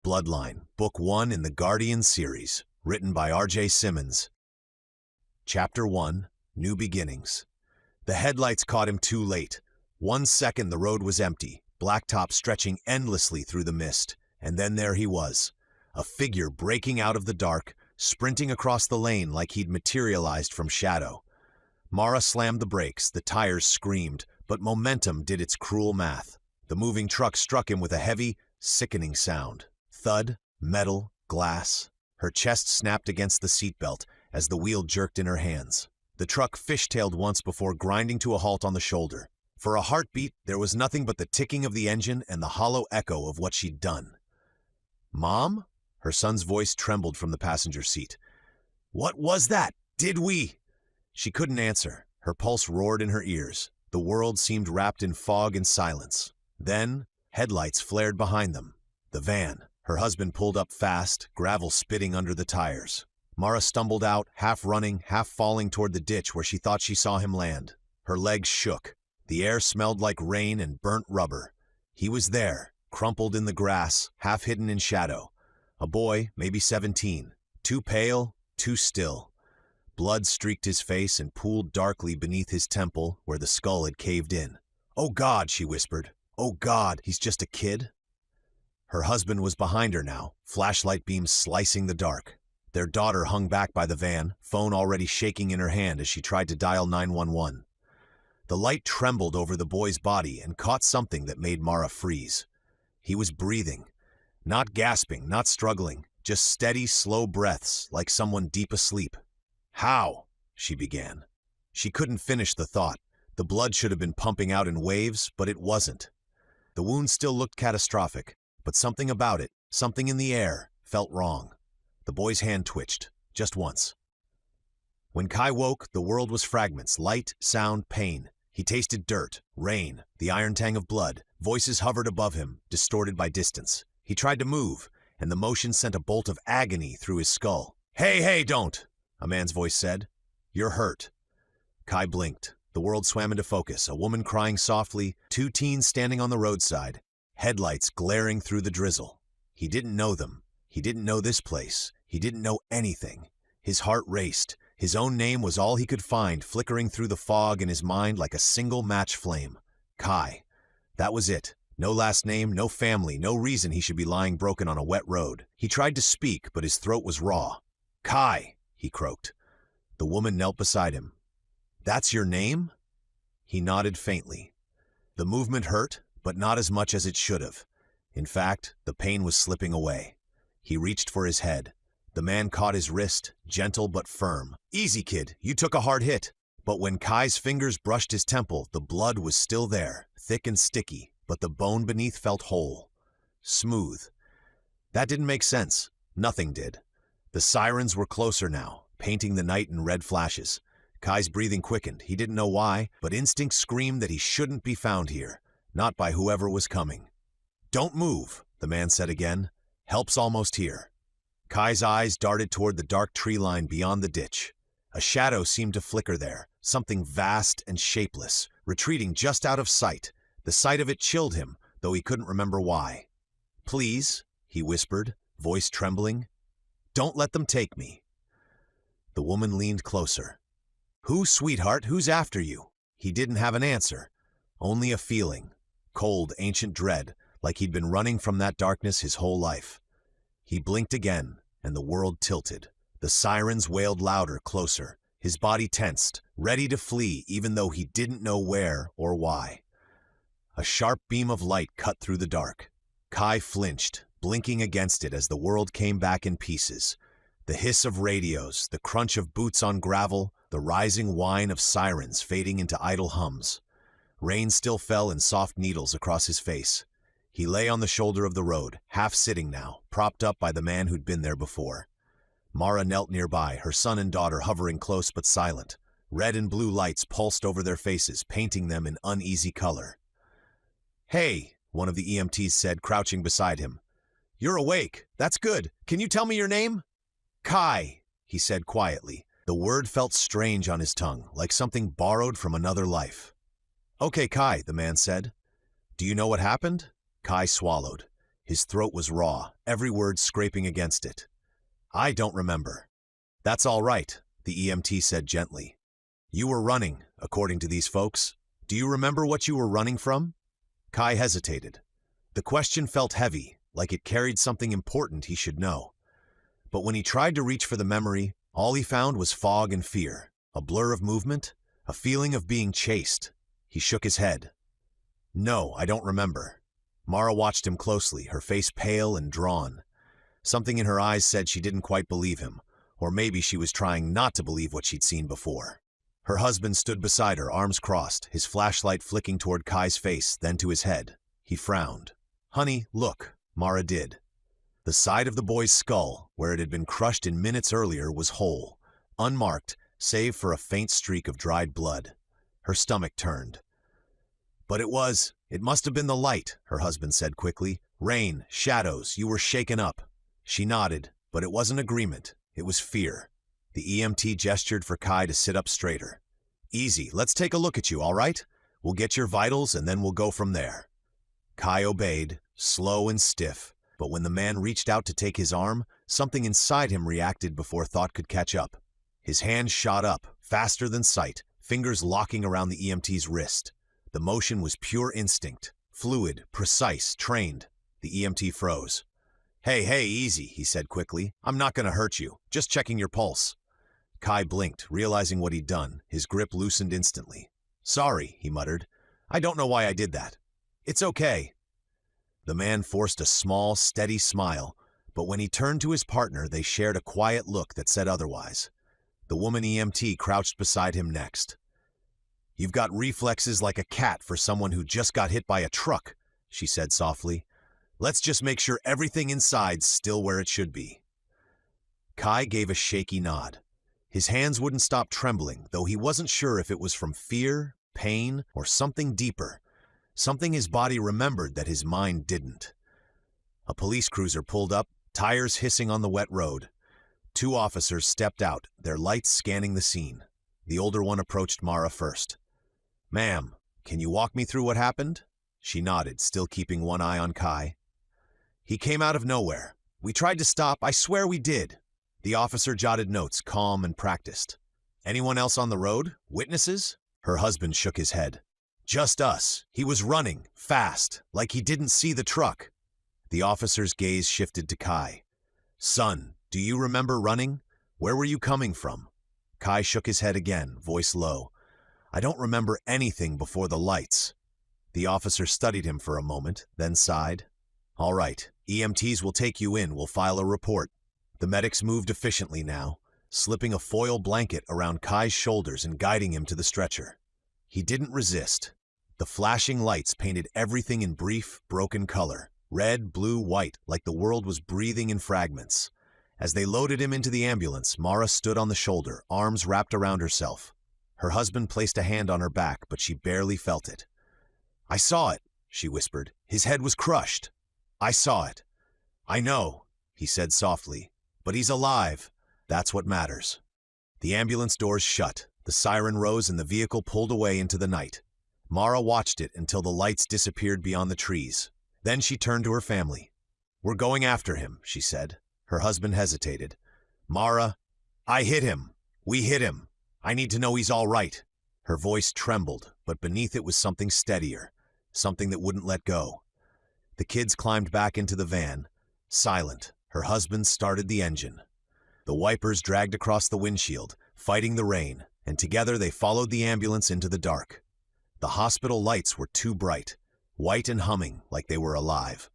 Bloodline, Book 1 in the Guardian series, written by R.J. Simmons. Chapter 1, New Beginnings. The headlights caught him too late. 1 second the road was empty, blacktop stretching endlessly through the mist, and then there he was, a figure breaking out of the dark, sprinting across the lane like he'd materialized from shadow. Mara slammed the brakes, the tires screamed, but momentum did its cruel math. The moving truck struck him with a heavy, sickening sound. Thud, metal, glass. Her chest snapped against the seatbelt as the wheel jerked in her hands. The truck fishtailed once before grinding to a halt on the shoulder. For a heartbeat, there was nothing but the ticking of the engine and the hollow echo of what she'd done. "Mom?" Her son's voice trembled from the passenger seat. "What was that? Did we?" She couldn't answer. Her pulse roared in her ears. The world seemed wrapped in fog and silence. Then, headlights flared behind them. The van. Her husband pulled up fast, gravel spitting under the tires. Mara stumbled out, half running, half falling toward the ditch where she thought she saw him land. Her legs shook. The air smelled like rain and burnt rubber. He was there, crumpled in the grass, half hidden in shadow. A boy, maybe 17. Too pale, too still. Blood streaked his face and pooled darkly beneath his temple where the skull had caved in. "Oh God," she whispered. "Oh God, he's just a kid?" Her husband was behind her now, flashlight beams slicing the dark. Their daughter hung back by the van, phone already shaking in her hand as she tried to dial 911. The light trembled over the boy's body and caught something that made Mara freeze. He was breathing. Not gasping, not struggling, just steady, slow breaths like someone deep asleep. "How?" she began. She couldn't finish the thought. The blood should have been pumping out in waves, but it wasn't. The wound still looked catastrophic. But something about it, something in the air, felt wrong. The boy's hand twitched, just once. When Kai woke, the world was fragments, light, sound, pain. He tasted dirt, rain, the iron tang of blood. Voices hovered above him, distorted by distance. He tried to move, and the motion sent a bolt of agony through his skull. "Hey, don't!" a man's voice said. "You're hurt." Kai blinked. The world swam into focus, a woman crying softly, 2 teens standing on the roadside. Headlights glaring through the drizzle. He didn't know them. He didn't know this place. He didn't know anything. His heart raced. His own name was all he could find, flickering through the fog in his mind like a single match flame. Kai. That was it. No last name, no family, no reason he should be lying broken on a wet road. He tried to speak, but his throat was raw. "Kai," he croaked. The woman knelt beside him. "That's your name?" He nodded faintly. The movement hurt, but not as much as it should have. In fact, the pain was slipping away. He reached for his head. The man caught his wrist, gentle but firm. "Easy, kid, you took a hard hit." But when Kai's fingers brushed his temple, the blood was still there, thick and sticky, but the bone beneath felt whole. Smooth. That didn't make sense. Nothing did. The sirens were closer now, painting the night in red flashes. Kai's breathing quickened. He didn't know why, but instinct screamed that he shouldn't be found here. Not by whoever was coming. "Don't move," the man said again. "Help's almost here." Kai's eyes darted toward the dark tree line beyond the ditch. A shadow seemed to flicker there, something vast and shapeless, retreating just out of sight. The sight of it chilled him, though he couldn't remember why. "Please," he whispered, voice trembling. "Don't let them take me." The woman leaned closer. "Who, sweetheart, who's after you?" He didn't have an answer, only a feeling. Cold, ancient dread, like he'd been running from that darkness his whole life. He blinked again, and the world tilted. The sirens wailed louder, closer. His body tensed, ready to flee even though he didn't know where or why. A sharp beam of light cut through the dark. Kai flinched, blinking against it as the world came back in pieces. The hiss of radios, the crunch of boots on gravel, the rising whine of sirens fading into idle hums. Rain still fell in soft needles across his face. He lay on the shoulder of the road, half sitting now, propped up by the man who'd been there before. Mara knelt nearby, her son and daughter hovering close but silent. Red and blue lights pulsed over their faces, painting them in uneasy color. "Hey," one of the EMTs said, crouching beside him. "You're awake. That's good. Can you tell me your name?" "Kai," he said quietly. The word felt strange on his tongue, like something borrowed from another life. "Okay, Kai," the man said. "Do you know what happened?" Kai swallowed. His throat was raw, every word scraping against it. I don't remember. That's all right, the EMT said gently. You were running, according to these folks. Do you remember what you were running from? Kai hesitated. The question felt heavy, like it carried something important he should know. But when he tried to reach for the memory, all he found was fog and fear, a blur of movement, a feeling of being chased. He shook his head. No, I don't remember. Mara watched him closely, her face pale and drawn. Something in her eyes said she didn't quite believe him, or maybe she was trying not to believe what she'd seen before. Her husband stood beside her, arms crossed, his flashlight flicking toward Kai's face, then to his head. He frowned. Honey, look, Mara did. The side of the boy's skull, where it had been crushed in minutes earlier, was whole, unmarked, save for a faint streak of dried blood. Her stomach turned. But it must have been the light, her husband said quickly. Rain, shadows, you were shaken up. She nodded, but it wasn't agreement, it was fear. The EMT gestured for Kai to sit up straighter. Easy, let's take a look at you, all right? We'll get your vitals and then we'll go from there. Kai obeyed, slow and stiff, but when the man reached out to take his arm, something inside him reacted before thought could catch up. His hand shot up, faster than sight, fingers locking around the EMT's wrist. The motion was pure instinct, fluid, precise, trained. The EMT froze. Hey, easy, he said quickly. I'm not going to hurt you, just checking your pulse. Kai blinked, realizing what he'd done. His grip loosened instantly. Sorry, he muttered. I don't know why I did that. It's okay. The man forced a small, steady smile, but when he turned to his partner, they shared a quiet look that said otherwise. The woman EMT crouched beside him next. You've got reflexes like a cat for someone who just got hit by a truck, she said softly. Let's just make sure everything inside's still where it should be. Kai gave a shaky nod. His hands wouldn't stop trembling, though he wasn't sure if it was from fear, pain, or something deeper. Something his body remembered that his mind didn't. A police cruiser pulled up, tires hissing on the wet road. 2 officers stepped out, their lights scanning the scene. The older one approached Mara first. Ma'am, can you walk me through what happened? She nodded, still keeping one eye on Kai. He came out of nowhere. We tried to stop, I swear we did. The officer jotted notes, calm and practiced. Anyone else on the road? Witnesses? Her husband shook his head. Just us. He was running, fast, like he didn't see the truck. The officer's gaze shifted to Kai. Son, do you remember running? Where were you coming from? Kai shook his head again, voice low. I don't remember anything before the lights. The officer studied him for a moment, then sighed. All right, EMTs will take you in, we'll file a report. The medics moved efficiently now, slipping a foil blanket around Kai's shoulders and guiding him to the stretcher. He didn't resist. The flashing lights painted everything in brief, broken color, red, blue, white, like the world was breathing in fragments. As they loaded him into the ambulance, Mara stood on the shoulder, arms wrapped around herself. Her husband placed a hand on her back, but she barely felt it. I saw it, she whispered. His head was crushed. I saw it. I know, he said softly, but he's alive. That's what matters. The ambulance doors shut, the siren rose and the vehicle pulled away into the night. Mara watched it until the lights disappeared beyond the trees. Then she turned to her family. We're going after him, she said. Her husband hesitated. Mara, I hit him. We hit him. I need to know he's all right. Her voice trembled, but beneath it was something steadier, something that wouldn't let go. The kids climbed back into the van. Silent, her husband started the engine. The wipers dragged across the windshield, fighting the rain, and together they followed the ambulance into the dark. The hospital lights were too bright, white and humming like they were alive.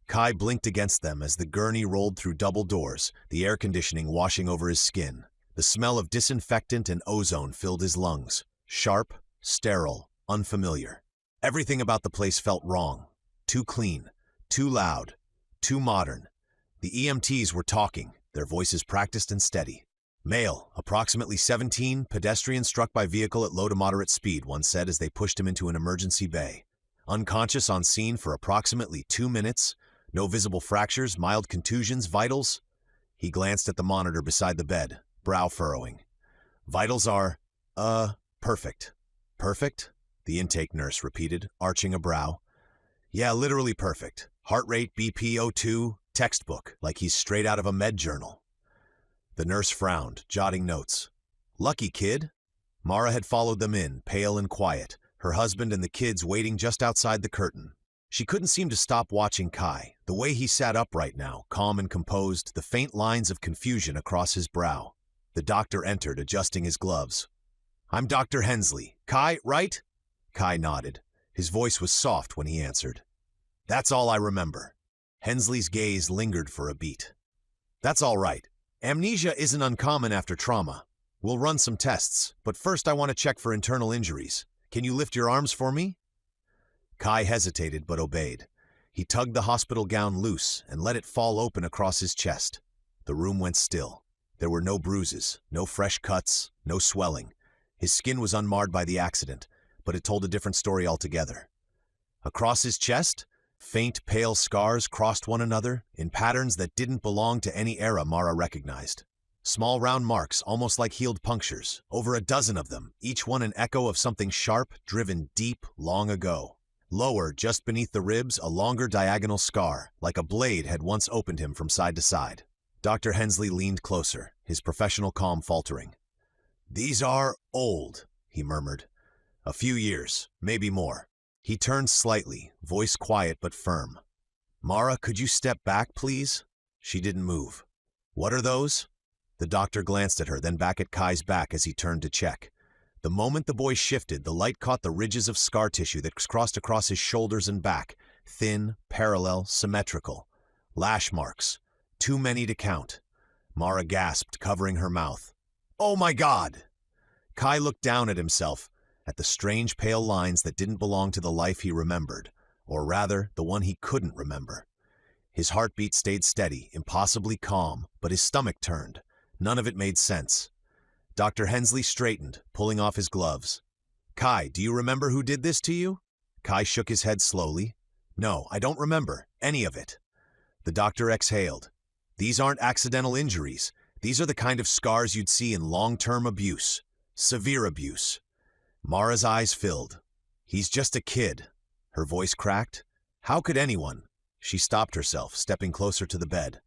Kai blinked against them as the gurney rolled through double doors, the air conditioning washing over his skin. The smell of disinfectant and ozone filled his lungs, sharp, sterile, unfamiliar. Everything about the place felt wrong. Too clean, too loud, too modern. The EMTs were talking, their voices practiced and steady. Male, approximately 17, pedestrian struck by vehicle at low to moderate speed, one said as they pushed him into an emergency bay. Unconscious on scene for approximately 2 minutes, no visible fractures, mild contusions, vitals. He glanced at the monitor beside the bed, brow furrowing. Vitals are, perfect. Perfect? The intake nurse repeated, arching a brow. Yeah, literally perfect. Heart rate BP02, textbook, like he's straight out of a med journal. The nurse frowned, jotting notes. Lucky kid. Mara had followed them in, pale and quiet, her husband and the kids waiting just outside the curtain. She couldn't seem to stop watching Kai, the way he sat upright now, calm and composed, the faint lines of confusion across his brow. The doctor entered, adjusting his gloves. I'm Dr. Hensley. Kai, right? Kai nodded. His voice was soft when he answered. That's all I remember. Hensley's gaze lingered for a beat. That's all right. Amnesia isn't uncommon after trauma. We'll run some tests, but first I want to check for internal injuries. Can you lift your arms for me? Kai hesitated but obeyed. He tugged the hospital gown loose and let it fall open across his chest. The room went still. There were no bruises, no fresh cuts, no swelling. His skin was unmarred by the accident, but it told a different story altogether. Across his chest, faint, pale scars crossed one another in patterns that didn't belong to any era Mara recognized. Small round marks, almost like healed punctures, over a dozen of them, each one an echo of something sharp, driven deep, long ago. Lower, just beneath the ribs, a longer diagonal scar, like a blade had once opened him from side to side. Dr. Hensley leaned closer, his professional calm faltering. These are old, he murmured. A few years, maybe more. He turned slightly, voice quiet but firm. Mara, could you step back, please? She didn't move. What are those? The doctor glanced at her, then back at Kai's back as he turned to check. The moment the boy shifted, the light caught the ridges of scar tissue that crossed across his shoulders and back, thin, parallel, symmetrical. Lash marks. Too many to count. Mara gasped, covering her mouth. Oh my God! Kai looked down at himself, at the strange pale lines that didn't belong to the life he remembered, or rather, the one he couldn't remember. His heartbeat stayed steady, impossibly calm, but his stomach turned. None of it made sense. Dr. Hensley straightened, pulling off his gloves. Kai, do you remember who did this to you? Kai shook his head slowly. No, I don't remember any of it. The doctor exhaled. These aren't accidental injuries. These are the kind of scars you'd see in long-term abuse. Severe abuse. Mara's eyes filled. He's just a kid. Her voice cracked. How could anyone? She stopped herself, stepping closer to the bed.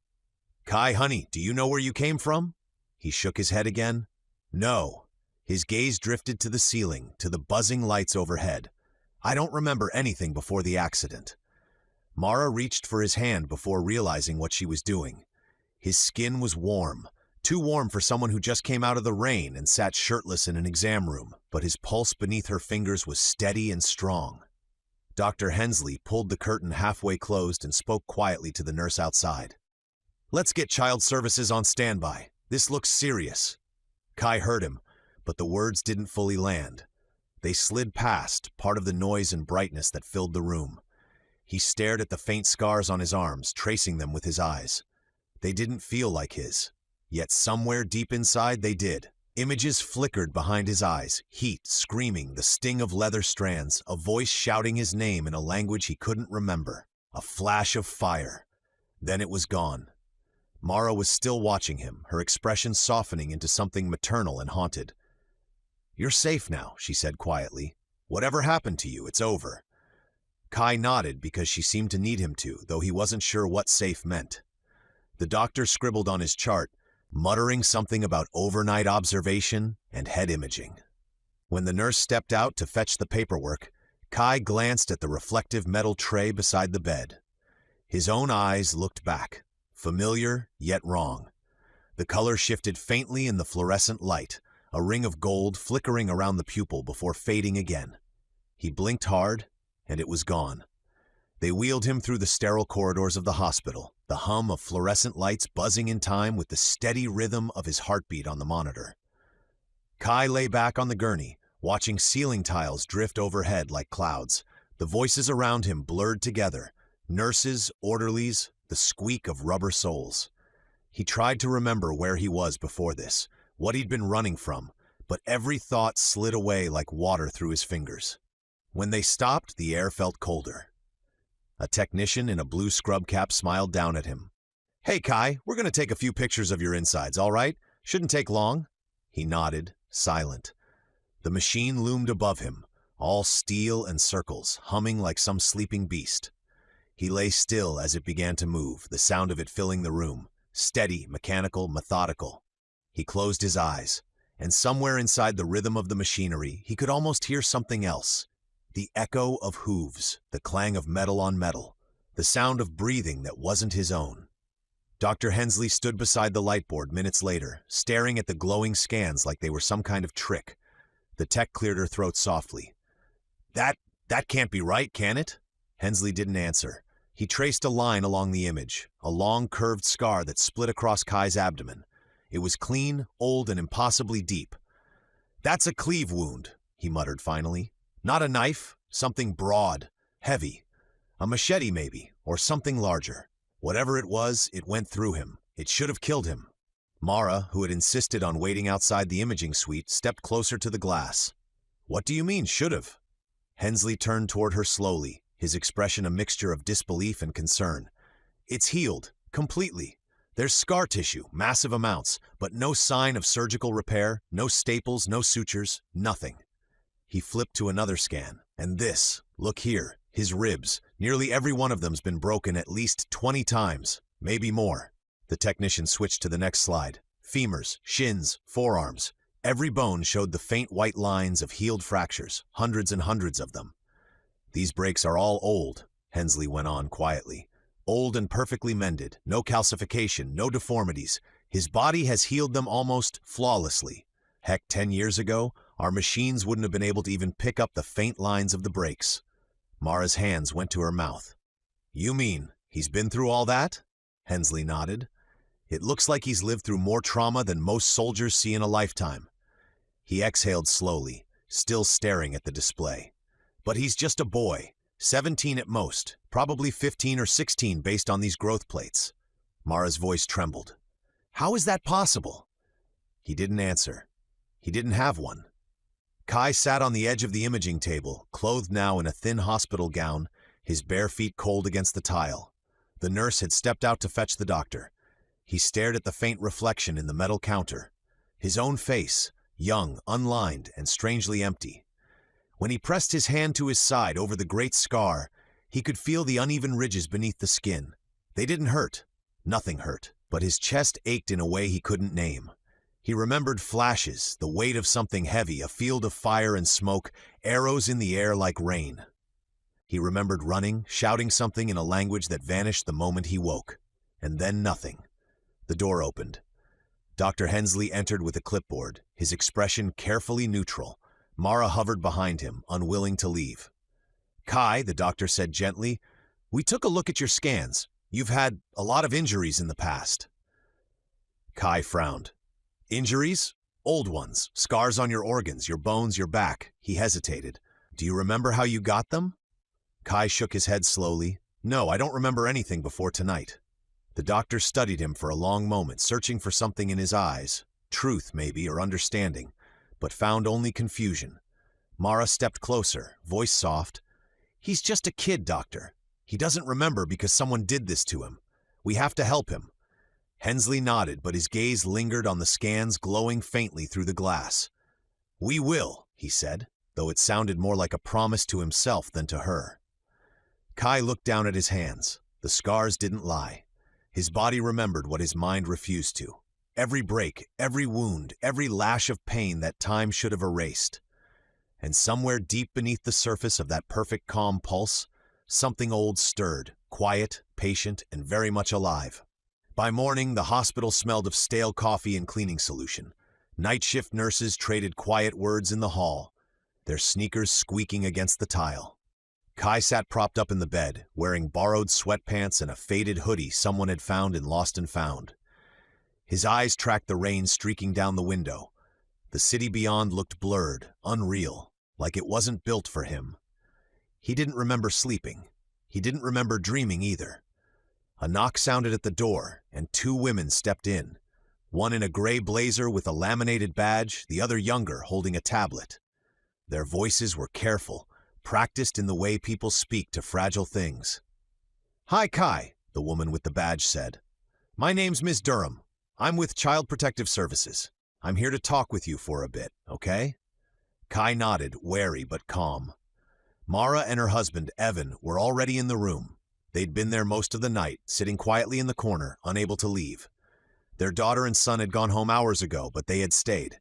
Kai, honey, do you know where you came from? He shook his head again. No. His gaze drifted to the ceiling, to the buzzing lights overhead. I don't remember anything before the accident. Mara reached for his hand before realizing what she was doing. His skin was warm, too warm for someone who just came out of the rain and sat shirtless in an exam room, but his pulse beneath her fingers was steady and strong. Dr. Hensley pulled the curtain halfway closed and spoke quietly to the nurse outside. Let's get child services on standby. This looks serious. Kai heard him, but the words didn't fully land. They slid past, part of the noise and brightness that filled the room. He stared at the faint scars on his arms, tracing them with his eyes. They didn't feel like his, yet somewhere deep inside they did. Images flickered behind his eyes, heat screaming, the sting of leather strands, a voice shouting his name in a language he couldn't remember. A flash of fire. Then it was gone. Mara was still watching him, her expression softening into something maternal and haunted. You're safe now, she said quietly. Whatever happened to you, it's over. Kai nodded because she seemed to need him to, though he wasn't sure what safe meant. The doctor scribbled on his chart, muttering something about overnight observation and head imaging. When the nurse stepped out to fetch the paperwork, Kai glanced at the reflective metal tray beside the bed. His own eyes looked back. Familiar, yet wrong. The color shifted faintly in the fluorescent light, a ring of gold flickering around the pupil before fading again. He blinked hard, and it was gone. They wheeled him through the sterile corridors of the hospital, the hum of fluorescent lights buzzing in time with the steady rhythm of his heartbeat on the monitor. Kai lay back on the gurney, watching ceiling tiles drift overhead like clouds. The voices around him blurred together. Nurses, orderlies, the squeak of rubber soles. He tried to remember where he was before this, what he'd been running from, but every thought slid away like water through his fingers. When they stopped, the air felt colder. A technician in a blue scrub cap smiled down at him. Hey, Kai, we're going to take a few pictures of your insides, all right? Shouldn't take long. He nodded, silent. The machine loomed above him, all steel and circles, humming like some sleeping beast. He lay still as it began to move, the sound of it filling the room. Steady, mechanical, methodical. He closed his eyes, and somewhere inside the rhythm of the machinery, he could almost hear something else. The echo of hooves, the clang of metal on metal, the sound of breathing that wasn't his own. Dr. Hensley stood beside the lightboard minutes later, staring at the glowing scans like they were some kind of trick. The tech cleared her throat softly. That can't be right, can it? Hensley didn't answer. He traced a line along the image, a long curved scar that split across Kai's abdomen. It was clean, old, and impossibly deep. That's a cleave wound, he muttered finally. Not a knife, something broad, heavy. A machete maybe, or something larger. Whatever it was, it went through him. It should have killed him. Mara, who had insisted on waiting outside the imaging suite, stepped closer to the glass. What do you mean, should have? Hensley turned toward her slowly, his expression a mixture of disbelief and concern. It's healed, completely. There's scar tissue, massive amounts, but no sign of surgical repair, no staples, no sutures, nothing. He flipped to another scan. And this, look here, his ribs. Nearly every one of them's been broken at least 20 times, maybe more. The technician switched to the next slide. Femurs, shins, forearms. Every bone showed the faint white lines of healed fractures, hundreds and hundreds of them. These breaks are all old, Hensley went on quietly. Old and perfectly mended, no calcification, no deformities. His body has healed them almost flawlessly. Heck, 10 years ago, our machines wouldn't have been able to even pick up the faint lines of the breaks. Mara's hands went to her mouth. You mean, he's been through all that? Hensley nodded. It looks like he's lived through more trauma than most soldiers see in a lifetime. He exhaled slowly, still staring at the display. But he's just a boy, 17 at most, probably 15 or 16 based on these growth plates. Mara's voice trembled. How is that possible? He didn't answer. He didn't have one. Kai sat on the edge of the imaging table, clothed now in a thin hospital gown, his bare feet cold against the tile. The nurse had stepped out to fetch the doctor. He stared at the faint reflection in the metal counter. His own face, young, unlined, and strangely empty. When he pressed his hand to his side over the great scar, he could feel the uneven ridges beneath the skin. They didn't hurt. Nothing hurt. But his chest ached in a way he couldn't name. He remembered flashes, the weight of something heavy, a field of fire and smoke, arrows in the air like rain. He remembered running, shouting something in a language that vanished the moment he woke. And then nothing. The door opened. Dr. Hensley entered with a clipboard, his expression carefully neutral. Mara hovered behind him, unwilling to leave. Kai, the doctor said gently, we took a look at your scans. You've had a lot of injuries in the past. Kai frowned. Injuries? Old ones. Scars on your organs, your bones, your back. He hesitated. Do you remember how you got them? Kai shook his head slowly. No, I don't remember anything before tonight. The doctor studied him for a long moment, searching for something in his eyes. Truth, maybe, or understanding, but found only confusion. Mara stepped closer, voice soft. He's just a kid, doctor. He doesn't remember because someone did this to him. We have to help him. Hensley nodded, but his gaze lingered on the scans glowing faintly through the glass. We will, he said, though it sounded more like a promise to himself than to her. Kai looked down at his hands. The scars didn't lie. His body remembered what his mind refused to. Every break, every wound, every lash of pain that time should have erased. And somewhere deep beneath the surface of that perfect calm pulse, something old stirred, quiet, patient, and very much alive. By morning, the hospital smelled of stale coffee and cleaning solution. Night shift nurses traded quiet words in the hall, their sneakers squeaking against the tile. Kai sat propped up in the bed, wearing borrowed sweatpants and a faded hoodie someone had found in Lost and Found. His eyes tracked the rain streaking down the window. The city beyond looked blurred, unreal, like it wasn't built for him. He didn't remember sleeping. He didn't remember dreaming either. A knock sounded at the door, and two women stepped in. One in a gray blazer with a laminated badge, the other younger, holding a tablet. Their voices were careful, practiced in the way people speak to fragile things. Hi, Kai, the woman with the badge said. My name's Miss Durham. I'm with Child Protective Services. I'm here to talk with you for a bit, okay? Kai nodded, wary but calm. Mara and her husband, Evan, were already in the room. They'd been there most of the night, sitting quietly in the corner, unable to leave. Their daughter and son had gone home hours ago, but they had stayed.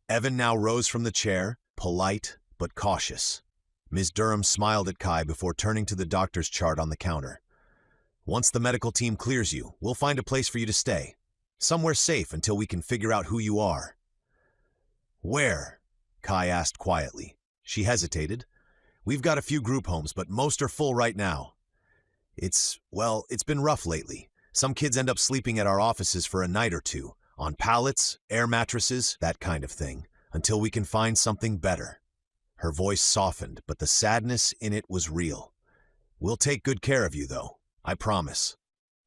Evan now rose from the chair, polite but cautious. Ms. Durham smiled at Kai before turning to the doctor's chart on the counter. "Once the medical team clears you, we'll find a place for you to stay. Somewhere safe until we can figure out who you are." "Where?" Kai asked quietly. She hesitated. "We've got a few group homes, but most are full right now. It's been rough lately. Some kids end up sleeping at our offices for a night or two, on pallets, air mattresses, that kind of thing, until we can find something better." Her voice softened, but the sadness in it was real. "We'll take good care of you, though. I promise."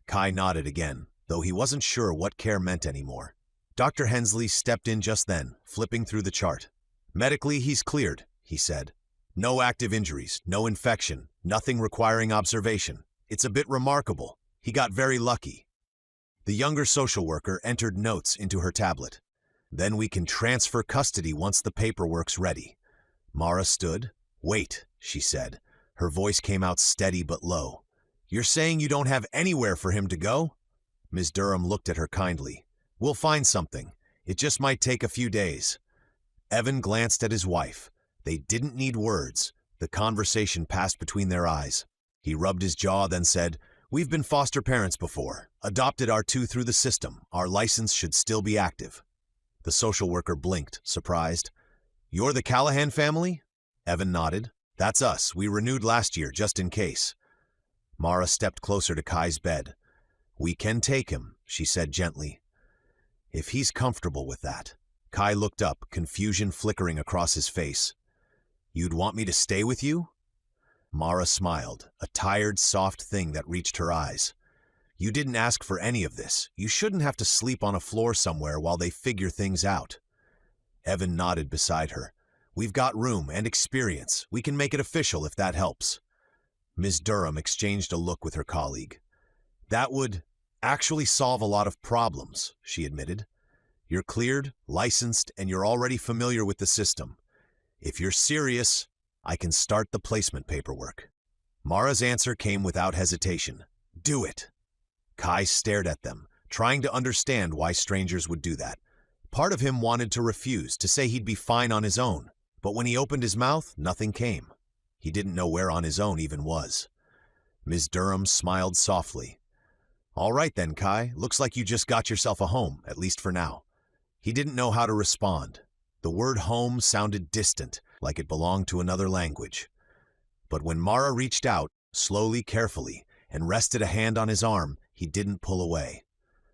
Kai nodded again, though he wasn't sure what care meant anymore. Dr. Hensley stepped in just then, flipping through the chart. "Medically, he's cleared," he said. "No active injuries, no infection, nothing requiring observation. It's a bit remarkable. He got very lucky." The younger social worker entered notes into her tablet. "Then we can transfer custody once the paperwork's ready." Mara stood. "Wait," she said. Her voice came out steady but low. "You're saying you don't have anywhere for him to go?" Ms. Durham looked at her kindly. "We'll find something. It just might take a few days." Evan glanced at his wife. They didn't need words. The conversation passed between their eyes. He rubbed his jaw, then said, "We've been foster parents before. Adopted our two through the system. Our license should still be active." The social worker blinked, surprised. "You're the Callahan family?" Evan nodded. "That's us. We renewed last year, just in case." Mara stepped closer to Kai's bed. "We can take him," she said gently. "If he's comfortable with that." Kai looked up, confusion flickering across his face. "You'd want me to stay with you?" Mara smiled, a tired, soft thing that reached her eyes. "You didn't ask for any of this. You shouldn't have to sleep on a floor somewhere while they figure things out." Evan nodded beside her. "We've got room and experience. We can make it official if that helps." Ms. Durham exchanged a look with her colleague. "That would actually solve a lot of problems," she admitted. "You're cleared, licensed, and you're already familiar with the system. If you're serious, I can start the placement paperwork." Mara's answer came without hesitation. "Do it." Kai stared at them, trying to understand why strangers would do that. Part of him wanted to refuse, to say he'd be fine on his own, but when he opened his mouth, nothing came. He didn't know where on his own even was. Ms. Durham smiled softly. "All right then, Kai, looks like you just got yourself a home, at least for now." He didn't know how to respond. The word home sounded distant, like it belonged to another language. But when Mara reached out, slowly, carefully, and rested a hand on his arm, he didn't pull away.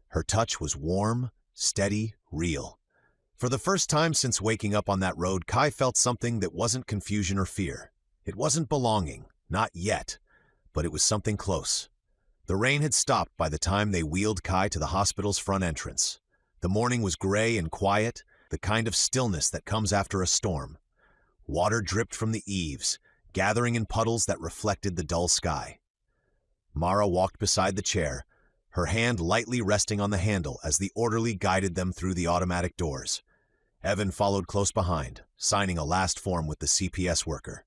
Her touch was warm, steady, real. For the first time since waking up on that road, Kai felt something that wasn't confusion or fear. It wasn't belonging, not yet, but it was something close. The rain had stopped by the time they wheeled Kai to the hospital's front entrance. The morning was gray and quiet, the kind of stillness that comes after a storm. Water dripped from the eaves, gathering in puddles that reflected the dull sky. Mara walked beside the chair, her hand lightly resting on the handle as the orderly guided them through the automatic doors. Evan followed close behind, signing a last form with the CPS worker.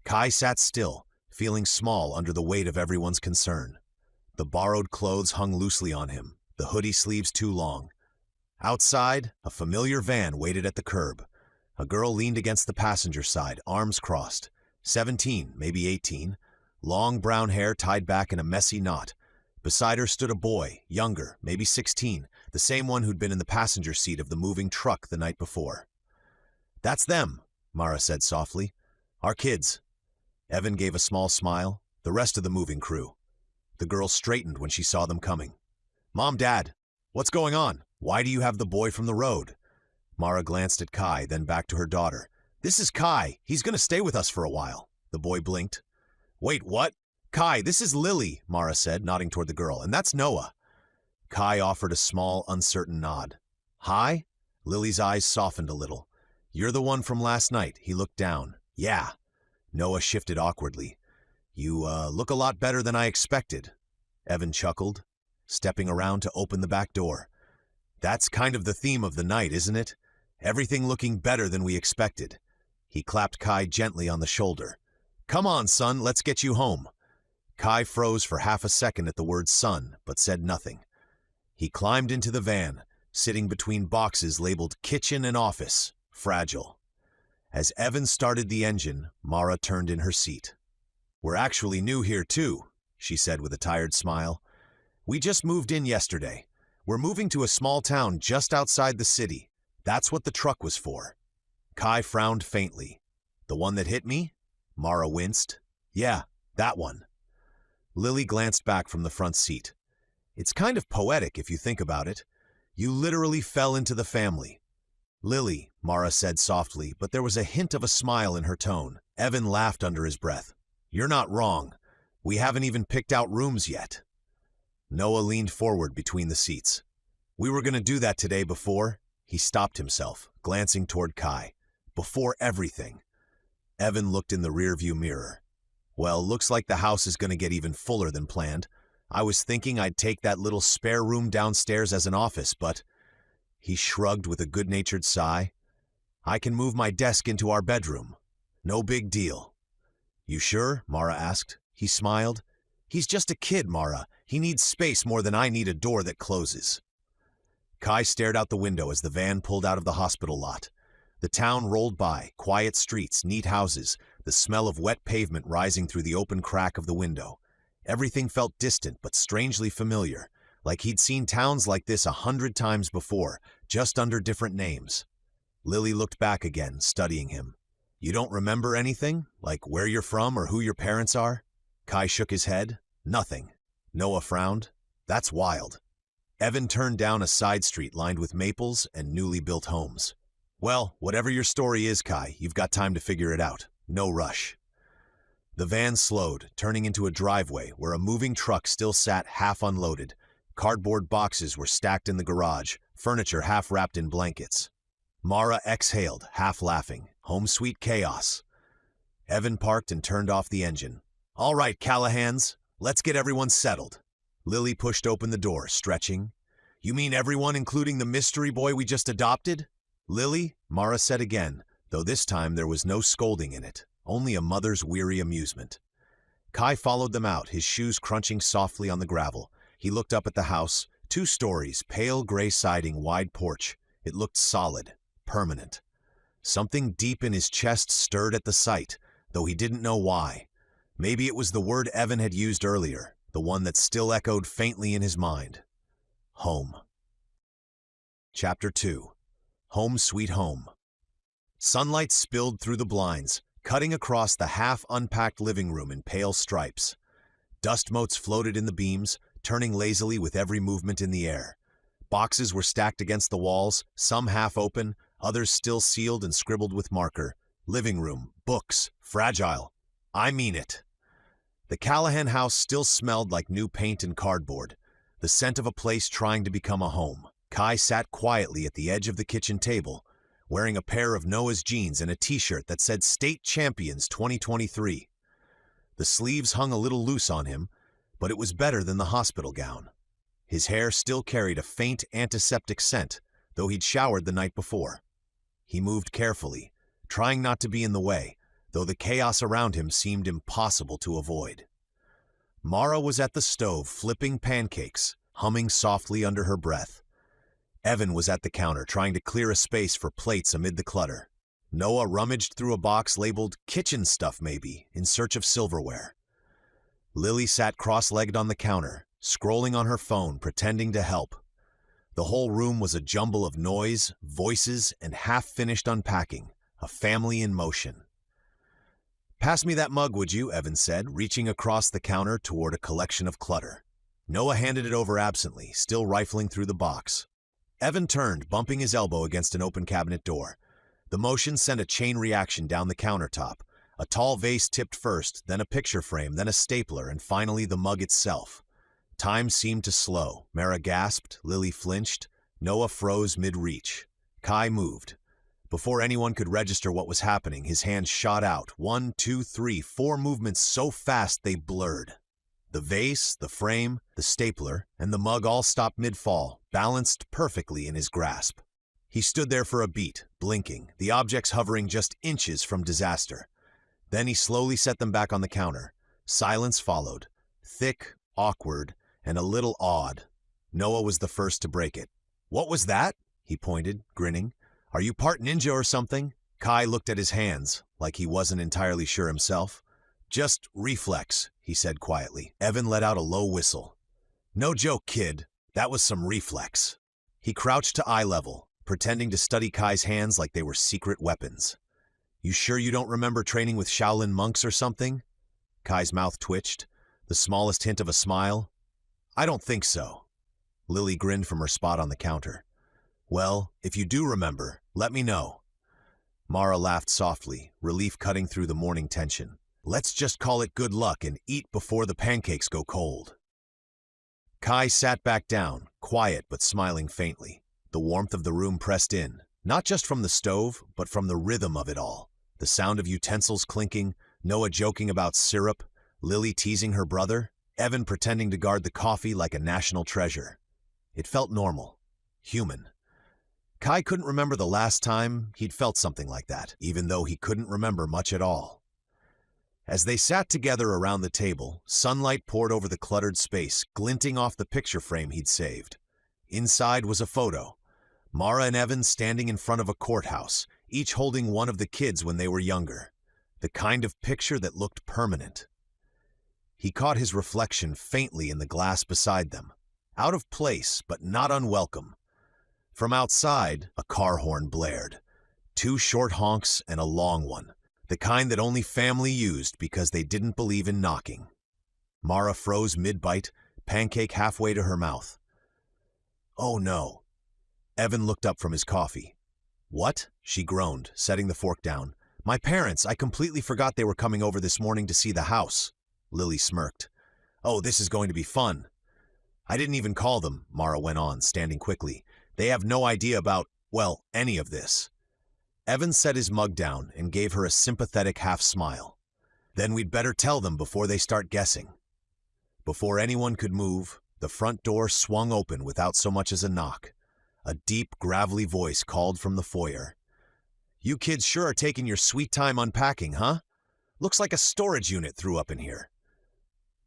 Kai sat still, feeling small under the weight of everyone's concern. The borrowed clothes hung loosely on him, the hoodie sleeves too long. Outside, a familiar van waited at the curb. A girl leaned against the passenger side, arms crossed. 17, maybe 18. Long brown hair tied back in a messy knot. Beside her stood a boy, younger, maybe 16, the same one who'd been in the passenger seat of the moving truck the night before. "That's them," Mara said softly. "Our kids." Evan gave a small smile, the rest of the moving crew. The girl straightened when she saw them coming. "Mom, Dad, what's going on? Why do you have the boy from the road?" Mara glanced at Kai, then back to her daughter. "This is Kai. He's going to stay with us for a while." The boy blinked. "Wait, what?" "Kai, this is Lily," Mara said, nodding toward the girl, "and that's Noah." Kai offered a small, uncertain nod. "Hi?" Lily's eyes softened a little. "You're the one from last night." He looked down. "Yeah." Noah shifted awkwardly. "You look a lot better than I expected." Evan chuckled, stepping around to open the back door. "That's kind of the theme of the night, isn't it? Everything looking better than we expected." He clapped Kai gently on the shoulder. "Come on, son, let's get you home." Kai froze for half a second at the word son, but said nothing. He climbed into the van, sitting between boxes labeled kitchen and office, fragile. As Evan started the engine, Mara turned in her seat. "We're actually new here too," she said with a tired smile. "We just moved in yesterday. We're moving to a small town just outside the city. That's what the truck was for." Kai frowned faintly. "The one that hit me?" Mara winced. "Yeah, that one." Lily glanced back from the front seat. "It's kind of poetic if you think about it. You literally fell into the family." "Lily," Mara said softly, but there was a hint of a smile in her tone. Evan laughed under his breath. "You're not wrong. We haven't even picked out rooms yet." Noah leaned forward between the seats. "We were going to do that today before." He stopped himself, glancing toward Kai. "Before everything." Evan looked in the rearview mirror. "Well, looks like the house is going to get even fuller than planned. I was thinking I'd take that little spare room downstairs as an office, but..." He shrugged with a good-natured sigh. "I can move my desk into our bedroom. No big deal." "You sure?" Mara asked. He smiled. "He's just a kid, Mara. He needs space more than I need a door that closes." Kai stared out the window as the van pulled out of the hospital lot. The town rolled by, quiet streets, neat houses, the smell of wet pavement rising through the open crack of the window. Everything felt distant but strangely familiar, like he'd seen towns like this 100 times before, just under different names. Lily looked back again, studying him. "You don't remember anything? Like where you're from or who your parents are?" Kai shook his head. "Nothing." Noah frowned. "That's wild." Evan turned down a side street lined with maples and newly built homes. "Well, whatever your story is, Kai, you've got time to figure it out. No rush." The van slowed, turning into a driveway where a moving truck still sat half unloaded. Cardboard boxes were stacked in the garage, furniture half wrapped in blankets. Mara exhaled, half laughing. Home sweet chaos. Evan parked and turned off the engine. "All right, Callahans, let's get everyone settled." Lily pushed open the door, stretching. "You mean everyone, including the mystery boy we just adopted?" "Lily," Mara said again, though this time there was no scolding in it, only a mother's weary amusement. Kai followed them out, his shoes crunching softly on the gravel. He looked up at the house, 2 stories, pale gray siding, wide porch. It looked solid, permanent. Something deep in his chest stirred at the sight, though he didn't know why. Maybe it was the word Evan had used earlier, the one that still echoed faintly in his mind. Home. Chapter 2. Home Sweet Home. Sunlight spilled through the blinds, cutting across the half-unpacked living room in pale stripes. Dust motes floated in the beams, turning lazily with every movement in the air. Boxes were stacked against the walls, some half open, others still sealed and scribbled with marker. Living room, books, fragile. I mean it. The Callahan house still smelled like new paint and cardboard, the scent of a place trying to become a home. Kai sat quietly at the edge of the kitchen table, wearing a pair of Noah's jeans and a t-shirt that said State Champions 2023. The sleeves hung a little loose on him, but it was better than the hospital gown. His hair still carried a faint antiseptic scent, though he'd showered the night before. He moved carefully, trying not to be in the way, though the chaos around him seemed impossible to avoid. Mara was at the stove flipping pancakes, humming softly under her breath. Evan was at the counter trying to clear a space for plates amid the clutter. Noah rummaged through a box labeled kitchen stuff maybe, in search of silverware. Lily sat cross-legged on the counter, scrolling on her phone, pretending to help. The whole room was a jumble of noise, voices, and half-finished unpacking, a family in motion. "Pass me that mug, would you?" Evan said, reaching across the counter toward a collection of clutter. Noah handed it over absently, still rifling through the box. Evan turned, bumping his elbow against an open cabinet door. The motion sent a chain reaction down the countertop. A tall vase tipped first, then a picture frame, then a stapler, and finally the mug itself. Time seemed to slow. Mara gasped, Lily flinched, Noah froze mid-reach. Kai moved. Before anyone could register what was happening, his hand shot out. 1, 2, 3, 4 movements so fast they blurred. The vase, the frame, the stapler, and the mug all stopped mid-fall, balanced perfectly in his grasp. He stood there for a beat, blinking, the objects hovering just inches from disaster. Then he slowly set them back on the counter. Silence followed. thick, awkward, and a little odd. Noah was the first to break it. "What was that?" he pointed, grinning. "Are you part ninja or something?" Kai looked at his hands, like he wasn't entirely sure himself. "Just reflex," he said quietly. Evan let out a low whistle. "No joke, kid. That was some reflex." He crouched to eye level, pretending to study Kai's hands like they were secret weapons. "You sure you don't remember training with Shaolin monks or something?" Kai's mouth twitched, the smallest hint of a smile. "I don't think so." Lily grinned from her spot on the counter. "Well, if you do remember, let me know." Mara laughed softly, relief cutting through the morning tension. "Let's just call it good luck and eat before the pancakes go cold." Kai sat back down, quiet but smiling faintly. The warmth of the room pressed in, not just from the stove, but from the rhythm of it all. The sound of utensils clinking, Noah joking about syrup, Lily teasing her brother, Evan pretending to guard the coffee like a national treasure. It felt normal, human. Kai couldn't remember the last time he'd felt something like that, even though he couldn't remember much at all. As they sat together around the table, sunlight poured over the cluttered space, glinting off the picture frame he'd saved. Inside was a photo. Mara and Evan standing in front of a courthouse, each holding one of the kids when they were younger. The kind of picture that looked permanent. He caught his reflection faintly in the glass beside them. Out of place, but not unwelcome. From outside, a car horn blared. 2 short honks and a long one. The kind that only family used because they didn't believe in knocking. Mara froze mid-bite, pancake halfway to her mouth. "Oh no." Evan looked up from his coffee. "What?" she groaned, setting the fork down. "My parents, I completely forgot they were coming over this morning to see the house." Lily smirked. "Oh, this is going to be fun." "I didn't even call them," Mara went on, standing quickly. "They have no idea about, well, any of this." Evan set his mug down and gave her a sympathetic half-smile. "Then we'd better tell them before they start guessing." Before anyone could move, the front door swung open without so much as a knock. A deep, gravelly voice called from the foyer. "You kids sure are taking your sweet time unpacking, huh? Looks like a storage unit threw up in here."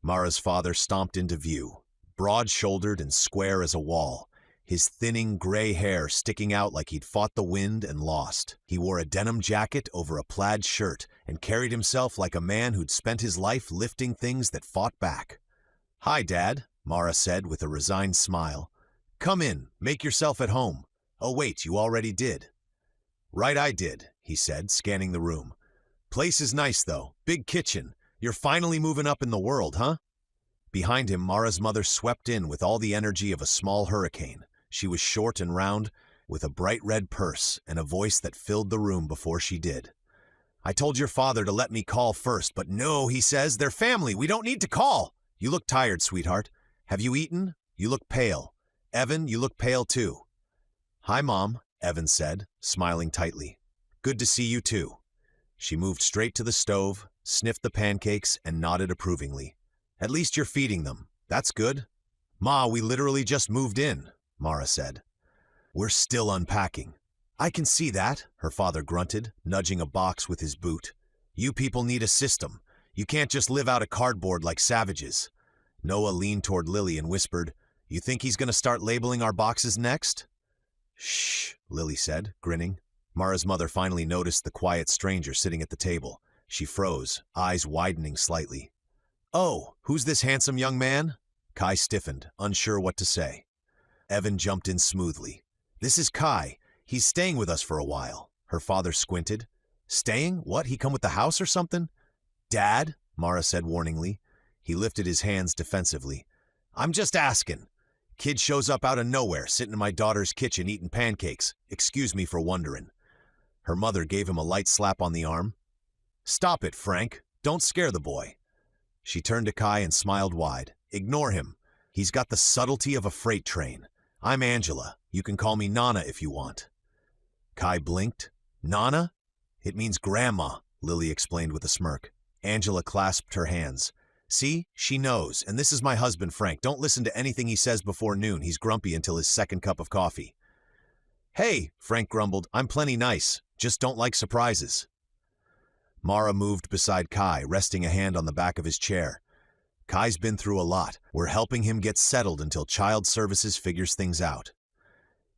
Mara's father stomped into view, broad-shouldered and square as a wall, his thinning gray hair sticking out like he'd fought the wind and lost. He wore a denim jacket over a plaid shirt and carried himself like a man who'd spent his life lifting things that fought back. "Hi, Dad," Mara said with a resigned smile. "Come in, make yourself at home. Oh wait, you already did." "Right, I did," he said, scanning the room. "Place is nice though, big kitchen. You're finally moving up in the world, huh?" Behind him, Mara's mother swept in with all the energy of a small hurricane. She was short and round, with a bright red purse and a voice that filled the room before she did. "I told your father to let me call first, but no, he says, they're family, we don't need to call. You look tired, sweetheart. Have you eaten? You look pale. Evan, you look pale too." "Hi, Mom," Evan said, smiling tightly. "Good to see you too." She moved straight to the stove, sniffed the pancakes, and nodded approvingly. "At least you're feeding them. That's good." "Ma, we literally just moved in," Mara said. "We're still unpacking." "I can see that," her father grunted, nudging a box with his boot. "You people need a system. You can't just live out of cardboard like savages." Noah leaned toward Lily and whispered, "You think he's going to start labeling our boxes next?" "Shh," Lily said, grinning. Mara's mother finally noticed the quiet stranger sitting at the table. She froze, eyes widening slightly. "Oh, who's this handsome young man?" Kai stiffened, unsure what to say. Evan jumped in smoothly. "This is Kai. He's staying with us for a while." Her father squinted. "Staying? What, he come with the house or something?" "Dad," Mara said warningly. He lifted his hands defensively. "I'm just asking. Kid shows up out of nowhere, sitting in my daughter's kitchen eating pancakes. Excuse me for wondering." Her mother gave him a light slap on the arm. "Stop it, Frank. Don't scare the boy." She turned to Kai and smiled wide. "Ignore him. He's got the subtlety of a freight train. I'm Angela. You can call me Nana if you want." Kai blinked. "Nana?" "It means grandma," Lily explained with a smirk. Angela clasped her hands. "See? She knows. And this is my husband, Frank. Don't listen to anything he says before noon. He's grumpy until his second cup of coffee." "Hey," Frank grumbled. "I'm plenty nice. Just don't like surprises." Mara moved beside Kai, resting a hand on the back of his chair. Kai's been through a lot. We're helping him get settled until child services figures things out.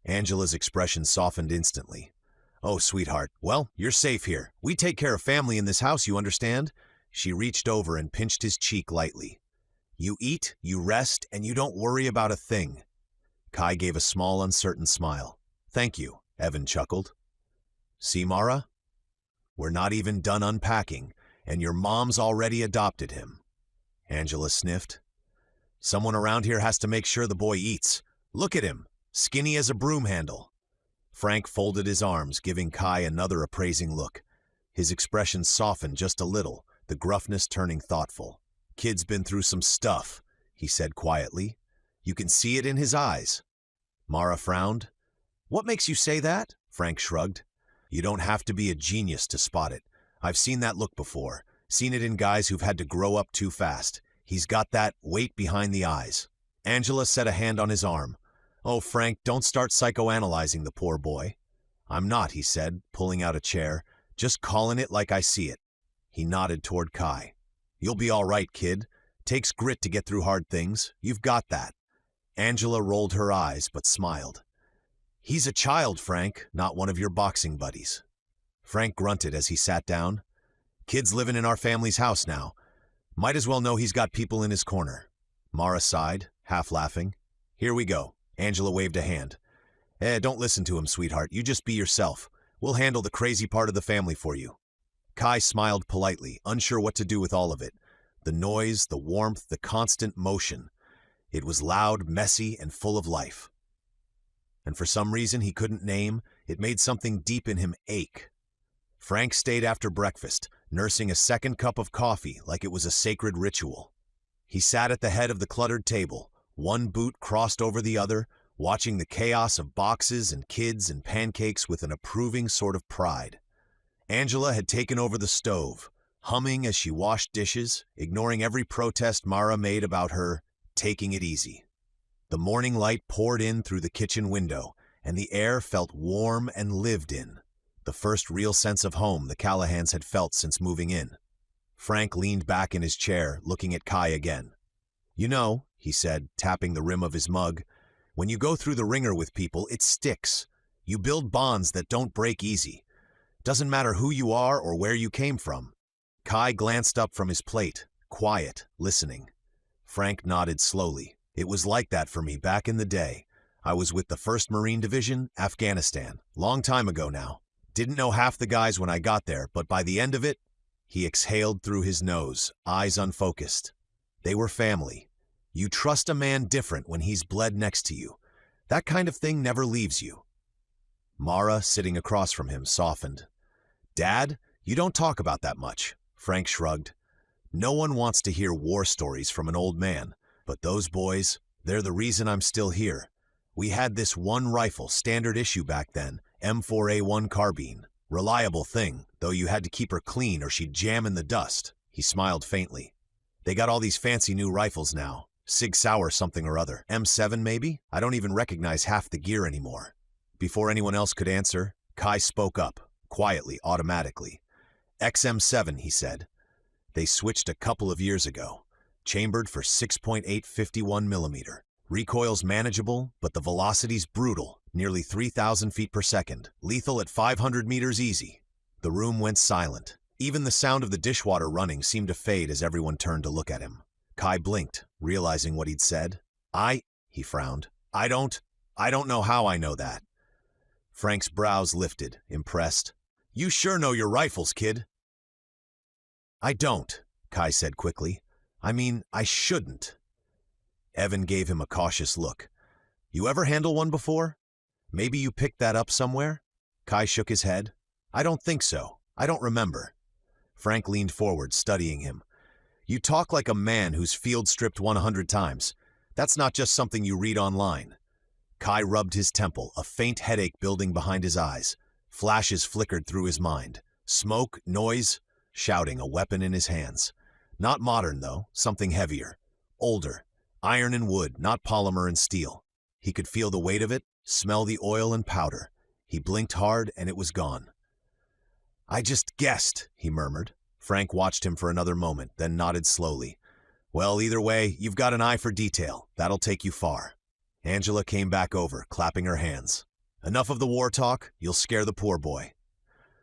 Angela's expression softened instantly. Oh, sweetheart. Well, you're safe here. We take care of family in this house, you understand? She reached over and pinched his cheek lightly. You eat, you rest, and you don't worry about a thing. Kai gave a small, uncertain smile. Thank you, Evan chuckled. See, Mara? We're not even done unpacking, and your mom's already adopted him. Angela sniffed. Someone around here has to make sure the boy eats. Look at him, skinny as a broom handle. Frank folded his arms, giving Kai another appraising look. His expression softened just a little, the gruffness turning thoughtful. Kid's been through some stuff, he said quietly. You can see it in his eyes. Mara frowned. What makes you say that? Frank shrugged. You don't have to be a genius to spot it. I've seen that look before. Seen it in guys who've had to grow up too fast. He's got that weight behind the eyes. Angela set a hand on his arm. Oh, Frank, don't start psychoanalyzing the poor boy. I'm not, he said, pulling out a chair. Just calling it like I see it. He nodded toward Kai. You'll be all right, kid. Takes grit to get through hard things. You've got that. Angela rolled her eyes, but smiled. He's a child, Frank, not one of your boxing buddies. Frank grunted as he sat down. Kid's living in our family's house now. Might as well know he's got people in his corner. Mara sighed, half laughing. Here we go. Angela waved a hand. Don't listen to him, sweetheart. You just be yourself. We'll handle the crazy part of the family for you. Kai smiled politely, unsure what to do with all of it. The noise, the warmth, the constant motion. It was loud, messy, and full of life. And for some reason he couldn't name, it made something deep in him ache. Frank stayed after breakfast, nursing a second cup of coffee like it was a sacred ritual. He sat at the head of the cluttered table, one boot crossed over the other, watching the chaos of boxes and kids and pancakes with an approving sort of pride. Angela had taken over the stove, humming as she washed dishes, ignoring every protest Mara made about her taking it easy. The morning light poured in through the kitchen window, and the air felt warm and lived in, the first real sense of home the Callahans had felt since moving in. Frank leaned back in his chair, looking at Kai again. You know, he said, tapping the rim of his mug, when you go through the ringer with people, it sticks. You build bonds that don't break easy. Doesn't matter who you are or where you came from. Kai glanced up from his plate, quiet, listening. Frank nodded slowly. It was like that for me back in the day. I was with the 1st Marine Division, Afghanistan, long time ago now. Didn't know half the guys when I got there, but by the end of it, he exhaled through his nose, eyes unfocused. They were family. You trust a man different when he's bled next to you. That kind of thing never leaves you. Mara, sitting across from him, softened. Dad, you don't talk about that much. Frank shrugged. No one wants to hear war stories from an old man. But those boys, they're the reason I'm still here. We had this one rifle, standard issue back then, M4A1 carbine. Reliable thing, though you had to keep her clean or she'd jam in the dust. He smiled faintly. They got all these fancy new rifles now. Sig Sauer something or other. M7 maybe? I don't even recognize half the gear anymore. Before anyone else could answer, Kai spoke up, quietly, automatically. XM7, he said. They switched a couple of years ago. Chambered for 6.851 millimeter. Recoil's manageable, but the velocity's brutal, nearly 3,000 feet per second. Lethal at 500 meters easy. The room went silent. Even the sound of the dishwater running seemed to fade as everyone turned to look at him. Kai blinked, realizing what he'd said. He frowned. I don't know how I know that. Frank's brows lifted, impressed. You sure know your rifles, kid. I don't, Kai said quickly. I mean, I shouldn't. Evan gave him a cautious look. You ever handle one before? Maybe you picked that up somewhere? Kai shook his head. I don't think so. I don't remember. Frank leaned forward, studying him. You talk like a man who's field stripped 100 times. That's not just something you read online. Kai rubbed his temple, a faint headache building behind his eyes. Flashes flickered through his mind. Smoke, noise, shouting, a weapon in his hands. Not modern, though, something heavier. Older. Iron and wood, not polymer and steel. He could feel the weight of it, smell the oil and powder. He blinked hard, and it was gone. I just guessed, he murmured. Frank watched him for another moment, then nodded slowly. Well, either way, you've got an eye for detail. That'll take you far. Angela came back over, clapping her hands. Enough of the war talk, you'll scare the poor boy.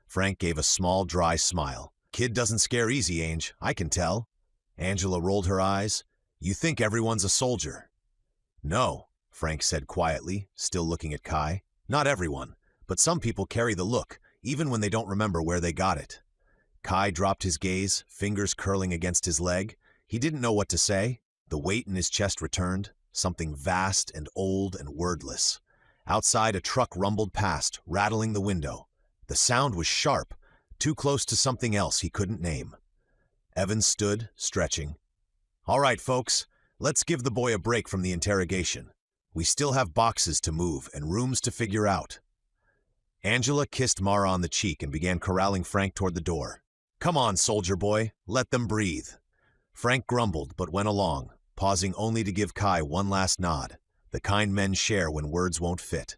Frank gave a small, dry smile. Kid doesn't scare easy, Ange, I can tell. Angela rolled her eyes. You think everyone's a soldier. No, Frank said quietly, still looking at Kai. Not everyone, but some people carry the look, even when they don't remember where they got it. Kai dropped his gaze, fingers curling against his leg. He didn't know what to say. The weight in his chest returned, something vast and old and wordless. Outside, a truck rumbled past, rattling the window. The sound was sharp, too close to something else he couldn't name. Evan stood, stretching. All right, folks, let's give the boy a break from the interrogation. We still have boxes to move and rooms to figure out. Angela kissed Mara on the cheek and began corralling Frank toward the door. Come on, soldier boy, let them breathe. Frank grumbled but went along, pausing only to give Kai one last nod, the kind men share when words won't fit.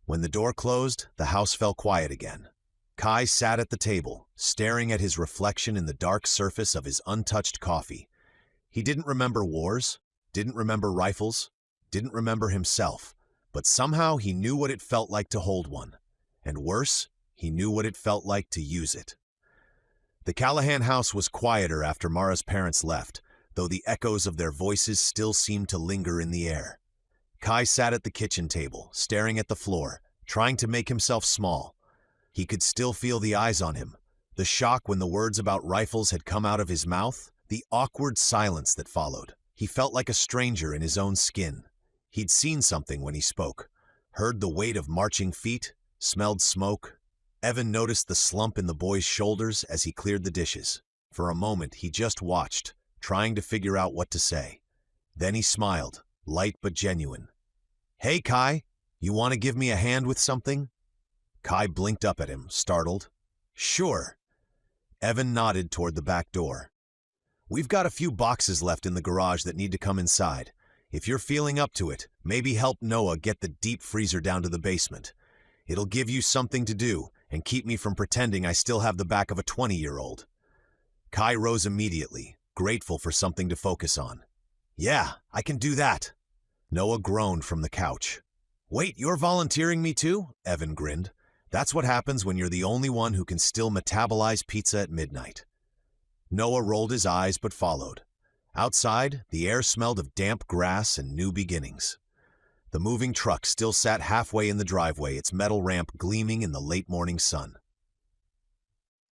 When the door closed, the house fell quiet again. Kai sat at the table, staring at his reflection in the dark surface of his untouched coffee. He didn't remember wars, didn't remember rifles, didn't remember himself, but somehow he knew what it felt like to hold one. And worse, he knew what it felt like to use it. The Callahan house was quieter after Mara's parents left, though the echoes of their voices still seemed to linger in the air. Kai sat at the kitchen table, staring at the floor, trying to make himself small. He could still feel the eyes on him, the shock when the words about rifles had come out of his mouth, the awkward silence that followed. He felt like a stranger in his own skin. He'd seen something when he spoke, heard the weight of marching feet, smelled smoke. Evan noticed the slump in the boy's shoulders as he cleared the dishes. For a moment, he just watched, trying to figure out what to say. Then he smiled, light but genuine. Hey, Kai, you want to give me a hand with something? Kai blinked up at him, startled. Sure. Evan nodded toward the back door. We've got a few boxes left in the garage that need to come inside. If you're feeling up to it, maybe help Noah get the deep freezer down to the basement. It'll give you something to do and keep me from pretending I still have the back of a 20-year-old. Kai rose immediately, grateful for something to focus on. Yeah, I can do that. Noah groaned from the couch. Wait, you're volunteering me too? Evan grinned. That's what happens when you're the only one who can still metabolize pizza at midnight. Noah rolled his eyes but followed. Outside, the air smelled of damp grass and new beginnings. The moving truck still sat halfway in the driveway, its metal ramp gleaming in the late morning sun.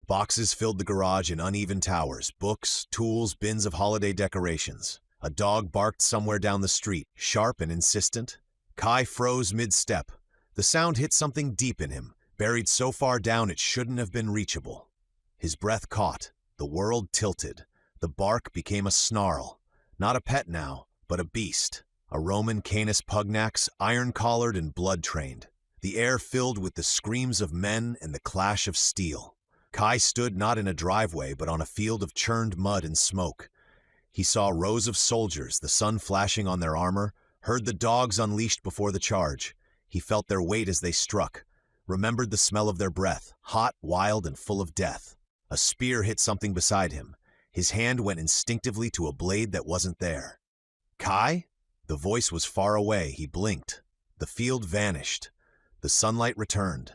Boxes filled the garage in uneven towers, books, tools, bins of holiday decorations. A dog barked somewhere down the street, sharp and insistent. Kai froze mid-step. The sound hit something deep in him, buried so far down it shouldn't have been reachable. His breath caught. The world tilted. The bark became a snarl. Not a pet now, but a beast. A Roman Canis pugnax, iron-collared and blood-trained. The air filled with the screams of men and the clash of steel. Kai stood not in a driveway, but on a field of churned mud and smoke. He saw rows of soldiers, the sun flashing on their armor, heard the dogs unleashed before the charge. He felt their weight as they struck, remembered the smell of their breath, hot, wild, and full of death. A spear hit something beside him. His hand went instinctively to a blade that wasn't there. Kai? The voice was far away. He blinked. The field vanished. The sunlight returned.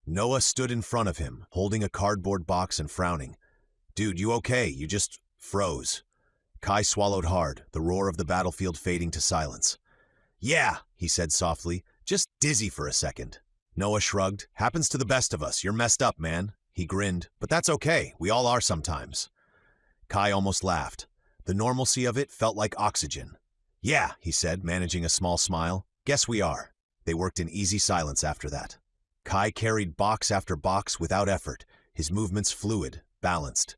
Noah stood in front of him, holding a cardboard box and frowning. Dude, you okay? You just froze. Kai swallowed hard, the roar of the battlefield fading to silence. Yeah, he said softly, just dizzy for a second. Noah shrugged. Happens to the best of us. You're messed up, man. He grinned. But that's okay. We all are sometimes. Kai almost laughed. The normalcy of it felt like oxygen. Yeah, he said, managing a small smile. Guess we are. They worked in easy silence after that. Kai carried box after box without effort, his movements fluid, balanced.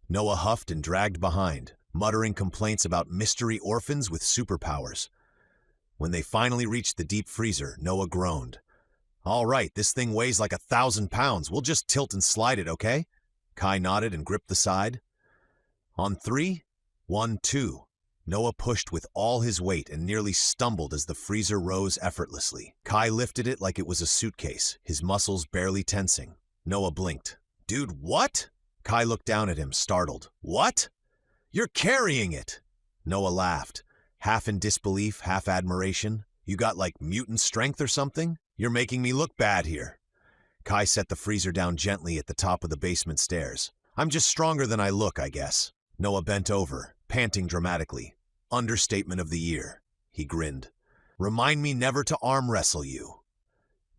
Noah huffed and dragged behind, muttering complaints about mystery orphans with superpowers. When they finally reached the deep freezer, Noah groaned. All right, this thing weighs like 1,000 pounds. We'll just tilt and slide it, okay? Kai nodded and gripped the side. On 3, 1, 2. Noah pushed with all his weight and nearly stumbled as the freezer rose effortlessly. Kai lifted it like it was a suitcase, his muscles barely tensing. Noah blinked. Dude, what? Kai looked down at him, startled. What? You're carrying it! Noah laughed, half in disbelief, half admiration. You got like mutant strength or something? You're making me look bad here. Kai set the freezer down gently at the top of the basement stairs. I'm just stronger than I look, I guess. Noah bent over, panting dramatically. Understatement of the year. He grinned. Remind me never to arm wrestle you.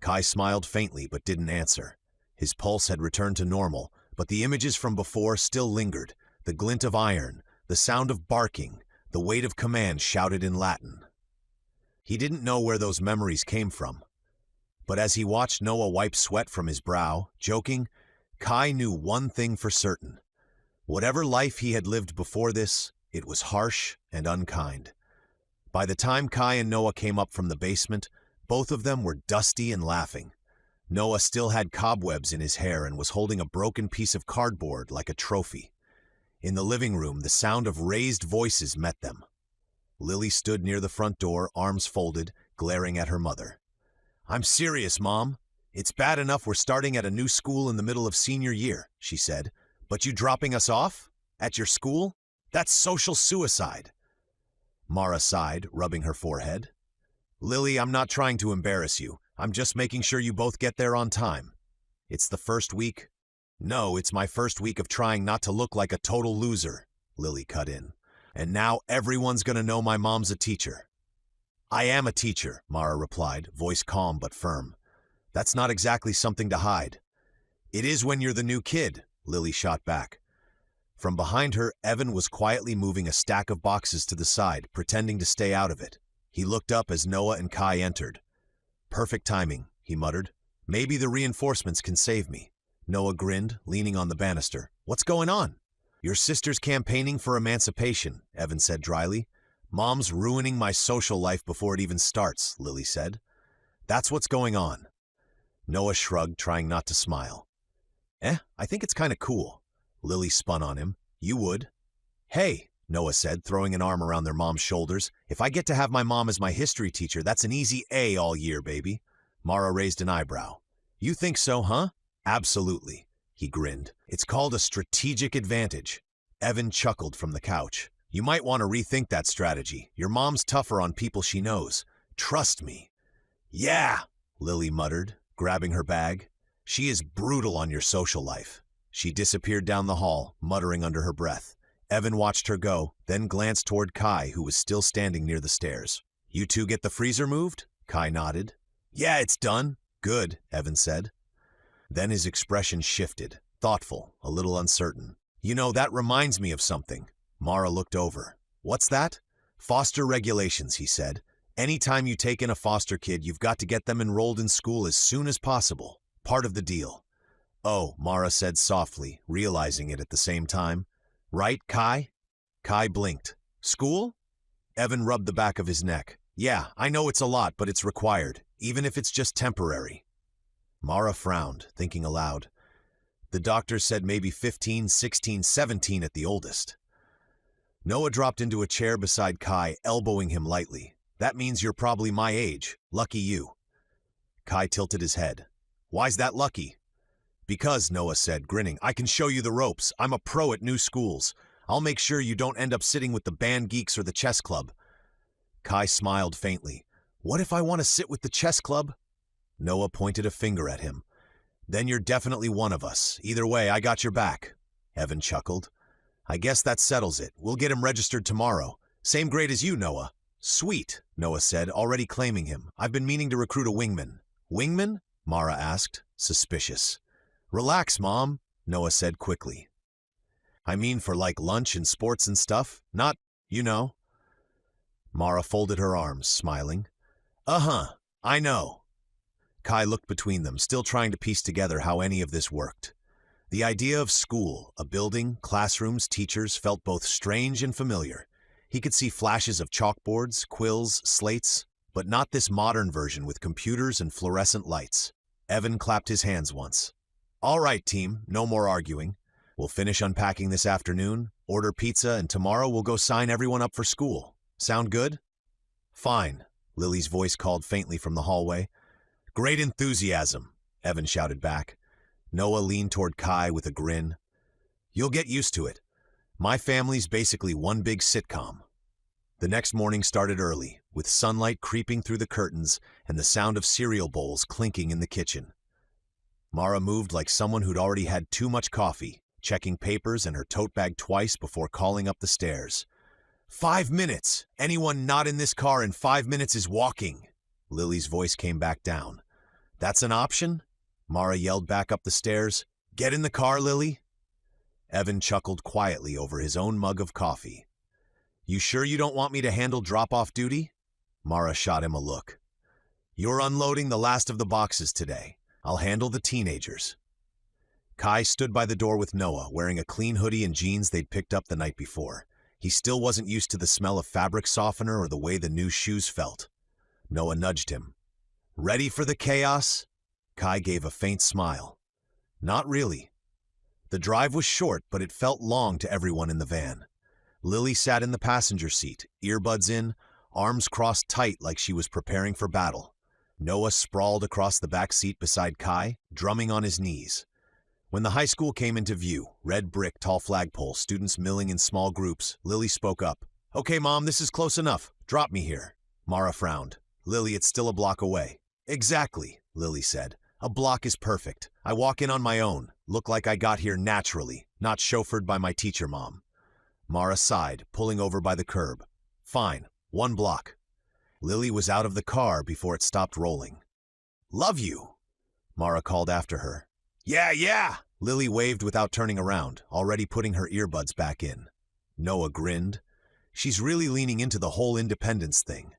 Kai smiled faintly but didn't answer. His pulse had returned to normal, but the images from before still lingered. The glint of iron, the sound of barking, the weight of command shouted in Latin. He didn't know where those memories came from. But as he watched Noah wipe sweat from his brow, joking, Kai knew one thing for certain. Whatever life he had lived before this, it was harsh and unkind. By the time Kai and Noah came up from the basement, both of them were dusty and laughing. Noah still had cobwebs in his hair and was holding a broken piece of cardboard like a trophy. In the living room, the sound of raised voices met them. Lily stood near the front door, arms folded, glaring at her mother. I'm serious, Mom. It's bad enough we're starting at a new school in the middle of senior year, she said. But you dropping us off? At your school? That's social suicide. Mara sighed, rubbing her forehead. Lily, I'm not trying to embarrass you. I'm just making sure you both get there on time. It's the first week. No, it's my first week of trying not to look like a total loser, Lily cut in. And now everyone's gonna know my mom's a teacher. I am a teacher, Mara replied, voice calm but firm. That's not exactly something to hide. It is when you're the new kid, Lily shot back. From behind her, Evan was quietly moving a stack of boxes to the side, pretending to stay out of it. He looked up as Noah and Kai entered. Perfect timing, he muttered. Maybe the reinforcements can save me. Noah grinned, leaning on the banister. What's going on? Your sister's campaigning for emancipation, Evan said dryly. Mom's ruining my social life before it even starts, Lily said. That's what's going on. Noah shrugged, trying not to smile. I think it's kind of cool. Lily spun on him. You would? Hey, Noah said, throwing an arm around their mom's shoulders. If I get to have my mom as my history teacher, that's an easy A all year, baby. Mara raised an eyebrow. You think so, huh? Absolutely, he grinned. It's called a strategic advantage. Evan chuckled from the couch. You might want to rethink that strategy. Your mom's tougher on people she knows. Trust me. Yeah, Lily muttered, grabbing her bag. She is brutal on your social life. She disappeared down the hall, muttering under her breath. Evan watched her go, then glanced toward Kai, who was still standing near the stairs. You two get the freezer moved? Kai nodded. Yeah, it's done. Good, Evan said. Then his expression shifted, thoughtful, a little uncertain. You know, that reminds me of something. Mara looked over. What's that? Foster regulations, he said. Anytime you take in a foster kid, you've got to get them enrolled in school as soon as possible. Part of the deal. Oh, Mara said softly, realizing it at the same time. Right, Kai? Kai blinked. School? Evan rubbed the back of his neck. Yeah, I know it's a lot, but it's required, even if it's just temporary. Mara frowned, thinking aloud. The doctor said maybe 15, 16, 17 at the oldest. Noah dropped into a chair beside Kai, elbowing him lightly. That means you're probably my age. Lucky you. Kai tilted his head. Why's that lucky? Because, Noah said, grinning, I can show you the ropes. I'm a pro at new schools. I'll make sure you don't end up sitting with the band geeks or the chess club. Kai smiled faintly. What if I want to sit with the chess club? Noah pointed a finger at him. Then you're definitely one of us. Either way, I got your back. Evan chuckled. I guess that settles it. We'll get him registered tomorrow. Same grade as you, Noah. Sweet, Noah said, already claiming him. I've been meaning to recruit a wingman. Wingman? Mara asked, suspicious. Relax, Mom, Noah said quickly. I mean for like lunch and sports and stuff, not, you know. Mara folded her arms, smiling. Uh-huh, I know. Kai looked between them, still trying to piece together how any of this worked. The idea of school, a building, classrooms, teachers, felt both strange and familiar. He could see flashes of chalkboards, quills, slates, but not this modern version with computers and fluorescent lights. Evan clapped his hands once. All right, team, no more arguing. We'll finish unpacking this afternoon, order pizza, and tomorrow we'll go sign everyone up for school. Sound good? Fine, Lily's voice called faintly from the hallway. Great enthusiasm, Evan shouted back. Noah leaned toward Kai with a grin. You'll get used to it. My family's basically one big sitcom. The next morning started early, with sunlight creeping through the curtains and the sound of cereal bowls clinking in the kitchen. Mara moved like someone who'd already had too much coffee, checking papers and her tote bag twice before calling up the stairs. 5 minutes! Anyone not in this car in 5 minutes is walking! Lily's voice came back down. That's an option? Mara yelled back up the stairs. Get in the car, Lily. Evan chuckled quietly over his own mug of coffee. You sure you don't want me to handle drop-off duty? Mara shot him a look. You're unloading the last of the boxes today. I'll handle the teenagers. Kai stood by the door with Noah, wearing a clean hoodie and jeans they'd picked up the night before. He still wasn't used to the smell of fabric softener or the way the new shoes felt. Noah nudged him. Ready for the chaos? Kai gave a faint smile. Not really. The drive was short, but it felt long to everyone in the van. Lily sat in the passenger seat, earbuds in, arms crossed tight like she was preparing for battle. Noah sprawled across the back seat beside Kai, drumming on his knees. When the high school came into view, red brick, tall flagpole, students milling in small groups, Lily spoke up. Okay, Mom, this is close enough. Drop me here. Mara frowned. Lily, it's still a block away. Exactly, Lily said. A block is perfect. I walk in on my own. Look like I got here naturally, not chauffeured by my teacher, Mom. Mara sighed, pulling over by the curb. Fine, 1 block. Lily was out of the car before it stopped rolling. Love you, Mara called after her. Yeah! Lily waved without turning around, already putting her earbuds back in. Noah grinned. She's really leaning into the whole independence thing.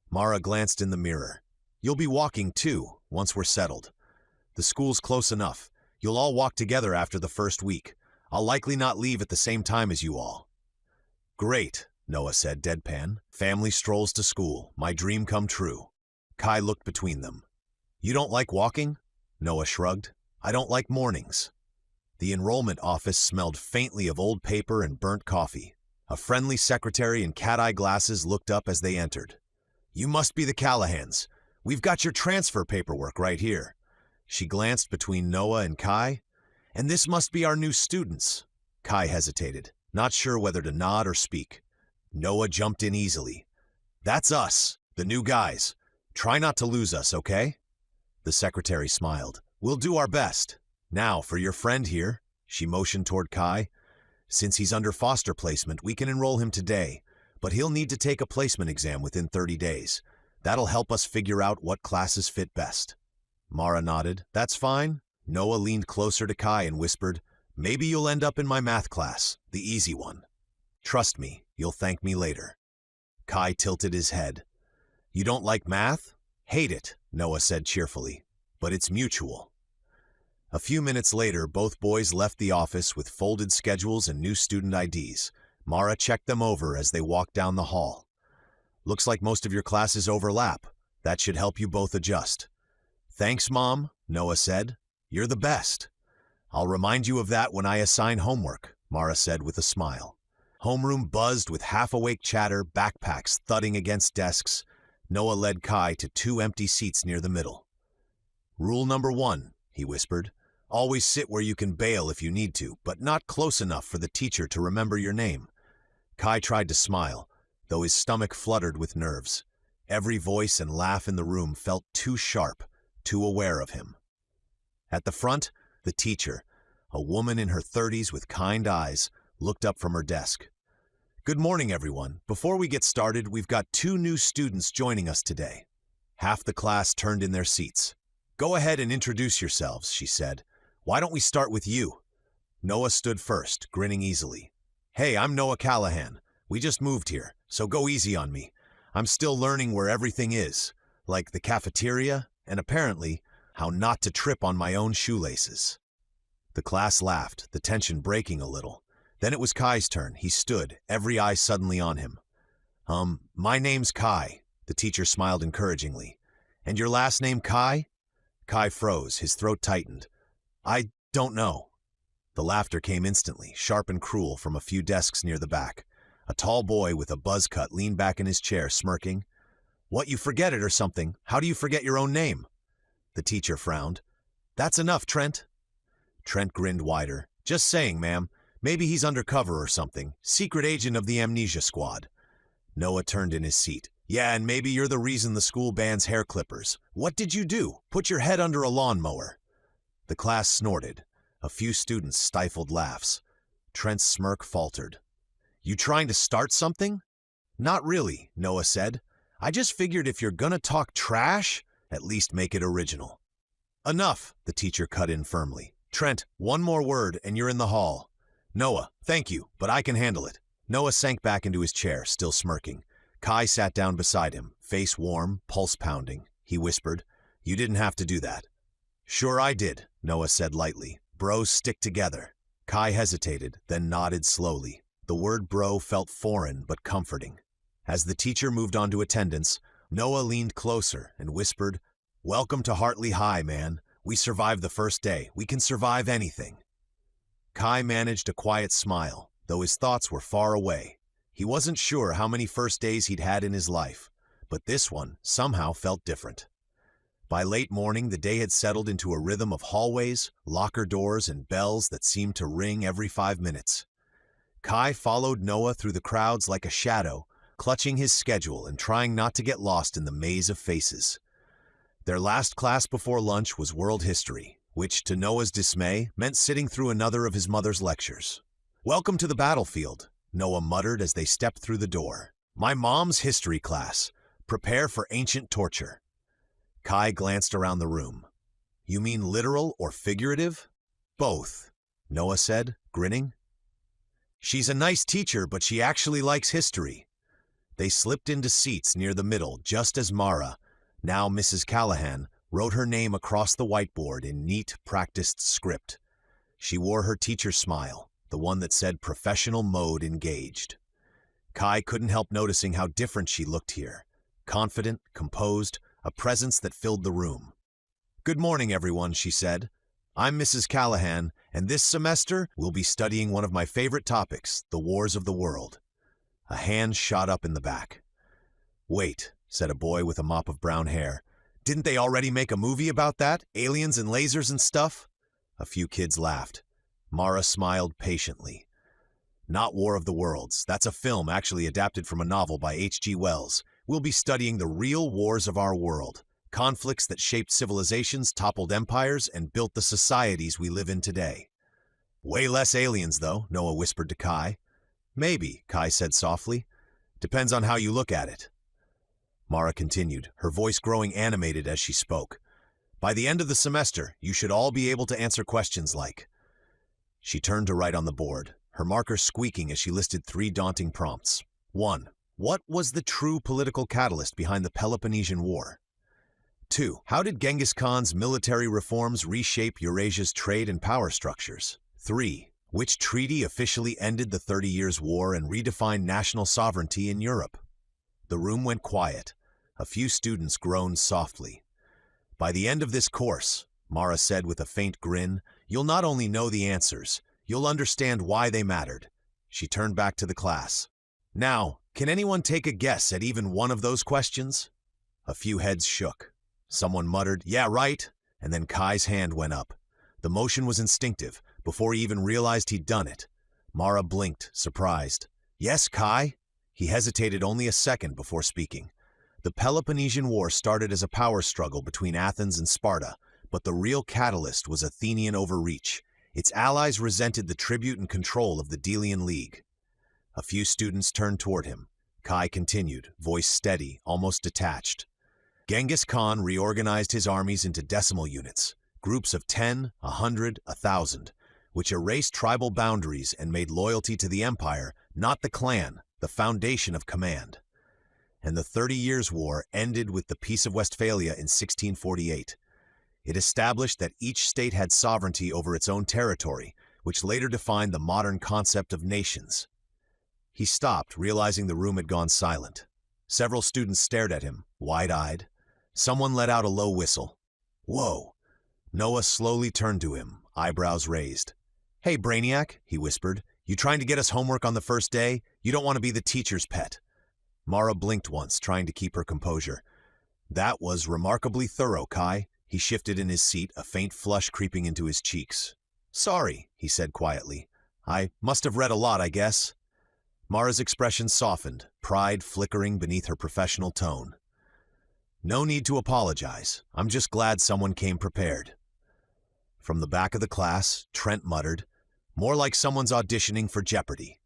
Mara glanced in the mirror. You'll be walking too, once we're settled. The school's close enough. You'll all walk together after the first week. I'll likely not leave at the same time as you all. Great, Noah said, deadpan. Family strolls to school. My dream come true. Kai looked between them. You don't like walking? Noah shrugged. I don't like mornings. The enrollment office smelled faintly of old paper and burnt coffee. A friendly secretary in cat-eye glasses looked up as they entered. You must be the Callahans. We've got your transfer paperwork right here. She glanced between Noah and Kai. And this must be our new students. Kai hesitated, not sure whether to nod or speak. Noah jumped in easily. That's us, the new guys. Try not to lose us, okay? The secretary smiled. We'll do our best. Now, for your friend here, she motioned toward Kai. Since he's under foster placement, we can enroll him today, but he'll need to take a placement exam within 30 days. That'll help us figure out what classes fit best. Mara nodded. That's fine. Noah leaned closer to Kai and whispered, Maybe you'll end up in my math class, the easy one. Trust me, you'll thank me later. Kai tilted his head. You don't like math? Hate it, Noah said cheerfully. But it's mutual. A few minutes later, both boys left the office with folded schedules and new student IDs. Mara checked them over as they walked down the hall. Looks like most of your classes overlap. That should help you both adjust. Thanks, Mom, Noah said. You're the best. I'll remind you of that when I assign homework, Mara said with a smile. Homeroom buzzed with half-awake chatter, backpacks thudding against desks. Noah led Kai to 2 empty seats near the middle. Rule number 1, he whispered. Always sit where you can bail if you need to, but not close enough for the teacher to remember your name. Kai tried to smile, though his stomach fluttered with nerves. Every voice and laugh in the room felt too sharp, too aware of him. At the front, the teacher, a woman in her 30s with kind eyes, looked up from her desk. Good morning, everyone. Before we get started, we've got 2 new students joining us today. Half the class turned in their seats. Go ahead and introduce yourselves, she said. Why don't we start with you? Noah stood first, grinning easily. Hey, I'm Noah Callahan. We just moved here, so go easy on me. I'm still learning where everything is, like the cafeteria, and apparently, how not to trip on my own shoelaces. The class laughed, the tension breaking a little. Then it was Kai's turn. He stood, every eye suddenly on him. My name's Kai, the teacher smiled encouragingly. And your last name, Kai? Kai froze, his throat tightened. I don't know. The laughter came instantly, sharp and cruel, from a few desks near the back. A tall boy with a buzz cut leaned back in his chair, smirking. What, you forget it or something? How do you forget your own name? The teacher frowned. That's enough, Trent. Trent grinned wider. Just saying, ma'am. Maybe he's undercover or something, secret agent of the Amnesia Squad. Noah turned in his seat. Yeah, and maybe you're the reason the school bans hair clippers. What did you do? Put your head under a lawnmower. The class snorted. A few students stifled laughs. Trent's smirk faltered. You trying to start something? Not really, Noah said. I just figured if you're gonna talk trash, at least make it original. Enough, the teacher cut in firmly. Trent, one more word and you're in the hall. Noah, thank you, but I can handle it. Noah sank back into his chair, still smirking. Kai sat down beside him, face warm, pulse pounding. He whispered, You didn't have to do that. Sure I did, Noah said lightly. Bros stick together. Kai hesitated, then nodded slowly. The word bro felt foreign but comforting. As the teacher moved on to attendance, Noah leaned closer and whispered, Welcome to Hartley High, man. We survived the first day. We can survive anything. Kai managed a quiet smile, though his thoughts were far away. He wasn't sure how many first days he'd had in his life, but this one somehow felt different. By late morning, the day had settled into a rhythm of hallways, locker doors, and bells that seemed to ring every 5 minutes. Kai followed Noah through the crowds like a shadow, clutching his schedule and trying not to get lost in the maze of faces. Their last class before lunch was world history, which, to Noah's dismay, meant sitting through another of his mother's lectures. Welcome to the battlefield, Noah muttered as they stepped through the door. My mom's history class. Prepare for ancient torture. Kai glanced around the room. You mean literal or figurative? Both, Noah said, grinning. She's a nice teacher, but she actually likes history. They slipped into seats near the middle just as Mara, now Mrs. Callahan, wrote her name across the whiteboard in neat, practiced script. She wore her teacher's smile, the one that said professional mode engaged. Kai couldn't help noticing how different she looked here. Confident, composed, a presence that filled the room. Good morning, everyone, she said. I'm Mrs. Callahan, and this semester we'll be studying one of my favorite topics, the wars of the world. A hand shot up in the back. Wait, said a boy with a mop of brown hair. Didn't they already make a movie about that? Aliens and lasers and stuff? A few kids laughed. Mara smiled patiently. Not War of the Worlds. That's a film actually adapted from a novel by H.G. Wells. We'll be studying the real wars of our world. Conflicts that shaped civilizations, toppled empires, and built the societies we live in today. Way less aliens, though, Noah whispered to Kai. Maybe, Kai said softly. Depends on how you look at it. Mara continued, her voice growing animated as she spoke. By the end of the semester, you should all be able to answer questions like... She turned to write on the board, her marker squeaking as she listed 3 daunting prompts. 1. What was the true political catalyst behind the Peloponnesian War? 2. How did Genghis Khan's military reforms reshape Eurasia's trade and power structures? 3. Which treaty officially ended the 30 Years' War and redefined national sovereignty in Europe? The room went quiet. A few students groaned softly. By the end of this course, Mara said with a faint grin, you'll not only know the answers, you'll understand why they mattered. She turned back to the class. Now, can anyone take a guess at even one of those questions? A few heads shook. Someone muttered, yeah, right, and then Kai's hand went up. The motion was instinctive, before he even realized he'd done it. Mara blinked, surprised. Yes, Kai? He hesitated only a second before speaking. The Peloponnesian War started as a power struggle between Athens and Sparta, but the real catalyst was Athenian overreach. Its allies resented the tribute and control of the Delian League. A few students turned toward him. Kai continued, voice steady, almost detached. Genghis Khan reorganized his armies into decimal units, groups of 10, 100, 1,000, which erased tribal boundaries and made loyalty to the empire, not the clan, the foundation of command. And the 30 Years' War ended with the Peace of Westphalia in 1648. It established that each state had sovereignty over its own territory, which later defined the modern concept of nations. He stopped, realizing the room had gone silent. Several students stared at him, wide-eyed. Someone let out a low whistle. Whoa! Noah slowly turned to him, eyebrows raised. Hey, Brainiac, he whispered. You trying to get us homework on the first day? You don't want to be the teacher's pet. Mara blinked once, trying to keep her composure. That was remarkably thorough, Kai. He shifted in his seat, a faint flush creeping into his cheeks. Sorry, he said quietly. I must have read a lot, I guess. Mara's expression softened, pride flickering beneath her professional tone. No need to apologize. I'm just glad someone came prepared. From the back of the class, Trent muttered, more like someone's auditioning for Jeopardy!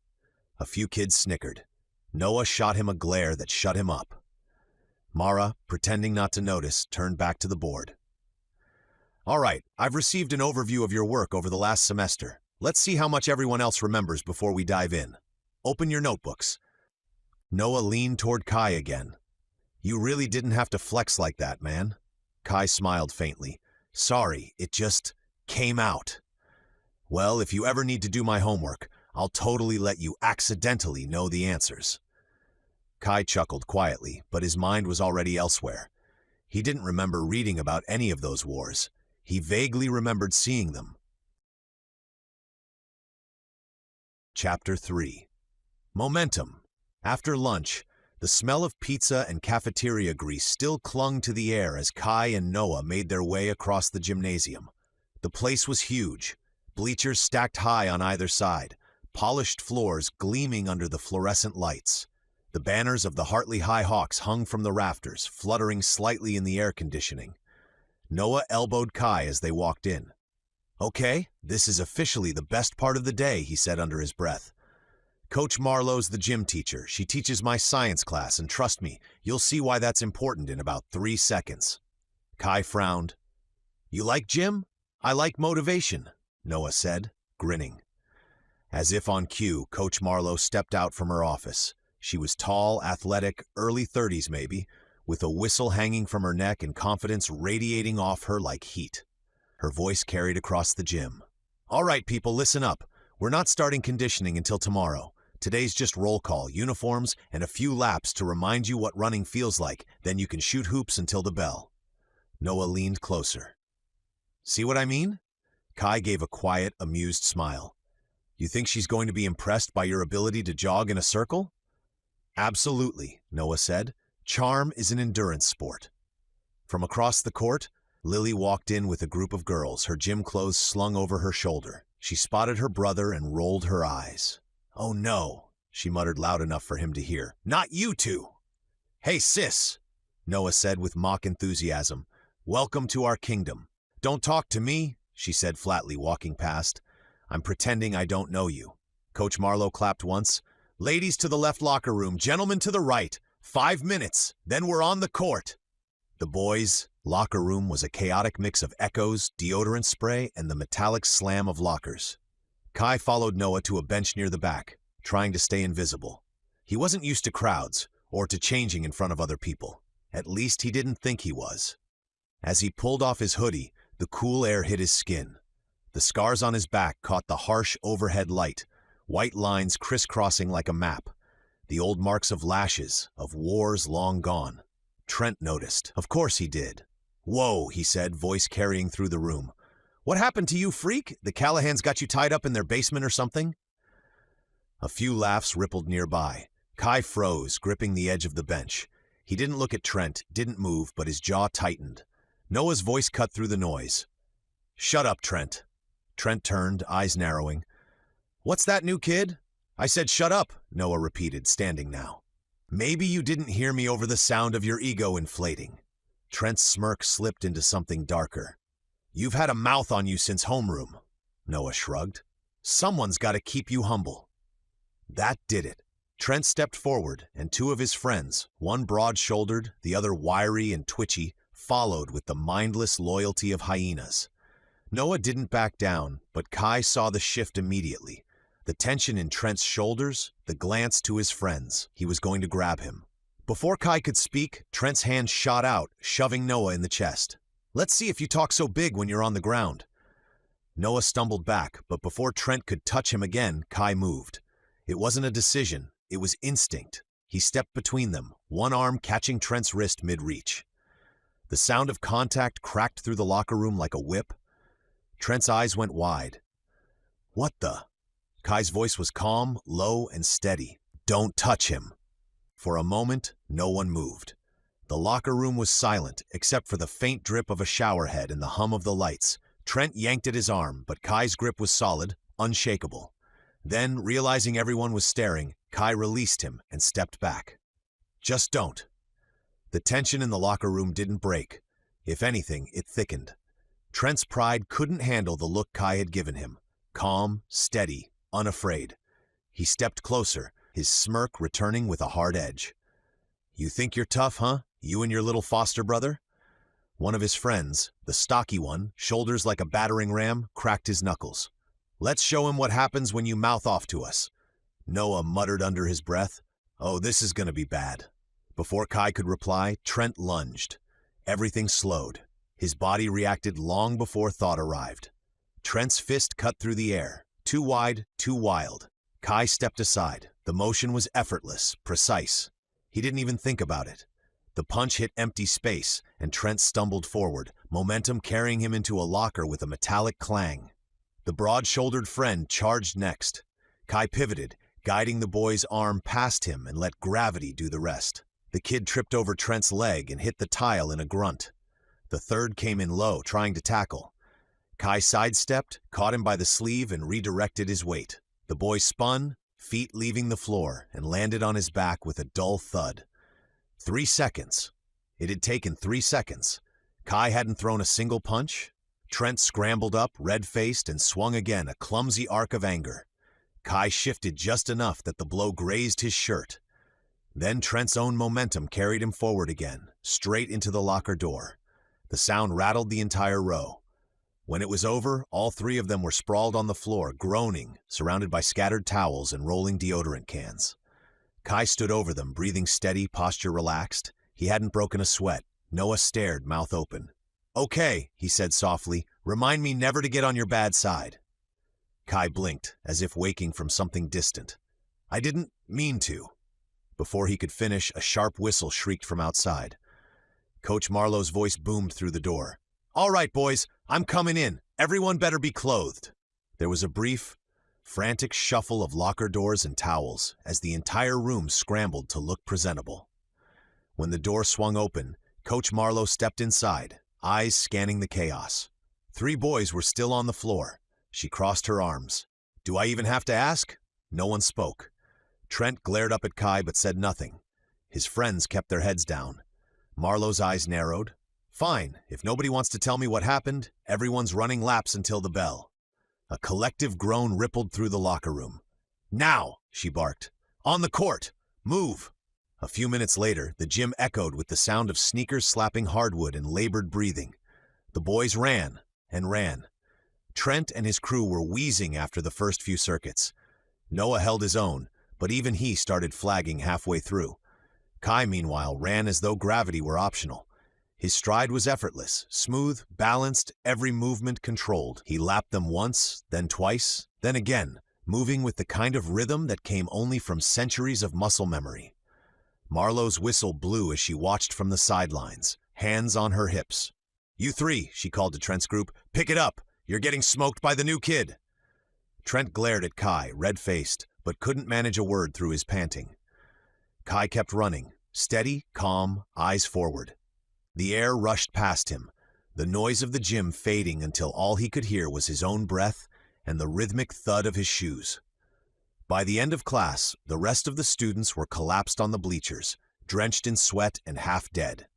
A few kids snickered. Noah shot him a glare that shut him up. Mara, pretending not to notice, turned back to the board. All right, I've received an overview of your work over the last semester. Let's see how much everyone else remembers before we dive in. Open your notebooks. Noah leaned toward Kai again. You really didn't have to flex like that, man. Kai smiled faintly. Sorry, it just came out. Well, if you ever need to do my homework, I'll totally let you accidentally know the answers. Kai chuckled quietly, but his mind was already elsewhere. He didn't remember reading about any of those wars. He vaguely remembered seeing them. Chapter 3. Momentum. After lunch, the smell of pizza and cafeteria grease still clung to the air as Kai and Noah made their way across the gymnasium. The place was huge, bleachers stacked high on either side, polished floors gleaming under the fluorescent lights. The banners of the Hartley High Hawks hung from the rafters, fluttering slightly in the air conditioning. Noah elbowed Kai as they walked in. Okay, this is officially the best part of the day, he said under his breath. Coach Marlowe's the gym teacher. She teaches my science class, and trust me, you'll see why that's important in about 3 seconds. Kai frowned. You like gym? I like motivation, Noah said, grinning. As if on cue, Coach Marlowe stepped out from her office. She was tall, athletic, early 30s maybe, with a whistle hanging from her neck and confidence radiating off her like heat. Her voice carried across the gym. All right, people, listen up. We're not starting conditioning until tomorrow. Today's just roll call, uniforms, and a few laps to remind you what running feels like. Then you can shoot hoops until the bell. Noah leaned closer. See what I mean? Kai gave a quiet, amused smile. You think she's going to be impressed by your ability to jog in a circle? Absolutely, Noah said. Charm is an endurance sport. From across the court, Lily walked in with a group of girls, her gym clothes slung over her shoulder. She spotted her brother and rolled her eyes. Oh no, she muttered loud enough for him to hear. Not you two! Hey sis, Noah said with mock enthusiasm. Welcome to our kingdom. Don't talk to me, she said flatly, walking past. I'm pretending I don't know you. Coach Marlowe clapped once. Ladies to the left locker room, gentlemen to the right. 5 minutes, then we're on the court. The boys' locker room was a chaotic mix of echoes, deodorant spray, and the metallic slam of lockers. Kai followed Noah to a bench near the back, trying to stay invisible. He wasn't used to crowds, or to changing in front of other people. At least he didn't think he was. As he pulled off his hoodie, the cool air hit his skin. The scars on his back caught the harsh overhead light, white lines crisscrossing like a map. The old marks of lashes, of wars long gone. Trent noticed. Of course he did. Whoa, he said, voice carrying through the room. What happened to you, freak? The Callahans got you tied up in their basement or something? A few laughs rippled nearby. Kai froze, gripping the edge of the bench. He didn't look at Trent, didn't move, but his jaw tightened. Noah's voice cut through the noise. Shut up, Trent. Trent turned, eyes narrowing. What's that, new kid? I said shut up, Noah repeated, standing now. Maybe you didn't hear me over the sound of your ego inflating. Trent's smirk slipped into something darker. You've had a mouth on you since homeroom, Noah shrugged. Someone's got to keep you humble. That did it. Trent stepped forward, and 2 of his friends, one broad-shouldered, the other wiry and twitchy, followed with the mindless loyalty of hyenas. Noah didn't back down, but Kai saw the shift immediately. The tension in Trent's shoulders, the glance to his friends. He was going to grab him. Before Kai could speak, Trent's hand shot out, shoving Noah in the chest. Let's see if you talk so big when you're on the ground. Noah stumbled back, but before Trent could touch him again, Kai moved. It wasn't a decision, it was instinct. He stepped between them, one arm catching Trent's wrist mid-reach. The sound of contact cracked through the locker room like a whip. Trent's eyes went wide. What the? Kai's voice was calm, low, and steady. Don't touch him. For a moment, no one moved. The locker room was silent, except for the faint drip of a shower head and the hum of the lights. Trent yanked at his arm, but Kai's grip was solid, unshakable. Then, realizing everyone was staring, Kai released him and stepped back. Just don't. The tension in the locker room didn't break. If anything, it thickened. Trent's pride couldn't handle the look Kai had given him. Calm, steady, unafraid. He stepped closer, his smirk returning with a hard edge. You think you're tough, huh? You and your little foster brother? One of his friends, the stocky one, shoulders like a battering ram, cracked his knuckles. Let's show him what happens when you mouth off to us. Noah muttered under his breath. Oh, this is gonna be bad. Before Kai could reply, Trent lunged. Everything slowed. His body reacted long before thought arrived. Trent's fist cut through the air. Too wide, too wild. Kai stepped aside. The motion was effortless, precise. He didn't even think about it. The punch hit empty space, and Trent stumbled forward, momentum carrying him into a locker with a metallic clang. The broad-shouldered friend charged next. Kai pivoted, guiding the boy's arm past him and let gravity do the rest. The kid tripped over Trent's leg and hit the tile in a grunt. The third came in low, trying to tackle. Kai sidestepped, caught him by the sleeve, and redirected his weight. The boy spun, feet leaving the floor, and landed on his back with a dull thud. 3 seconds. It had taken 3 seconds. Kai hadn't thrown a single punch. Trent scrambled up, red-faced, and swung again, a clumsy arc of anger. Kai shifted just enough that the blow grazed his shirt. Then Trent's own momentum carried him forward again, straight into the locker door. The sound rattled the entire row. When it was over, all three of them were sprawled on the floor, groaning, surrounded by scattered towels and rolling deodorant cans. Kai stood over them, breathing steady, posture relaxed. He hadn't broken a sweat. Noah stared, mouth open. Okay, he said softly, remind me never to get on your bad side. Kai blinked, as if waking from something distant. I didn't mean to. Before he could finish, a sharp whistle shrieked from outside. Coach Marlowe's voice boomed through the door. All right, boys, I'm coming in. Everyone better be clothed. There was a brief, frantic shuffle of locker doors and towels as the entire room scrambled to look presentable. When the door swung open, Coach Marlowe stepped inside, eyes scanning the chaos. 3 boys were still on the floor. She crossed her arms. Do I even have to ask? No one spoke. Trent glared up at Kai but said nothing. His friends kept their heads down. Marlowe's eyes narrowed. Fine, if nobody wants to tell me what happened, everyone's running laps until the bell. A collective groan rippled through the locker room. Now, she barked. On the court! Move! A few minutes later, the gym echoed with the sound of sneakers slapping hardwood and labored breathing. The boys ran and ran. Trent and his crew were wheezing after the first few circuits. Noah held his own, but even he started flagging halfway through. Kai, meanwhile, ran as though gravity were optional. His stride was effortless, smooth, balanced, every movement controlled. He lapped them once, then twice, then again, moving with the kind of rhythm that came only from centuries of muscle memory. Marlowe's whistle blew as she watched from the sidelines, hands on her hips. You 3, she called to Trent's group, pick it up. You're getting smoked by the new kid. Trent glared at Kai, red-faced, but couldn't manage a word through his panting. Kai kept running, steady, calm, eyes forward. The air rushed past him, the noise of the gym fading until all he could hear was his own breath and the rhythmic thud of his shoes. By the end of class, the rest of the students were collapsed on the bleachers, drenched in sweat and half dead.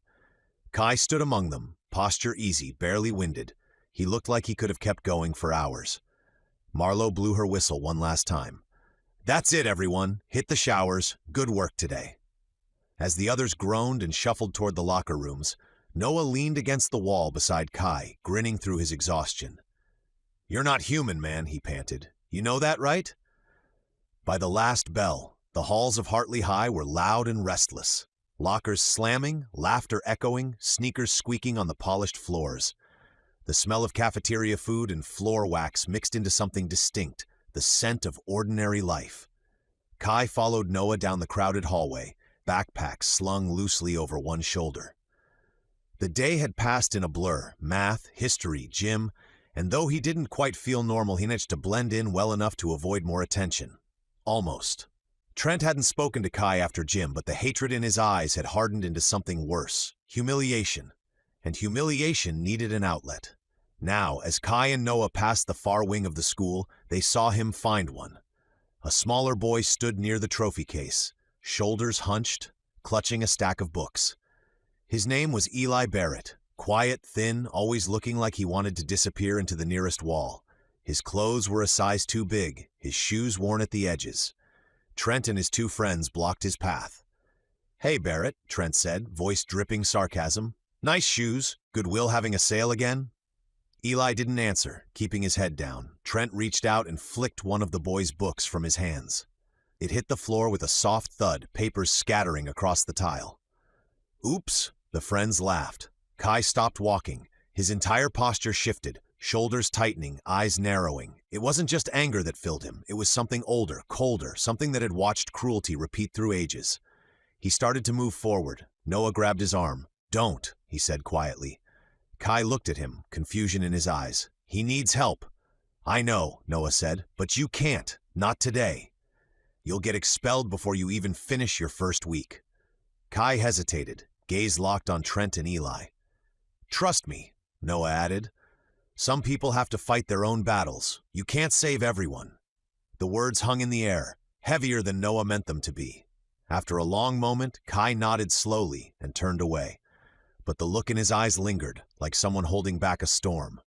Kai stood among them, posture easy, barely winded. He looked like he could have kept going for hours. Marlowe blew her whistle one last time. That's it, everyone. Hit the showers. Good work today. As the others groaned and shuffled toward the locker rooms, Noah leaned against the wall beside Kai, grinning through his exhaustion. You're not human, man, he panted. You know that, right? By the last bell, the halls of Hartley High were loud and restless. Lockers slamming, laughter echoing, sneakers squeaking on the polished floors. The smell of cafeteria food and floor wax mixed into something distinct, the scent of ordinary life. Kai followed Noah down the crowded hallway, backpack slung loosely over one shoulder. The day had passed in a blur, math, history, gym, and though he didn't quite feel normal, he managed to blend in well enough to avoid more attention. Almost. Trent hadn't spoken to Kai after gym, but the hatred in his eyes had hardened into something worse, humiliation. And humiliation needed an outlet. Now, as Kai and Noah passed the far wing of the school, they saw him find one. A smaller boy stood near the trophy case, shoulders hunched, clutching a stack of books. His name was Eli Barrett, quiet, thin, always looking like he wanted to disappear into the nearest wall. His clothes were a size too big, his shoes worn at the edges. Trent and his two friends blocked his path. "Hey, Barrett," Trent said, voice dripping sarcasm. "Nice shoes. Goodwill having a sale again?" Eli didn't answer, keeping his head down. Trent reached out and flicked one of the boy's books from his hands. It hit the floor with a soft thud, papers scattering across the tile. "Oops," the friends laughed. Kai stopped walking. His entire posture shifted, shoulders tightening, eyes narrowing. It wasn't just anger that filled him. It was something older, colder, something that had watched cruelty repeat through ages. He started to move forward. Noah grabbed his arm. "Don't," he said quietly. Kai looked at him, confusion in his eyes. "He needs help." "I know," Noah said, "but you can't. Not today. You'll get expelled before you even finish your first week." Kai hesitated, gaze locked on Trent and Eli. "Trust me," Noah added. "Some people have to fight their own battles. You can't save everyone." The words hung in the air, heavier than Noah meant them to be. After a long moment, Kai nodded slowly and turned away. But the look in his eyes lingered, like someone holding back a storm.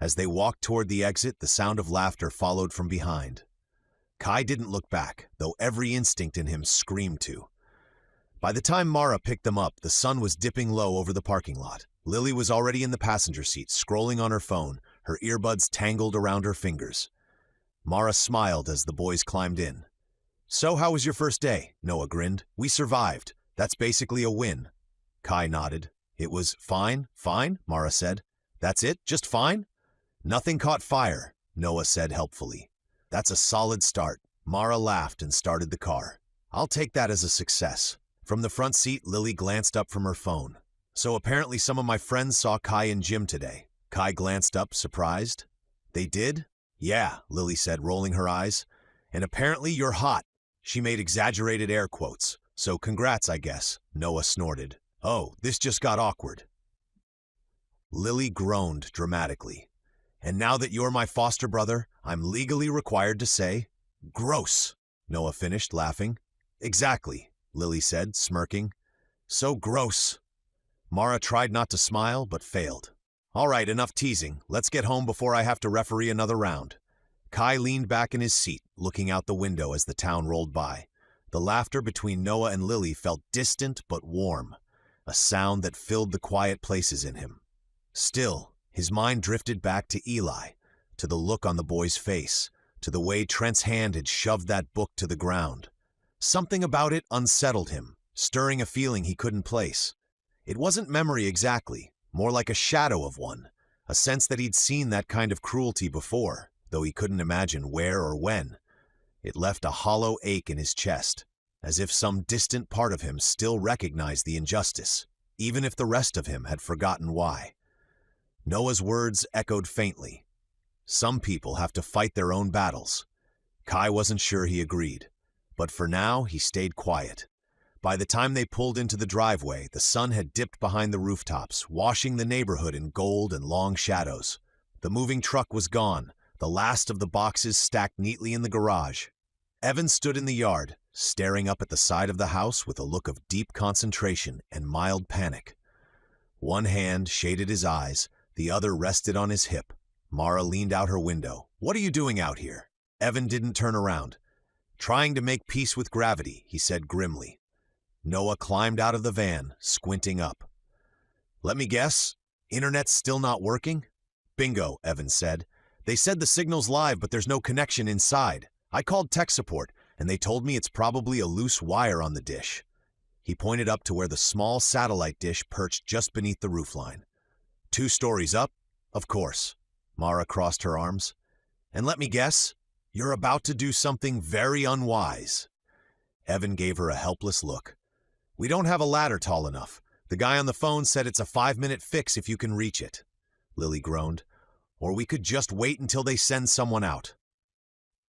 As they walked toward the exit, the sound of laughter followed from behind. Kai didn't look back, though every instinct in him screamed to. By the time Mara picked them up, the sun was dipping low over the parking lot. Lily was already in the passenger seat, scrolling on her phone, her earbuds tangled around her fingers. Mara smiled as the boys climbed in. "So how was your first day?" Noah grinned. "We survived. That's basically a win." Kai nodded. "It was fine, Mara said. "That's it? Just fine?" "Nothing caught fire," Noah said helpfully. "That's a solid start." Mara laughed and started the car. "I'll take that as a success." From the front seat, Lily glanced up from her phone. "So apparently some of my friends saw Kai and Jim today." Kai glanced up, surprised. "They did?" "Yeah," Lily said, rolling her eyes. "And apparently you're hot." She made exaggerated air quotes. "So congrats, I guess," Noah snorted. "Oh, this just got awkward." Lily groaned dramatically. "And now that you're my foster brother, I'm legally required to say, 'Gross,'" Noah finished, laughing. "Exactly," Lily said, smirking. "So gross." Mara tried not to smile, but failed. "All right, enough teasing. Let's get home before I have to referee another round." Kai leaned back in his seat, looking out the window as the town rolled by. The laughter between Noah and Lily felt distant but warm, a sound that filled the quiet places in him. Still, his mind drifted back to Eli, to the look on the boy's face, to the way Trent's hand had shoved that book to the ground. Something about it unsettled him, stirring a feeling he couldn't place. It wasn't memory exactly, more like a shadow of one, a sense that he'd seen that kind of cruelty before, though he couldn't imagine where or when. It left a hollow ache in his chest, as if some distant part of him still recognized the injustice, even if the rest of him had forgotten why. Noah's words echoed faintly. Some people have to fight their own battles. Kai wasn't sure he agreed, but for now he stayed quiet. By the time they pulled into the driveway, the sun had dipped behind the rooftops, washing the neighborhood in gold and long shadows. The moving truck was gone, the last of the boxes stacked neatly in the garage. Evan stood in the yard, staring up at the side of the house with a look of deep concentration and mild panic. One hand shaded his eyes, the other rested on his hip. Mara leaned out her window. "What are you doing out here?" Evan didn't turn around. "Trying to make peace with gravity," he said grimly. Noah climbed out of the van, squinting up. "Let me guess, internet's still not working?" "Bingo," Evan said. "They said the signal's live, but there's no connection inside. I called tech support, and they told me it's probably a loose wire on the dish." He pointed up to where the small satellite dish perched just beneath the roofline. "2 stories up?" "Of course." Mara crossed her arms. "And let me guess, you're about to do something very unwise." Evan gave her a helpless look. "We don't have a ladder tall enough. The guy on the phone said it's a 5-minute fix if you can reach it." Lily groaned. "Or we could just wait until they send someone out."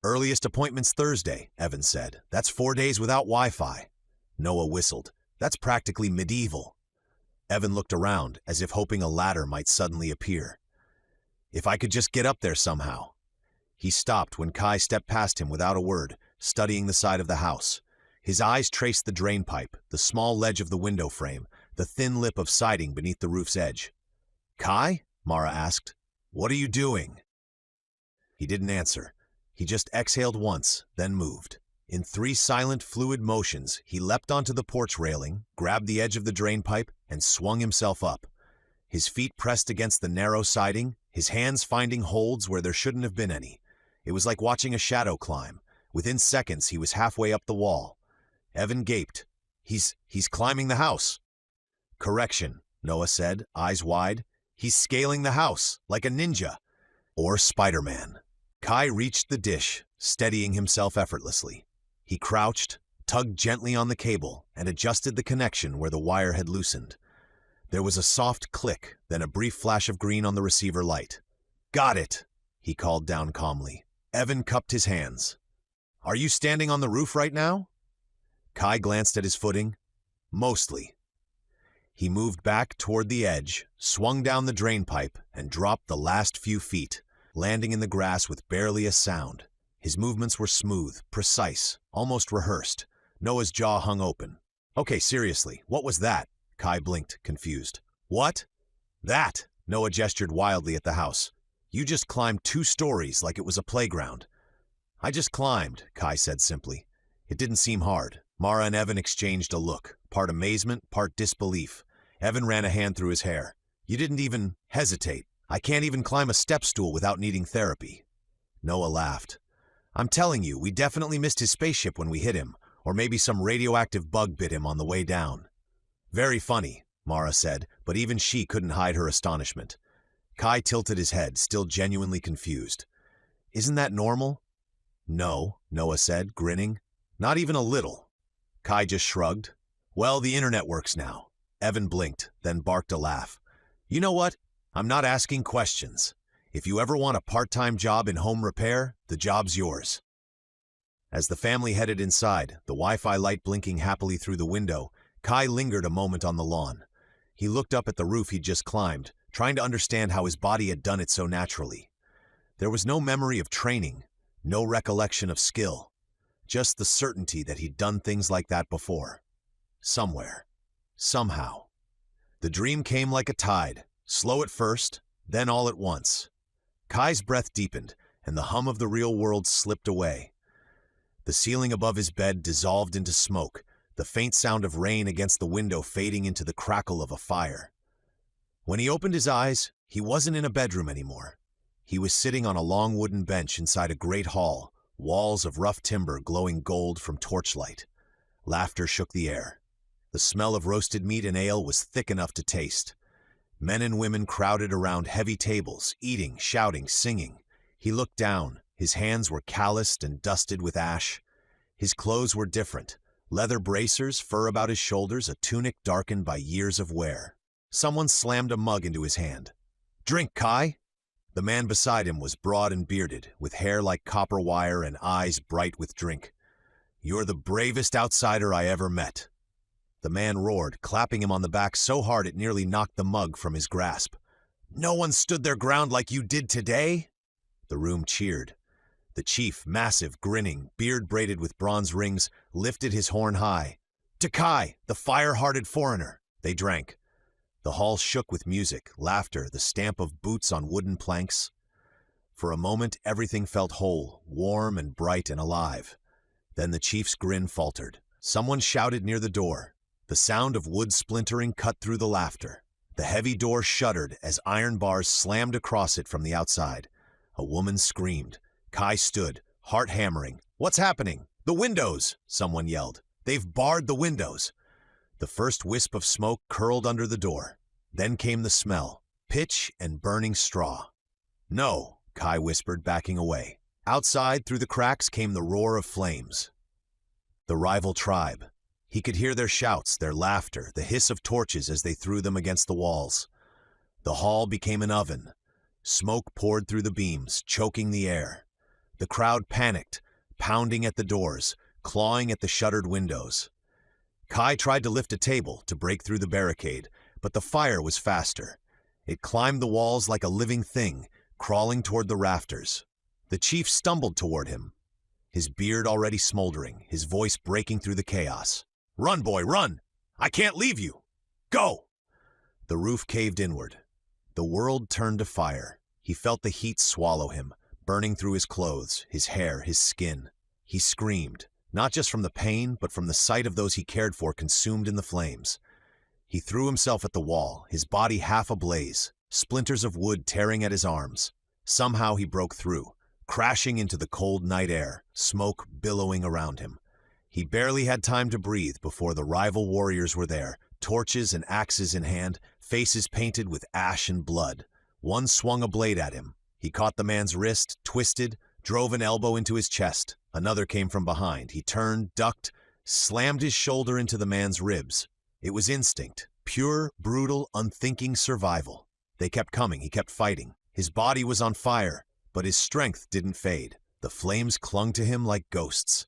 "Earliest appointment's Thursday," Evan said. "That's 4 days without Wi-Fi." Noah whistled. "That's practically medieval." Evan looked around, as if hoping a ladder might suddenly appear. "If I could just get up there somehow." He stopped when Kai stepped past him without a word, studying the side of the house. His eyes traced the drain pipe, the small ledge of the window frame, the thin lip of siding beneath the roof's edge. "Kai?" Mara asked. "What are you doing?" He didn't answer. He just exhaled once, then moved. In 3 silent, fluid motions, he leapt onto the porch railing, grabbed the edge of the drain pipe, and swung himself up. His feet pressed against the narrow siding, his hands finding holds where there shouldn't have been any. It was like watching a shadow climb. Within seconds, he was halfway up the wall. Evan gaped. He's climbing the house." "Correction," Noah said, eyes wide. "He's scaling the house, like a ninja. Or Spider-Man." Kai reached the dish, steadying himself effortlessly. He crouched, tugged gently on the cable, and adjusted the connection where the wire had loosened. There was a soft click, then a brief flash of green on the receiver light. "Got it," he called down calmly. Evan cupped his hands. "Are you standing on the roof right now?" Kai glanced at his footing. "Mostly." He moved back toward the edge, swung down the drain pipe, and dropped the last few feet, landing in the grass with barely a sound. His movements were smooth, precise, almost rehearsed. Noah's jaw hung open. "Okay, seriously, what was that?" Kai blinked, confused. "What?" "That!" Noah gestured wildly at the house. "You just climbed 2 stories like it was a playground." "I just climbed," Kai said simply. It didn't seem hard. Mara and Evan exchanged a look, part amazement, part disbelief. Evan ran a hand through his hair. "You didn't even hesitate. I can't even climb a step stool without needing therapy." Noah laughed. "I'm telling you, we definitely missed his spaceship when we hit him, or maybe some radioactive bug bit him on the way down." "Very funny," Mara said, but even she couldn't hide her astonishment. Kai tilted his head, still genuinely confused. "Isn't that normal?" "No," Noah said, grinning. "Not even a little." Kai just shrugged. "Well, the internet works now." Evan blinked, then barked a laugh. "You know what? I'm not asking questions. If you ever want a part-time job in home repair, the job's yours." As the family headed inside, the Wi-Fi light blinking happily through the window, Kai lingered a moment on the lawn. He looked up at the roof he'd just climbed, trying to understand how his body had done it so naturally. There was no memory of training, no recollection of skill, just the certainty that he'd done things like that before. Somewhere. Somehow. The dream came like a tide, slow at first, then all at once. Kai's breath deepened, and the hum of the real world slipped away. The ceiling above his bed dissolved into smoke, the faint sound of rain against the window fading into the crackle of a fire. When he opened his eyes, he wasn't in a bedroom anymore. He was sitting on a long wooden bench inside a great hall, walls of rough timber glowing gold from torchlight. Laughter shook the air. The smell of roasted meat and ale was thick enough to taste. Men and women crowded around heavy tables, eating, shouting, singing. He looked down. His hands were calloused and dusted with ash. His clothes were different. Leather bracers, fur about his shoulders, a tunic darkened by years of wear. Someone slammed a mug into his hand. "Drink, Kai!" The man beside him was broad and bearded, with hair like copper wire and eyes bright with drink. "You're the bravest outsider I ever met." The man roared, clapping him on the back so hard it nearly knocked the mug from his grasp. "No one stood their ground like you did today!" The room cheered. The chief, massive, grinning, beard braided with bronze rings, lifted his horn high. "To Kai, the fire-hearted foreigner!" They drank. The hall shook with music, laughter, the stamp of boots on wooden planks. For a moment, everything felt whole, warm and bright and alive. Then the chief's grin faltered. Someone shouted near the door. The sound of wood splintering cut through the laughter. The heavy door shuddered as iron bars slammed across it from the outside. A woman screamed. Kai stood, heart hammering. "What's happening?" "The windows!" someone yelled. "They've barred the windows." The first wisp of smoke curled under the door. Then came the smell, pitch and burning straw. "No," Kai whispered, backing away. Outside, through the cracks, came the roar of flames. The rival tribe. He could hear their shouts, their laughter, the hiss of torches as they threw them against the walls. The hall became an oven. Smoke poured through the beams, choking the air. The crowd panicked, pounding at the doors, clawing at the shuttered windows. Kai tried to lift a table to break through the barricade, but the fire was faster. It climbed the walls like a living thing, crawling toward the rafters. The chief stumbled toward him. his beard already smoldering, his voice breaking through the chaos. "Run, boy, run! I can't leave you! Go!" The roof caved inward. The world turned to fire. He felt the heat swallow him, burning through his clothes, his hair, his skin. He screamed, not just from the pain, but from the sight of those he cared for consumed in the flames. He threw himself at the wall, his body half ablaze, splinters of wood tearing at his arms. Somehow he broke through, crashing into the cold night air, smoke billowing around him. He barely had time to breathe before the rival warriors were there, torches and axes in hand, faces painted with ash and blood. One swung a blade at him. He caught the man's wrist, twisted, drove an elbow into his chest. Another came from behind. He turned, ducked, slammed his shoulder into the man's ribs. It was instinct, pure, brutal, unthinking survival. They kept coming, he kept fighting. His body was on fire, but his strength didn't fade. The flames clung to him like ghosts.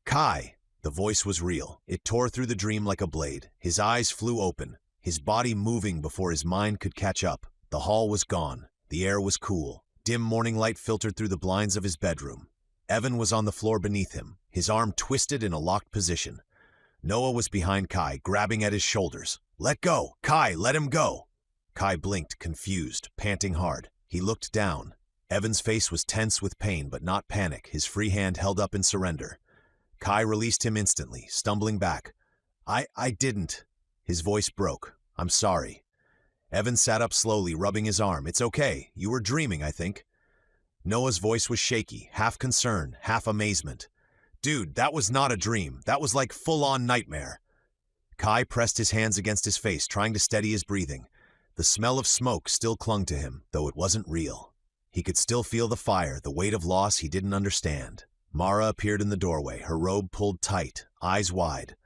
"Kai!" The voice was real. It tore through the dream like a blade. His eyes flew open, his body moving before his mind could catch up. The hall was gone. The air was cool. Dim morning light filtered through the blinds of his bedroom. Evan was on the floor beneath him, his arm twisted in a locked position. Noah was behind Kai, grabbing at his shoulders. "Let go! Kai, let him go!" Kai blinked, confused, panting hard. He looked down. Evan's face was tense with pain, but not panic, his free hand held up in surrender. Kai released him instantly, stumbling back. I didn't." His voice broke. "I'm sorry." Evan sat up slowly, rubbing his arm. "It's okay. You were dreaming, I think." Noah's voice was shaky, half concern, half amazement. "Dude, that was not a dream. That was like full-on nightmare." Kai pressed his hands against his face, trying to steady his breathing. The smell of smoke still clung to him, though it wasn't real. He could still feel the fire, the weight of loss he didn't understand. Mara appeared in the doorway, her robe pulled tight, eyes wide.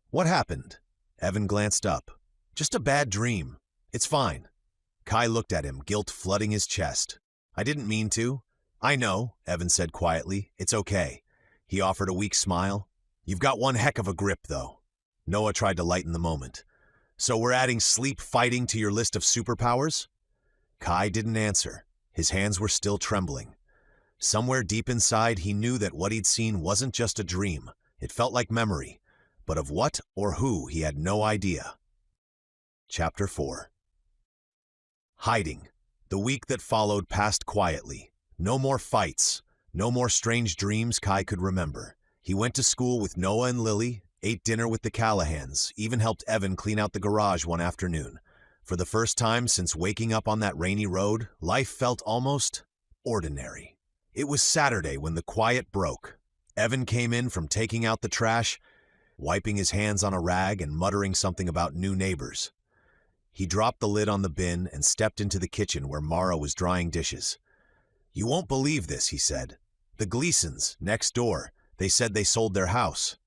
"What happened?" Evan glanced up. "Just a bad dream. It's fine." Kai looked at him, guilt flooding his chest. "I didn't mean to." "I know," Evan said quietly. "It's okay." He offered a weak smile. "You've got one heck of a grip, though." Noah tried to lighten the moment. "So we're adding sleep fighting to your list of superpowers?" Kai didn't answer. His hands were still trembling. Somewhere deep inside, he knew that what he'd seen wasn't just a dream. It felt like memory, but of what or who he had no idea. Chapter 4. Hiding. The week that followed passed quietly. No more fights, no more strange dreams Kai could remember. He went to school with Noah and Lily, ate dinner with the Callahans, even helped Evan clean out the garage one afternoon. For the first time since waking up on that rainy road, life felt almost ordinary. It was Saturday when the quiet broke. Evan came in from taking out the trash, wiping his hands on a rag and muttering something about new neighbors. He dropped the lid on the bin and stepped into the kitchen where Mara was drying dishes. "You won't believe this," he said. "The Gleasons, next door, they said they sold their house."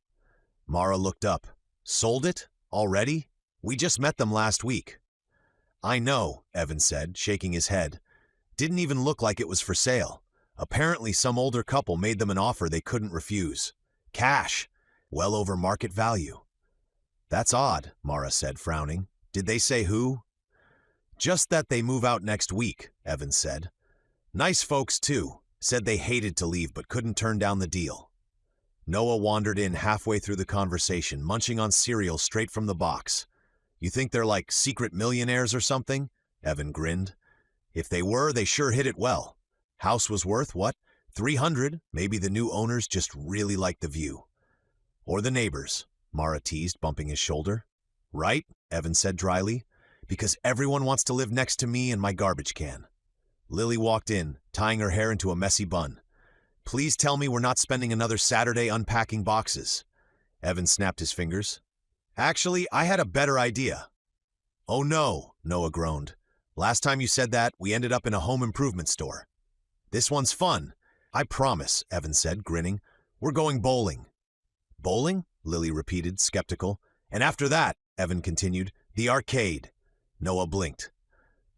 Mara looked up. "Sold it? Already? We just met them last week." "I know," Evan said, shaking his head. "Didn't even look like it was for sale. Apparently some older couple made them an offer they couldn't refuse. Cash. Well over market value." "That's odd," Mara said, frowning. "Did they say who?" "Just that they move out next week," Evan said. "Nice folks, too. Said they hated to leave but couldn't turn down the deal." Noah wandered in halfway through the conversation, munching on cereal straight from the box. "You think they're like secret millionaires or something?" Evan grinned. "If they were, they sure hit it well. House was worth, what, 300? Maybe the new owners just really liked the view." "Or the neighbors," Mara teased, bumping his shoulder. "Right," Evan said dryly, "because everyone wants to live next to me and my garbage can." Lily walked in, tying her hair into a messy bun. "Please tell me we're not spending another Saturday unpacking boxes." Evan snapped his fingers. "Actually, I had a better idea." "Oh no," Noah groaned. "Last time you said that, we ended up in a home improvement store." "This one's fun. I promise," Evan said, grinning. "We're going bowling." "Bowling?" Lily repeated, skeptical. "And after that," Evan continued, "the arcade." Noah blinked.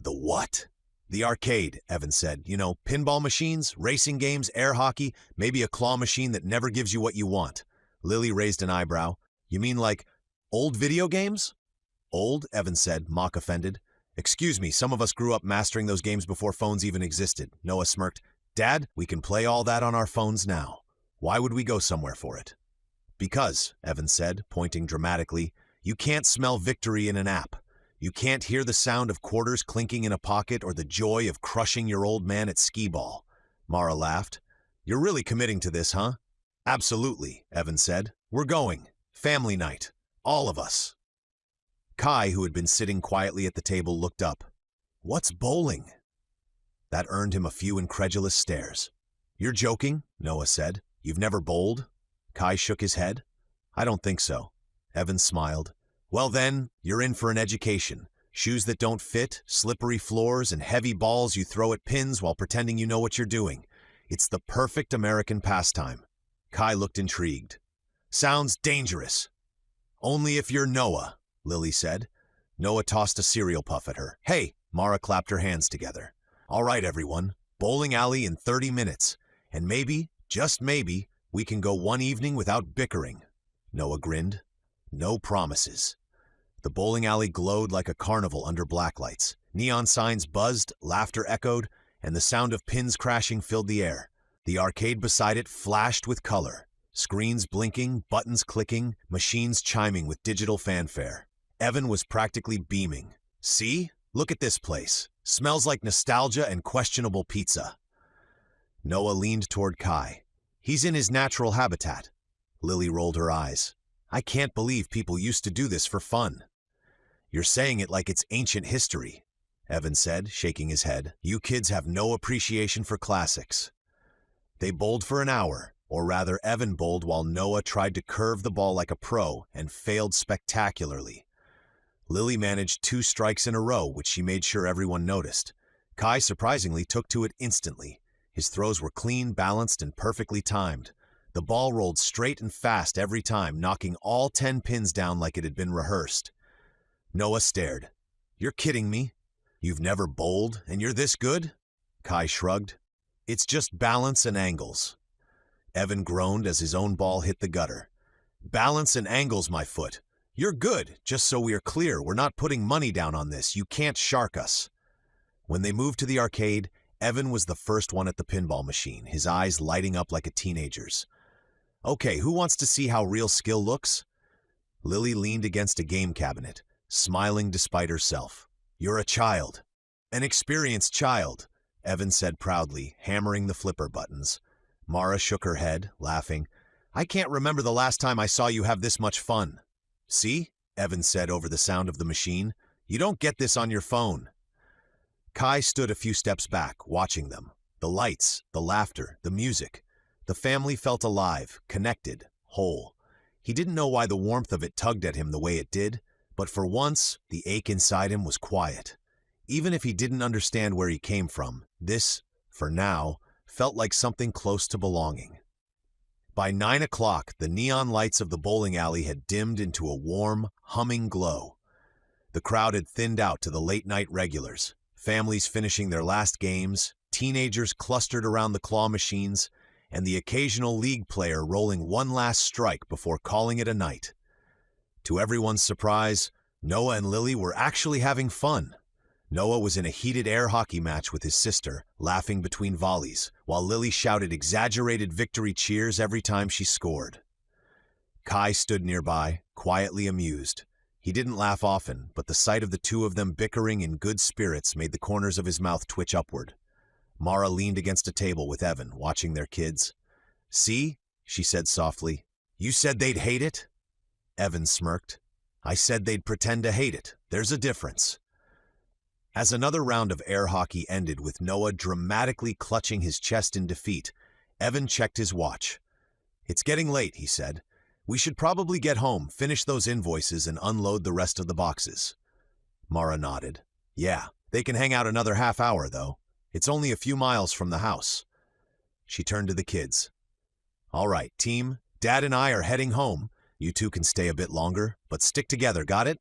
"The what?" "The arcade," Evan said. "You know, pinball machines, racing games, air hockey, maybe a claw machine that never gives you what you want." Lily raised an eyebrow. "You mean like old video games?" "Old?" Evan said, mock offended. "Excuse me, some of us grew up mastering those games before phones even existed." Noah smirked. "Dad, we can play all that on our phones now." Why would we go somewhere for it? Because, Evan said, pointing dramatically, you can't smell victory in an app. You can't hear the sound of quarters clinking in a pocket or the joy of crushing your old man at skee-ball. Mara laughed. You're really committing to this, huh? Absolutely, Evan said. We're going. Family night. All of us. Kai, who had been sitting quietly at the table, looked up. What's bowling? That earned him a few incredulous stares. You're joking, Noah said. You've never bowled? Kai shook his head. I don't think so. Evan smiled. Well then, you're in for an education. Shoes that don't fit, slippery floors, and heavy balls you throw at pins while pretending you know what you're doing. It's the perfect American pastime. Kai looked intrigued. Sounds dangerous. Only if you're Noah, Lily said. Noah tossed a cereal puff at her. Hey, Mara clapped her hands together. All right, everyone. Bowling alley in 30 minutes. And maybe, just maybe, we can go one evening without bickering. Noah grinned. No promises. The bowling alley glowed like a carnival under blacklights. Neon signs buzzed, laughter echoed, and the sound of pins crashing filled the air. The arcade beside it flashed with color. Screens blinking, buttons clicking, machines chiming with digital fanfare. Evan was practically beaming. See? Look at this place. Smells like nostalgia and questionable pizza. Noah leaned toward Kai. He's in his natural habitat. Lily rolled her eyes. I can't believe people used to do this for fun. You're saying it like it's ancient history, Evan said, shaking his head. You kids have no appreciation for classics. They bowled for an hour, or rather Evan bowled while Noah tried to curve the ball like a pro and failed spectacularly. Lily managed 2 strikes in a row, which she made sure everyone noticed. Kai surprisingly took to it instantly. His throws were clean, balanced, and perfectly timed. The ball rolled straight and fast every time, knocking all 10 pins down like it had been rehearsed. Noah stared. You're kidding me? You've never bowled, and you're this good? Kai shrugged. It's just balance and angles. Evan groaned as his own ball hit the gutter. Balance and angles, my foot. You're good, just so we are clear. We're not putting money down on this. You can't shark us. When they moved to the arcade, Evan was the first one at the pinball machine, his eyes lighting up like a teenager's. Okay, who wants to see how real skill looks? Lily leaned against a game cabinet, smiling despite herself. You're a child. An experienced child, Evan said proudly, hammering the flipper buttons. Mara shook her head, laughing. I can't remember the last time I saw you have this much fun. See? Evan said over the sound of the machine. You don't get this on your phone. Kai stood a few steps back, watching them. The lights, the laughter, the music. The family felt alive, connected, whole. He didn't know why the warmth of it tugged at him the way it did, but for once, the ache inside him was quiet. Even if he didn't understand where he came from, this, for now, felt like something close to belonging. By 9 o'clock, the neon lights of the bowling alley had dimmed into a warm, humming glow. The crowd had thinned out to the late-night regulars, families finishing their last games, teenagers clustered around the claw machines, and the occasional league player rolling one last strike before calling it a night. To everyone's surprise, Noah and Lily were actually having fun. Noah was in a heated air hockey match with his sister, laughing between volleys, while Lily shouted exaggerated victory cheers every time she scored. Kai stood nearby, quietly amused. He didn't laugh often, but the sight of the two of them bickering in good spirits made the corners of his mouth twitch upward. Mara leaned against a table with Evan, watching their kids. See, she said softly, you said they'd hate it? Evan smirked. I said they'd pretend to hate it. There's a difference. As another round of air hockey ended with Noah dramatically clutching his chest in defeat, Evan checked his watch. It's getting late, he said. We should probably get home, finish those invoices, and unload the rest of the boxes. Mara nodded. Yeah, they can hang out another half hour, though. It's only a few miles from the house. She turned to the kids. All right, team, Dad and I are heading home. You two can stay a bit longer, but stick together, got it?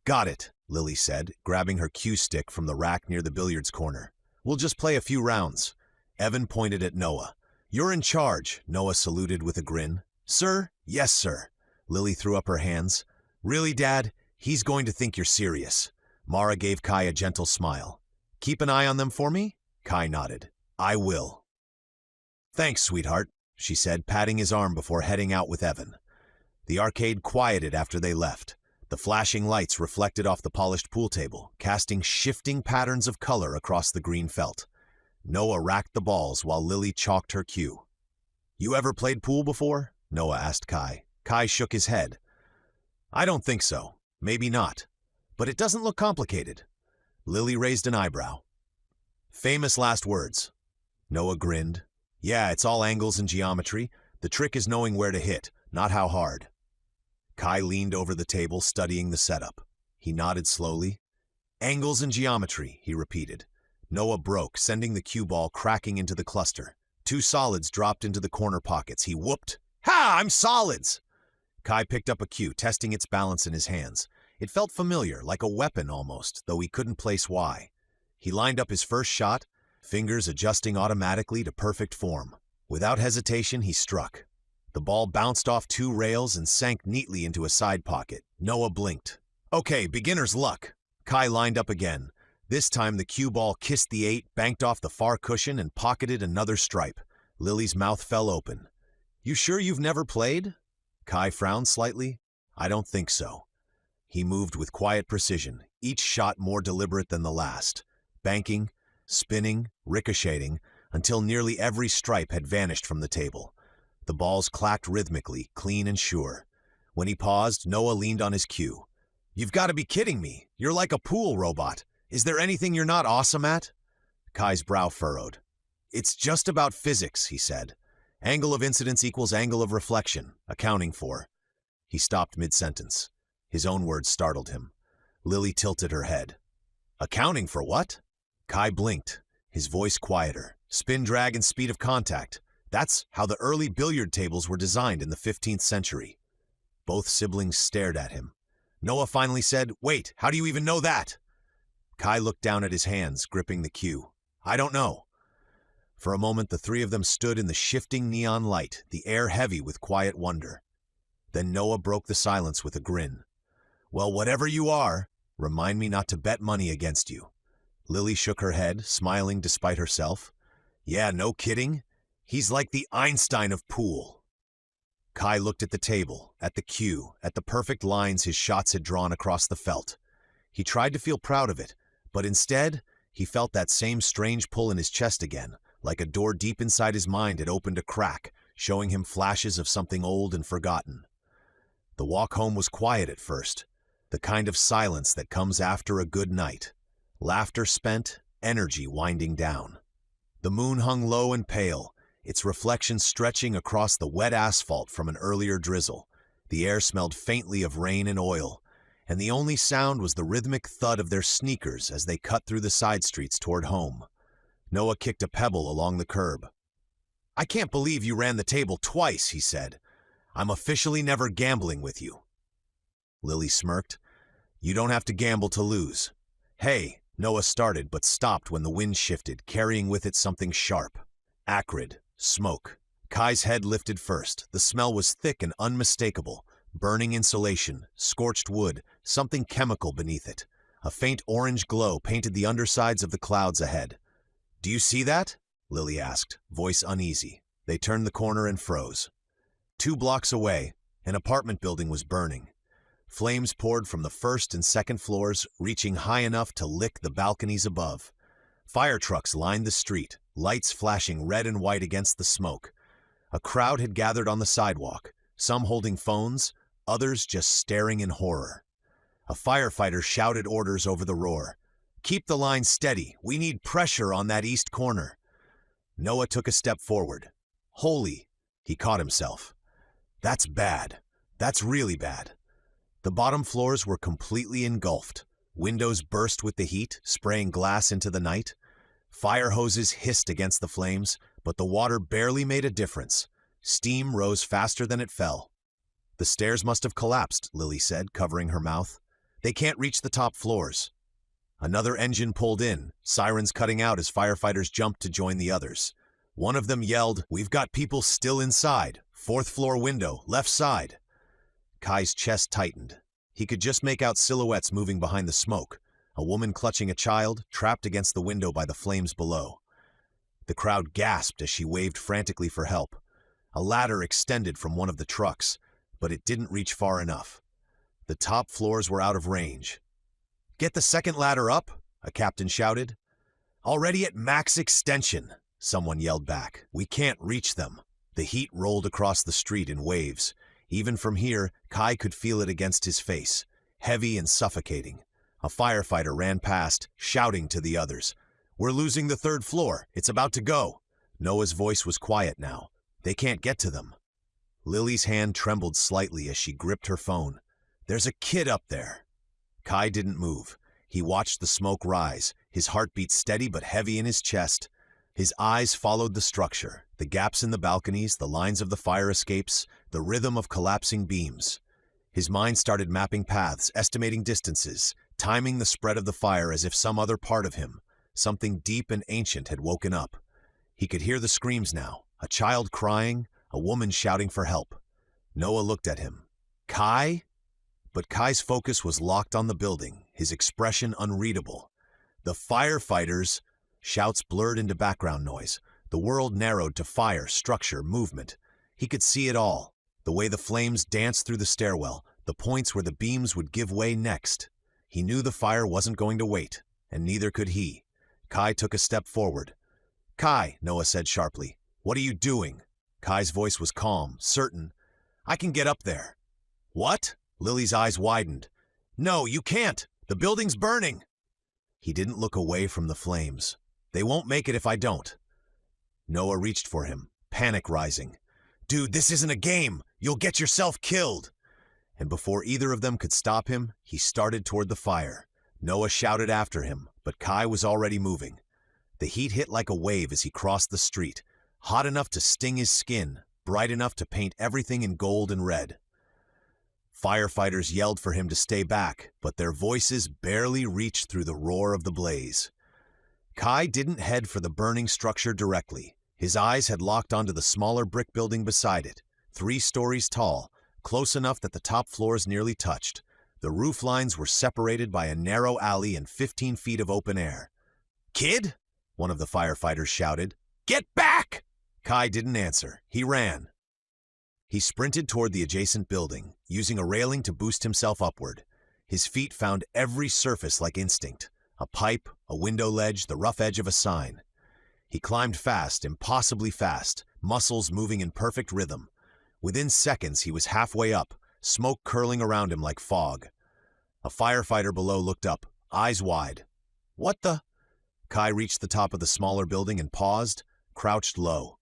Got it, Lily said, grabbing her cue stick from the rack near the billiards corner. We'll just play a few rounds. Evan pointed at Noah. You're in charge, Noah saluted with a grin. Sir? Yes, sir. Lily threw up her hands. Really, Dad? He's going to think you're serious. Mara gave Kai a gentle smile. Keep an eye on them for me? Kai nodded. I will. Thanks, sweetheart. she said, patting his arm before heading out with Evan. The arcade quieted after they left. The flashing lights reflected off the polished pool table, casting shifting patterns of color across the green felt. Noah racked the balls while Lily chalked her cue. "You ever played pool before?" Noah asked Kai. Kai shook his head. "I don't think so. Maybe not. But it doesn't look complicated." Lily raised an eyebrow. "Famous last words." Noah grinned. "Yeah, it's all angles and geometry. The trick is knowing where to hit, not how hard." Kai leaned over the table, studying the setup. He nodded slowly. "Angles and geometry," he repeated. Noah broke, sending the cue ball cracking into the cluster. 2 solids dropped into the corner pockets. He whooped. "Ha! I'm solids!" Kai picked up a cue, testing its balance in his hands. It felt familiar, like a weapon almost, though he couldn't place why. He lined up his first shot, fingers adjusting automatically to perfect form. Without hesitation, he struck. The ball bounced off 2 rails and sank neatly into a side pocket. Noah blinked. "Okay, beginner's luck." Kai lined up again. This time the cue ball kissed the 8, banked off the far cushion, and pocketed another stripe. Lily's mouth fell open. "You sure you've never played?" Kai frowned slightly. "I don't think so." He moved with quiet precision, each shot more deliberate than the last, banking, spinning, ricocheting, until nearly every stripe had vanished from the table. The balls clacked rhythmically, clean and sure. When he paused, Noah leaned on his cue. "You've got to be kidding me. You're like a pool robot. Is there anything you're not awesome at?" Kai's brow furrowed. "It's just about physics," he said. "Angle of incidence equals angle of reflection, accounting for." He stopped mid-sentence. His own words startled him. Lily tilted her head. "Accounting for what?" Kai blinked, his voice quieter. "Spin, drag, and speed of contact. That's how the early billiard tables were designed in the 15th century. Both siblings stared at him. Noah finally said, "Wait, how do you even know that?" Kai looked down at his hands, gripping the cue. "I don't know." For a moment, the 3 of them stood in the shifting neon light, the air heavy with quiet wonder. Then Noah broke the silence with a grin. "Well, whatever you are, remind me not to bet money against you." Lily shook her head, smiling despite herself. "Yeah, no kidding. He's like the Einstein of pool." Kai looked at the table, at the cue, at the perfect lines his shots had drawn across the felt. He tried to feel proud of it, but instead, he felt that same strange pull in his chest again, like a door deep inside his mind had opened a crack, showing him flashes of something old and forgotten. The walk home was quiet at first, the kind of silence that comes after a good night. Laughter spent, energy winding down. The moon hung low and pale, its reflection stretching across the wet asphalt from an earlier drizzle. The air smelled faintly of rain and oil, and the only sound was the rhythmic thud of their sneakers as they cut through the side streets toward home. Noah kicked a pebble along the curb. "I can't believe you ran the table twice," he said. "I'm officially never gambling with you." Lily smirked. "You don't have to gamble to lose." "Hey," Noah started, but stopped when the wind shifted, carrying with it something sharp. Acrid. Smoke. Kai's head lifted first. The smell was thick and unmistakable. Burning insulation, scorched wood, something chemical beneath it. A faint orange glow painted the undersides of the clouds ahead. "Do you see that?" Lily asked, voice uneasy. They turned the corner and froze. 2 blocks away, an apartment building was burning. Flames poured from the 1st and 2nd floors, reaching high enough to lick the balconies above. Fire trucks lined the street, lights flashing red and white against the smoke. A crowd had gathered on the sidewalk, some holding phones, others just staring in horror. A firefighter shouted orders over the roar. "Keep the line steady. We need pressure on that east corner." Noah took a step forward. "Holy," he caught himself. "That's bad. That's really bad." The bottom floors were completely engulfed. Windows burst with the heat, spraying glass into the night. Fire hoses hissed against the flames, but the water barely made a difference. Steam rose faster than it fell. "The stairs must have collapsed," Lily said, covering her mouth. "They can't reach the top floors." Another engine pulled in, sirens cutting out as firefighters jumped to join the others. One of them yelled, "We've got people still inside. 4th floor window, left side." Kai's chest tightened. He could just make out silhouettes moving behind the smoke, a woman clutching a child, trapped against the window by the flames below. The crowd gasped as she waved frantically for help. A ladder extended from one of the trucks, but it didn't reach far enough. The top floors were out of range. "Get the second ladder up," a captain shouted. "Already at max extension," someone yelled back. "We can't reach them." The heat rolled across the street in waves. Even from here, Kai could feel it against his face, heavy and suffocating. A firefighter ran past, shouting to the others, "We're losing the third floor. It's about to go." Noah's voice was quiet now. "They can't get to them." Lily's hand trembled slightly as she gripped her phone. "There's a kid up there." Kai didn't move. He watched the smoke rise, his heartbeat steady but heavy in his chest. His eyes followed the structure, the gaps in the balconies, the lines of the fire escapes, the rhythm of collapsing beams. His mind started mapping paths, estimating distances, timing the spread of the fire as if some other part of him, something deep and ancient, had woken up. He could hear the screams now, a child crying, a woman shouting for help. Noah looked at him. "Kai?" But Kai's focus was locked on the building, his expression unreadable. The firefighters... Shouts blurred into background noise. The world narrowed to fire, structure, movement. He could see it all. The way the flames danced through the stairwell, the points where the beams would give way next. He knew the fire wasn't going to wait, and neither could he. Kai took a step forward. "Kai," Noah said sharply, "what are you doing?" Kai's voice was calm, certain. "I can get up there." "What?" Lily's eyes widened. "No, you can't! The building's burning!" He didn't look away from the flames. "They won't make it if I don't." Noah reached for him, panic rising. "Dude, this isn't a game! You'll get yourself killed!" And before either of them could stop him, he started toward the fire. Noah shouted after him, but Kai was already moving. The heat hit like a wave as he crossed the street, hot enough to sting his skin, bright enough to paint everything in gold and red. Firefighters yelled for him to stay back, but their voices barely reached through the roar of the blaze. Kai didn't head for the burning structure directly. His eyes had locked onto the smaller brick building beside it, 3 stories tall, close enough that the top floors nearly touched. The roof lines were separated by a narrow alley and 15 feet of open air. "Kid?" one of the firefighters shouted. "Get back!" Kai didn't answer. He ran. He sprinted toward the adjacent building, using a railing to boost himself upward. His feet found every surface like instinct. A pipe, a window ledge, the rough edge of a sign. He climbed fast, impossibly fast, muscles moving in perfect rhythm. Within seconds, he was halfway up, smoke curling around him like fog. A firefighter below looked up, eyes wide. "What the?" Kai reached the top of the smaller building and paused, crouched low.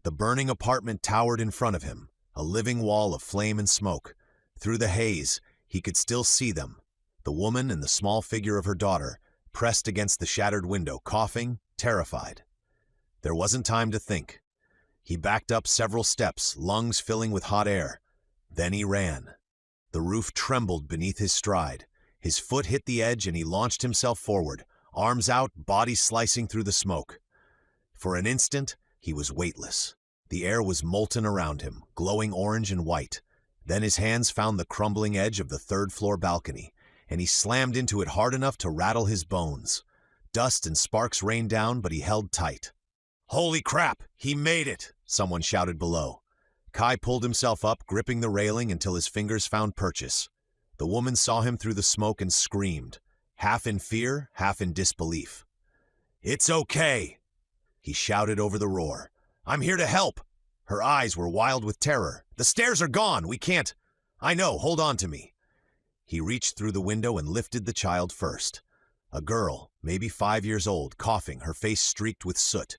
The burning apartment towered in front of him, a living wall of flame and smoke. Through the haze, he could still see them, the woman and the small figure of her daughter, pressed against the shattered window, coughing, terrified. There wasn't time to think. He backed up several steps, lungs filling with hot air. Then he ran. The roof trembled beneath his stride. His foot hit the edge and he launched himself forward, arms out, body slicing through the smoke. For an instant, he was weightless. The air was molten around him, glowing orange and white. Then his hands found the crumbling edge of the third-floor balcony, and he slammed into it hard enough to rattle his bones. Dust and sparks rained down, but he held tight. "Holy crap! He made it!" someone shouted below. Kai pulled himself up, gripping the railing until his fingers found purchase. The woman saw him through the smoke and screamed, half in fear, half in disbelief. "It's okay!" He shouted over the roar. "I'm here to help!" Her eyes were wild with terror. "The stairs are gone! We can't—" "I know, hold on to me." He reached through the window and lifted the child first. A girl, maybe 5 years old, coughing, her face streaked with soot.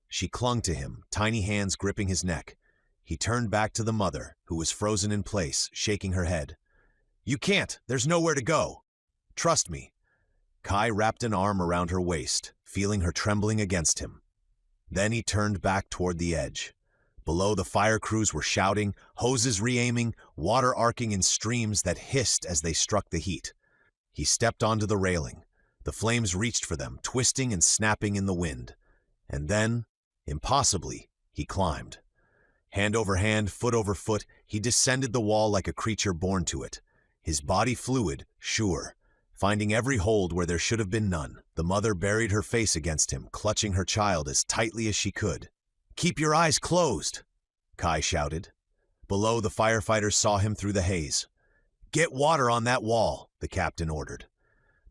She clung to him, tiny hands gripping his neck. He turned back to the mother, who was frozen in place, shaking her head. "You can't. There's nowhere to go. Trust me." Kai wrapped an arm around her waist, feeling her trembling against him. Then he turned back toward the edge. Below, the fire crews were shouting, hoses re-aiming, water arcing in streams that hissed as they struck the heat. He stepped onto the railing. The flames reached for them, twisting and snapping in the wind. And then, impossibly, he climbed. Hand over hand, foot over foot, he descended the wall like a creature born to it. His body fluid, sure, finding every hold where there should have been none. The mother buried her face against him, clutching her child as tightly as she could. "Keep your eyes closed." Kai shouted. Below, the firefighters saw him through the haze. "Get water on that wall," the captain ordered.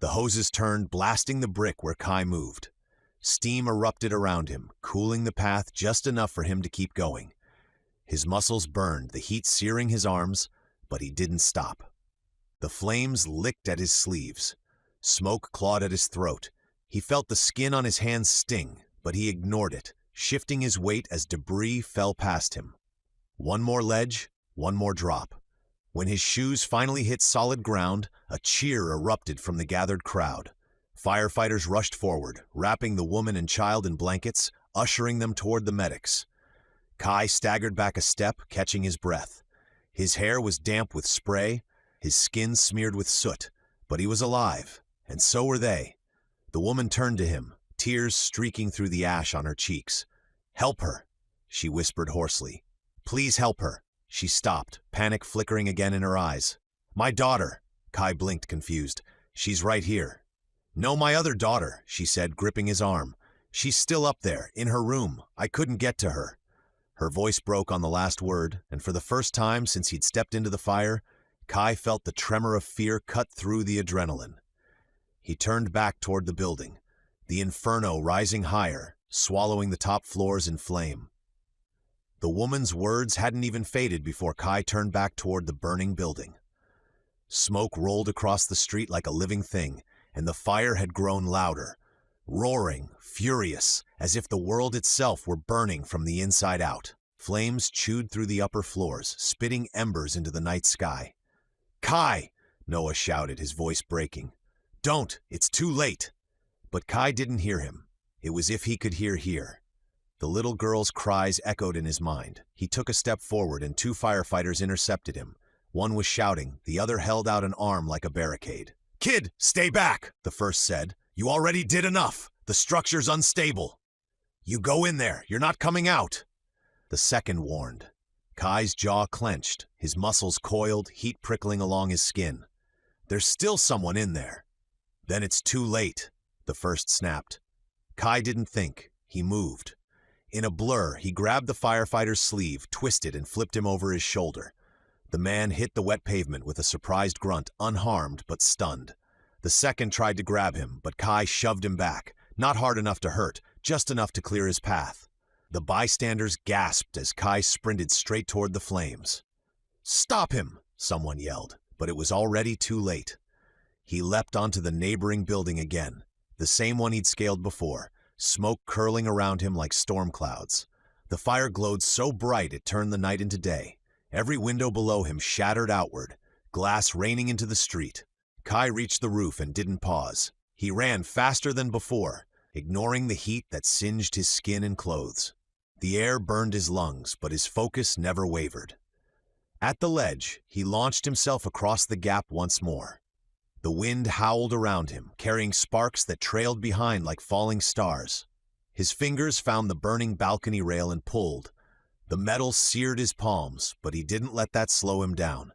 The hoses turned, blasting the brick where Kai moved. Steam erupted around him, cooling the path just enough for him to keep going. His muscles burned, the heat searing his arms, but he didn't stop. The flames licked at his sleeves. Smoke clawed at his throat. He felt the skin on his hands sting, but he ignored it, shifting his weight as debris fell past him. One more ledge, one more drop. When his shoes finally hit solid ground, a cheer erupted from the gathered crowd. Firefighters rushed forward, wrapping the woman and child in blankets, ushering them toward the medics. Kai staggered back a step, catching his breath. His hair was damp with spray, his skin smeared with soot, but he was alive, and so were they. The woman turned to him, tears streaking through the ash on her cheeks. "Help her," she whispered hoarsely. "Please help her." She stopped, panic flickering again in her eyes. "My daughter," Kai blinked, confused. "She's right here." "No, my other daughter," she said, gripping his arm. "She's still up there, in her room. I couldn't get to her." Her voice broke on the last word, and for the first time since he'd stepped into the fire, Kai felt the tremor of fear cut through the adrenaline. He turned back toward the building, the inferno rising higher, swallowing the top floors in flame. The woman's words hadn't even faded before Kai turned back toward the burning building. Smoke rolled across the street like a living thing, and the fire had grown louder, roaring, furious, as if the world itself were burning from the inside out. Flames chewed through the upper floors, spitting embers into the night sky. "Kai!" Noah shouted, his voice breaking. "Don't! It's too late!" But Kai didn't hear him. It was if he could hear here. The little girl's cries echoed in his mind. He took a step forward, and two firefighters intercepted him. One was shouting, the other held out an arm like a barricade. "Kid, stay back," the first said. "You already did enough. The structure's unstable." "You go in there. You're not coming out," the second warned. Kai's jaw clenched, his muscles coiled, heat prickling along his skin. "There's still someone in there." "Then it's too late," the first snapped. Kai didn't think. He moved. In a blur, he grabbed the firefighter's sleeve, twisted, and flipped him over his shoulder. The man hit the wet pavement with a surprised grunt, unharmed but stunned. The second tried to grab him, but Kai shoved him back, not hard enough to hurt, just enough to clear his path. The bystanders gasped as Kai sprinted straight toward the flames. "Stop him!" someone yelled, but it was already too late. He leapt onto the neighboring building again, the same one he'd scaled before, smoke curling around him like storm clouds. The fire glowed so bright it turned the night into day. Every window below him shattered outward, glass raining into the street. Kai reached the roof and didn't pause. He ran faster than before, ignoring the heat that singed his skin and clothes. The air burned his lungs, but his focus never wavered. At the ledge, he launched himself across the gap once more. The wind howled around him, carrying sparks that trailed behind like falling stars. His fingers found the burning balcony rail and pulled. The metal seared his palms, but he didn't let that slow him down.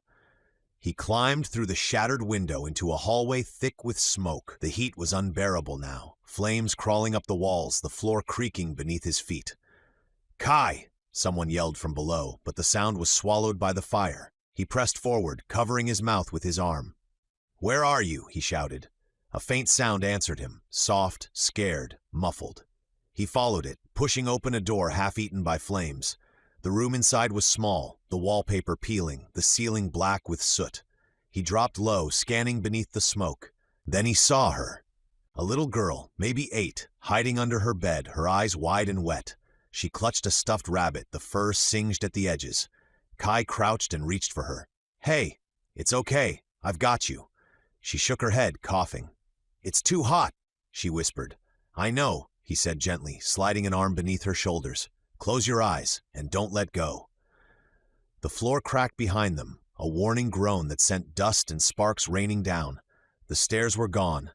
He climbed through the shattered window into a hallway thick with smoke. The heat was unbearable now, flames crawling up the walls, the floor creaking beneath his feet. "Kai!" someone yelled from below, but the sound was swallowed by the fire. He pressed forward, covering his mouth with his arm. "Where are you?" he shouted. A faint sound answered him, soft, scared, muffled. He followed it, pushing open a door half-eaten by flames. The room inside was small, the wallpaper peeling, the ceiling black with soot. He dropped low, scanning beneath the smoke. Then he saw her. A little girl, maybe 8, hiding under her bed, her eyes wide and wet. She clutched a stuffed rabbit, the fur singed at the edges. Kai crouched and reached for her. "Hey, it's okay. I've got you." She shook her head, coughing. "It's too hot," she whispered. "I know," he said gently, sliding an arm beneath her shoulders. "Close your eyes and don't let go." The floor cracked behind them, a warning groan that sent dust and sparks raining down. The stairs were gone.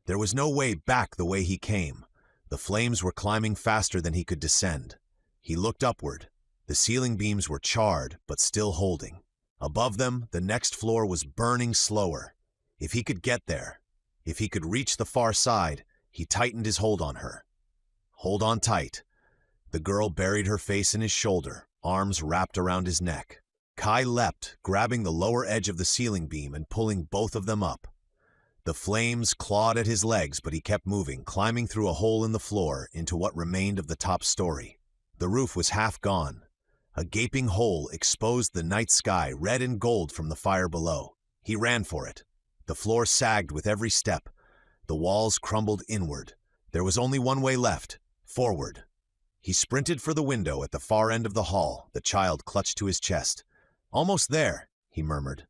There was no way back the way he came. The flames were climbing faster than he could descend. He looked upward. The ceiling beams were charred, but still holding. Above them, the next floor was burning slower. If he could get there, if he could reach the far side, he tightened his hold on her. "Hold on tight." The girl buried her face in his shoulder, arms wrapped around his neck. Kai leapt, grabbing the lower edge of the ceiling beam and pulling both of them up. The flames clawed at his legs, but he kept moving, climbing through a hole in the floor into what remained of the top story. The roof was half gone. A gaping hole exposed the night sky, red and gold from the fire below. He ran for it. The floor sagged with every step. The walls crumbled inward. There was only one way left, forward. He sprinted for the window at the far end of the hall, the child clutched to his chest. "Almost there," he murmured.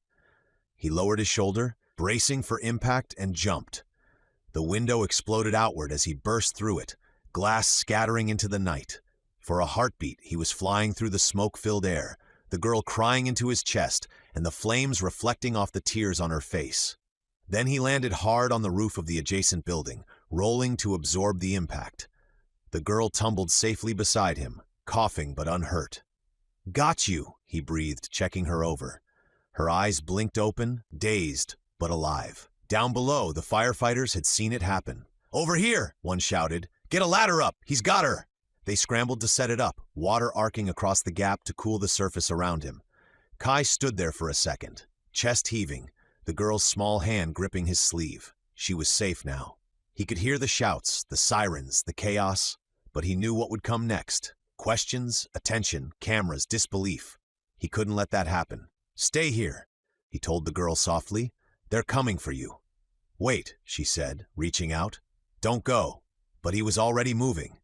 He lowered his shoulder, bracing for impact, and jumped. The window exploded outward as he burst through it, glass scattering into the night. For a heartbeat, he was flying through the smoke-filled air, the girl crying into his chest, and the flames reflecting off the tears on her face. Then he landed hard on the roof of the adjacent building, rolling to absorb the impact. The girl tumbled safely beside him, coughing but unhurt. "Got you," he breathed, checking her over. Her eyes blinked open, dazed but alive. Down below, the firefighters had seen it happen. "Over here," one shouted. "Get a ladder up, he's got her." They scrambled to set it up, water arcing across the gap to cool the surface around him. Kai stood there for a second, chest heaving, the girl's small hand gripping his sleeve. She was safe now. He could hear the shouts, the sirens, the chaos, but he knew what would come next. Questions, attention, cameras, disbelief. He couldn't let that happen. "Stay here," he told the girl softly. "They're coming for you." "Wait," she said, reaching out. "Don't go." But he was already moving.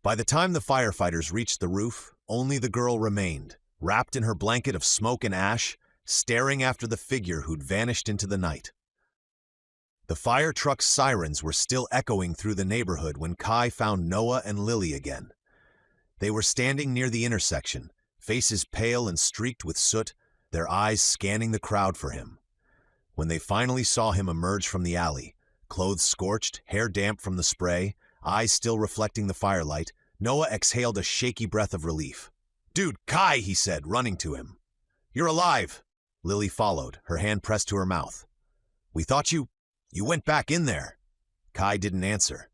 By the time the firefighters reached the roof, only the girl remained, wrapped in her blanket of smoke and ash, staring after the figure who'd vanished into the night. The fire truck's sirens were still echoing through the neighborhood when Kai found Noah and Lily again. They were standing near the intersection, faces pale and streaked with soot, their eyes scanning the crowd for him. When they finally saw him emerge from the alley, clothes scorched, hair damp from the spray, eyes still reflecting the firelight, Noah exhaled a shaky breath of relief. "Dude, Kai," he said, running to him. "You're alive." Lily followed, her hand pressed to her mouth. "We thought you went back in there." Kai didn't answer.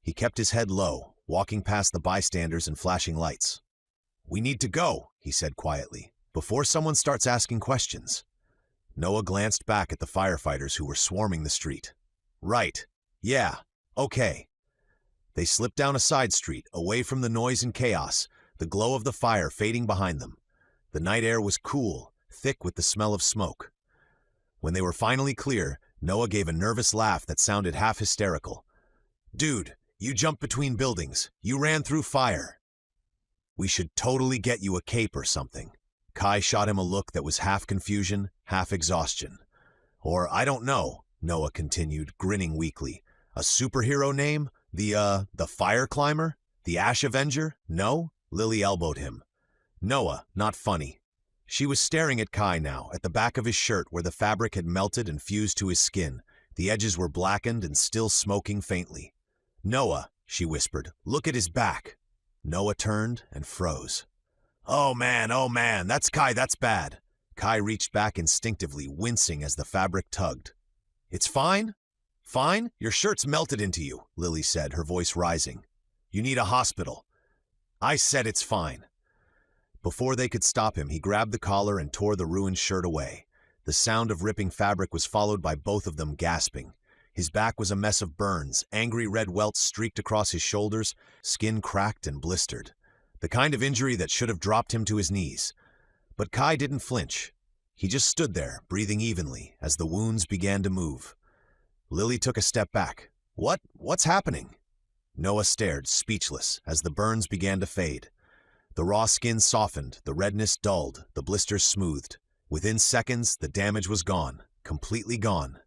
He kept his head low, walking past the bystanders and flashing lights. "We need to go," he said quietly, "before someone starts asking questions." Noah glanced back at the firefighters who were swarming the street. "Right. Yeah. Okay." They slipped down a side street, away from the noise and chaos, the glow of the fire fading behind them. The night air was cool, thick with the smell of smoke. When they were finally clear, Noah gave a nervous laugh that sounded half hysterical. "Dude, you jumped between buildings. You ran through fire. We should totally get you a cape or something." Kai shot him a look that was half confusion, half exhaustion. "Or I don't know," Noah continued, grinning weakly. "A superhero name? The Fire Climber? The Ash Avenger? No?" Lily elbowed him. "Noah, not funny." She was staring at Kai now, at the back of his shirt where the fabric had melted and fused to his skin. The edges were blackened and still smoking faintly. "Noah," she whispered, "look at his back." Noah turned and froze. Oh man, that's Kai, that's bad." Kai reached back instinctively, wincing as the fabric tugged. "It's fine? Fine? Your shirt's melted into you," Lily said, her voice rising. "You need a hospital." "I said it's fine." Before they could stop him, he grabbed the collar and tore the ruined shirt away. The sound of ripping fabric was followed by both of them gasping. His back was a mess of burns, angry red welts streaked across his shoulders, skin cracked and blistered. The kind of injury that should have dropped him to his knees. But Kai didn't flinch. He just stood there, breathing evenly, as the wounds began to move. Lily took a step back. What's happening?" Noah stared, speechless, as the burns began to fade. The raw skin softened, the redness dulled, the blisters smoothed. Within seconds, the damage was gone, completely gone.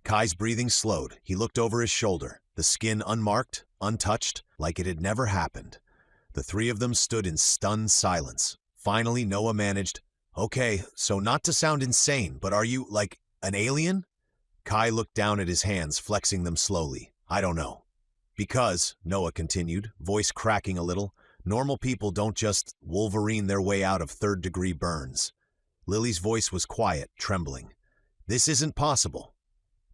Kai's breathing slowed. He looked over his shoulder, the skin unmarked, untouched, like it had never happened. The three of them stood in stunned silence. Finally, Noah managed, "Okay, so not to sound insane, but are you, like, an alien?" Kai looked down at his hands, flexing them slowly. "I don't know." "Because," Noah continued, voice cracking a little, "normal people don't just Wolverine their way out of third-degree burns." Lily's voice was quiet, trembling. "This isn't possible."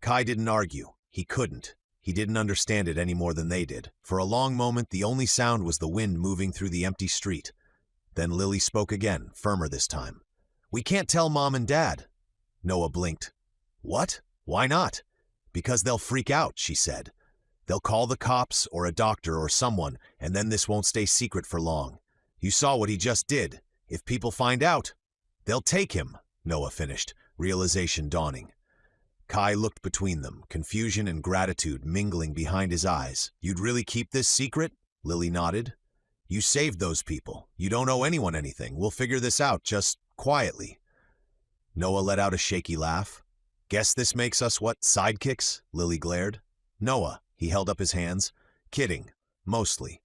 Kai didn't argue. He couldn't. He didn't understand it any more than they did. For a long moment, the only sound was the wind moving through the empty street. Then Lily spoke again, firmer this time. "We can't tell Mom and Dad." Noah blinked. "What? Why not?" "Because they'll freak out," she said. "They'll call the cops or a doctor or someone, and then this won't stay secret for long. You saw what he just did. If people find out, they'll take him," Noah finished, realization dawning. Kai looked between them, confusion and gratitude mingling behind his eyes. "You'd really keep this secret?" Lily nodded. "You saved those people. You don't owe anyone anything. We'll figure this out, just quietly." Noah let out a shaky laugh. "Guess this makes us what, sidekicks?" Lily glared. "Noah," he held up his hands. "Kidding. Mostly."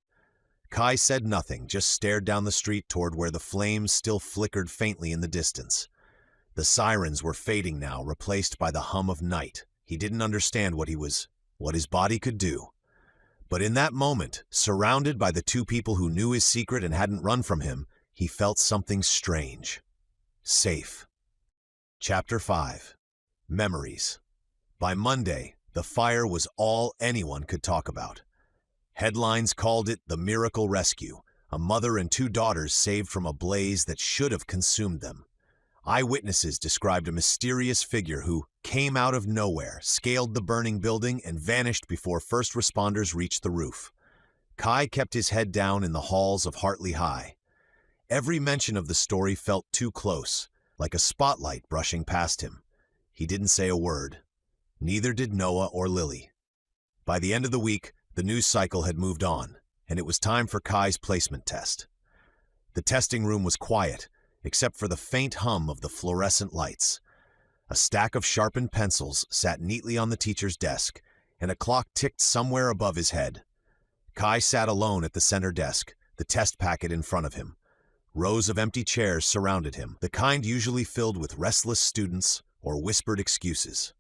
Kai said nothing, just stared down the street toward where the flames still flickered faintly in the distance. The sirens were fading now, replaced by the hum of night. He didn't understand what his body could do. But in that moment, surrounded by the two people who knew his secret and hadn't run from him, he felt something strange. Safe. Chapter 5. Memories. By Monday, the fire was all anyone could talk about. Headlines called it the miracle rescue, a mother and two daughters saved from a blaze that should have consumed them. Eyewitnesses described a mysterious figure who came out of nowhere, scaled the burning building, and vanished before first responders reached the roof. Kai kept his head down in the halls of Hartley High. Every mention of the story felt too close, like a spotlight brushing past him. He didn't say a word. Neither did Noah or Lily. By the end of the week, the news cycle had moved on, and it was time for Kai's placement test. The testing room was quiet, except for the faint hum of the fluorescent lights. A stack of sharpened pencils sat neatly on the teacher's desk, and a clock ticked somewhere above his head. Kai sat alone at the center desk, the test packet in front of him. Rows of empty chairs surrounded him, the kind usually filled with restless students or whispered excuses.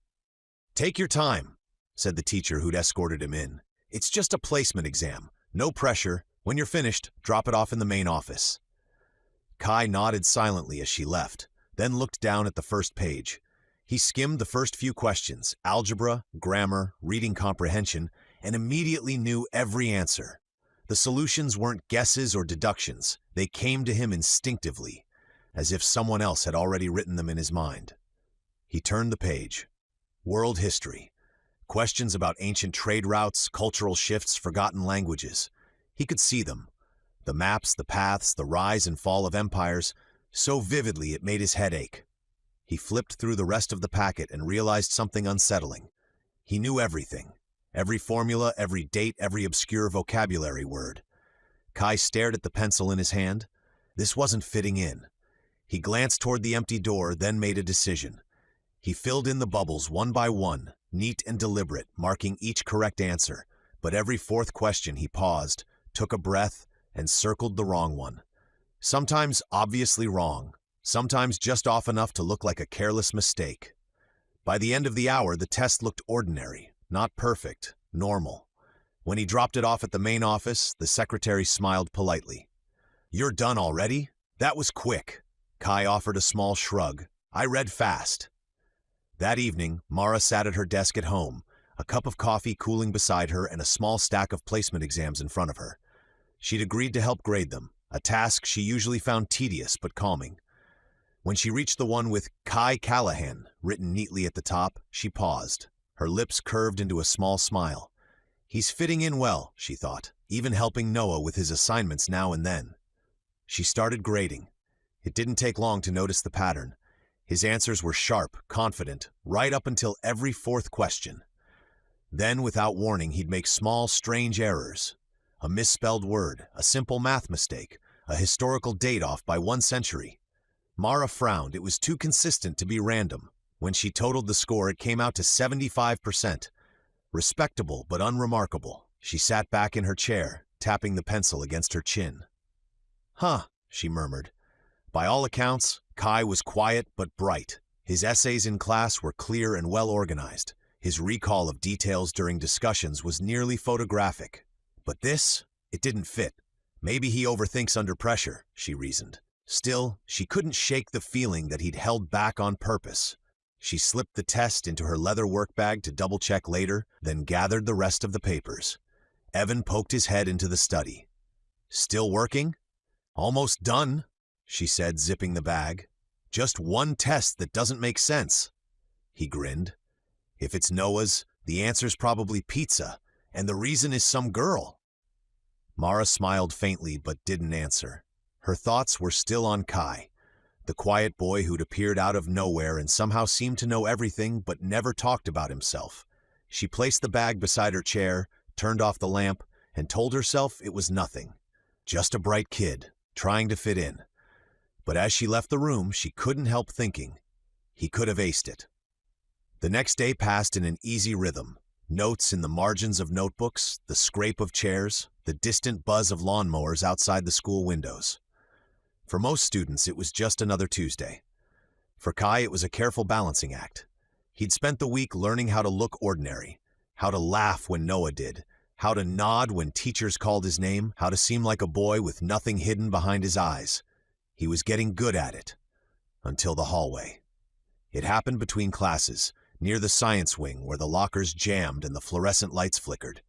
"Take your time," said the teacher who'd escorted him in. "It's just a placement exam. No pressure. When you're finished, drop it off in the main office." Kai nodded silently as she left, then looked down at the first page. He skimmed the first few questions, algebra, grammar, reading comprehension, and immediately knew every answer. The solutions weren't guesses or deductions. They came to him instinctively, as if someone else had already written them in his mind. He turned the page. World history. Questions about ancient trade routes, cultural shifts, forgotten languages. He could see them. The maps, the paths, the rise and fall of empires, so vividly it made his head ache. He flipped through the rest of the packet and realized something unsettling. He knew everything. Every formula, every date, every obscure vocabulary word. Kai stared at the pencil in his hand. This wasn't fitting in. He glanced toward the empty door, then made a decision. He filled in the bubbles one by one, neat and deliberate, marking each correct answer. But every fourth question he paused, took a breath, and circled the wrong one. Sometimes obviously wrong, sometimes just off enough to look like a careless mistake. By the end of the hour, the test looked ordinary, not perfect, normal. When he dropped it off at the main office, the secretary smiled politely. "You're done already? That was quick." Kai offered a small shrug. "I read fast." That evening, Mara sat at her desk at home, a cup of coffee cooling beside her and a small stack of placement exams in front of her. She'd agreed to help grade them, a task she usually found tedious but calming. When she reached the one with Kai Callahan written neatly at the top, she paused. Her lips curved into a small smile. He's fitting in well, she thought, even helping Noah with his assignments now and then. She started grading. It didn't take long to notice the pattern. His answers were sharp, confident, right up until every fourth question. Then, without warning, he'd make small, strange errors. A misspelled word, a simple math mistake, a historical date off by 1 century. Mara frowned. It was too consistent to be random. When she totaled the score, it came out to 75%. Respectable but unremarkable. She sat back in her chair, tapping the pencil against her chin. "Huh," she murmured. By all accounts, Kai was quiet but bright. His essays in class were clear and well organized. His recall of details during discussions was nearly photographic. But this, it didn't fit. Maybe he overthinks under pressure, she reasoned. Still, she couldn't shake the feeling that he'd held back on purpose. She slipped the test into her leather work bag to double-check later, then gathered the rest of the papers. Evan poked his head into the study. "Still working?" Almost done, she said, zipping the bag. Just one test that doesn't make sense. He grinned. If it's Noah's, the answer's probably pizza, and the reason is some girl. Mara smiled faintly but didn't answer. Her thoughts were still on Kai, the quiet boy who'd appeared out of nowhere and somehow seemed to know everything but never talked about himself. She placed the bag beside her chair, turned off the lamp, and told herself it was nothing. Just a bright kid, trying to fit in. But as she left the room, she couldn't help thinking, he could have aced it. The next day passed in an easy rhythm. Notes in the margins of notebooks, the scrape of chairs, the distant buzz of lawnmowers outside the school windows. For most students, it was just another Tuesday. For Kai, it was a careful balancing act. He'd spent the week learning how to look ordinary, how to laugh when Noah did, how to nod when teachers called his name, how to seem like a boy with nothing hidden behind his eyes. He was getting good at it. Until the hallway. It happened between classes, near the science wing where the lockers jammed and the fluorescent lights flickered.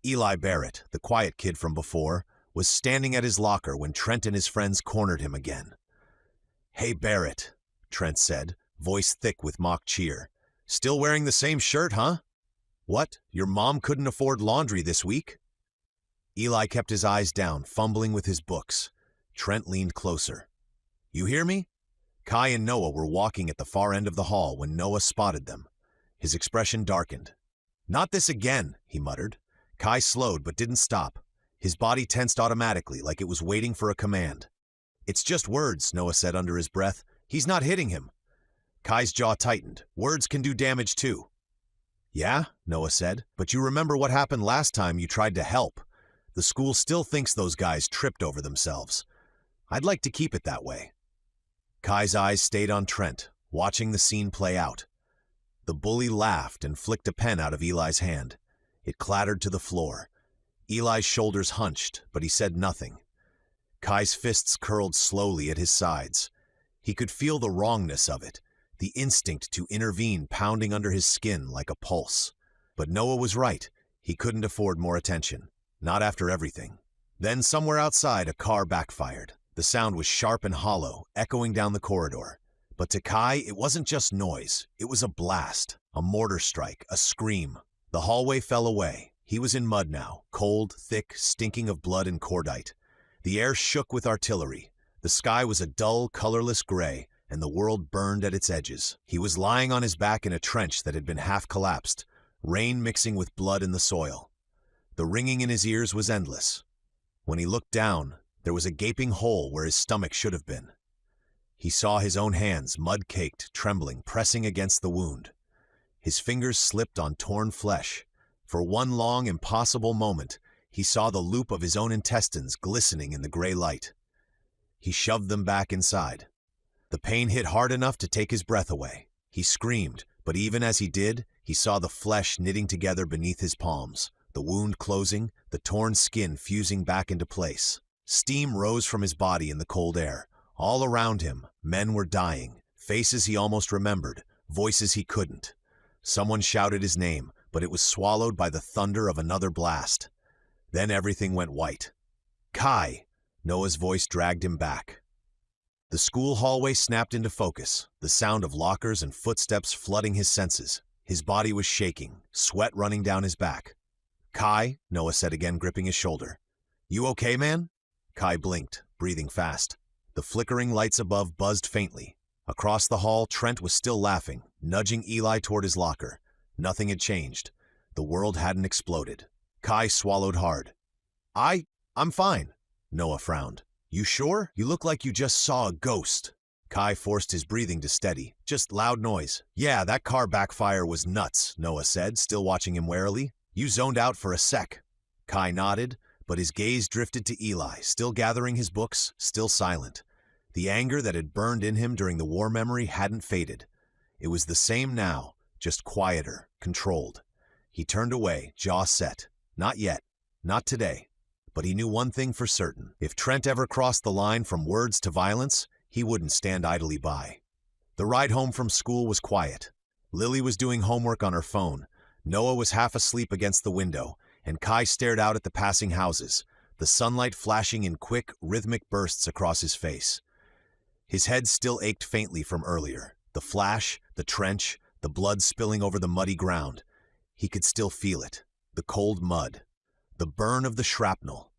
Eli Barrett, the quiet kid from before, was standing at his locker when Trent and his friends cornered him again. "Hey, Barrett," Trent said, voice thick with mock cheer. "Still wearing the same shirt, huh? What, your mom couldn't afford laundry this week?" Eli kept his eyes down, fumbling with his books. Trent leaned closer. "You hear me?" Kai and Noah were walking at the far end of the hall when Noah spotted them. His expression darkened. "Not this again," he muttered. Kai slowed but didn't stop. His body tensed automatically, like it was waiting for a command. "It's just words," Noah said under his breath. "He's not hitting him." Kai's jaw tightened. "Words can do damage too." "Yeah," Noah said, "but you remember what happened last time you tried to help. The school still thinks those guys tripped over themselves. I'd like to keep it that way." Kai's eyes stayed on Trent, watching the scene play out. The bully laughed and flicked a pen out of Eli's hand. It clattered to the floor. Eli's shoulders hunched, but he said nothing. Kai's fists curled slowly at his sides. He could feel the wrongness of it, the instinct to intervene pounding under his skin like a pulse. But Noah was right. He couldn't afford more attention. Not after everything. Then somewhere outside, a car backfired. The sound was sharp and hollow, echoing down the corridor. But to Kai, it wasn't just noise. It was a blast, a mortar strike, a scream. The hallway fell away. He was in mud now, cold, thick, stinking of blood and cordite. The air shook with artillery. The sky was a dull, colorless gray, and the world burned at its edges. He was lying on his back in a trench that had been half collapsed, rain mixing with blood in the soil. The ringing in his ears was endless. When he looked down, there was a gaping hole where his stomach should have been. He saw his own hands, mud-caked, trembling, pressing against the wound. His fingers slipped on torn flesh. For one long, impossible moment, he saw the loop of his own intestines glistening in the gray light. He shoved them back inside. The pain hit hard enough to take his breath away. He screamed, but even as he did, he saw the flesh knitting together beneath his palms, the wound closing, the torn skin fusing back into place. Steam rose from his body in the cold air. All around him, men were dying, faces he almost remembered, voices he couldn't. Someone shouted his name, but it was swallowed by the thunder of another blast. Then everything went white. "Kai!" Noah's voice dragged him back. The school hallway snapped into focus, the sound of lockers and footsteps flooding his senses. His body was shaking, sweat running down his back. "Kai," Noah said again, gripping his shoulder. "You okay, man?" Kai blinked, breathing fast. The flickering lights above buzzed faintly. Across the hall, Trent was still laughing, nudging Eli toward his locker. Nothing had changed. The world hadn't exploded. Kai swallowed hard. I'm fine." Noah frowned. "You sure? You look like you just saw a ghost." Kai forced his breathing to steady. "Just loud noise." "Yeah, that car backfire was nuts," Noah said, still watching him warily. "You zoned out for a sec." Kai nodded, but his gaze drifted to Eli, still gathering his books, still silent. The anger that had burned in him during the war memory hadn't faded. It was the same now, just quieter, controlled. He turned away, jaw set. Not yet. Not today. But he knew one thing for certain. If Trent ever crossed the line from words to violence, he wouldn't stand idly by. The ride home from school was quiet. Lily was doing homework on her phone. Noah was half asleep against the window, and Kai stared out at the passing houses, the sunlight flashing in quick, rhythmic bursts across his face. His head still ached faintly from earlier. The flash, the trench, the blood spilling over the muddy ground. He could still feel it. The cold mud. The burn of the shrapnel.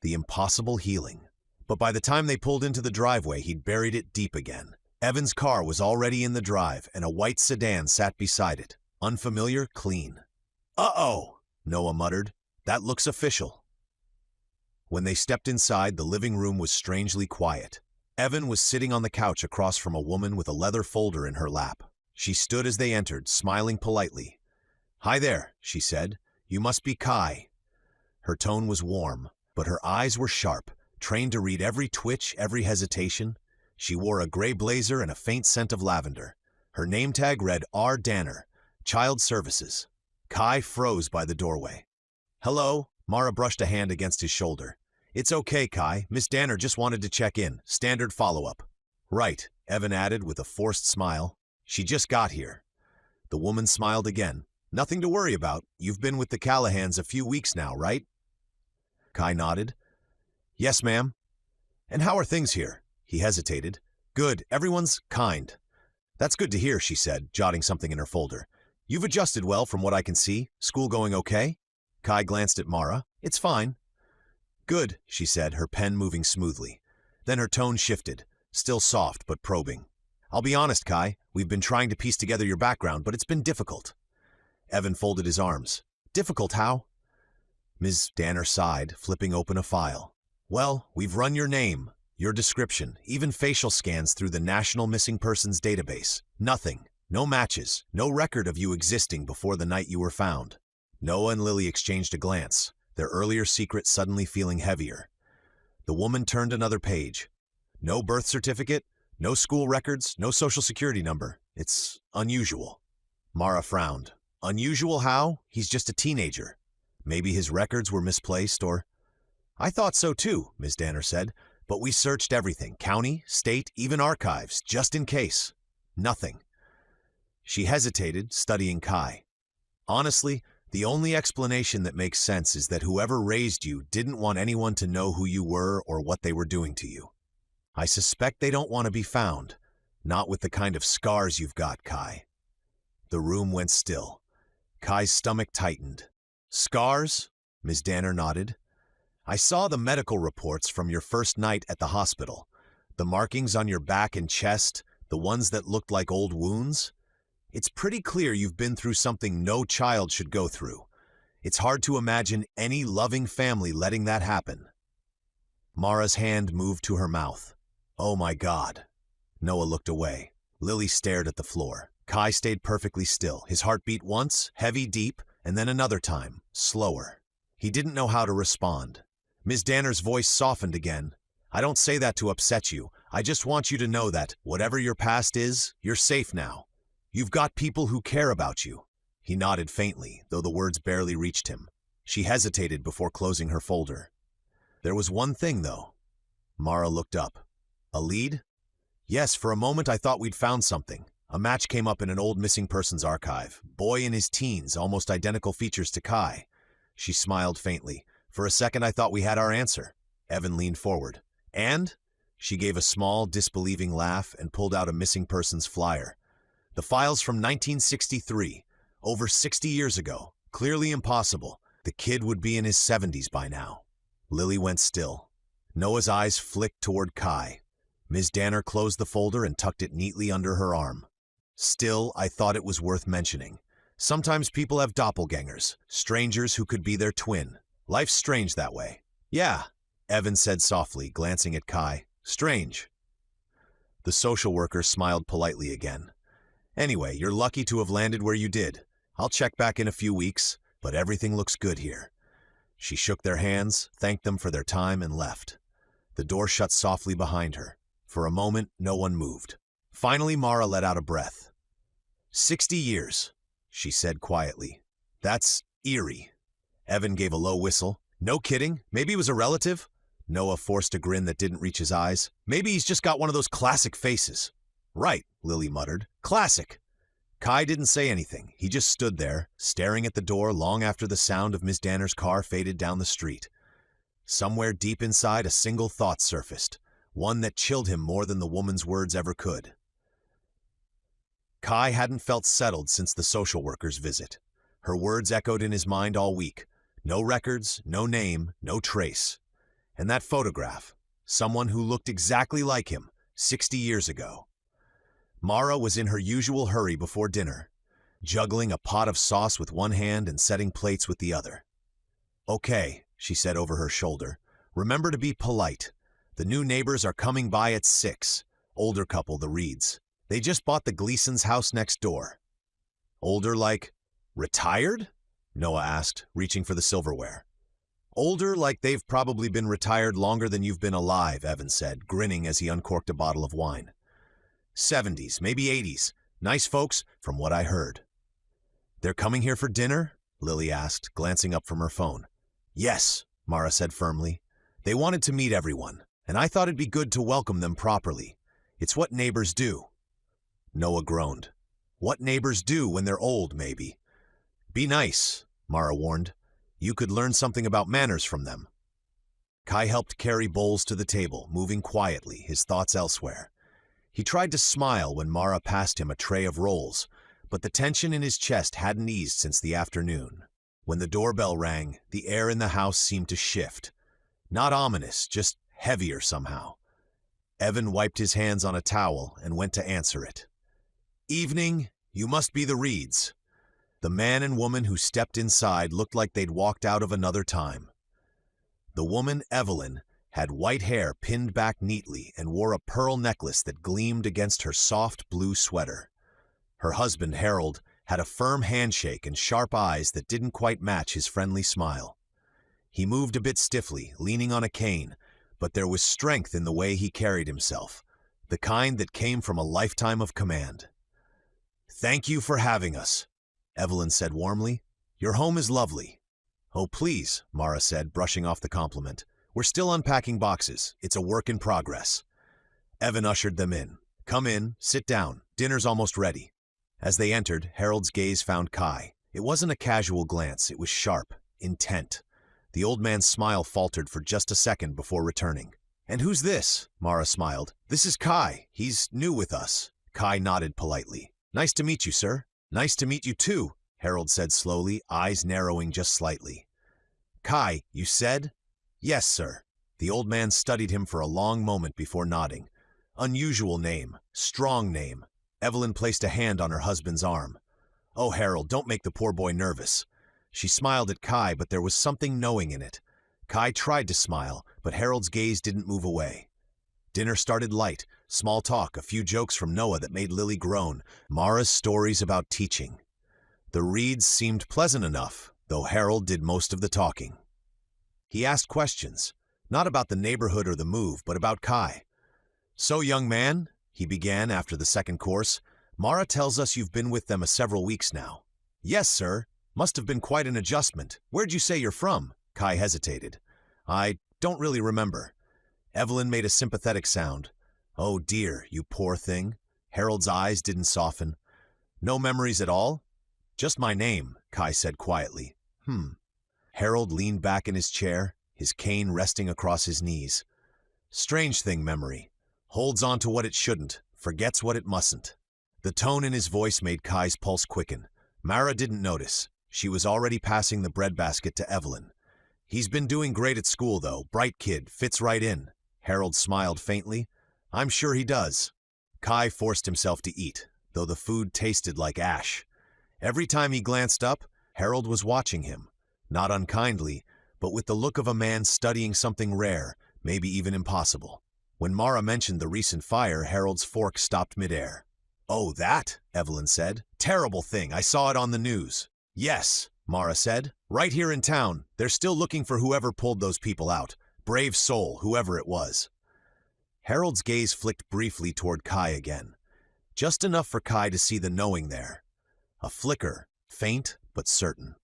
The impossible healing. But by the time they pulled into the driveway, he'd buried it deep again. Evan's car was already in the drive, and a white sedan sat beside it. Unfamiliar, clean. "Uh-oh," Noah muttered. "That looks official." When they stepped inside, the living room was strangely quiet. Evan was sitting on the couch across from a woman with a leather folder in her lap. She stood as they entered, smiling politely. "Hi there," she said. "You must be Kai." Her tone was warm, but her eyes were sharp, trained to read every twitch, every hesitation. She wore a gray blazer and a faint scent of lavender. Her name tag read R. Danner, Child Services. Kai froze by the doorway. "Hello," Mara brushed a hand against his shoulder. "It's okay, Kai. Miss Danner just wanted to check in. Standard follow-up." "Right," Evan added with a forced smile. "She just got here." The woman smiled again. "Nothing to worry about. You've been with the Callahans a few weeks now, right?" Kai nodded. "Yes, ma'am." "And how are things here?" He hesitated. "Good. Everyone's kind." "That's good to hear," she said, jotting something in her folder. "You've adjusted well from what I can see. School going okay?" Kai glanced at Mara. "It's fine." "Good," she said, her pen moving smoothly. Then her tone shifted, still soft but probing. "I'll be honest, Kai. We've been trying to piece together your background, but it's been difficult." Evan folded his arms. "Difficult how?" Ms. Danner sighed, flipping open a file. "Well, we've run your name, your description, even facial scans through the National Missing Persons Database. Nothing. No matches. No record of you existing before the night you were found." Noah and Lily exchanged a glance, their earlier secret suddenly feeling heavier. The woman turned another page. "No birth certificate, no school records, no social security number. It's unusual." Mara frowned. "Unusual how? He's just a teenager. Maybe his records were misplaced or—" "I thought so too," Ms. Danner said, "but we searched everything, county, state, even archives, just in case. Nothing." She hesitated, studying Kai. "Honestly, the only explanation that makes sense is that whoever raised you didn't want anyone to know who you were or what they were doing to you. I suspect they don't want to be found, not with the kind of scars you've got, Kai." The room went still. Kai's stomach tightened. "Scars?" Ms. Danner nodded. "I saw the medical reports from your first night at the hospital. The markings on your back and chest, the ones that looked like old wounds. It's pretty clear you've been through something no child should go through. It's hard to imagine any loving family letting that happen." Mara's hand moved to her mouth. "Oh my God." Noah looked away. Lily stared at the floor. Kai stayed perfectly still. His heart beat once, heavy, deep, and then another time, slower. He didn't know how to respond. Ms. Danner's voice softened again. "I don't say that to upset you. I just want you to know that, whatever your past is, you're safe now. You've got people who care about you." He nodded faintly, though the words barely reached him. She hesitated before closing her folder. "There was one thing, though." Mara looked up. "A lead?" "Yes, for a moment I thought we'd found something. A match came up in an old missing persons archive. Boy in his teens, almost identical features to Kai." She smiled faintly. "For a second I thought we had our answer." Evan leaned forward. "And?" She gave a small, disbelieving laugh and pulled out a missing persons flyer. "The file's from 1963, over 60 years ago. Clearly impossible. The kid would be in his 70s by now." Lily went still. Noah's eyes flicked toward Kai. Ms. Danner closed the folder and tucked it neatly under her arm. "Still, I thought it was worth mentioning. Sometimes people have doppelgangers, strangers who could be their twin. Life's strange that way." "Yeah," Evan said softly, glancing at Kai. "Strange." The social worker smiled politely again. "Anyway, you're lucky to have landed where you did. I'll check back in a few weeks, but everything looks good here." She shook their hands, thanked them for their time, and left. The door shut softly behind her. For a moment, no one moved. Finally, Mara let out a breath. 60 years, she said quietly. "That's eerie." Evan gave a low whistle. "No kidding? Maybe he was a relative?" Noah forced a grin that didn't reach his eyes. "Maybe he's just got one of those classic faces." "Right," Lily muttered. "Classic." Kai didn't say anything. He just stood there, staring at the door long after the sound of Miss Danner's car faded down the street. Somewhere deep inside, a single thought surfaced, one that chilled him more than the woman's words ever could. Kai hadn't felt settled since the social worker's visit. Her words echoed in his mind all week. No records, no name, no trace. And that photograph, someone who looked exactly like him, 60 years ago. Mara was in her usual hurry before dinner, juggling a pot of sauce with one hand and setting plates with the other. "Okay," she said over her shoulder. "Remember to be polite. The new neighbors are coming by at 6. Older couple, the Reeds. They just bought the Gleason's house next door." "Older like retired?" Noah asked, reaching for the silverware. "Older like they've probably been retired longer than you've been alive," Evan said, grinning as he uncorked a bottle of wine. "70s, maybe 80s. Nice folks, from what I heard." "They're coming here for dinner?" Lily asked, glancing up from her phone. "Yes," Mara said firmly. "They wanted to meet everyone, and I thought it'd be good to welcome them properly. It's what neighbors do." Noah groaned. "What neighbors do when they're old, maybe." "Be nice," Mara warned. "You could learn something about manners from them." Kai helped carry bowls to the table, moving quietly, his thoughts elsewhere. He tried to smile when Mara passed him a tray of rolls, but the tension in his chest hadn't eased since the afternoon. When the doorbell rang, the air in the house seemed to shift. Not ominous, just heavier somehow. Evan wiped his hands on a towel and went to answer it. "Evening, you must be the Reeds." The man and woman who stepped inside looked like they'd walked out of another time. The woman, Evelyn, had white hair pinned back neatly and wore a pearl necklace that gleamed against her soft blue sweater. Her husband, Harold, had a firm handshake and sharp eyes that didn't quite match his friendly smile. He moved a bit stiffly, leaning on a cane, but there was strength in the way he carried himself, the kind that came from a lifetime of command. "Thank you for having us," Evelyn said warmly. "Your home is lovely." "Oh, please," Mara said, brushing off the compliment. "We're still unpacking boxes. It's a work in progress." Evan ushered them in. "Come in, sit down. Dinner's almost ready." As they entered, Harold's gaze found Kai. It wasn't a casual glance. It was sharp, intent. The old man's smile faltered for just a second before returning. "And who's this?" Mara smiled. "This is Kai. He's new with us." Kai nodded politely. "Nice to meet you, sir." "Nice to meet you too," Harold said slowly, eyes narrowing just slightly. "Kai, you said?" "Yes, sir." The old man studied him for a long moment before nodding. "Unusual name, strong name." Evelyn placed a hand on her husband's arm. "Oh, Harold, don't make the poor boy nervous." She smiled at Kai, but there was something knowing in it. Kai tried to smile, but Harold's gaze didn't move away. Dinner started light, small talk, a few jokes from Noah that made Lily groan, Mara's stories about teaching. The Reeds seemed pleasant enough, though Harold did most of the talking. He asked questions, not about the neighborhood or the move, but about Kai. "So, young man," he began after the second course, "Mara tells us you've been with them several weeks now." "Yes, sir. Must have been quite an adjustment. Where'd you say you're from?" Kai hesitated. "I don't really remember." Evelyn made a sympathetic sound. "Oh dear, you poor thing." Harold's eyes didn't soften. "No memories at all?" "Just my name," Kai said quietly. Harold leaned back in his chair, his cane resting across his knees. "Strange thing, memory. Holds on to what it shouldn't, forgets what it mustn't." The tone in his voice made Kai's pulse quicken. Mara didn't notice. She was already passing the breadbasket to Evelyn. "He's been doing great at school, though. Bright kid, fits right in." Harold smiled faintly. "I'm sure he does." Kai forced himself to eat, though the food tasted like ash. Every time he glanced up, Harold was watching him. Not unkindly, but with the look of a man studying something rare, maybe even impossible. When Mara mentioned the recent fire, Harold's fork stopped midair. "Oh, that?" Evelyn said. "Terrible thing. I saw it on the news." "Yes," Mara said. "Right here in town. They're still looking for whoever pulled those people out. Brave soul, whoever it was." Harold's gaze flicked briefly toward Kai again. Just enough for Kai to see the knowing there. A flicker, faint but certain.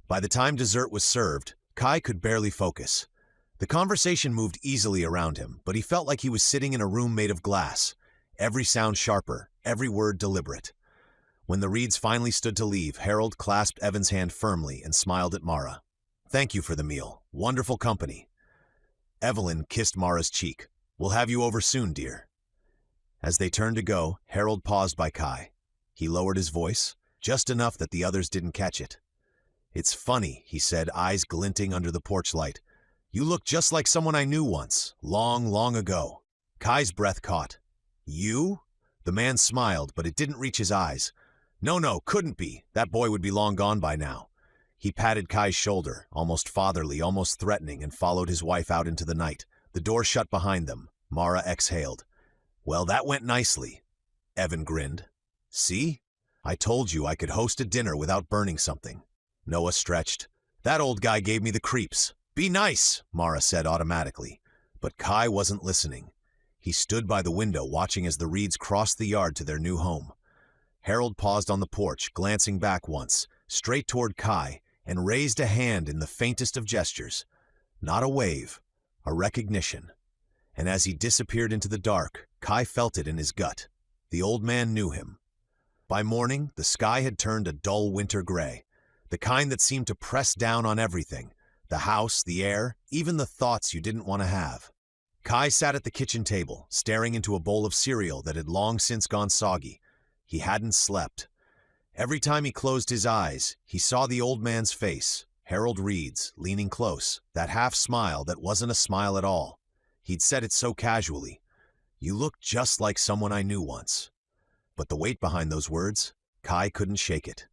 By the time dessert was served, Kai could barely focus. The conversation moved easily around him, but he felt like he was sitting in a room made of glass, every sound sharper, every word deliberate. When the Reeds finally stood to leave, Harold clasped Evan's hand firmly and smiled at Mara. Thank you for the meal. Wonderful company. Evelyn kissed Mara's cheek. We'll have you over soon, dear. As they turned to go, Harold paused by Kai. He lowered his voice, just enough that the others didn't catch it. It's funny, he said, eyes glinting under the porch light. You look just like someone I knew once, long, long ago. Kai's breath caught. You? The man smiled, but it didn't reach his eyes. No, couldn't be. That boy would be long gone by now. He patted Kai's shoulder, almost fatherly, almost threatening, and followed his wife out into the night. The door shut behind them. Mara exhaled. Well, that went nicely. Evan grinned. See? I told you I could host a dinner without burning something. Noah stretched. That old guy gave me the creeps. Be nice, Mara said automatically. But Kai wasn't listening. He stood by the window watching as the Reeds crossed the yard to their new home. Harold paused on the porch, glancing back once, straight toward Kai, and raised a hand in the faintest of gestures. Not a wave, a recognition. And as he disappeared into the dark, Kai felt it in his gut. The old man knew him. By morning, the sky had turned a dull winter gray, the kind that seemed to press down on everything, the house, the air, even the thoughts you didn't want to have. Kai sat at the kitchen table, staring into a bowl of cereal that had long since gone soggy. He hadn't slept. Every time he closed his eyes, he saw the old man's face, Harold Reed's, leaning close, that half smile that wasn't a smile at all. He'd said it so casually. You look just like someone I knew once. But the weight behind those words, Kai couldn't shake it.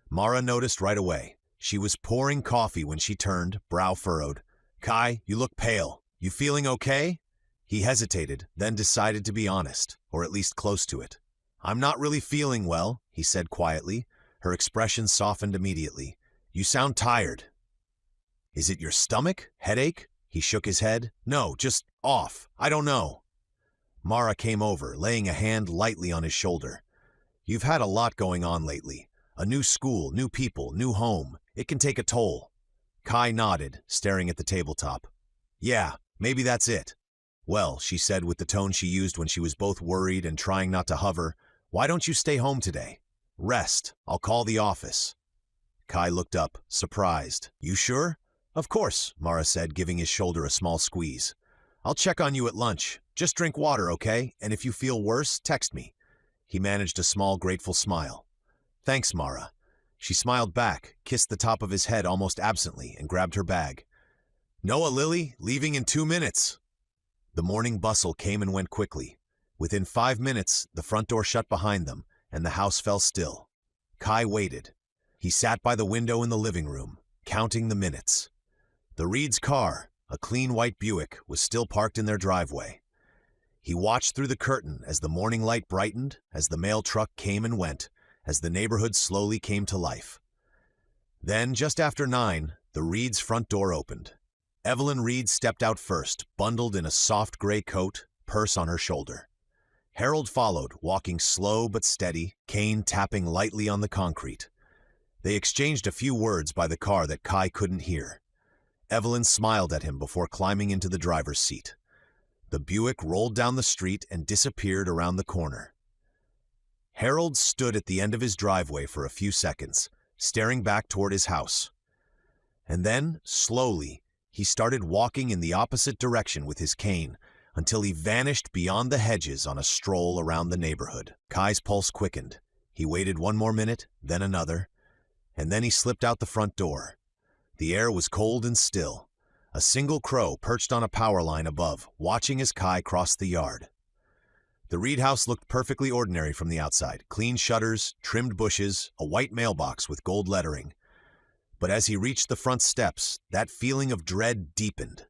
Mara noticed right away. She was pouring coffee when she turned, brow furrowed. Kai, you look pale. You feeling okay? He hesitated, then decided to be honest, or at least close to it. I'm not really feeling well, he said quietly. Her expression softened immediately. You sound tired. Is it your stomach? Headache? He shook his head. No, just off. I don't know. Mara came over, laying a hand lightly on his shoulder. You've had a lot going on lately. A new school, new people, new home. It can take a toll. Kai nodded, staring at the tabletop. Yeah, maybe that's it. Well, she said with the tone she used when she was both worried and trying not to hover, why don't you stay home today? Rest. I'll call the office. Kai looked up, surprised. You sure? Of course, Mara said, giving his shoulder a small squeeze. I'll check on you at lunch. Just drink water, okay? And if you feel worse, text me. He managed a small, grateful smile. Thanks, Mara. She smiled back, kissed the top of his head almost absently, and grabbed her bag. Noah, Lily, leaving in 2 minutes. The morning bustle came and went quickly. Within 5 minutes, the front door shut behind them, and the house fell still. Kai waited. He sat by the window in the living room, counting the minutes. The Reeds' car, a clean white Buick, was still parked in their driveway. He watched through the curtain as the morning light brightened, as the mail truck came and went, as the neighborhood slowly came to life. Then, just after 9, the Reeds' front door opened. Evelyn Reed stepped out first, bundled in a soft gray coat, purse on her shoulder. Harold followed, walking slow but steady, cane tapping lightly on the concrete. They exchanged a few words by the car that Kai couldn't hear. Evelyn smiled at him before climbing into the driver's seat. The Buick rolled down the street and disappeared around the corner. Harold stood at the end of his driveway for a few seconds, staring back toward his house. And then, slowly, he started walking in the opposite direction with his cane until he vanished beyond the hedges on a stroll around the neighborhood. Kai's pulse quickened. He waited 1 more minute, then another, and then he slipped out the front door. The air was cold and still. A single crow perched on a power line above, watching as Kai crossed the yard. The Reed house looked perfectly ordinary from the outside. Clean shutters, trimmed bushes, a white mailbox with gold lettering. But as he reached the front steps, that feeling of dread deepened.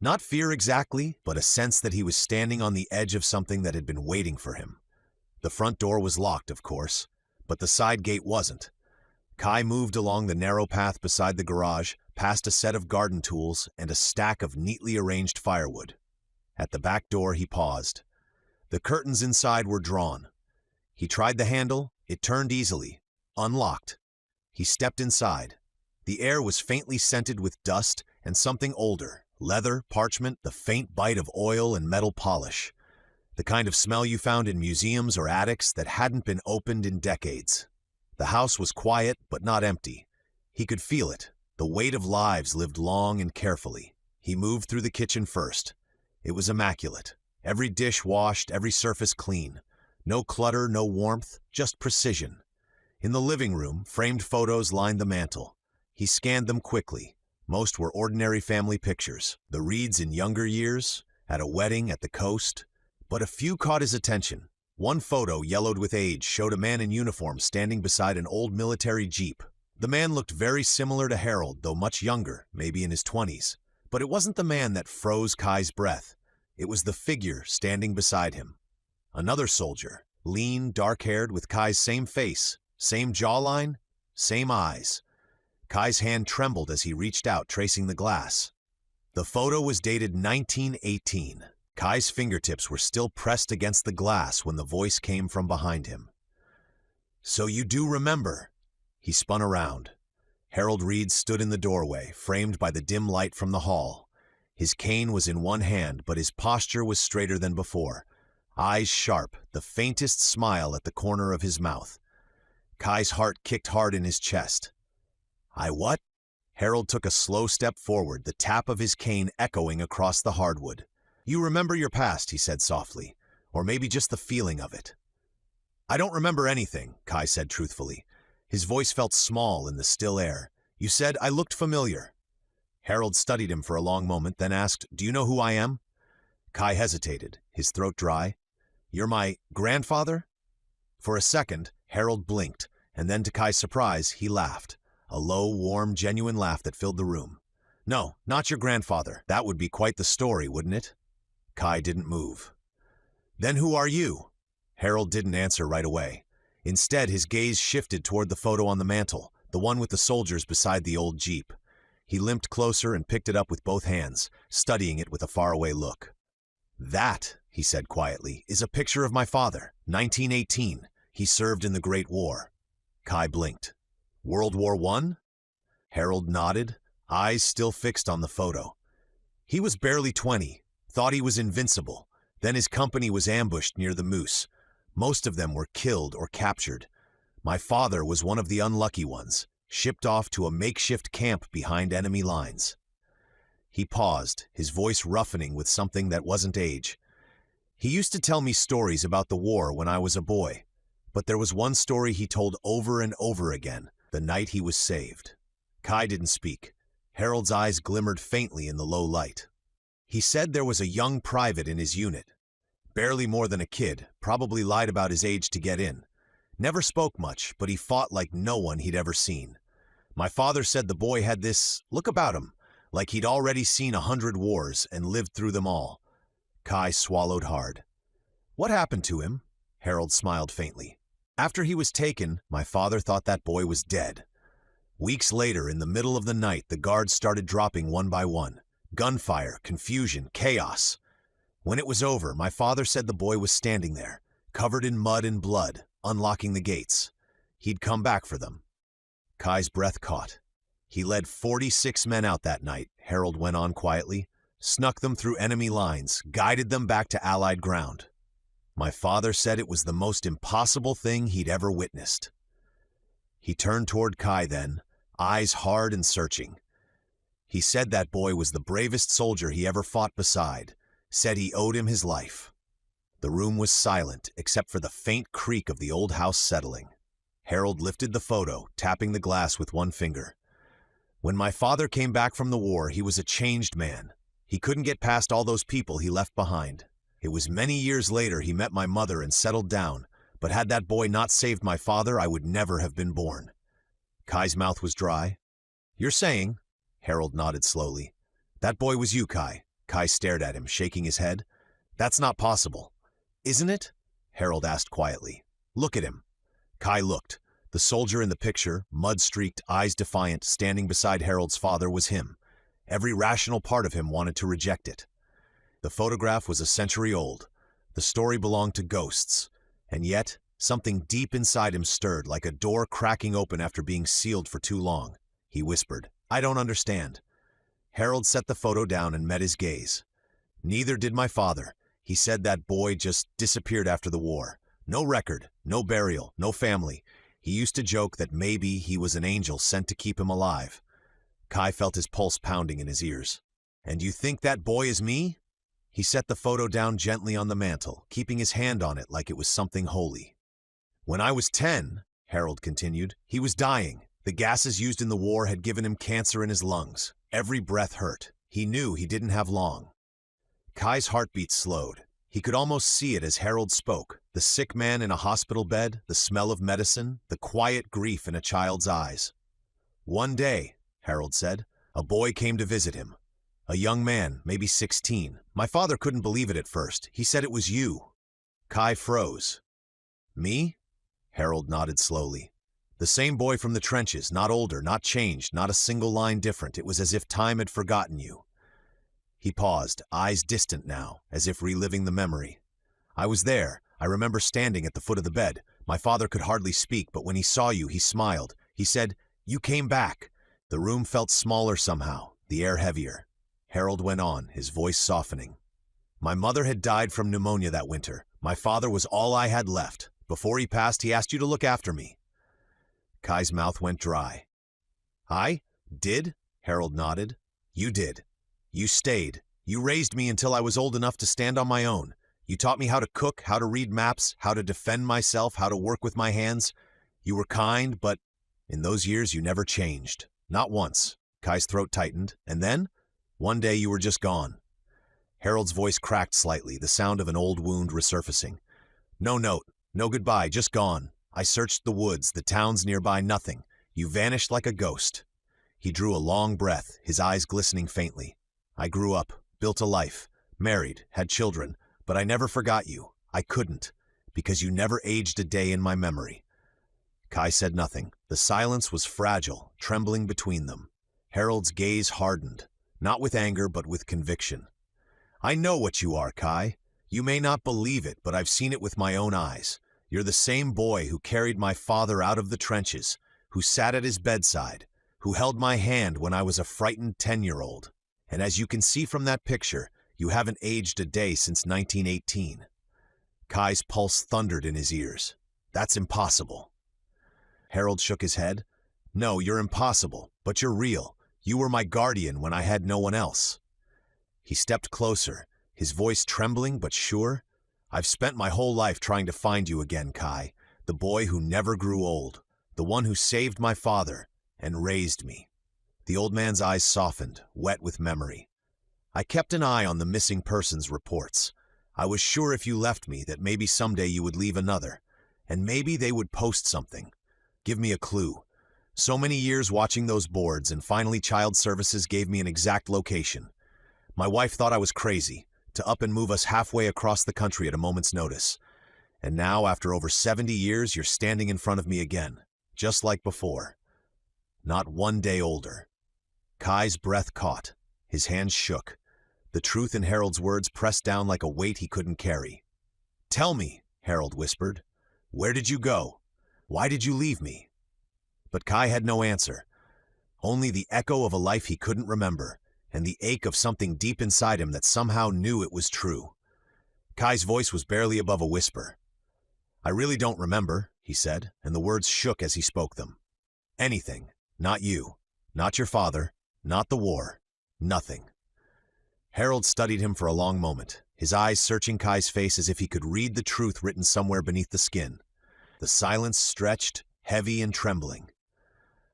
Not fear exactly, but a sense that he was standing on the edge of something that had been waiting for him. The front door was locked, of course, but the side gate wasn't. Kai moved along the narrow path beside the garage, past a set of garden tools and a stack of neatly arranged firewood. At the back door, he paused. The curtains inside were drawn. He tried the handle. It turned easily. Unlocked. He stepped inside. The air was faintly scented with dust and something older. Leather, parchment, the faint bite of oil and metal polish. The kind of smell you found in museums or attics that hadn't been opened in decades. The house was quiet but not empty. He could feel it. The weight of lives lived long and carefully. He moved through the kitchen first. It was immaculate. Every dish washed, every surface clean. No clutter, no warmth, just precision. In the living room, framed photos lined the mantel. He scanned them quickly. Most were ordinary family pictures. The Reeds in younger years, at a wedding at the coast. But a few caught his attention. One photo, yellowed with age, showed a man in uniform standing beside an old military jeep. The man looked very similar to Harold, though much younger, maybe in his 20s. But it wasn't the man that froze Kai's breath. It was the figure standing beside him. Another soldier, lean, dark-haired, with Kai's same face, same jawline, same eyes. Kai's hand trembled as he reached out, tracing the glass. The photo was dated 1918. Kai's fingertips were still pressed against the glass when the voice came from behind him. "So you do remember?" He spun around. Harold Reed stood in the doorway, framed by the dim light from the hall. His cane was in one hand, but his posture was straighter than before. Eyes sharp, the faintest smile at the corner of his mouth. Kai's heart kicked hard in his chest. "I what?" Harold took a slow step forward, the tap of his cane echoing across the hardwood. "You remember your past," he said softly, "or maybe just the feeling of it." "I don't remember anything," Kai said truthfully. His voice felt small in the still air. "You said I looked familiar." Harold studied him for a long moment, then asked, "Do you know who I am?" Kai hesitated, his throat dry. "You're my grandfather?" For a second, Harold blinked, and then to Kai's surprise, he laughed. A low, warm, genuine laugh that filled the room. "No, not your grandfather. That would be quite the story, wouldn't it?" Kai didn't move. "Then who are you?" Harold didn't answer right away. Instead, his gaze shifted toward the photo on the mantel, the one with the soldiers beside the old jeep. He limped closer and picked it up with both hands, studying it with a faraway look. "That," he said quietly, "is a picture of my father, 1918. He served in the Great War." Kai blinked. "World War I?" Harold nodded, eyes still fixed on the photo. "He was barely 20, thought he was invincible. Then his company was ambushed near the Moose. Most of them were killed or captured. My father was one of the unlucky ones, shipped off to a makeshift camp behind enemy lines." He paused, his voice roughening with something that wasn't age. "He used to tell me stories about the war when I was a boy. But there was one story he told over and over again, the night he was saved." Kai didn't speak. Harold's eyes glimmered faintly in the low light. "He said there was a young private in his unit. Barely more than a kid, probably lied about his age to get in. Never spoke much, but he fought like no one he'd ever seen. My father said the boy had this look about him, like he'd already seen 100 wars and lived through them all." Kai swallowed hard. "What happened to him?" Harold smiled faintly. "After he was taken, my father thought that boy was dead. Weeks later, in the middle of the night, the guards started dropping one by one. Gunfire, confusion, chaos. When it was over, my father said the boy was standing there, covered in mud and blood, unlocking the gates. He'd come back for them." Kai's breath caught. "He led 46 men out that night," Harold went on quietly, "snuck them through enemy lines, guided them back to Allied ground. My father said it was the most impossible thing he'd ever witnessed." He turned toward Kai then, eyes hard and searching. "He said that boy was the bravest soldier he ever fought beside, said he owed him his life." The room was silent, except for the faint creak of the old house settling. Harold lifted the photo, tapping the glass with one finger. "When my father came back from the war, he was a changed man. He couldn't get past all those people he left behind. It was many years later he met my mother and settled down, but had that boy not saved my father, I would never have been born." Kai's mouth was dry. "You're saying," Harold nodded slowly, "that boy was you, Kai?" Kai stared at him, shaking his head. "That's not possible." "Isn't it?" Harold asked quietly. "Look at him." Kai looked. The soldier in the picture, mud-streaked, eyes defiant, standing beside Harold's father, was him. Every rational part of him wanted to reject it. The photograph was a century old. The story belonged to ghosts. And yet, something deep inside him stirred, like a door cracking open after being sealed for too long. He whispered, "I don't understand." Harold set the photo down and met his gaze. "Neither did my father. He said that boy just disappeared after the war. No record, no burial, no family. He used to joke that maybe he was an angel sent to keep him alive." Kai felt his pulse pounding in his ears. "And you think that boy is me?" He set the photo down gently on the mantel, keeping his hand on it like it was something holy. "When I was 10, Harold continued, he was dying. The gases used in the war had given him cancer in his lungs. Every breath hurt. He knew he didn't have long." Kai's heartbeat slowed. He could almost see it as Harold spoke. The sick man in a hospital bed, the smell of medicine, the quiet grief in a child's eyes. "One day," Harold said, "a boy came to visit him. A young man, maybe 16. My father couldn't believe it at first. He said it was you." Kai froze. "Me?" Harold nodded slowly. "The same boy from the trenches, not older, not changed, not a single line different. It was as if time had forgotten you." He paused, eyes distant now, as if reliving the memory. "I was there. I remember standing at the foot of the bed. My father could hardly speak, but when he saw you, he smiled. He said, 'You came back.'" The room felt smaller somehow, the air heavier. Harold went on, his voice softening. "My mother had died from pneumonia that winter. My father was all I had left. Before he passed, he asked you to look after me." Kai's mouth went dry. "I did?" Harold nodded. "You did. You stayed. You raised me until I was old enough to stand on my own. You taught me how to cook, how to read maps, how to defend myself, how to work with my hands. You were kind, but in those years you never changed. Not once." Kai's throat tightened. "And then? One day you were just gone." Harold's voice cracked slightly, the sound of an old wound resurfacing. "No note, no goodbye, just gone. I searched the woods, the towns nearby, nothing. You vanished like a ghost." He drew a long breath, his eyes glistening faintly. "I grew up, built a life, married, had children, but I never forgot you. I couldn't, because you never aged a day in my memory." Kai said nothing. The silence was fragile, trembling between them. Harold's gaze hardened, not with anger but with conviction. "I know what you are, Kai. You may not believe it, but I've seen it with my own eyes. You're the same boy who carried my father out of the trenches, who sat at his bedside, who held my hand when I was a frightened 10-year-old. And as you can see from that picture, you haven't aged a day since 1918. Kai's pulse thundered in his ears. "That's impossible." Harold shook his head. "No, you're impossible, but you're real. You were my guardian when I had no one else." He stepped closer, his voice trembling but sure. "I've spent my whole life trying to find you again, Kai, the boy who never grew old, the one who saved my father and raised me." The old man's eyes softened, wet with memory. "I kept an eye on the missing persons reports. I was sure if you left me that maybe someday you would leave another, and maybe they would post something. Give me a clue. So many years watching those boards, and finally Child Services gave me an exact location. My wife thought I was crazy, to up and move us halfway across the country at a moment's notice. And now, after over 70 years, you're standing in front of me again, just like before. Not one day older." Kai's breath caught. His hands shook. The truth in Harold's words pressed down like a weight he couldn't carry. "Tell me," Harold whispered. "Where did you go? Why did you leave me?" But Kai had no answer. Only the echo of a life he couldn't remember, and the ache of something deep inside him that somehow knew it was true. Kai's voice was barely above a whisper. "I really don't remember," he said, and the words shook as he spoke them. "Anything. Not you. Not your father. Not the war. Nothing." Harold studied him for a long moment, his eyes searching Kai's face as if he could read the truth written somewhere beneath the skin. The silence stretched, heavy and trembling.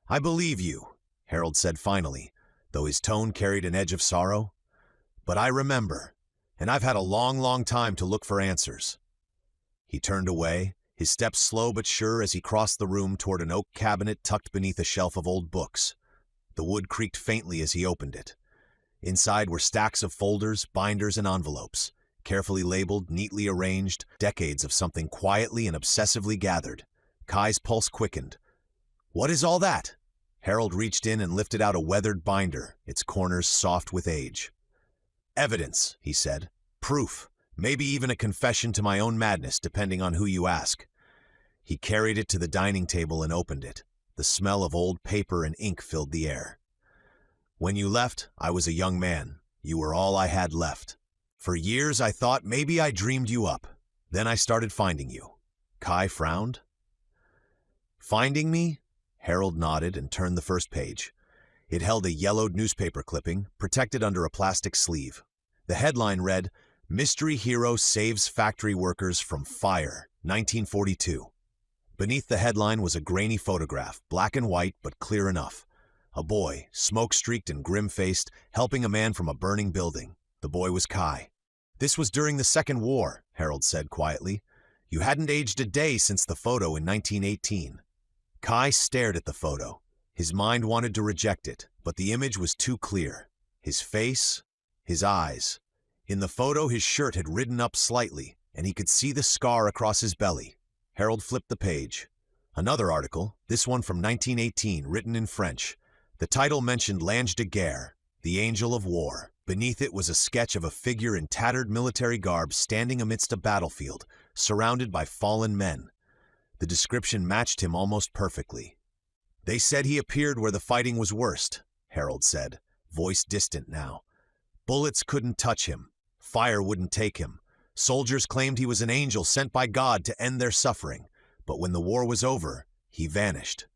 "I believe you," Harold said finally, though his tone carried an edge of sorrow. "But I remember, and I've had a long, long time to look for answers." He turned away, his steps slow but sure as he crossed the room toward an oak cabinet tucked beneath a shelf of old books. The wood creaked faintly as he opened it. Inside were stacks of folders, binders, and envelopes, carefully labeled, neatly arranged, decades of something quietly and obsessively gathered. Kai's pulse quickened. "What is all that?" Harold reached in and lifted out a weathered binder, its corners soft with age. "Evidence," he said. "Proof. Maybe even a confession to my own madness, depending on who you ask." He carried it to the dining table and opened it. The smell of old paper and ink filled the air. "When you left, I was a young man. You were all I had left. For years I thought maybe I dreamed you up. Then I started finding you." Kai frowned. "Finding me?" Harold nodded and turned the first page. It held a yellowed newspaper clipping, protected under a plastic sleeve. The headline read, "Mystery Hero Saves Factory Workers from Fire, 1942. Beneath the headline was a grainy photograph, black and white but clear enough. A boy, smoke-streaked and grim-faced, helping a man from a burning building. The boy was Kai. "This was during the Second War," Harold said quietly. "You hadn't aged a day since the photo in 1918. Kai stared at the photo. His mind wanted to reject it, but the image was too clear. His face, his eyes. In the photo, his shirt had ridden up slightly, and he could see the scar across his belly. Harold flipped the page. Another article, this one from 1918, written in French. The title mentioned L'Ange de Guerre, the Angel of War. Beneath it was a sketch of a figure in tattered military garb standing amidst a battlefield, surrounded by fallen men. The description matched him almost perfectly. "They said he appeared where the fighting was worst," Harold said, voice distant now. "Bullets couldn't touch him. Fire wouldn't take him. Soldiers claimed he was an angel sent by God to end their suffering. But when the war was over, he vanished."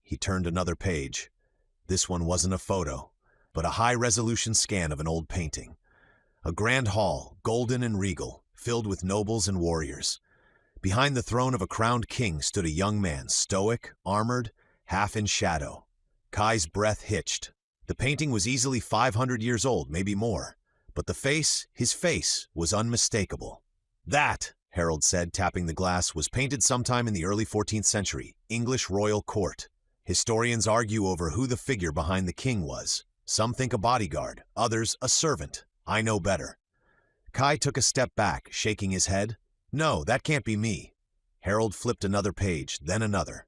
He turned another page. This one wasn't a photo, but a high-resolution scan of an old painting. A grand hall, golden and regal, filled with nobles and warriors. Behind the throne of a crowned king stood a young man, stoic, armored, half in shadow. Kai's breath hitched. The painting was easily 500 years old, maybe more. But the face, his face, was unmistakable. "That," Harold said, tapping the glass, "was painted sometime in the early 14th century, English royal court. Historians argue over who the figure behind the king was. Some think a bodyguard, others a servant. I know better." Kai took a step back, shaking his head. "No, that can't be me." Harold flipped another page, then another.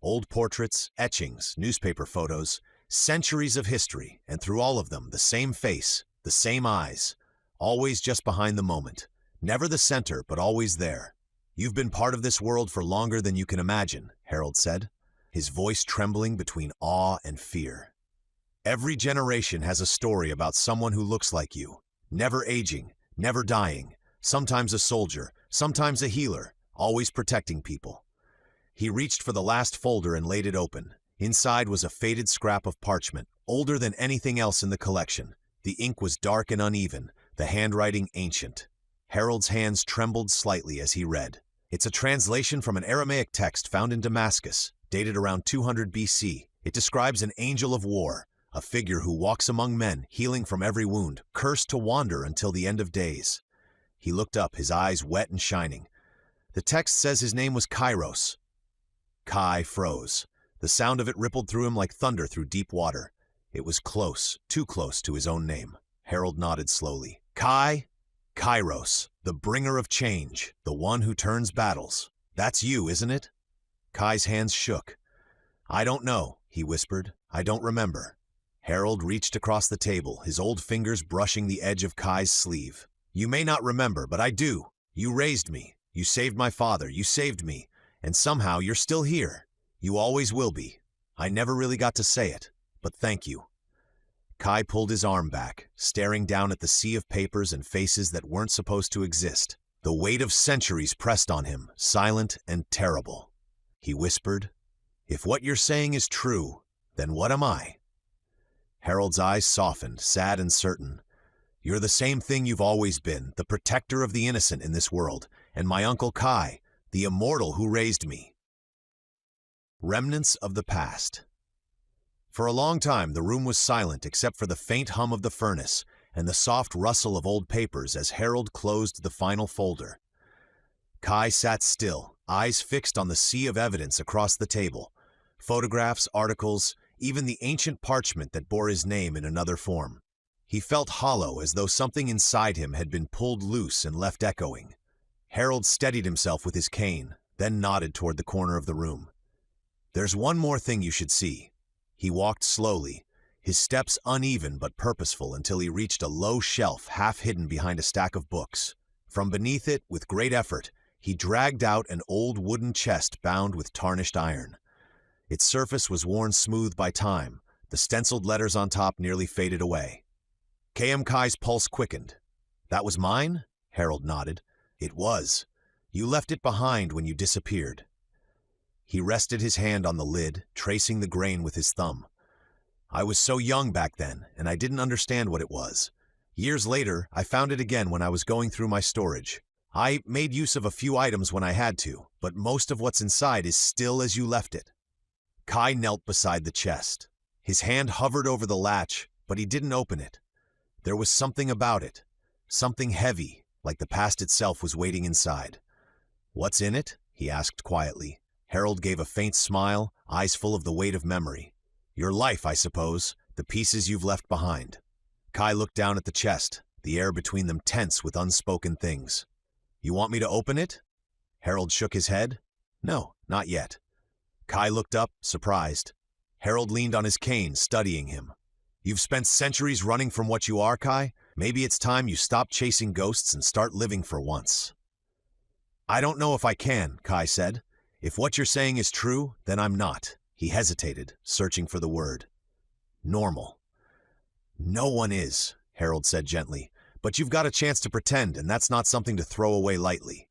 Old portraits, etchings, newspaper photos, centuries of history, and through all of them, the same face, the same eyes, always just behind the moment. Never the center, but always there. "You've been part of this world for longer than you can imagine," Harold said, his voice trembling between awe and fear. "Every generation has a story about someone who looks like you, never aging, never dying, sometimes a soldier, sometimes a healer, always protecting people." He reached for the last folder and laid it open. Inside was a faded scrap of parchment, older than anything else in the collection. The ink was dark and uneven, the handwriting ancient. Harold's hands trembled slightly as he read. It's a translation from an Aramaic text found in Damascus, dated around 200 BC. It describes an angel of war, a figure who walks among men, healing from every wound, cursed to wander until the end of days. He looked up, his eyes wet and shining. The text says his name was Kairos. Kai froze. The sound of it rippled through him like thunder through deep water. It was close, too close to his own name. Harold nodded slowly. Kairos, the bringer of change, the one who turns battles. That's you, isn't it? Kai's hands shook. "I don't know," he whispered. "I don't remember." Harold reached across the table, his old fingers brushing the edge of Kai's sleeve. "You may not remember, but I do. You raised me. You saved my father. You saved me. And somehow you're still here. You always will be. I never really got to say it, but thank you." Kai pulled his arm back, staring down at the sea of papers and faces that weren't supposed to exist. The weight of centuries pressed on him, silent and terrible. He whispered, "If what you're saying is true, then what am I?" Harold's eyes softened, sad and certain. "You're the same thing you've always been, the protector of the innocent in this world, and my Uncle Kai, the Immortal who raised me." Remnants of the past. For a long time, the room was silent except for the faint hum of the furnace and the soft rustle of old papers as Harold closed the final folder. Kai sat still, eyes fixed on the sea of evidence across the table. Photographs, articles, even the ancient parchment that bore his name in another form. He felt hollow, as though something inside him had been pulled loose and left echoing. Harold steadied himself with his cane, then nodded toward the corner of the room. "There's one more thing you should see." He walked slowly, his steps uneven but purposeful, until he reached a low shelf half hidden behind a stack of books. From beneath it, with great effort, he dragged out an old wooden chest bound with tarnished iron. Its surface was worn smooth by time, the stenciled letters on top nearly faded away. K.M. Kai's pulse quickened. "That was mine?" Harold nodded. "It was. You left it behind when you disappeared." He rested his hand on the lid, tracing the grain with his thumb. I was so young back then, and I didn't understand what it was. Years later, I found it again when I was going through my storage. I made use of a few items when I had to, but most of what's inside is still as you left it." Kai knelt beside the chest. His hand hovered over the latch, but he didn't open it. There was something about it, something heavy, like the past itself was waiting inside. "What's in it?" he asked quietly. Harold gave a faint smile, eyes full of the weight of memory. "Your life, I suppose, the pieces you've left behind." Kai looked down at the chest, the air between them tense with unspoken things. "You want me to open it?" Harold shook his head. "No, not yet." Kai looked up, surprised. Harold leaned on his cane, studying him. "You've spent centuries running from what you are, Kai. Maybe it's time you stop chasing ghosts and start living for once." "I don't know if I can," Kai said. "If what you're saying is true, then I'm not." He hesitated, searching for the word. "Normal." "No one is," Harold said gently. "But you've got a chance to pretend, and that's not something to throw away lightly."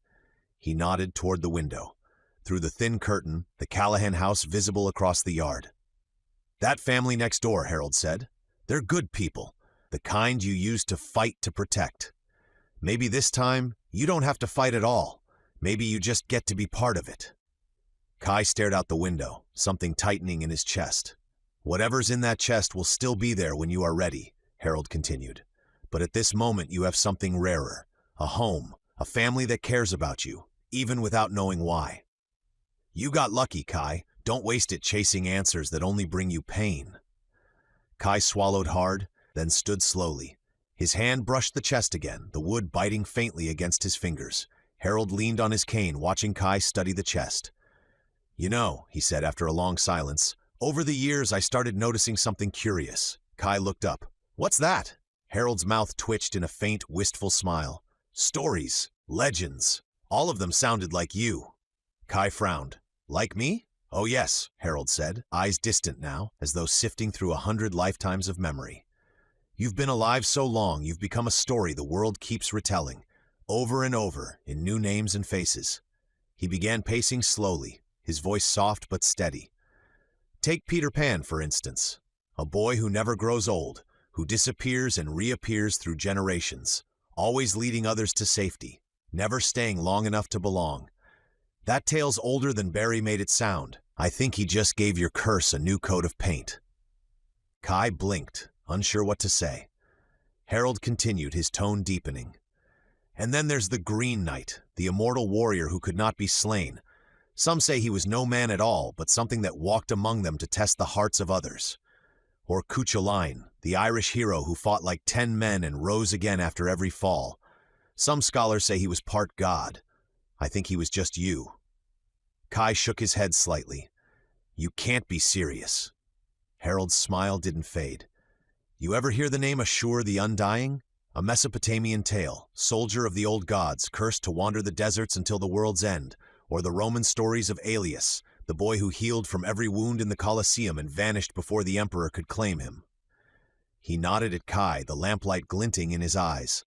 He nodded toward the window. Through the thin curtain, the Callahan house visible across the yard. "That family next door," Harold said. "They're good people, the kind you used to fight to protect. Maybe this time, you don't have to fight at all. Maybe you just get to be part of it." Kai stared out the window, something tightening in his chest. "Whatever's in that chest will still be there when you are ready," Harold continued. "But at this moment you have something rarer, a home, a family that cares about you, even without knowing why. You got lucky, Kai. Don't waste it chasing answers that only bring you pain." Kai swallowed hard, then stood slowly. His hand brushed the chest again, the wood biting faintly against his fingers. Harold leaned on his cane, watching Kai study the chest. "You know," he said after a long silence, "over the years I started noticing something curious." Kai looked up. "What's that?" Harold's mouth twitched in a faint, wistful smile. "Stories, legends, all of them sounded like you." Kai frowned. "Like me?" "Oh yes," Harold said, eyes distant now, as though sifting through 100 lifetimes of memory. "You've been alive so long, you've become a story the world keeps retelling, over and over, in new names and faces." He began pacing slowly, his voice soft but steady. "Take Peter Pan, for instance. A boy who never grows old, who disappears and reappears through generations, always leading others to safety, never staying long enough to belong. That tale's older than Barry made it sound. I think he just gave your curse a new coat of paint." Kai blinked, unsure what to say. Harold continued, his tone deepening. "And then there's the Green Knight, the immortal warrior who could not be slain. Some say he was no man at all, but something that walked among them to test the hearts of others. Or Callahan, the Irish hero who fought like 10 men and rose again after every fall. Some scholars say he was part god. I think he was just you." Kai shook his head slightly. "You can't be serious." Harold's smile didn't fade. "You ever hear the name Ashur the Undying? A Mesopotamian tale, soldier of the old gods, cursed to wander the deserts until the world's end. Or the Roman stories of Aelius, the boy who healed from every wound in the Colosseum and vanished before the emperor could claim him." He nodded at Kai, the lamplight glinting in his eyes.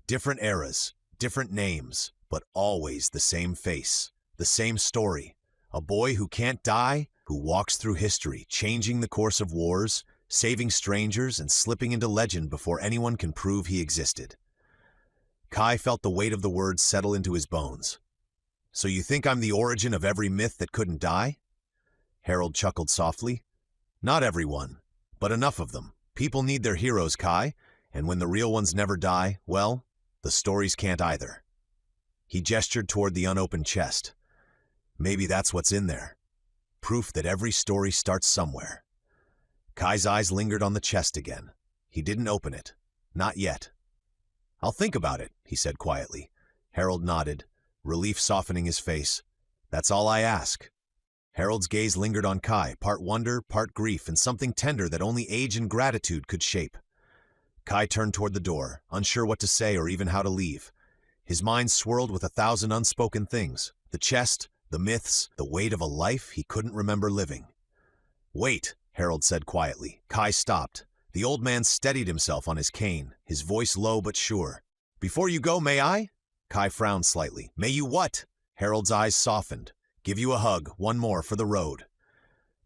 "Different eras, different names, but always the same face, the same story. A boy who can't die, who walks through history, changing the course of wars, saving strangers, and slipping into legend before anyone can prove he existed." Kai felt the weight of the words settle into his bones. "So you think I'm the origin of every myth that couldn't die?" Harold chuckled softly. "Not everyone, but enough of them. People need their heroes, Kai, and when the real ones never die, well, the stories can't either." He gestured toward the unopened chest. "Maybe that's what's in there. Proof that every story starts somewhere." Kai's eyes lingered on the chest again. He didn't open it. Not yet. "I'll think about it," he said quietly. Harold nodded, relief softening his face. "That's all I ask." Harold's gaze lingered on Kai, part wonder, part grief, and something tender that only age and gratitude could shape. Kai turned toward the door, unsure what to say or even how to leave. His mind swirled with 1,000 unspoken things. The chest, the myths, the weight of a life he couldn't remember living. "Wait," Harold said quietly. Kai stopped. The old man steadied himself on his cane, his voice low but sure. "Before you go, may I?" Kai frowned slightly. "May you what?" Harold's eyes softened. "Give you a hug, one more for the road."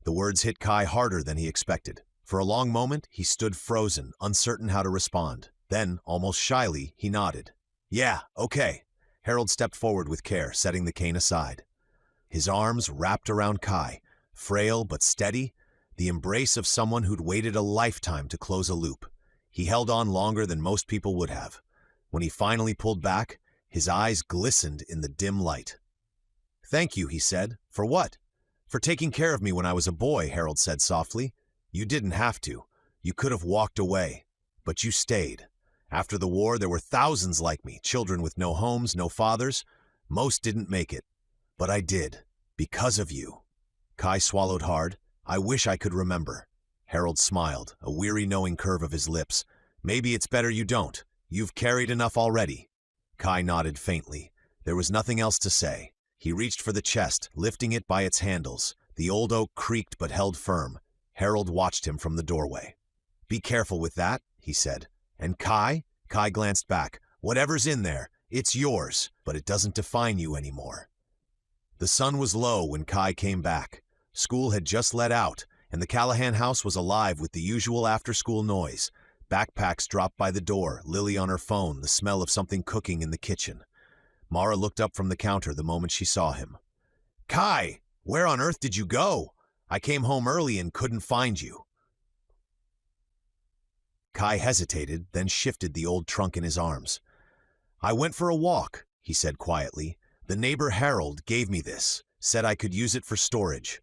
The words hit Kai harder than he expected. For a long moment, he stood frozen, uncertain how to respond. Then, almost shyly, he nodded. Yeah, okay. Harold stepped forward with care, setting the cane aside. His arms wrapped around Kai, frail but steady, the embrace of someone who'd waited a lifetime to close a loop. He held on longer than most people would have. When he finally pulled back, his eyes glistened in the dim light. Thank you, he said. For what? For taking care of me when I was a boy, Harold said softly. You didn't have to. You could have walked away. But you stayed. After the war, there were thousands like me, children with no homes, no fathers. Most didn't make it. But I did. Because of you. Kai swallowed hard. I wish I could remember. Harold smiled, a weary knowing curve of his lips. Maybe it's better you don't. You've carried enough already. Kai nodded faintly. There was nothing else to say. He reached for the chest, lifting it by its handles. The old oak creaked but held firm. Harold watched him from the doorway. Be careful with that, he said. And Kai? Kai glanced back. Whatever's in there, it's yours, but it doesn't define you anymore. The sun was low when Kai came back. School had just let out, and the Callahan house was alive with the usual after-school noise. Backpacks dropped by the door, Lily on her phone, the smell of something cooking in the kitchen. Mara looked up from the counter the moment she saw him. Kai, where on earth did you go? I came home early and couldn't find you. Kai hesitated, then shifted the old trunk in his arms. I went for a walk, he said quietly. The neighbor Harold gave me this, said I could use it for storage.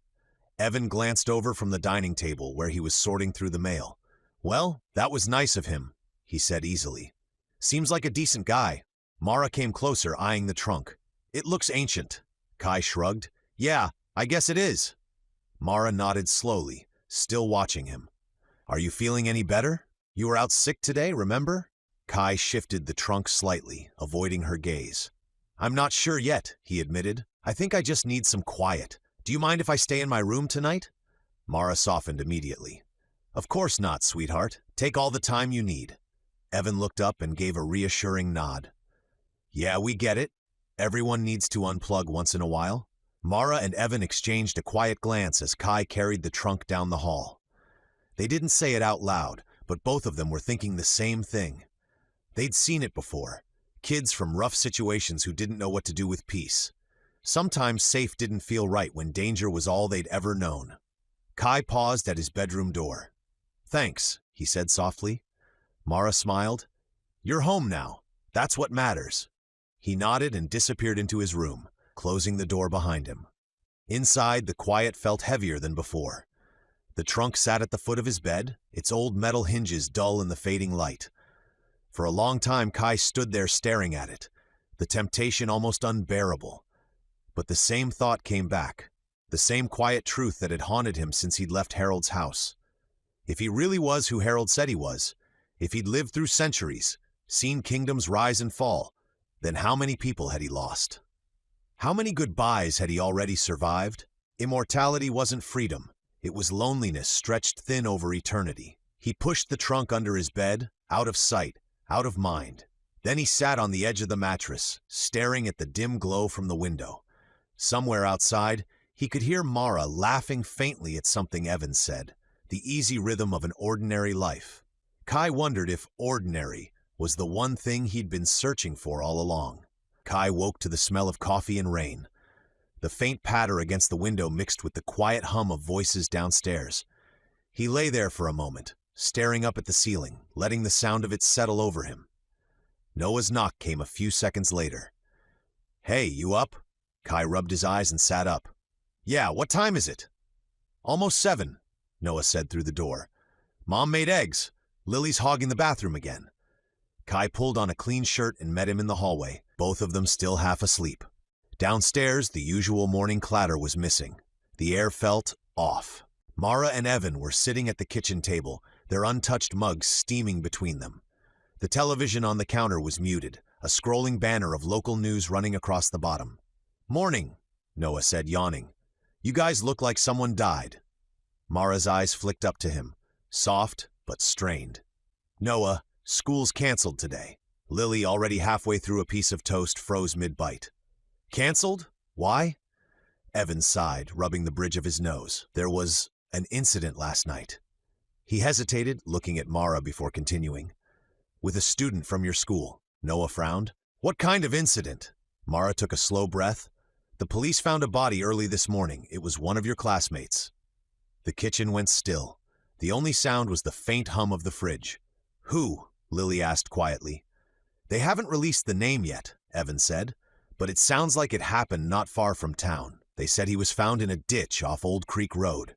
Evan glanced over from the dining table where he was sorting through the mail. Well, that was nice of him, he said easily. Seems like a decent guy. Mara came closer, eyeing the trunk. It looks ancient. Kai shrugged. Yeah, I guess it is. Mara nodded slowly, still watching him. Are you feeling any better? You were out sick today, remember? Kai shifted the trunk slightly, avoiding her gaze. I'm not sure yet, he admitted. I think I just need some quiet. Do you mind if I stay in my room tonight? Mara softened immediately. Of course not, sweetheart. Take all the time you need. Evan looked up and gave a reassuring nod. Yeah, we get it. Everyone needs to unplug once in a while. Mara and Evan exchanged a quiet glance as Kai carried the trunk down the hall. They didn't say it out loud, but both of them were thinking the same thing. They'd seen it before. Kids from rough situations who didn't know what to do with peace. Sometimes safe didn't feel right when danger was all they'd ever known. Kai paused at his bedroom door. Thanks, he said softly. Mara smiled. You're home now. That's what matters. He nodded and disappeared into his room, closing the door behind him. Inside, the quiet felt heavier than before. The trunk sat at the foot of his bed, its old metal hinges dull in the fading light. For a long time, Kai stood there staring at it, the temptation almost unbearable. But the same thought came back, the same quiet truth that had haunted him since he'd left Harold's house. If he really was who Harold said he was, if he'd lived through centuries, seen kingdoms rise and fall, then how many people had he lost? How many goodbyes had he already survived? Immortality wasn't freedom. It was loneliness stretched thin over eternity. He pushed the trunk under his bed, out of sight, out of mind. Then he sat on the edge of the mattress, staring at the dim glow from the window. Somewhere outside, he could hear Mara laughing faintly at something Evan said, the easy rhythm of an ordinary life. Kai wondered if ordinary was the one thing he'd been searching for all along. Kai woke to the smell of coffee and rain. The faint patter against the window mixed with the quiet hum of voices downstairs. He lay there for a moment, staring up at the ceiling, letting the sound of it settle over him. Noah's knock came a few seconds later. Hey, you up? Kai rubbed his eyes and sat up. Yeah, what time is it? Almost 7, Noah said through the door. Mom made eggs. Lily's hogging the bathroom again. Kai pulled on a clean shirt and met him in the hallway, both of them still half asleep. Downstairs, the usual morning clatter was missing. The air felt off. Mara and Evan were sitting at the kitchen table, their untouched mugs steaming between them. The television on the counter was muted, a scrolling banner of local news running across the bottom. Morning, Noah said, yawning. You guys look like someone died. Mara's eyes flicked up to him, soft but strained. Noah, school's canceled today. Lily, already halfway through a piece of toast, froze mid-bite. Canceled? Why? Evan sighed, rubbing the bridge of his nose. There was an incident last night. He hesitated, looking at Mara before continuing. With a student from your school. Noah frowned. What kind of incident? Mara took a slow breath. The police found a body early this morning. It was one of your classmates. The kitchen went still. The only sound was the faint hum of the fridge. Who? Lily asked quietly. They haven't released the name yet, Evan said, but it sounds like it happened not far from town. They said he was found in a ditch off Old Creek Road.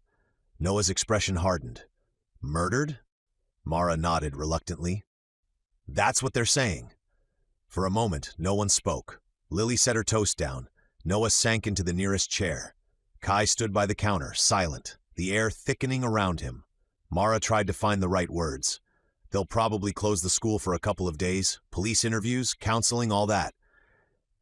Noah's expression hardened. Murdered? Mara nodded reluctantly. That's what they're saying. For a moment, no one spoke. Lily set her toast down. Noah sank into the nearest chair. Kai stood by the counter, silent, the air thickening around him. Mara tried to find the right words. They'll probably close the school for a couple of days. Police interviews, counseling, all that.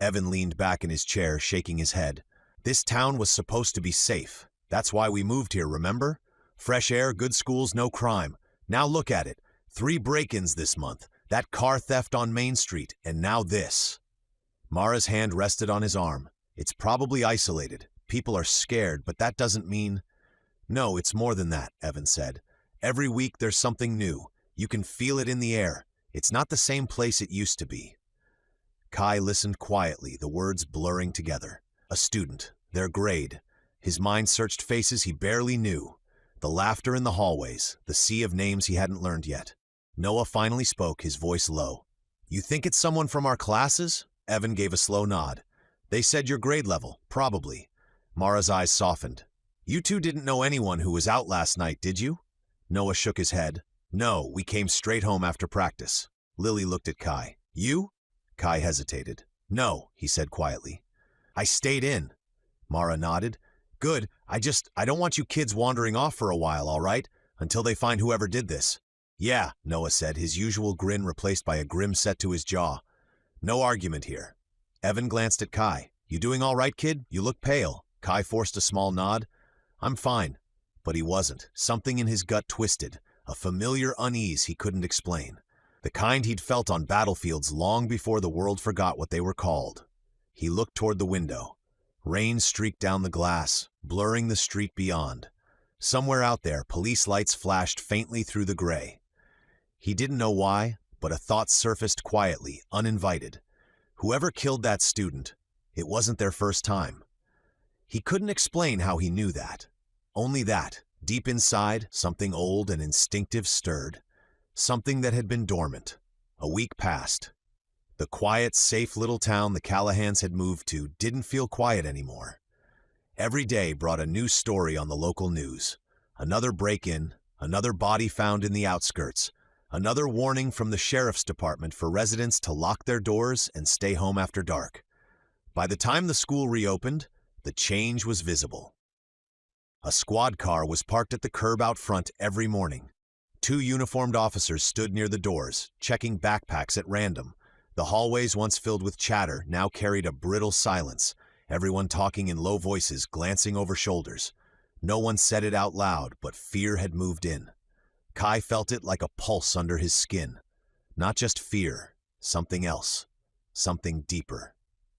Evan leaned back in his chair, shaking his head. This town was supposed to be safe. That's why we moved here, remember? Fresh air, good schools, no crime. Now look at it. 3 break-ins this month. That car theft on Main Street, and now this. Mara's hand rested on his arm. It's probably isolated. People are scared, but that doesn't mean... No, it's more than that, Evan said. Every week there's something new. You can feel it in the air. It's not the same place it used to be. Kai listened quietly, the words blurring together. A student, their grade. His mind searched faces he barely knew. The laughter in the hallways, the sea of names he hadn't learned yet. Noah finally spoke, his voice low. You think it's someone from our classes? Evan gave a slow nod. They said your grade level, probably. Mara's eyes softened. You two didn't know anyone who was out last night, did you? Noah shook his head. No, we came straight home after practice. Lily looked at Kai. You? Kai hesitated. No, he said quietly. I stayed in. Mara nodded. Good, I don't want you kids wandering off for a while, all right? Until they find whoever did this. Yeah, Noah said, his usual grin replaced by a grim set to his jaw. No argument here. Evan glanced at Kai. You doing all right, kid? You look pale. Kai forced a small nod. I'm fine. But he wasn't. Something in his gut twisted. A familiar unease he couldn't explain. The kind he'd felt on battlefields long before the world forgot what they were called. He looked toward the window. Rain streaked down the glass, blurring the street beyond. Somewhere out there, police lights flashed faintly through the gray. He didn't know why, but a thought surfaced quietly, uninvited. Whoever killed that student, it wasn't their first time. He couldn't explain how he knew that. Only that, deep inside, something old and instinctive stirred. Something that had been dormant. A week passed. The quiet, safe little town the Callahans had moved to didn't feel quiet anymore. Every day brought a new story on the local news. Another break-in, another body found in the outskirts, another warning from the sheriff's department for residents to lock their doors and stay home after dark. By the time the school reopened, the change was visible. A squad car was parked at the curb out front every morning. 2 uniformed officers stood near the doors, checking backpacks at random. The hallways, once filled with chatter, now carried a brittle silence, everyone talking in low voices, glancing over shoulders. No one said it out loud, but fear had moved in. Kai felt it like a pulse under his skin. Not just fear, something else, something deeper.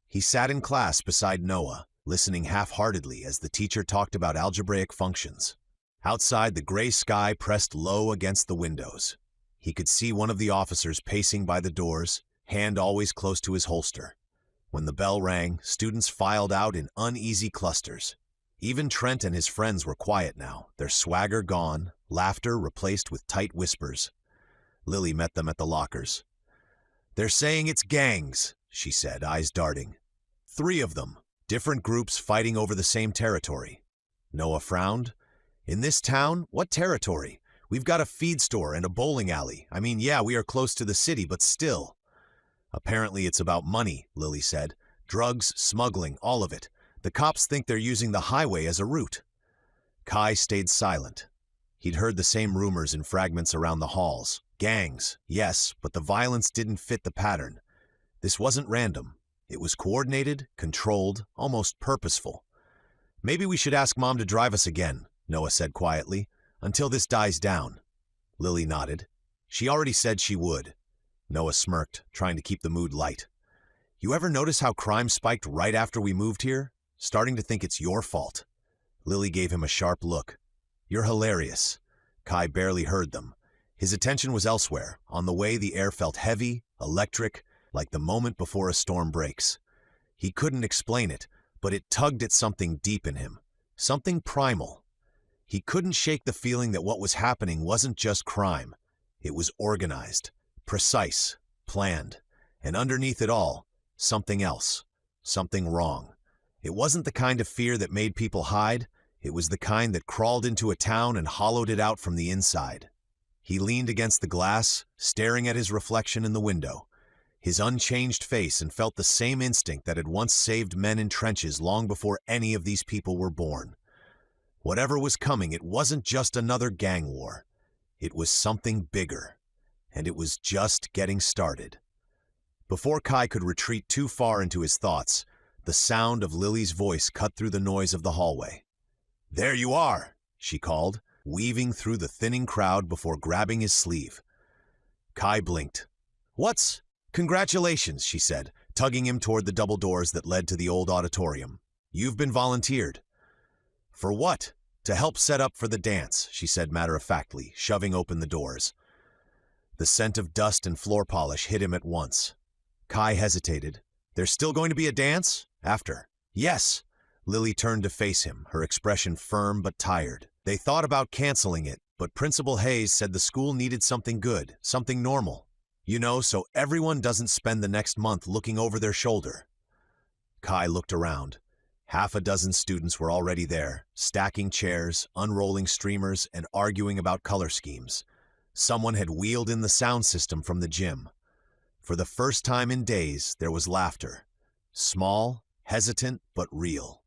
He sat in class beside Noah, listening half-heartedly as the teacher talked about algebraic functions. Outside, the gray sky pressed low against the windows. He could see one of the officers pacing by the doors, hand always close to his holster. When the bell rang, students filed out in uneasy clusters. Even Trent and his friends were quiet now, their swagger gone, laughter replaced with tight whispers. Lily met them at the lockers. They're saying it's gangs, she said, eyes darting. 3 of them, different groups fighting over the same territory. Noah frowned. In this town, what territory? We've got a feed store and a bowling alley. I mean, yeah, we are close to the city, but still. Apparently it's about money, Lily said. Drugs, smuggling, all of it. The cops think they're using the highway as a route. Kai stayed silent. He'd heard the same rumors in fragments around the halls. Gangs, yes, but the violence didn't fit the pattern. This wasn't random. It was coordinated, controlled, almost purposeful. Maybe we should ask Mom to drive us again, Noah said quietly, until this dies down. Lily nodded. She already said she would. Noah smirked, trying to keep the mood light. You ever notice how crime spiked right after we moved here? Starting to think it's your fault. Lily gave him a sharp look. You're hilarious. Kai barely heard them. His attention was elsewhere. On the way, the air felt heavy, electric, like the moment before a storm breaks. He couldn't explain it, but it tugged at something deep in him, something primal. He couldn't shake the feeling that what was happening wasn't just crime. It was organized, precise, planned, and underneath it all, something else, something wrong. It wasn't the kind of fear that made people hide. It was the kind that crawled into a town and hollowed it out from the inside. He leaned against the glass, staring at his reflection in the window, his unchanged face, and felt the same instinct that had once saved men in trenches long before any of these people were born. Whatever was coming, it wasn't just another gang war. It was something bigger, and it was just getting started. Before Kai could retreat too far into his thoughts, the sound of Lily's voice cut through the noise of the hallway. "There you are," she called, weaving through the thinning crowd before grabbing his sleeve. Kai blinked. "What's? Congratulations," she said, tugging him toward the double doors that led to the old auditorium. "You've been volunteered." "For what?" "To help set up for the dance," she said matter-of-factly, shoving open the doors. The scent of dust and floor polish hit him at once. Kai hesitated. "There's still going to be a dance? After?" "Yes." Lily turned to face him, her expression firm but tired. They thought about canceling it, but Principal Hayes said the school needed something good, something normal. You know, so everyone doesn't spend the next month looking over their shoulder. Kai looked around. Half a dozen students were already there, stacking chairs, unrolling streamers, and arguing about color schemes. Someone had wheeled in the sound system from the gym. For the first time in days, there was laughter. Small, hesitant, but real.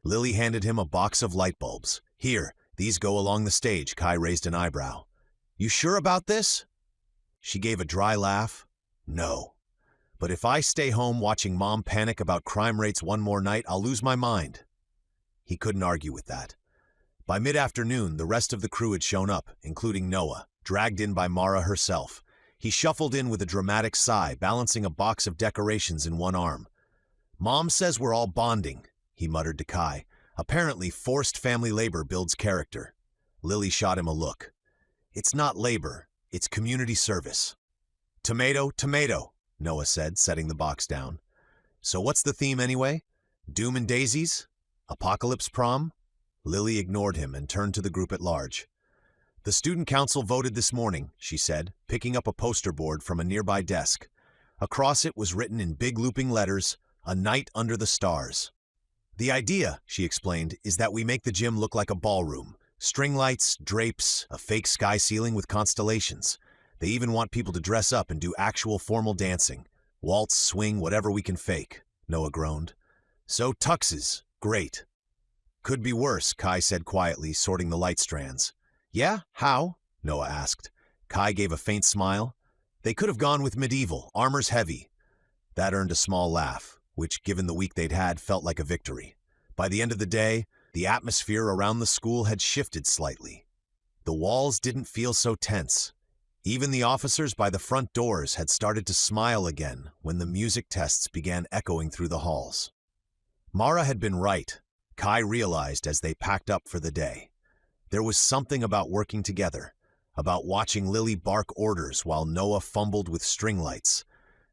Lily handed him a box of light bulbs. "Here, these go along the stage." Kai raised an eyebrow. "You sure about this?" She gave a dry laugh. "No. But if I stay home watching Mom panic about crime rates one more night, I'll lose my mind." He couldn't argue with that. By mid-afternoon, the rest of the crew had shown up, including Noah, dragged in by Mara herself. He shuffled in with a dramatic sigh, balancing a box of decorations in one arm. "Mom says we're all bonding," he muttered to Kai. "Apparently, forced family labor builds character." Lily shot him a look. "It's not labor, it's community service." "Tomato, tomato," Noah said, setting the box down. "So what's the theme anyway? Doom and Daisies? Apocalypse Prom?" Lily ignored him and turned to the group at large. "The student council voted this morning," she said, picking up a poster board from a nearby desk. Across it was written in big looping letters, "A Night Under the Stars." "The idea," she explained, "is that we make the gym look like a ballroom. String lights, drapes, a fake sky ceiling with constellations. They even want people to dress up and do actual formal dancing. Waltz, swing, whatever we can fake," Noah groaned. "So tuxes, great." "Could be worse," Kai said quietly, sorting the light strands. "Yeah? How?" Noah asked. Kai gave a faint smile. "They could have gone with medieval, armor's heavy." That earned a small laugh, which, given the week they'd had, felt like a victory. By the end of the day, the atmosphere around the school had shifted slightly. The walls didn't feel so tense. Even the officers by the front doors had started to smile again when the music tests began echoing through the halls. Mara had been right, Kai realized as they packed up for the day. There was something about working together, about watching Lily bark orders while Noah fumbled with string lights,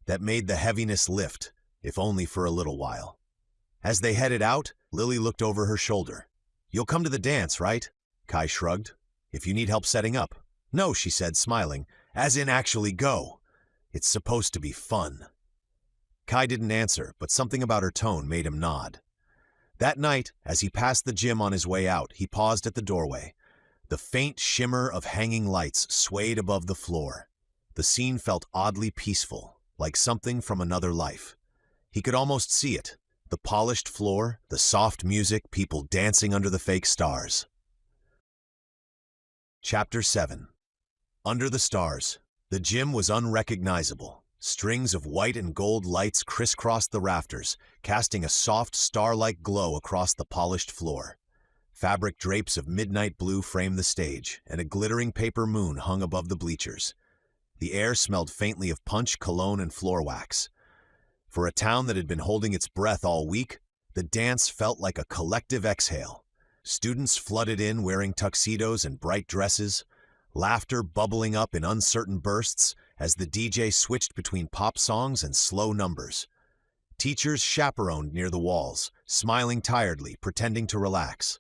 that made the heaviness lift, if only for a little while. As they headed out, Lily looked over her shoulder. "You'll come to the dance, right?" Kai shrugged. "If you need help setting up." "No," she said, smiling. "As in actually go. It's supposed to be fun." Kai didn't answer, but something about her tone made him nod. That night, as he passed the gym on his way out, he paused at the doorway. The faint shimmer of hanging lights swayed above the floor. The scene felt oddly peaceful, like something from another life. He could almost see it. The polished floor, the soft music, people dancing under the fake stars. Chapter 7. Under the stars. The gym was unrecognizable. Strings of white and gold lights crisscrossed the rafters, casting a soft star-like glow across the polished floor. Fabric drapes of midnight blue framed the stage, and a glittering paper moon hung above the bleachers. The air smelled faintly of punch, cologne, and floor wax. For a town that had been holding its breath all week, the dance felt like a collective exhale. Students flooded in wearing tuxedos and bright dresses, laughter bubbling up in uncertain bursts as the DJ switched between pop songs and slow numbers. Teachers chaperoned near the walls, smiling tiredly, pretending to relax.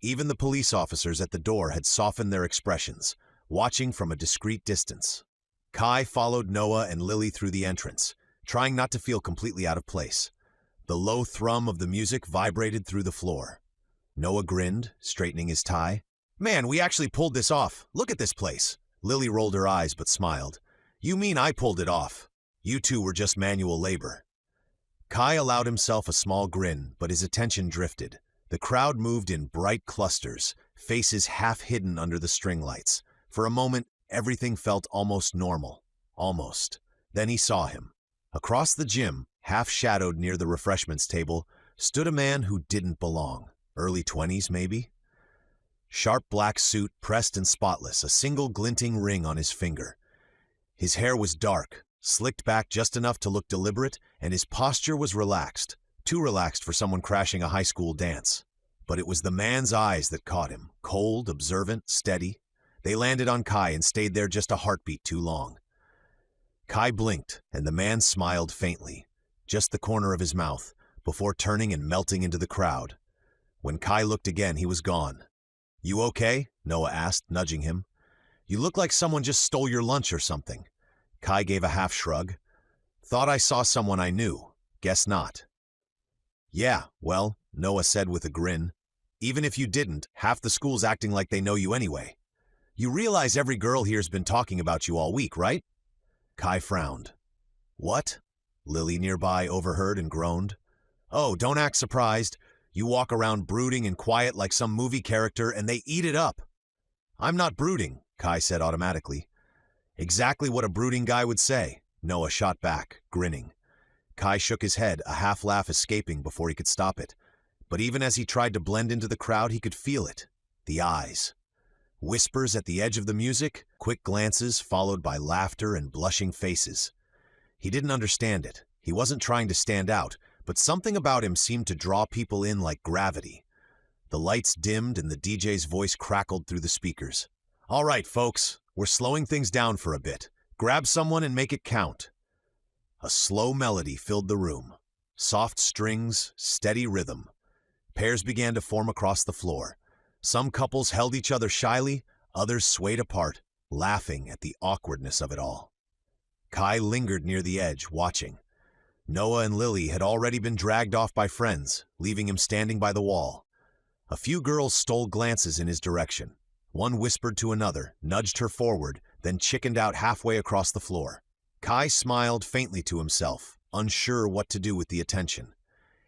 Even the police officers at the door had softened their expressions, watching from a discreet distance. Kai followed Noah and Lily through the entrance, trying not to feel completely out of place. The low thrum of the music vibrated through the floor. Noah grinned, straightening his tie. "Man, we actually pulled this off. Look at this place." Lily rolled her eyes but smiled. "You mean I pulled it off? You two were just manual labor." Kai allowed himself a small grin, but his attention drifted. The crowd moved in bright clusters, faces half hidden under the string lights. For a moment, everything felt almost normal. Almost. Then he saw him. Across the gym, half shadowed near the refreshments table, stood a man who didn't belong. Early 20s, maybe? Sharp black suit, pressed and spotless, a single glinting ring on his finger. His hair was dark, slicked back just enough to look deliberate, and his posture was relaxed, too relaxed for someone crashing a high school dance. But it was the man's eyes that caught him, cold, observant, steady. They landed on Kai and stayed there just a heartbeat too long. Kai blinked, and the man smiled faintly, just the corner of his mouth, before turning and melting into the crowd. When Kai looked again, he was gone. "You okay?" Noah asked, nudging him. "You look like someone just stole your lunch or something." Kai gave a half shrug. "Thought I saw someone I knew. Guess not." "Yeah, well," Noah said with a grin. "Even if you didn't, half the school's acting like they know you anyway. You realize every girl here's been talking about you all week, right?" Kai frowned. "What?" Lily nearby overheard and groaned. "Oh, don't act surprised. You walk around brooding and quiet like some movie character, and they eat it up." "I'm not brooding," Kai said automatically. "Exactly what a brooding guy would say," Noah shot back, grinning. Kai shook his head, a half-laugh escaping before he could stop it. But even as he tried to blend into the crowd, he could feel it. The eyes. Whispers at the edge of the music, quick glances followed by laughter and blushing faces. He didn't understand it. He wasn't trying to stand out, but something about him seemed to draw people in like gravity. The lights dimmed and the DJ's voice crackled through the speakers. "All right, folks, we're slowing things down for a bit. Grab someone and make it count." A slow melody filled the room. Soft strings, steady rhythm. Pairs began to form across the floor. Some couples held each other shyly, others swayed apart, laughing at the awkwardness of it all. Kai lingered near the edge, watching. Noah and Lily had already been dragged off by friends, leaving him standing by the wall. A few girls stole glances in his direction. One whispered to another, nudged her forward, then chickened out halfway across the floor. Kai smiled faintly to himself, unsure what to do with the attention.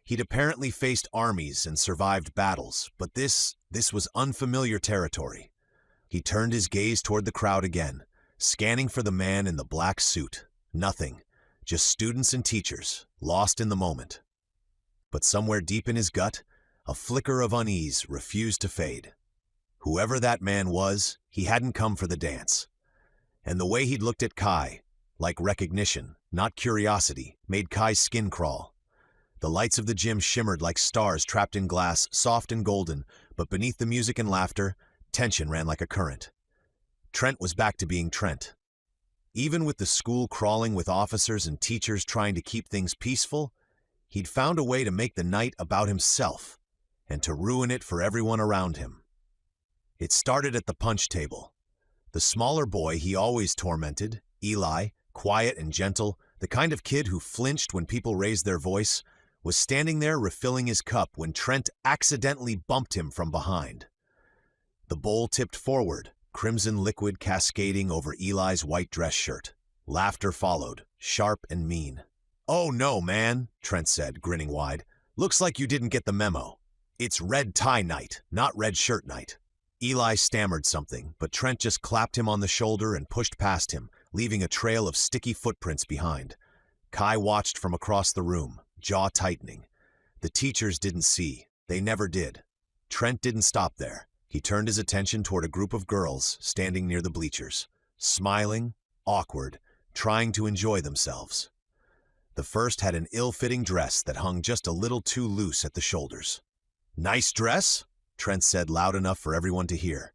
He'd apparently faced armies and survived battles, but this was unfamiliar territory. He turned his gaze toward the crowd again, scanning for the man in the black suit. Nothing, just students and teachers, lost in the moment. But somewhere deep in his gut, a flicker of unease refused to fade. Whoever that man was, he hadn't come for the dance. And the way he'd looked at Kai, like recognition, not curiosity, made Kai's skin crawl. The lights of the gym shimmered like stars trapped in glass, soft and golden, but beneath the music and laughter, tension ran like a current. Trent was back to being Trent. Even with the school crawling with officers and teachers trying to keep things peaceful, he'd found a way to make the night about himself, and to ruin it for everyone around him. It started at the punch table. The smaller boy he always tormented, Eli, quiet and gentle, the kind of kid who flinched when people raised their voice, was standing there refilling his cup when Trent accidentally bumped him from behind. The bowl tipped forward, crimson liquid cascading over Eli's white dress shirt. Laughter followed, sharp and mean. "Oh no, man," Trent said, grinning wide. "Looks like you didn't get the memo. It's red tie night, not red shirt night." Eli stammered something, but Trent just clapped him on the shoulder and pushed past him, leaving a trail of sticky footprints behind. Kai watched from across the room, jaw tightening. The teachers didn't see. They never did. Trent didn't stop there. He turned his attention toward a group of girls standing near the bleachers, smiling, awkward, trying to enjoy themselves. The first had an ill-fitting dress that hung just a little too loose at the shoulders. "Nice dress?" Trent said loud enough for everyone to hear.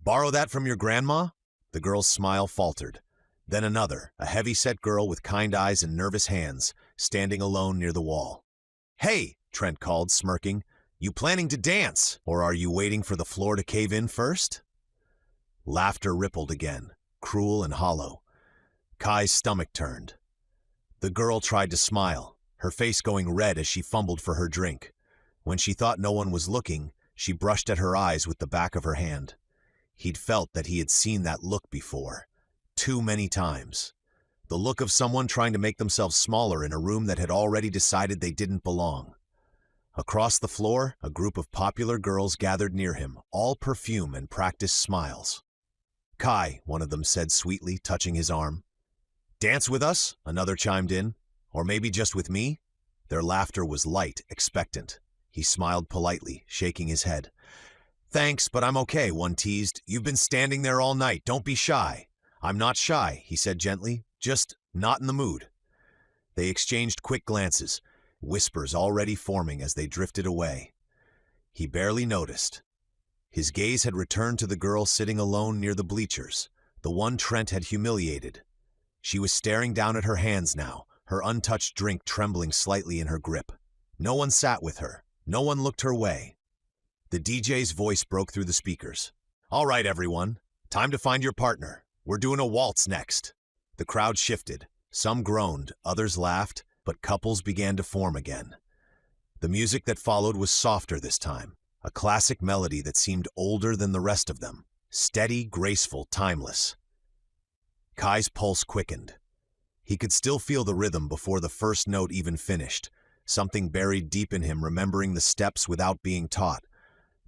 Borrow that from your grandma? The girl's smile faltered. Then another, a heavy-set girl with kind eyes and nervous hands, standing alone near the wall. Hey, Trent called, smirking. You planning to dance, or are you waiting for the floor to cave in first? Laughter rippled again, cruel and hollow. Kai's stomach turned. The girl tried to smile, her face going red as she fumbled for her drink. When she thought no one was looking, she brushed at her eyes with the back of her hand. He'd felt that he had seen that look before. Too many times. The look of someone trying to make themselves smaller in a room that had already decided they didn't belong. Across the floor, a group of popular girls gathered near him, all perfume and practiced smiles. Kai, one of them said sweetly, touching his arm. Dance with us? Another chimed in. Or maybe just with me? Their laughter was light, expectant. He smiled politely, shaking his head. Thanks, but I'm okay, one teased. You've been standing there all night. Don't be shy. I'm not shy, he said gently. Just not in the mood. They exchanged quick glances, whispers already forming as they drifted away. He barely noticed. His gaze had returned to the girl sitting alone near the bleachers, the one Trent had humiliated. She was staring down at her hands now, her untouched drink trembling slightly in her grip. No one sat with her. No one looked her way. The DJ's voice broke through the speakers. All right, everyone. Time to find your partner. We're doing a waltz next. The crowd shifted. Some groaned, others laughed, but couples began to form again. The music that followed was softer this time, a classic melody that seemed older than the rest of them. Steady, graceful, timeless. Kai's pulse quickened. He could still feel the rhythm before the first note even finished, something buried deep in him remembering the steps without being taught.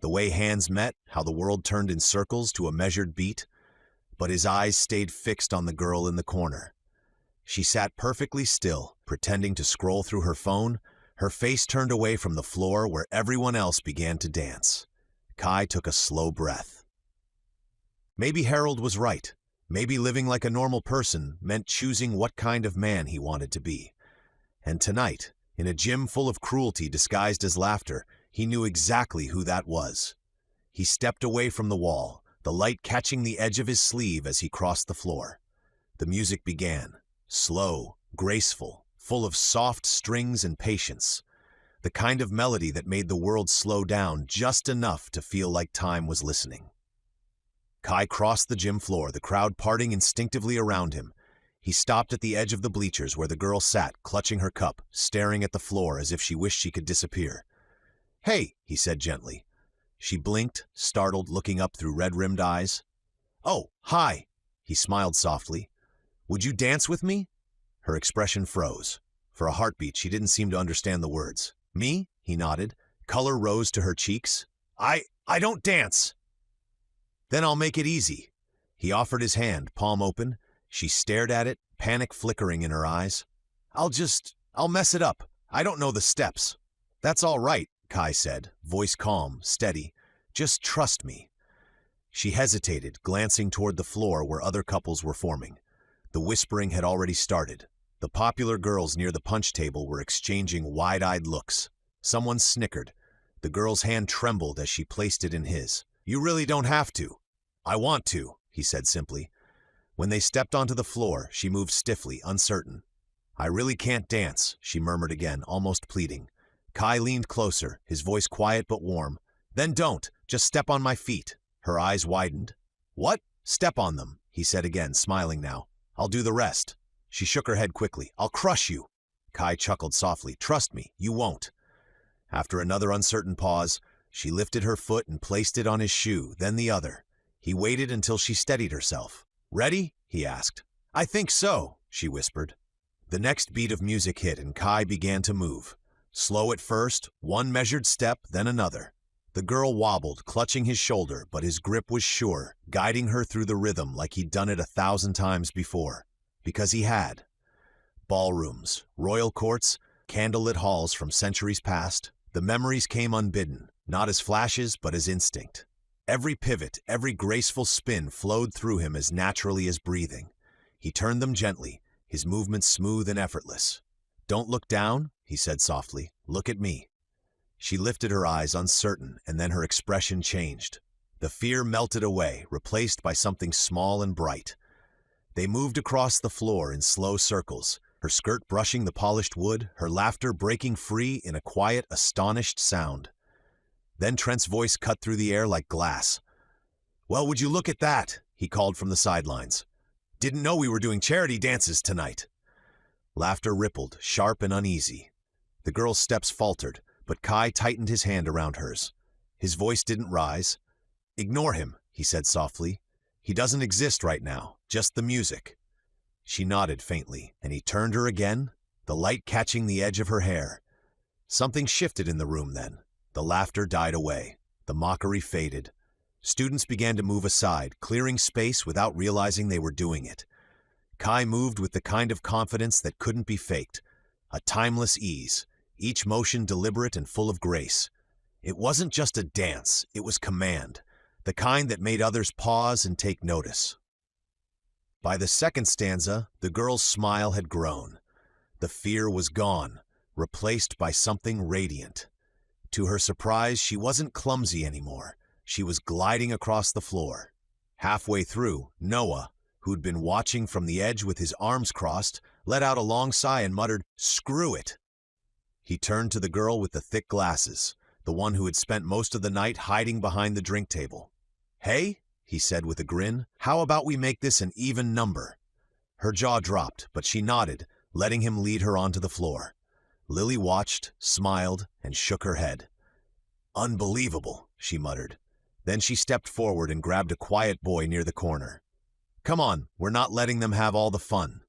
The way hands met, how the world turned in circles to a measured beat. But his eyes stayed fixed on the girl in the corner. She sat perfectly still, pretending to scroll through her phone, her face turned away from the floor where everyone else began to dance. Kai took a slow breath. Maybe Harold was right. Maybe living like a normal person meant choosing what kind of man he wanted to be. And tonight, in a gym full of cruelty disguised as laughter, he knew exactly who that was. He stepped away from the wall, the light catching the edge of his sleeve as he crossed the floor. The music began, slow, graceful, full of soft strings and patience, the kind of melody that made the world slow down just enough to feel like time was listening. Kai crossed the gym floor, the crowd parting instinctively around him. He stopped at the edge of the bleachers where the girl sat, clutching her cup, staring at the floor as if she wished she could disappear. Hey, he said gently. She blinked, startled, looking up through red-rimmed eyes. Oh, hi, he smiled softly. Would you dance with me? Her expression froze. For a heartbeat, she didn't seem to understand the words. Me? He nodded. Color rose to her cheeks. I don't dance. Then I'll make it easy. He offered his hand, palm open. She stared at it, panic flickering in her eyes. I'll mess it up. I don't know the steps. That's all right, Kai said, voice calm, steady. Just trust me. She hesitated, glancing toward the floor where other couples were forming. The whispering had already started. The popular girls near the punch table were exchanging wide-eyed looks. Someone snickered. The girl's hand trembled as she placed it in his. You really don't have to. I want to, he said simply. When they stepped onto the floor, she moved stiffly, uncertain. I really can't dance, she murmured again, almost pleading. Kai leaned closer, his voice quiet but warm. Then don't, just step on my feet. Her eyes widened. What? Step on them, he said again, smiling now. I'll do the rest. She shook her head quickly. I'll crush you. Kai chuckled softly. Trust me, you won't. After another uncertain pause, she lifted her foot and placed it on his shoe, then the other. He waited until she steadied herself. Ready? He asked. I think so, she whispered. The next beat of music hit and Kai began to move. Slow at first, one measured step, then another. The girl wobbled, clutching his shoulder, but his grip was sure, guiding her through the rhythm like he'd done it 1,000 times before. Because he had. Ballrooms, royal courts, candlelit halls from centuries past, the memories came unbidden, not as flashes but as instinct. Every pivot, every graceful spin flowed through him as naturally as breathing. He turned them gently, his movements smooth and effortless. Don't look down, he said softly. Look at me. She lifted her eyes, uncertain, and then her expression changed. The fear melted away, replaced by something small and bright. They moved across the floor in slow circles, her skirt brushing the polished wood, her laughter breaking free in a quiet, astonished sound. Then Trent's voice cut through the air like glass. "Well, would you look at that?" he called from the sidelines. "Didn't know we were doing charity dances tonight." Laughter rippled, sharp and uneasy. The girl's steps faltered, but Kai tightened his hand around hers. His voice didn't rise. "Ignore him," he said softly. "He doesn't exist right now, just the music." She nodded faintly, and he turned her again, the light catching the edge of her hair. Something shifted in the room then. The laughter died away. The mockery faded. Students began to move aside, clearing space without realizing they were doing it. Kai moved with the kind of confidence that couldn't be faked, a timeless ease, each motion deliberate and full of grace. It wasn't just a dance, it was command, the kind that made others pause and take notice. By the second stanza, the girl's smile had grown. The fear was gone, replaced by something radiant. To her surprise, she wasn't clumsy anymore. She was gliding across the floor. Halfway through, Noah, who'd been watching from the edge with his arms crossed, let out a long sigh and muttered, "Screw it." He turned to the girl with the thick glasses, the one who had spent most of the night hiding behind the drink table. "Hey," he said with a grin, "how about we make this an even number?" Her jaw dropped, but she nodded, letting him lead her onto the floor. Lily watched, smiled, and shook her head. "Unbelievable," she muttered. Then she stepped forward and grabbed a quiet boy near the corner. "Come on, we're not letting them have all the fun."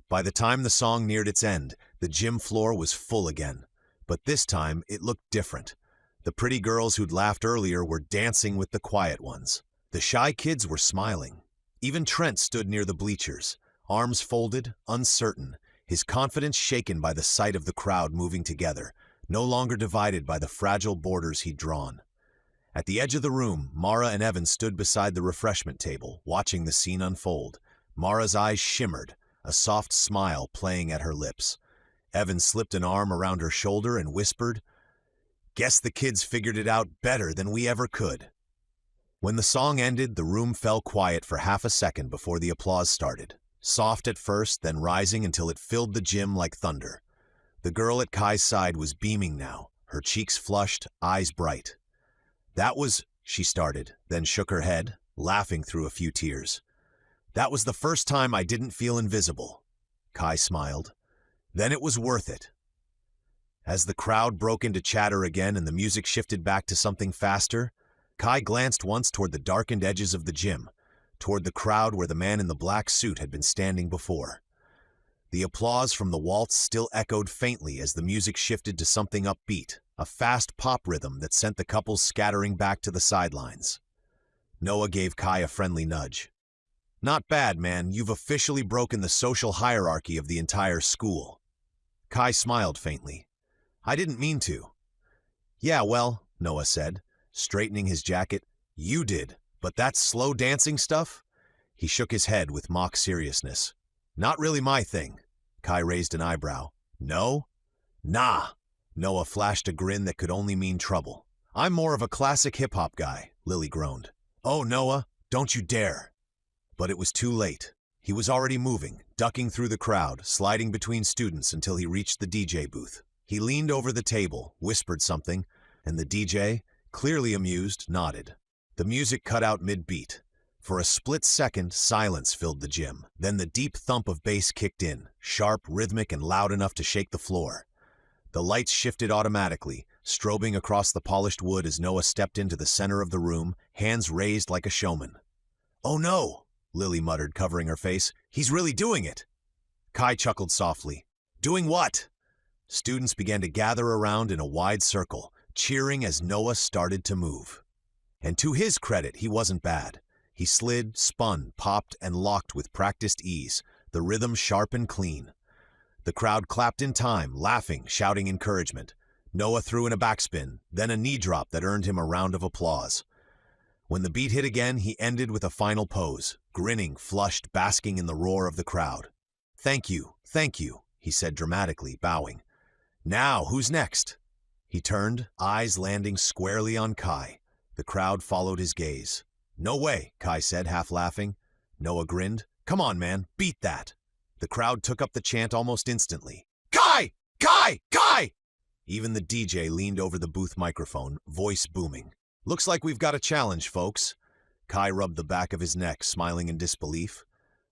By the time the song neared its end, the gym floor was full again. But this time, it looked different. The pretty girls who'd laughed earlier were dancing with the quiet ones. The shy kids were smiling. Even Trent stood near the bleachers, arms folded, uncertain, his confidence shaken by the sight of the crowd moving together, no longer divided by the fragile borders he'd drawn. At the edge of the room, Mara and Evan stood beside the refreshment table, watching the scene unfold. Mara's eyes shimmered, a soft smile playing at her lips. Evan slipped an arm around her shoulder and whispered, "Guess the kids figured it out better than we ever could." When the song ended, the room fell quiet for half a second before the applause started. Soft at first, then rising until it filled the gym like thunder. The girl at Kai's side was beaming now, her cheeks flushed, eyes bright. She started, then shook her head, laughing through a few tears. "That was the first time I didn't feel invisible." Kai smiled. "Then it was worth it." As the crowd broke into chatter again and the music shifted back to something faster, Kai glanced once toward the darkened edges of the gym, toward the crowd where the man in the black suit had been standing before. The applause from the waltz still echoed faintly as the music shifted to something upbeat, a fast pop rhythm that sent the couples scattering back to the sidelines. Noah gave Kai a friendly nudge. "Not bad, man. You've officially broken the social hierarchy of the entire school." Kai smiled faintly. "I didn't mean to." "Yeah, well," Noah said, straightening his jacket, "you did, but that slow dancing stuff?" He shook his head with mock seriousness. "Not really my thing." Kai raised an eyebrow. "No?" "Nah." Noah flashed a grin that could only mean trouble. "I'm more of a classic hip-hop guy," Lily groaned. "Oh, Noah, don't you dare." But it was too late. He was already moving, ducking through the crowd, sliding between students until he reached the DJ booth. He leaned over the table, whispered something, and the DJ, clearly amused, nodded. The music cut out mid-beat. For a split second, silence filled the gym. Then the deep thump of bass kicked in, sharp, rhythmic, and loud enough to shake the floor. The lights shifted automatically, strobing across the polished wood as Noah stepped into the center of the room, hands raised like a showman. "Oh no," Lily muttered, covering her face. "He's really doing it." Kai chuckled softly. "Doing what?" Students began to gather around in a wide circle, cheering as Noah started to move. And to his credit, he wasn't bad. He slid, spun, popped, and locked with practiced ease, the rhythm sharp and clean. The crowd clapped in time, laughing, shouting encouragement. Noah threw in a backspin, then a knee drop that earned him a round of applause. When the beat hit again, he ended with a final pose, grinning, flushed, basking in the roar of the crowd. Thank you," he said dramatically, bowing. "Now, who's next?" He turned, eyes landing squarely on Kai. The crowd followed his gaze. "No way," Kai said, half laughing. Noah grinned. "Come on, man, beat that." The crowd took up the chant almost instantly. "Kai! Kai! Kai!" Even the DJ leaned over the booth microphone, voice booming. "Looks like we've got a challenge, folks." Kai rubbed the back of his neck, smiling in disbelief.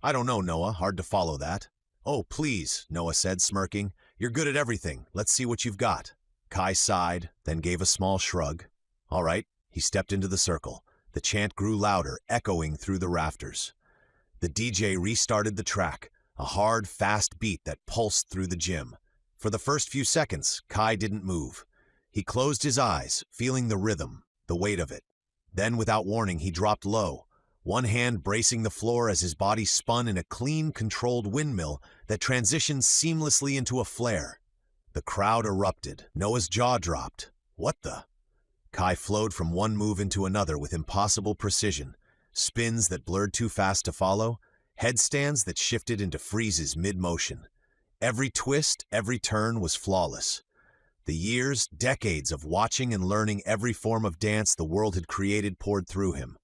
"I don't know, Noah. Hard to follow that." "Oh, please," Noah said, smirking. "You're good at everything. Let's see what you've got." Kai sighed, then gave a small shrug. "All right." He stepped into the circle. The chant grew louder, echoing through the rafters. The DJ restarted the track, a hard, fast beat that pulsed through the gym. For the first few seconds, Kai didn't move. He closed his eyes, feeling the rhythm, the weight of it. Then, without warning, he dropped low, one hand bracing the floor as his body spun in a clean, controlled windmill that transitioned seamlessly into a flare. The crowd erupted. Noah's jaw dropped. What the? Kai flowed from one move into another with impossible precision, spins that blurred too fast to follow, headstands that shifted into freezes mid-motion. Every twist, every turn was flawless. The years, decades of watching and learning every form of dance the world had created poured through him.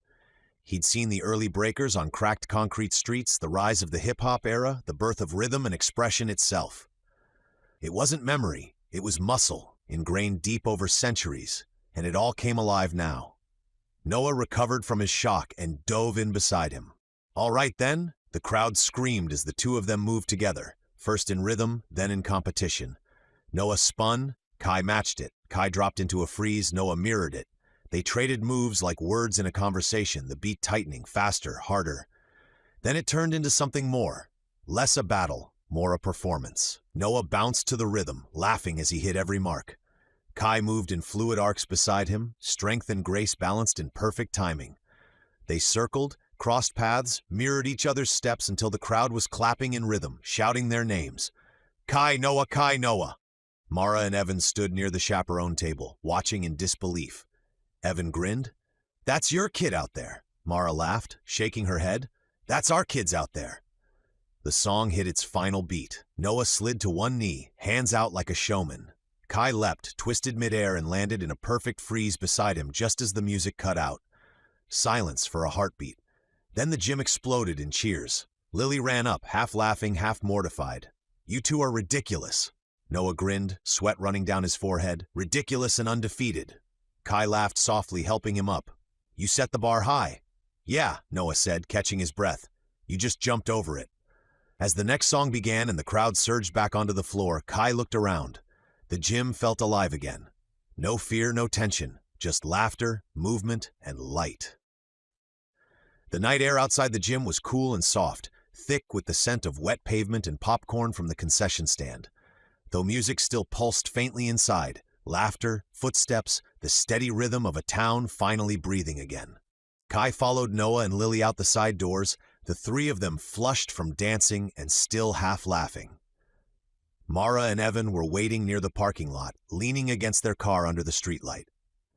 He'd seen the early breakers on cracked concrete streets, the rise of the hip-hop era, the birth of rhythm and expression itself. It wasn't memory, it was muscle, ingrained deep over centuries, and it all came alive now. Noah recovered from his shock and dove in beside him. "All right then," the crowd screamed as the two of them moved together, first in rhythm, then in competition. Noah spun, Kai matched it. Kai dropped into a freeze, Noah mirrored it. They traded moves like words in a conversation, the beat tightening, faster, harder. Then it turned into something more. Less a battle, more a performance. Noah bounced to the rhythm, laughing as he hit every mark. Kai moved in fluid arcs beside him, strength and grace balanced in perfect timing. They circled, crossed paths, mirrored each other's steps until the crowd was clapping in rhythm, shouting their names. "Kai, Noah, Kai, Noah!" Mara and Evan stood near the chaperone table, watching in disbelief. Evan grinned. "That's your kid out there." Mara laughed, shaking her head. "That's our kids out there." The song hit its final beat. Noah slid to one knee, hands out like a showman. Kai leapt, twisted midair, and landed in a perfect freeze beside him just as the music cut out. Silence for a heartbeat. Then the gym exploded in cheers. Lily ran up, half laughing, half mortified. "You two are ridiculous." Noah grinned, sweat running down his forehead. "Ridiculous and undefeated." Kai laughed softly, helping him up. "You set the bar high." "Yeah," Noah said, catching his breath. "You just jumped over it." As the next song began and the crowd surged back onto the floor, Kai looked around. The gym felt alive again. No fear, no tension, just laughter, movement, and light. The night air outside the gym was cool and soft, thick with the scent of wet pavement and popcorn from the concession stand. Though music still pulsed faintly inside, laughter, footsteps, the steady rhythm of a town finally breathing again. Kai followed Noah and Lily out the side doors, the three of them flushed from dancing and still half laughing. Mara and Evan were waiting near the parking lot, leaning against their car under the streetlight.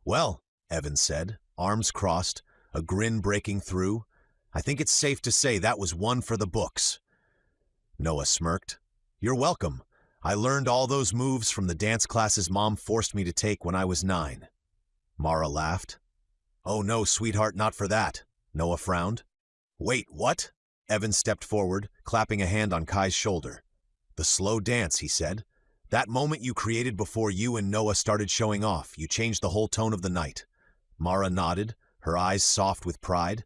"Well," Evan said, arms crossed, a grin breaking through, "I think it's safe to say that was one for the books." Noah smirked. "You're welcome. I learned all those moves from the dance classes Mom forced me to take when I was 9. Mara laughed. "Oh no, sweetheart, not for that." Noah frowned. "Wait, what?" Evan stepped forward, clapping a hand on Kai's shoulder. "The slow dance," he said. "That moment you created before you and Noah started showing off, you changed the whole tone of the night." Mara nodded, her eyes soft with pride.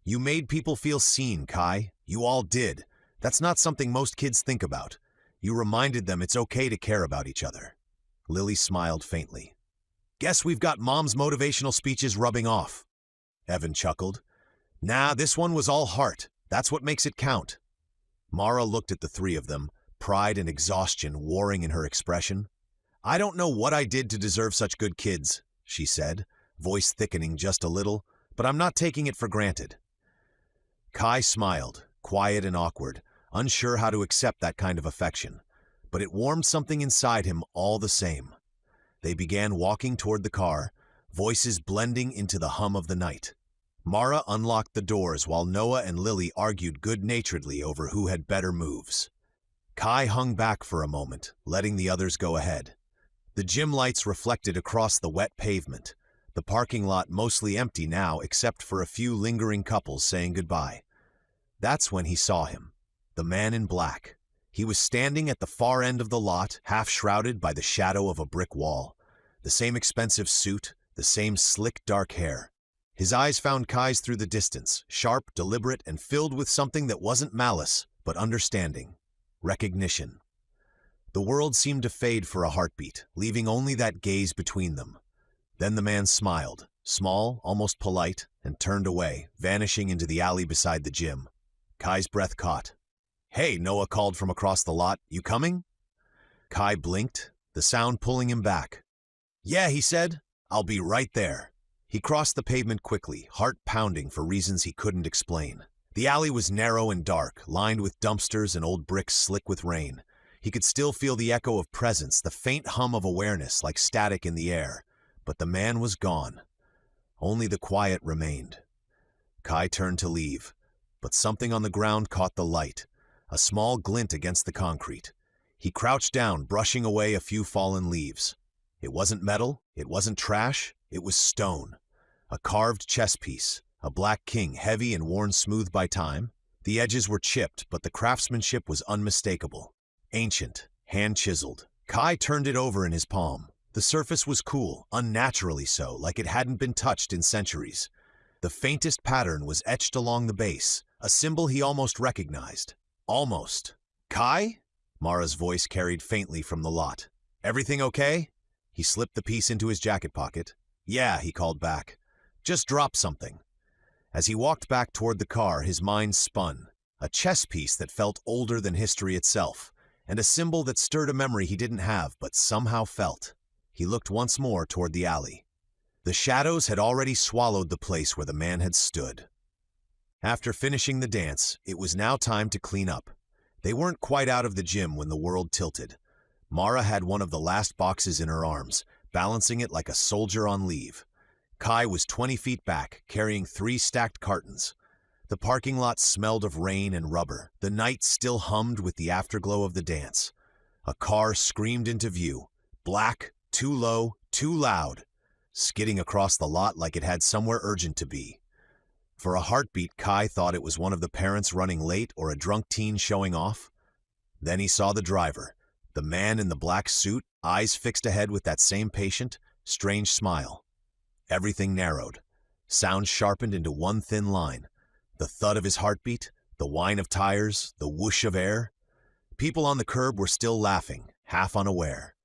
"You made people feel seen, Kai. You all did. That's not something most kids think about. You reminded them it's okay to care about each other." Lily smiled faintly. "Guess we've got Mom's motivational speeches rubbing off." Evan chuckled. "Nah, this one was all heart. That's what makes it count." Mara looked at the three of them, pride and exhaustion warring in her expression. "I don't know what I did to deserve such good kids," she said, voice thickening just a little, "but I'm not taking it for granted." Kai smiled, quiet and awkward, unsure how to accept that kind of affection, but it warmed something inside him all the same. They began walking toward the car, voices blending into the hum of the night. Mara unlocked the doors while Noah and Lily argued good-naturedly over who had better moves. Kai hung back for a moment, letting the others go ahead. The gym lights reflected across the wet pavement. the parking lot mostly empty now except for a few lingering couples saying goodbye. That's when he saw him, the man in black. He was standing at the far end of the lot, half shrouded by the shadow of a brick wall. The same expensive suit, the same slick dark hair. His eyes found Kai's through the distance, sharp, deliberate, and filled with something that wasn't malice, but understanding. Recognition. The world seemed to fade for a heartbeat, leaving only that gaze between them. Then the man smiled, small, almost polite, and turned away, vanishing into the alley beside the gym. Kai's breath caught. "Hey," Noah called from across the lot, "you coming?" Kai blinked, the sound pulling him back. "Yeah," he said, "I'll be right there." He crossed the pavement quickly, heart pounding for reasons he couldn't explain. The alley was narrow and dark, lined with dumpsters and old bricks slick with rain. He could still feel the echo of presence, the faint hum of awareness like static in the air. But the man was gone. Only the quiet remained. Kai turned to leave, but something on the ground caught the light, a small glint against the concrete. He crouched down, brushing away a few fallen leaves. It wasn't metal, it wasn't trash, it was stone. A carved chess piece, a black king heavy and worn smooth by time. The edges were chipped, but the craftsmanship was unmistakable. Ancient, hand-chiseled. Kai turned it over in his palm. The surface was cool, unnaturally so, like it hadn't been touched in centuries. The faintest pattern was etched along the base, a symbol he almost recognized. Almost. "Kai?" Mara's voice carried faintly from the lot. "Everything okay?" He slipped the piece into his jacket pocket. "Yeah," he called back. "Just dropped something." As he walked back toward the car, his mind spun. A chess piece that felt older than history itself, and a symbol that stirred a memory he didn't have but somehow felt. He looked once more toward the alley. The shadows had already swallowed the place where the man had stood. After finishing the dance, it was now time to clean up. They weren't quite out of the gym when the world tilted. Mara had one of the last boxes in her arms, balancing it like a soldier on leave. Kai was 20 feet back, carrying 3 stacked cartons. The parking lot smelled of rain and rubber. The night still hummed with the afterglow of the dance. A car screamed into view. Black, too low, too loud, skidding across the lot like it had somewhere urgent to be. For a heartbeat, Kai thought it was one of the parents running late or a drunk teen showing off. Then he saw the driver, the man in the black suit, eyes fixed ahead with that same patient, strange smile. Everything narrowed. Sound sharpened into one thin line. The thud of his heartbeat, the whine of tires, the whoosh of air. People on the curb were still laughing, half unaware.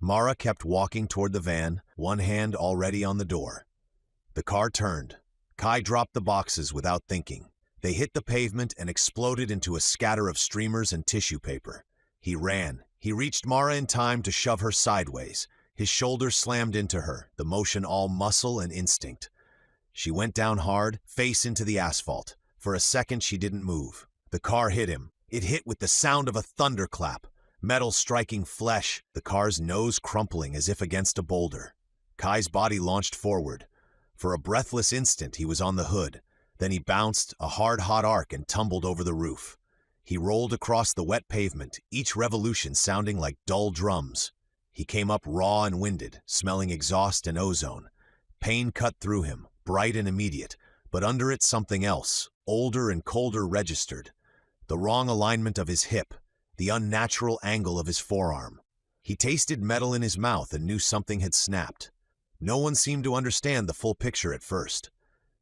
Mara kept walking toward the van, one hand already on the door. The car turned. Kai dropped the boxes without thinking. They hit the pavement and exploded into a scatter of streamers and tissue paper. He ran. He reached Mara in time to shove her sideways. His shoulder slammed into her, the motion all muscle and instinct. She went down hard, face into the asphalt. For a second she didn't move. The car hit him. It hit with the sound of a thunderclap. Metal striking flesh, the car's nose crumpling as if against a boulder. Kai's body launched forward. For a breathless instant he was on the hood. Then he bounced, a hard, hot arc, and tumbled over the roof. He rolled across the wet pavement, each revolution sounding like dull drums. He came up raw and winded, smelling exhaust and ozone. Pain cut through him, bright and immediate, but under it something else, older and colder registered. The wrong alignment of his hip, the unnatural angle of his forearm. He tasted metal in his mouth and knew something had snapped. No one seemed to understand the full picture at first.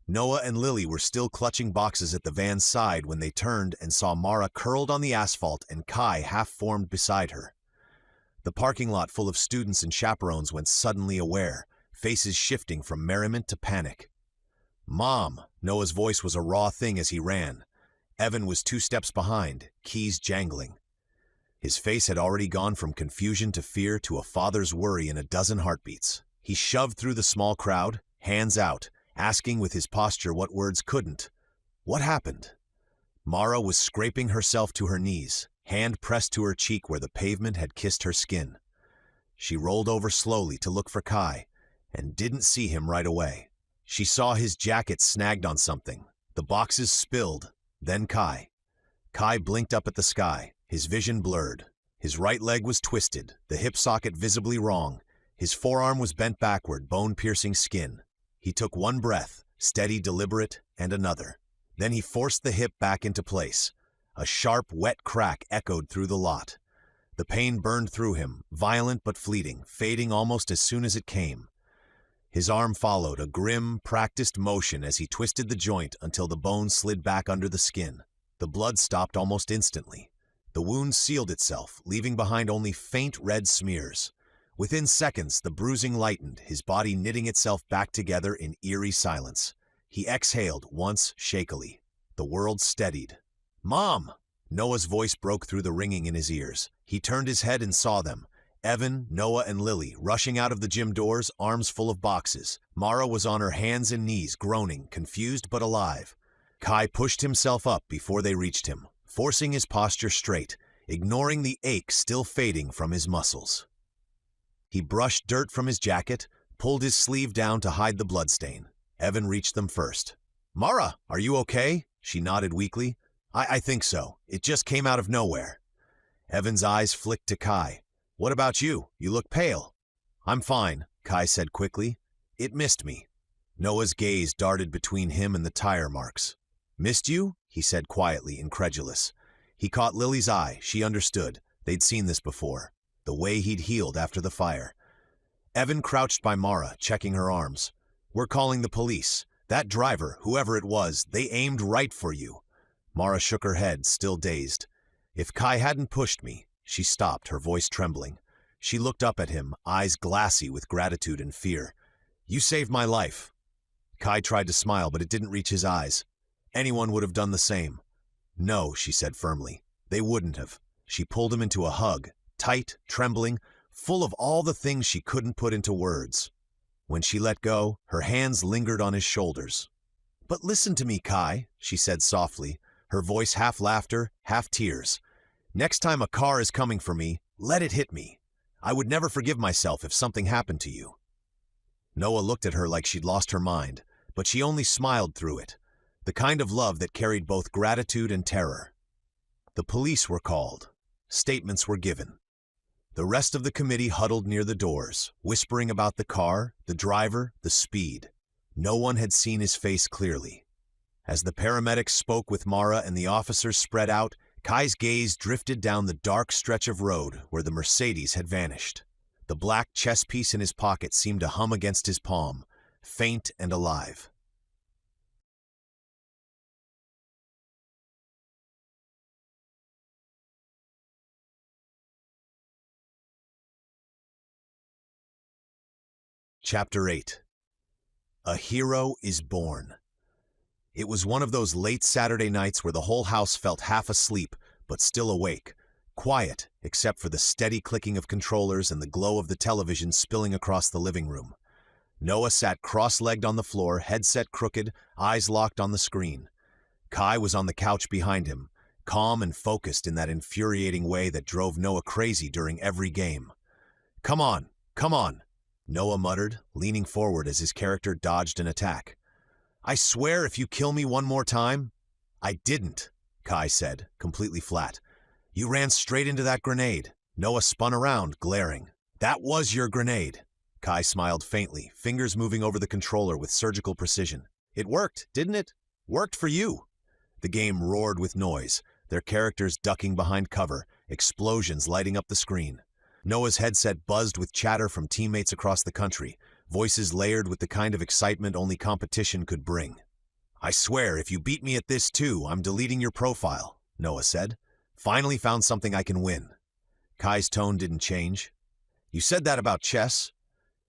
Noah and Lily were still clutching boxes at the van's side when they turned and saw Mara curled on the asphalt and Kai half-formed beside her. The parking lot full of students and chaperones went suddenly aware, faces shifting from merriment to panic. "Mom!" Noah's voice was a raw thing as he ran. Evan was 2 steps behind, keys jangling. His face had already gone from confusion to fear to a father's worry in a dozen heartbeats. He shoved through the small crowd, hands out, asking with his posture what words couldn't. What happened? Mara was scraping herself to her knees, hand pressed to her cheek where the pavement had kissed her skin. She rolled over slowly to look for Kai, and didn't see him right away. She saw his jacket snagged on something, the boxes spilled, then Kai. Kai blinked up at the sky, his vision blurred. His right leg was twisted, the hip socket visibly wrong. His forearm was bent backward, bone-piercing skin. He took one breath, steady, deliberate, and another. Then he forced the hip back into place. A sharp, wet crack echoed through the lot. The pain burned through him, violent but fleeting, fading almost as soon as it came. His arm followed, a grim, practiced motion as he twisted the joint until the bone slid back under the skin. The blood stopped almost instantly. The wound sealed itself, leaving behind only faint red smears. Within seconds, the bruising lightened, his body knitting itself back together in eerie silence. He exhaled once shakily. The world steadied. "Mom!" Noah's voice broke through the ringing in his ears. He turned his head and saw them. Evan, Noah, and Lily rushing out of the gym doors, arms full of boxes. Mara was on her hands and knees, groaning, confused but alive. Kai pushed himself up before they reached him, forcing his posture straight, ignoring the ache still fading from his muscles. He brushed dirt from his jacket, pulled his sleeve down to hide the bloodstain. Evan reached them first. "Mara, are you okay?" She nodded weakly. I think so. It just came out of nowhere." Evan's eyes flicked to Kai. "What about you? You look pale." "I'm fine," Kai said quickly. "It missed me." Noah's gaze darted between him and the tire marks. "Missed you?" he said quietly, incredulous. He caught Lily's eye. She understood. They'd seen this before. The way he'd healed after the fire. Evan crouched by Mara, checking her arms. "We're calling the police. That driver, whoever it was, they aimed right for you." Mara shook her head, still dazed. "If Kai hadn't pushed me..." She stopped, her voice trembling. She looked up at him, eyes glassy with gratitude and fear. "You saved my life." Kai tried to smile, but it didn't reach his eyes. "Anyone would have done the same." "No," she said firmly. "They wouldn't have." She pulled him into a hug, tight, trembling, full of all the things she couldn't put into words. When she let go, her hands lingered on his shoulders. "But listen to me, Kai," she said softly, her voice half laughter, half tears. "Next time a car is coming for me, let it hit me. I would never forgive myself if something happened to you." Noah looked at her like she'd lost her mind, but she only smiled through it, the kind of love that carried both gratitude and terror. The police were called. Statements were given. The rest of the committee huddled near the doors, whispering about the car, the driver, the speed. No one had seen his face clearly. As the paramedics spoke with Mara and the officers spread out, Kai's gaze drifted down the dark stretch of road where the Mercedes had vanished. The black chess piece in his pocket seemed to hum against his palm, faint and alive. Chapter 8. A Hero is Born. It was one of those late Saturday nights where the whole house felt half asleep, but still awake, quiet except for the steady clicking of controllers and the glow of the television spilling across the living room. Noah sat cross-legged on the floor, headset crooked, eyes locked on the screen. Kai was on the couch behind him, calm and focused in that infuriating way that drove Noah crazy during every game. Come on," Noah muttered, leaning forward as his character dodged an attack. "I swear if you kill me one more time..." "I didn't," Kai said, completely flat. "You ran straight into that grenade." Noah spun around, glaring. "That was your grenade." Kai smiled faintly, fingers moving over the controller with surgical precision. "It worked, didn't it? Worked for you." The game roared with noise, their characters ducking behind cover, explosions lighting up the screen. Noah's headset buzzed with chatter from teammates across the country, voices layered with the kind of excitement only competition could bring. "I swear, if you beat me at this too, I'm deleting your profile," Noah said. "Finally found something I can win." Kai's tone didn't change. "You said that about chess."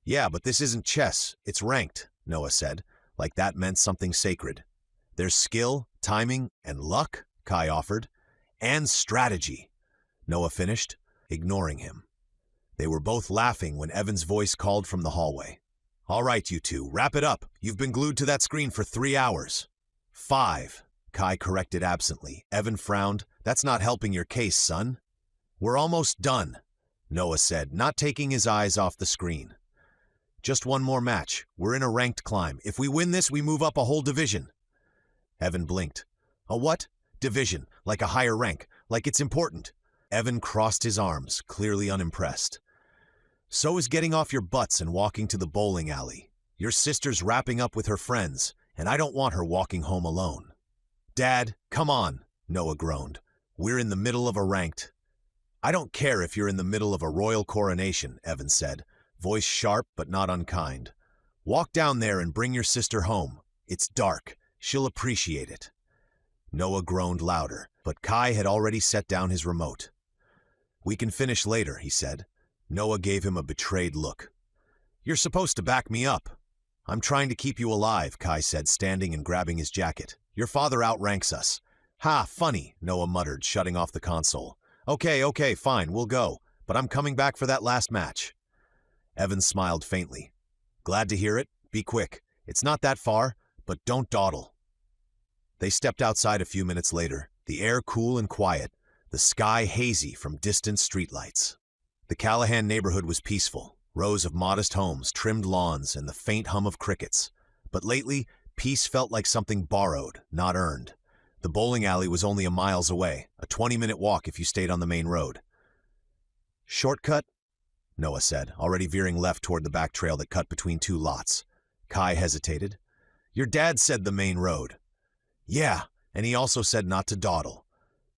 "Yeah, but this isn't chess, it's ranked," Noah said, like that meant something sacred. "There's skill, timing, and luck," Kai offered. "And strategy," Noah finished, ignoring him. They were both laughing when Evan's voice called from the hallway. "All right, you two, wrap it up. You've been glued to that screen for 3 hours. 5, Kai corrected absently. Evan frowned. "That's not helping your case, son." "We're almost done," Noah said, not taking his eyes off the screen. "Just one more match. We're in a ranked climb. If we win this, we move up a whole division." Evan blinked. "A what?" "Division, like a higher rank, like it's important." Evan crossed his arms, clearly unimpressed. So is getting off your butts and walking to the bowling alley. Your sister's wrapping up with her friends, and I don't want her walking home alone. Dad, come on, Noah groaned. We're in the middle of a ranked. I don't care if you're in the middle of a royal coronation, Evan said, voice sharp but not unkind. Walk down there and bring your sister home. It's dark. She'll appreciate it. Noah groaned louder, but Kai had already set down his remote. We can finish later, he said. Noah gave him a betrayed look. You're supposed to back me up. I'm trying to keep you alive, Kai said, standing and grabbing his jacket. Your father outranks us. Ha, funny, Noah muttered, shutting off the console. Okay, fine, we'll go, but I'm coming back for that last match. Evan smiled faintly. Glad to hear it. Be quick. It's not that far, but don't dawdle. They stepped outside a few minutes later, the air cool and quiet, the sky hazy from distant streetlights. The Callahan neighborhood was peaceful, rows of modest homes, trimmed lawns, and the faint hum of crickets. But lately, peace felt like something borrowed, not earned. The bowling alley was only a miles away, a 20-minute walk if you stayed on the main road. Shortcut? Noah said, already veering left toward the back trail that cut between two lots. Kai hesitated. Your dad said the main road. Yeah, and he also said not to dawdle.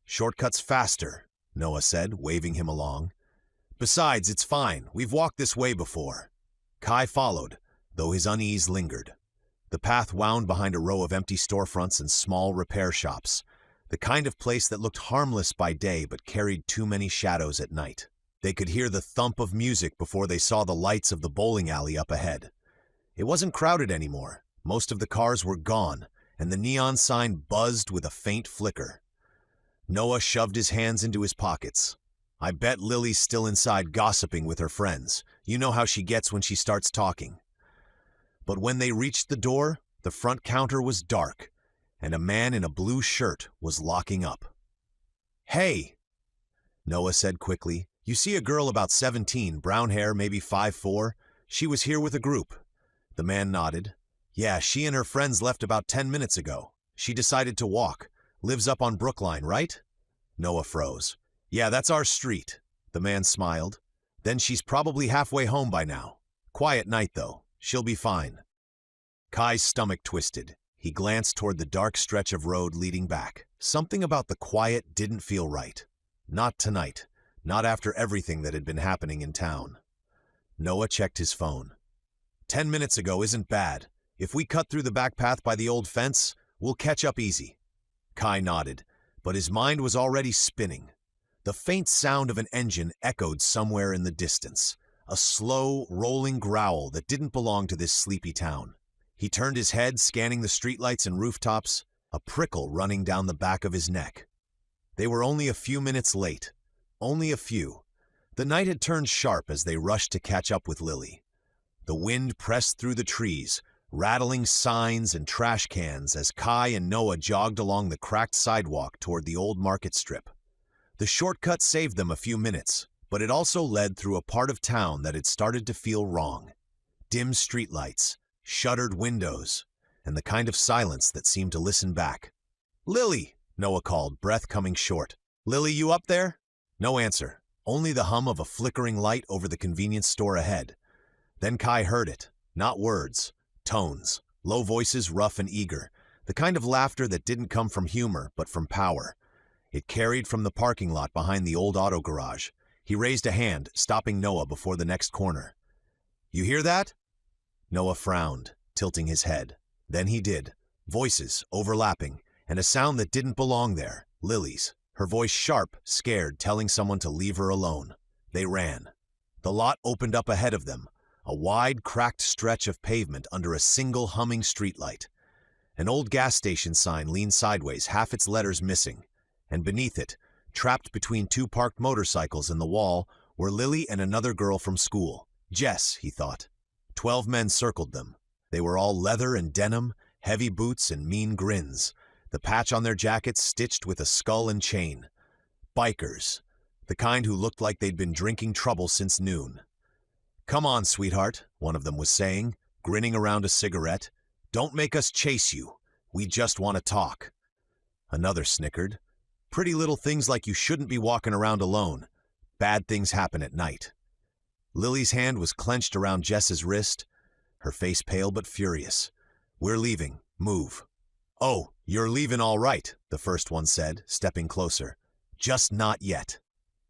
Shortcut's faster, Noah said, waving him along. Besides, it's fine. We've walked this way before. Kai followed, though his unease lingered. The path wound behind a row of empty storefronts and small repair shops, the kind of place that looked harmless by day but carried too many shadows at night. They could hear the thump of music before they saw the lights of the bowling alley up ahead. It wasn't crowded anymore. Most of the cars were gone, and the neon sign buzzed with a faint flicker. Noah shoved his hands into his pockets. I bet Lily's still inside gossiping with her friends. You know how she gets when she starts talking. But when they reached the door, the front counter was dark, and a man in a blue shirt was locking up. Hey, Noah said quickly. You see a girl about 17, brown hair, maybe 5'4"? She was here with a group. The man nodded. Yeah, she and her friends left about 10 minutes ago. She decided to walk. Lives up on Brookline, right? Noah froze. Yeah, that's our street. The man smiled. Then she's probably halfway home by now. Quiet night, though. She'll be fine. Kai's stomach twisted. He glanced toward the dark stretch of road leading back. Something about the quiet didn't feel right. Not tonight. Not after everything that had been happening in town. Noah checked his phone. 10 minutes ago isn't bad. If we cut through the back path by the old fence, we'll catch up easy. Kai nodded, but his mind was already spinning. The faint sound of an engine echoed somewhere in the distance, a slow, rolling growl that didn't belong to this sleepy town. He turned his head, scanning the streetlights and rooftops, a prickle running down the back of his neck. They were only a few minutes late. Only a few. The night had turned sharp as they rushed to catch up with Lily. The wind pressed through the trees, rattling signs and trash cans as Kai and Noah jogged along the cracked sidewalk toward the old market strip. The shortcut saved them a few minutes, but it also led through a part of town that had started to feel wrong. Dim streetlights, shuttered windows, and the kind of silence that seemed to listen back. Lily, Noah called, breath coming short. Lily, you up there? No answer, only the hum of a flickering light over the convenience store ahead. Then Kai heard it, not words, tones, low voices rough and eager, the kind of laughter that didn't come from humor but from power. It carried from the parking lot behind the old auto garage. He raised a hand, stopping Noah before the next corner. You hear that? Noah frowned, tilting his head. Then he did. Voices overlapping, and a sound that didn't belong there, Lily's. Her voice sharp, scared, telling someone to leave her alone. They ran. The lot opened up ahead of them, a wide, cracked stretch of pavement under a single humming streetlight. An old gas station sign leaned sideways, half its letters missing, and beneath it, trapped between two parked motorcycles in the wall, were Lily and another girl from school. Jess, he thought. 12 men circled them. They were all leather and denim, heavy boots and mean grins, the patch on their jackets stitched with a skull and chain. Bikers, the kind who looked like they'd been drinking trouble since noon. Come on, sweetheart, one of them was saying, grinning around a cigarette. Don't make us chase you. We just want to talk. Another snickered. Pretty little things like you shouldn't be walking around alone. Bad things happen at night. Lily's hand was clenched around Jess's wrist, her face pale but furious. "We're leaving. Move." "Oh, you're leaving all right," the first one said, stepping closer. "Just not yet."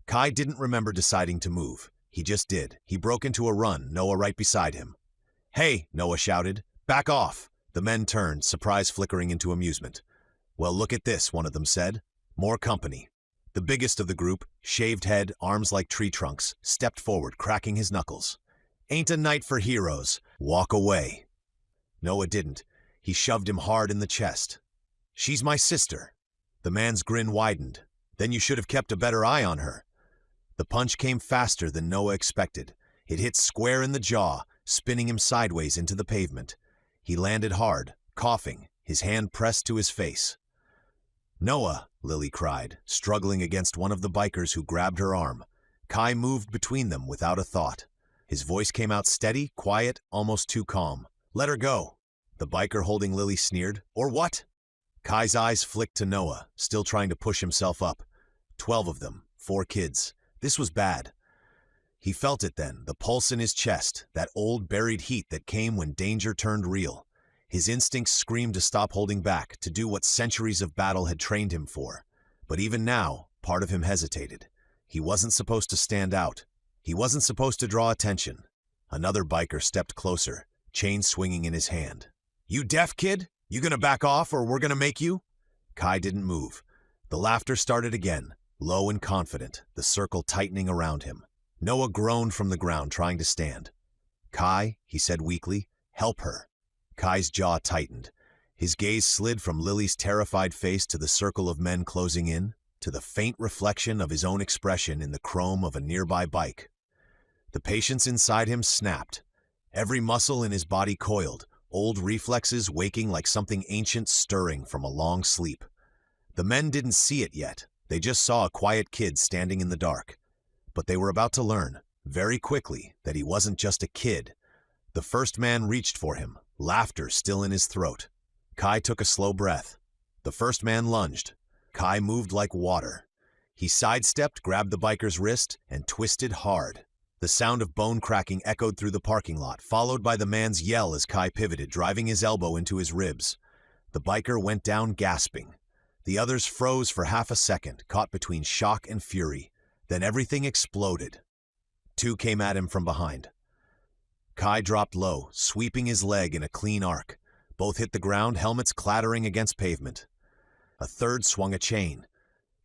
Kai didn't remember deciding to move. He just did. He broke into a run, Noah right beside him. "Hey," Noah shouted. "Back off." The men turned, surprise flickering into amusement. "Well, look at this," one of them said. More company. The biggest of the group, shaved head, arms like tree trunks, stepped forward, cracking his knuckles. "Ain't a night for heroes. Walk away." Noah didn't. He shoved him hard in the chest. "She's my sister." The man's grin widened. "Then you should have kept a better eye on her." The punch came faster than Noah expected. It hit square in the jaw, spinning him sideways into the pavement. He landed hard, coughing, his hand pressed to his face. "Noah," Lily cried, struggling against one of the bikers who grabbed her arm. Kai moved between them without a thought. His voice came out steady, quiet, almost too calm. "Let her go." The biker holding Lily sneered. "Or what?" Kai's eyes flicked to Noah, still trying to push himself up. 12 of them, 4 kids. This was bad. He felt it then, the pulse in his chest, that old buried heat that came when danger turned real. His instincts screamed to stop holding back, to do what centuries of battle had trained him for. But even now, part of him hesitated. He wasn't supposed to stand out. He wasn't supposed to draw attention. Another biker stepped closer, chain swinging in his hand. "You deaf, kid? You gonna back off or we're gonna make you?" Kai didn't move. The laughter started again, low and confident, the circle tightening around him. Noah groaned from the ground, trying to stand. "Kai," he said weakly, "help her." Kai's jaw tightened. His gaze slid from Lily's terrified face to the circle of men closing in, to the faint reflection of his own expression in the chrome of a nearby bike. The patience inside him snapped. Every muscle in his body coiled, old reflexes waking like something ancient stirring from a long sleep. The men didn't see it yet. They just saw a quiet kid standing in the dark. But they were about to learn, very quickly, that he wasn't just a kid. The first man reached for him, laughter still in his throat. Kai took a slow breath. The first man lunged. Kai moved like water. He sidestepped, grabbed the biker's wrist, and twisted hard. The sound of bone cracking echoed through the parking lot, followed by the man's yell as Kai pivoted, driving his elbow into his ribs. The biker went down gasping. The others froze for half a second, caught between shock and fury. Then everything exploded. 2 came at him from behind. Kai dropped low, sweeping his leg in a clean arc. Both hit the ground, helmets clattering against pavement. A third swung a chain.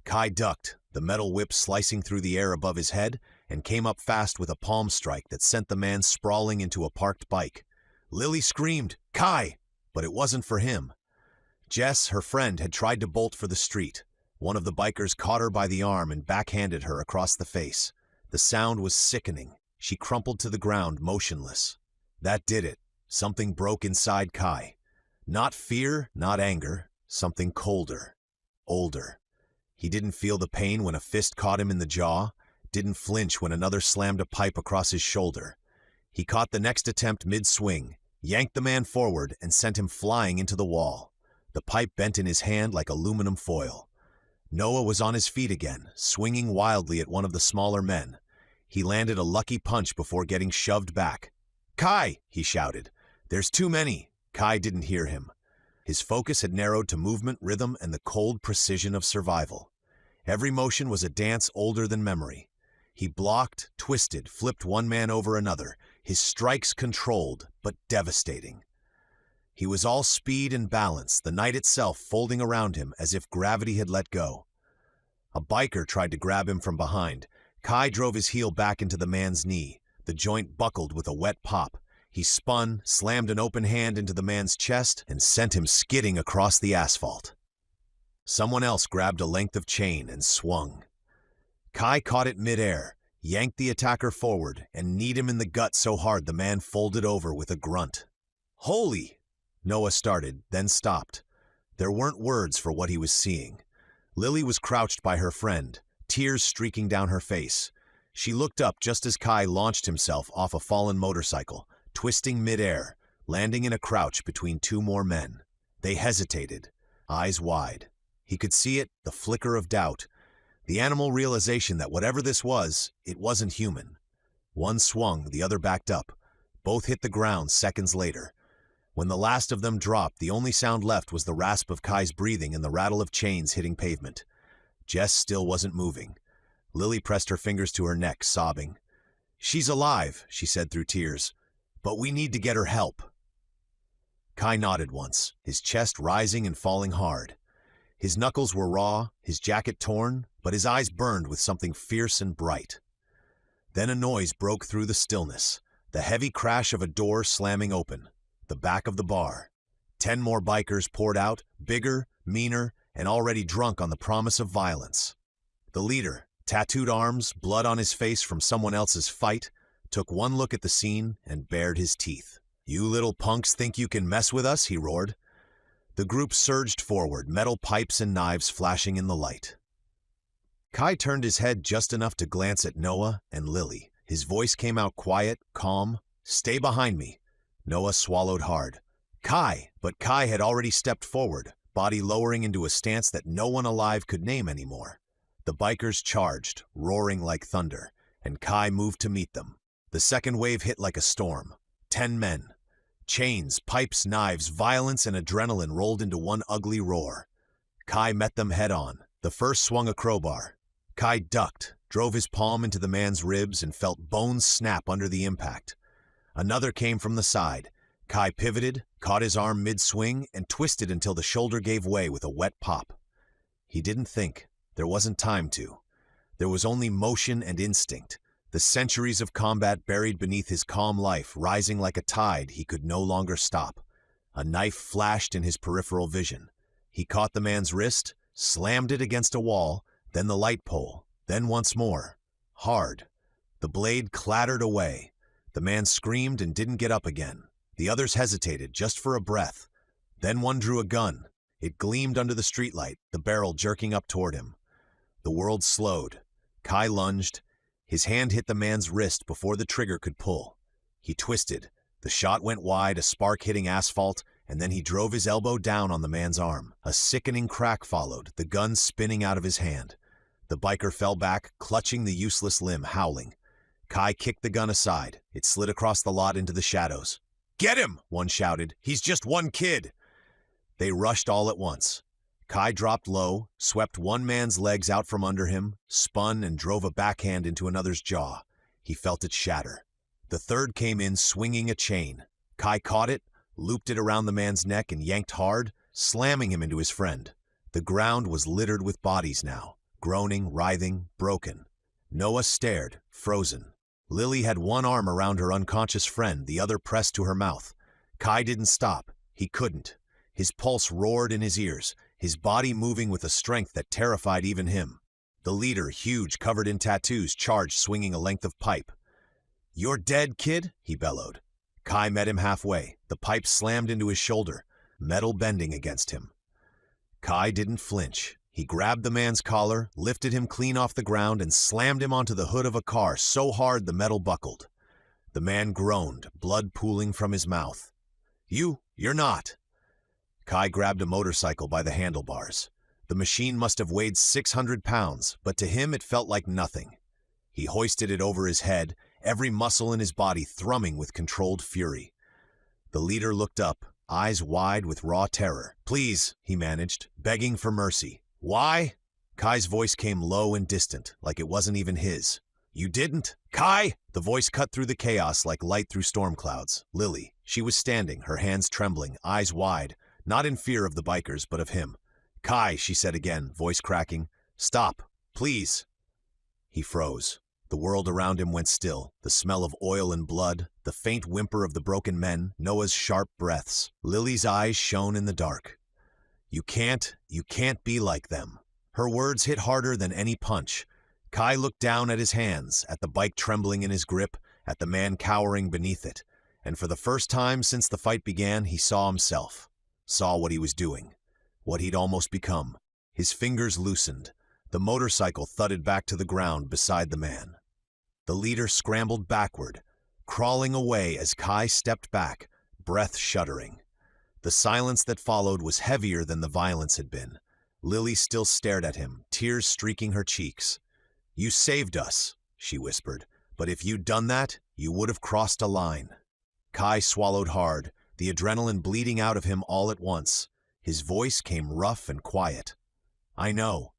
Kai ducked, the metal whip slicing through the air above his head, and came up fast with a palm strike that sent the man sprawling into a parked bike. Lily screamed, "Kai!" But it wasn't for him. Jess, her friend, had tried to bolt for the street. One of the bikers caught her by the arm and backhanded her across the face. The sound was sickening. She crumpled to the ground, motionless. That did it. Something broke inside Kai. Not fear, not anger. Something colder. Older. He didn't feel the pain when a fist caught him in the jaw. Didn't flinch when another slammed a pipe across his shoulder. He caught the next attempt mid-swing, yanked the man forward, and sent him flying into the wall. The pipe bent in his hand like aluminum foil. Noah was on his feet again, swinging wildly at one of the smaller men. He landed a lucky punch before getting shoved back. "Kai!" he shouted. "There's too many." Kai didn't hear him. His focus had narrowed to movement, rhythm, and the cold precision of survival. Every motion was a dance older than memory. He blocked, twisted, flipped one man over another, his strikes controlled, but devastating. He was all speed and balance, the night itself folding around him as if gravity had let go. A biker tried to grab him from behind. Kai drove his heel back into the man's knee. The joint buckled with a wet pop. He spun, slammed an open hand into the man's chest, and sent him skidding across the asphalt. Someone else grabbed a length of chain and swung. Kai caught it midair, yanked the attacker forward, and kneed him in the gut so hard the man folded over with a grunt. "Holy!" Noah started, then stopped. There weren't words for what he was seeing. Lily was crouched by her friend, tears streaking down her face. She looked up just as Kai launched himself off a fallen motorcycle, twisting midair, landing in a crouch between 2 more men. They hesitated, eyes wide. He could see it, the flicker of doubt, the animal realization that whatever this was, it wasn't human. One swung, the other backed up. Both hit the ground seconds later. When the last of them dropped, the only sound left was the rasp of Kai's breathing and the rattle of chains hitting pavement. Jess still wasn't moving. Lily pressed her fingers to her neck, sobbing. "She's alive," she said through tears, "but we need to get her help." Kai nodded once, his chest rising and falling hard. His knuckles were raw, his jacket torn, but his eyes burned with something fierce and bright. Then a noise broke through the stillness, the heavy crash of a door slamming open, the back of the bar. 10 more bikers poured out, bigger, meaner, and already drunk on the promise of violence. The leader, tattooed arms, blood on his face from someone else's fight, took one look at the scene and bared his teeth. "You little punks think you can mess with us?" he roared. The group surged forward, metal pipes and knives flashing in the light. Kai turned his head just enough to glance at Noah and Lily. His voice came out quiet, calm. "Stay behind me." Noah swallowed hard. "Kai!" But Kai had already stepped forward, body lowering into a stance that no one alive could name anymore. The bikers charged, roaring like thunder, and Kai moved to meet them. The second wave hit like a storm. 10 men. Chains, pipes, knives, violence, and adrenaline rolled into one ugly roar. Kai met them head-on. The first swung a crowbar. Kai ducked, drove his palm into the man's ribs, and felt bones snap under the impact. Another came from the side. Kai pivoted, caught his arm mid-swing, and twisted until the shoulder gave way with a wet pop. He didn't think. There wasn't time to. There was only motion and instinct. The centuries of combat buried beneath his calm life, rising like a tide he could no longer stop. A knife flashed in his peripheral vision. He caught the man's wrist, slammed it against a wall, then the light pole, then once more. Hard. The blade clattered away. The man screamed and didn't get up again. The others hesitated, just for a breath. Then one drew a gun. It gleamed under the streetlight, the barrel jerking up toward him. The world slowed. Kai lunged. His hand hit the man's wrist before the trigger could pull. He twisted. The shot went wide, a spark hitting asphalt, and then he drove his elbow down on the man's arm. A sickening crack followed, the gun spinning out of his hand. The biker fell back, clutching the useless limb, howling. Kai kicked the gun aside. It slid across the lot into the shadows. "Get him!" one shouted. "He's just one kid!" They rushed all at once. Kai dropped low, swept one man's legs out from under him, spun and drove a backhand into another's jaw. He felt it shatter. The third came in swinging a chain. Kai caught it, looped it around the man's neck and yanked hard, slamming him into his friend. The ground was littered with bodies now, groaning, writhing, broken. Noah stared, frozen. Lily had one arm around her unconscious friend, the other pressed to her mouth. Kai didn't stop. He couldn't. His pulse roared in his ears, his body moving with a strength that terrified even him. The leader, huge, covered in tattoos, charged, swinging a length of pipe. "You're dead, kid?" he bellowed. Kai met him halfway. The pipe slammed into his shoulder, metal bending against him. Kai didn't flinch. He grabbed the man's collar, lifted him clean off the ground, and slammed him onto the hood of a car so hard the metal buckled. The man groaned, blood pooling from his mouth. You're not." Kai grabbed a motorcycle by the handlebars. The machine must have weighed 600 pounds, but to him it felt like nothing. He hoisted it over his head, every muscle in his body thrumming with controlled fury. The leader looked up, eyes wide with raw terror. "Please," he managed, begging for mercy. "Why?" Kai's voice came low and distant, like it wasn't even his. "You didn't? Kai!" The voice cut through the chaos like light through storm clouds. Lily. She was standing, her hands trembling, eyes wide, not in fear of the bikers, but of him. "Kai," she said again, voice cracking. "Stop, please." He froze. The world around him went still, the smell of oil and blood, the faint whimper of the broken men, Noah's sharp breaths. Lily's eyes shone in the dark. You can't be like them." Her words hit harder than any punch. Kai looked down at his hands, at the bike trembling in his grip, at the man cowering beneath it. And for the first time since the fight began, he saw himself. Saw what he was doing. What he'd almost become. His fingers loosened. The motorcycle thudded back to the ground beside the man. The leader scrambled backward, crawling away as Kai stepped back, breath shuddering. The silence that followed was heavier than the violence had been. Lily still stared at him, tears streaking her cheeks. "You saved us," she whispered, But if you'd done that, you would have crossed a line. Kai swallowed hard, the adrenaline bleeding out of him all at once. His voice came rough and quiet. I know.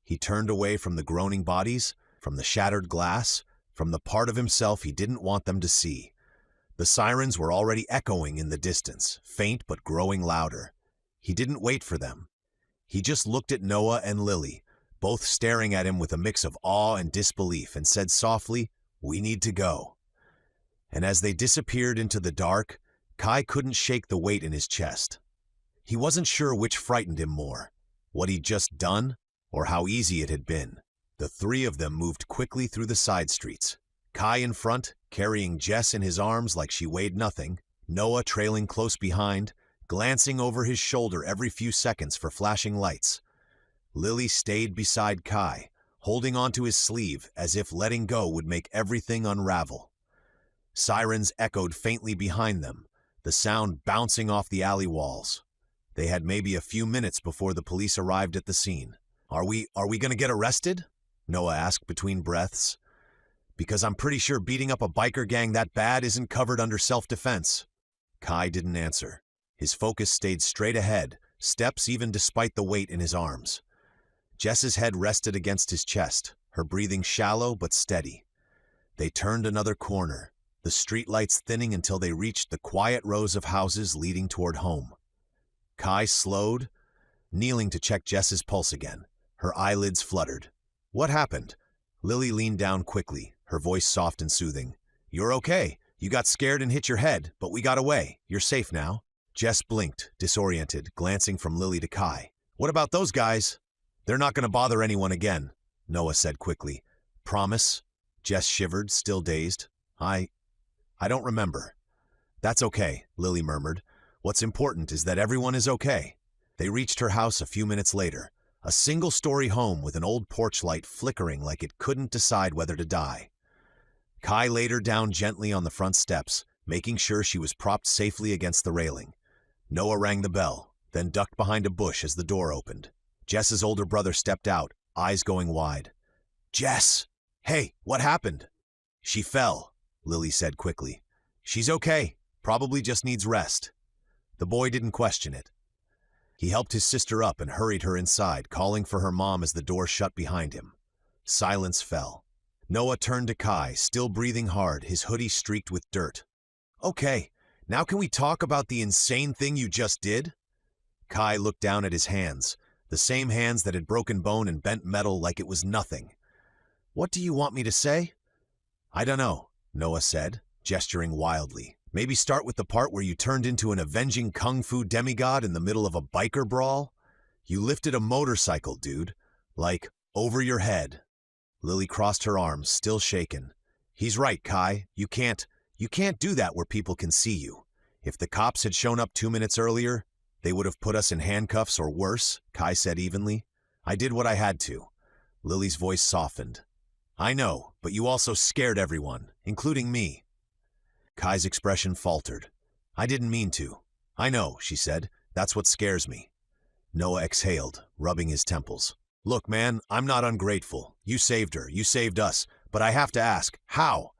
He turned away from the groaning bodies, from the shattered glass, from the part of himself he didn't want them to see. The sirens were already echoing in the distance, faint but growing louder. He didn't wait for them. He just looked at Noah and Lily, both staring at him with a mix of awe and disbelief, and said softly, "We need to go." And as they disappeared into the dark, Kai couldn't shake the weight in his chest. He wasn't sure which frightened him more, what he'd just done, or how easy it had been. The three of them moved quickly through the side streets. Kai in front, carrying Jess in his arms like she weighed nothing, Noah trailing close behind, glancing over his shoulder every few seconds for flashing lights. Lily stayed beside Kai, holding onto his sleeve as if letting go would make everything unravel. Sirens echoed faintly behind them, the sound bouncing off the alley walls. They had maybe a few minutes before the police arrived at the scene. Are we gonna get arrested?" Noah asked between breaths. "Because I'm pretty sure beating up a biker gang that bad isn't covered under self-defense." Kai didn't answer. His focus stayed straight ahead, steps even despite the weight in his arms. Jess's head rested against his chest, her breathing shallow but steady. They turned another corner, the streetlights thinning until they reached the quiet rows of houses leading toward home. Kai slowed, kneeling to check Jess's pulse again. Her eyelids fluttered. "What happened?" Lily leaned down quickly, her voice soft and soothing. "You're okay. You got scared and hit your head, but we got away. You're safe now." Jess blinked, disoriented, glancing from Lily to Kai. "What about those guys?" "They're not going to bother anyone again," Noah said quickly. "Promise?" Jess shivered, still dazed. I don't remember." "That's okay," Lily murmured. "What's important is that everyone is okay." They reached her house a few minutes later, a single-story home with an old porch light flickering like it couldn't decide whether to die. Kai laid her down gently on the front steps, making sure she was propped safely against the railing. Noah rang the bell, then ducked behind a bush as the door opened. Jess's older brother stepped out, eyes going wide. "Jess! Hey, what happened?" "She fell," Lily said quickly. "She's okay, probably just needs rest." The boy didn't question it. He helped his sister up and hurried her inside, calling for her mom as the door shut behind him. Silence fell. Noah turned to Kai, still breathing hard, his hoodie streaked with dirt. "Okay, now can we talk about the insane thing you just did?" Kai looked down at his hands, the same hands that had broken bone and bent metal like it was nothing. "What do you want me to say?" "I don't know," Noah said, gesturing wildly. "Maybe start with the part where you turned into an avenging kung fu demigod in the middle of a biker brawl. You lifted a motorcycle, dude. Like, over your head." Lily crossed her arms, still shaken. "He's right, Kai. You can't do that where people can see you. If the cops had shown up 2 minutes earlier, they would have put us in handcuffs or worse," Kai said evenly. "I did what I had to." Lily's voice softened. "I know, but you also scared everyone, including me." Kai's expression faltered. "I didn't mean to." "I know," she said. "That's what scares me." Noah exhaled, rubbing his temples. "Look, man, I'm not ungrateful. You saved her, you saved us. But I have to ask, how?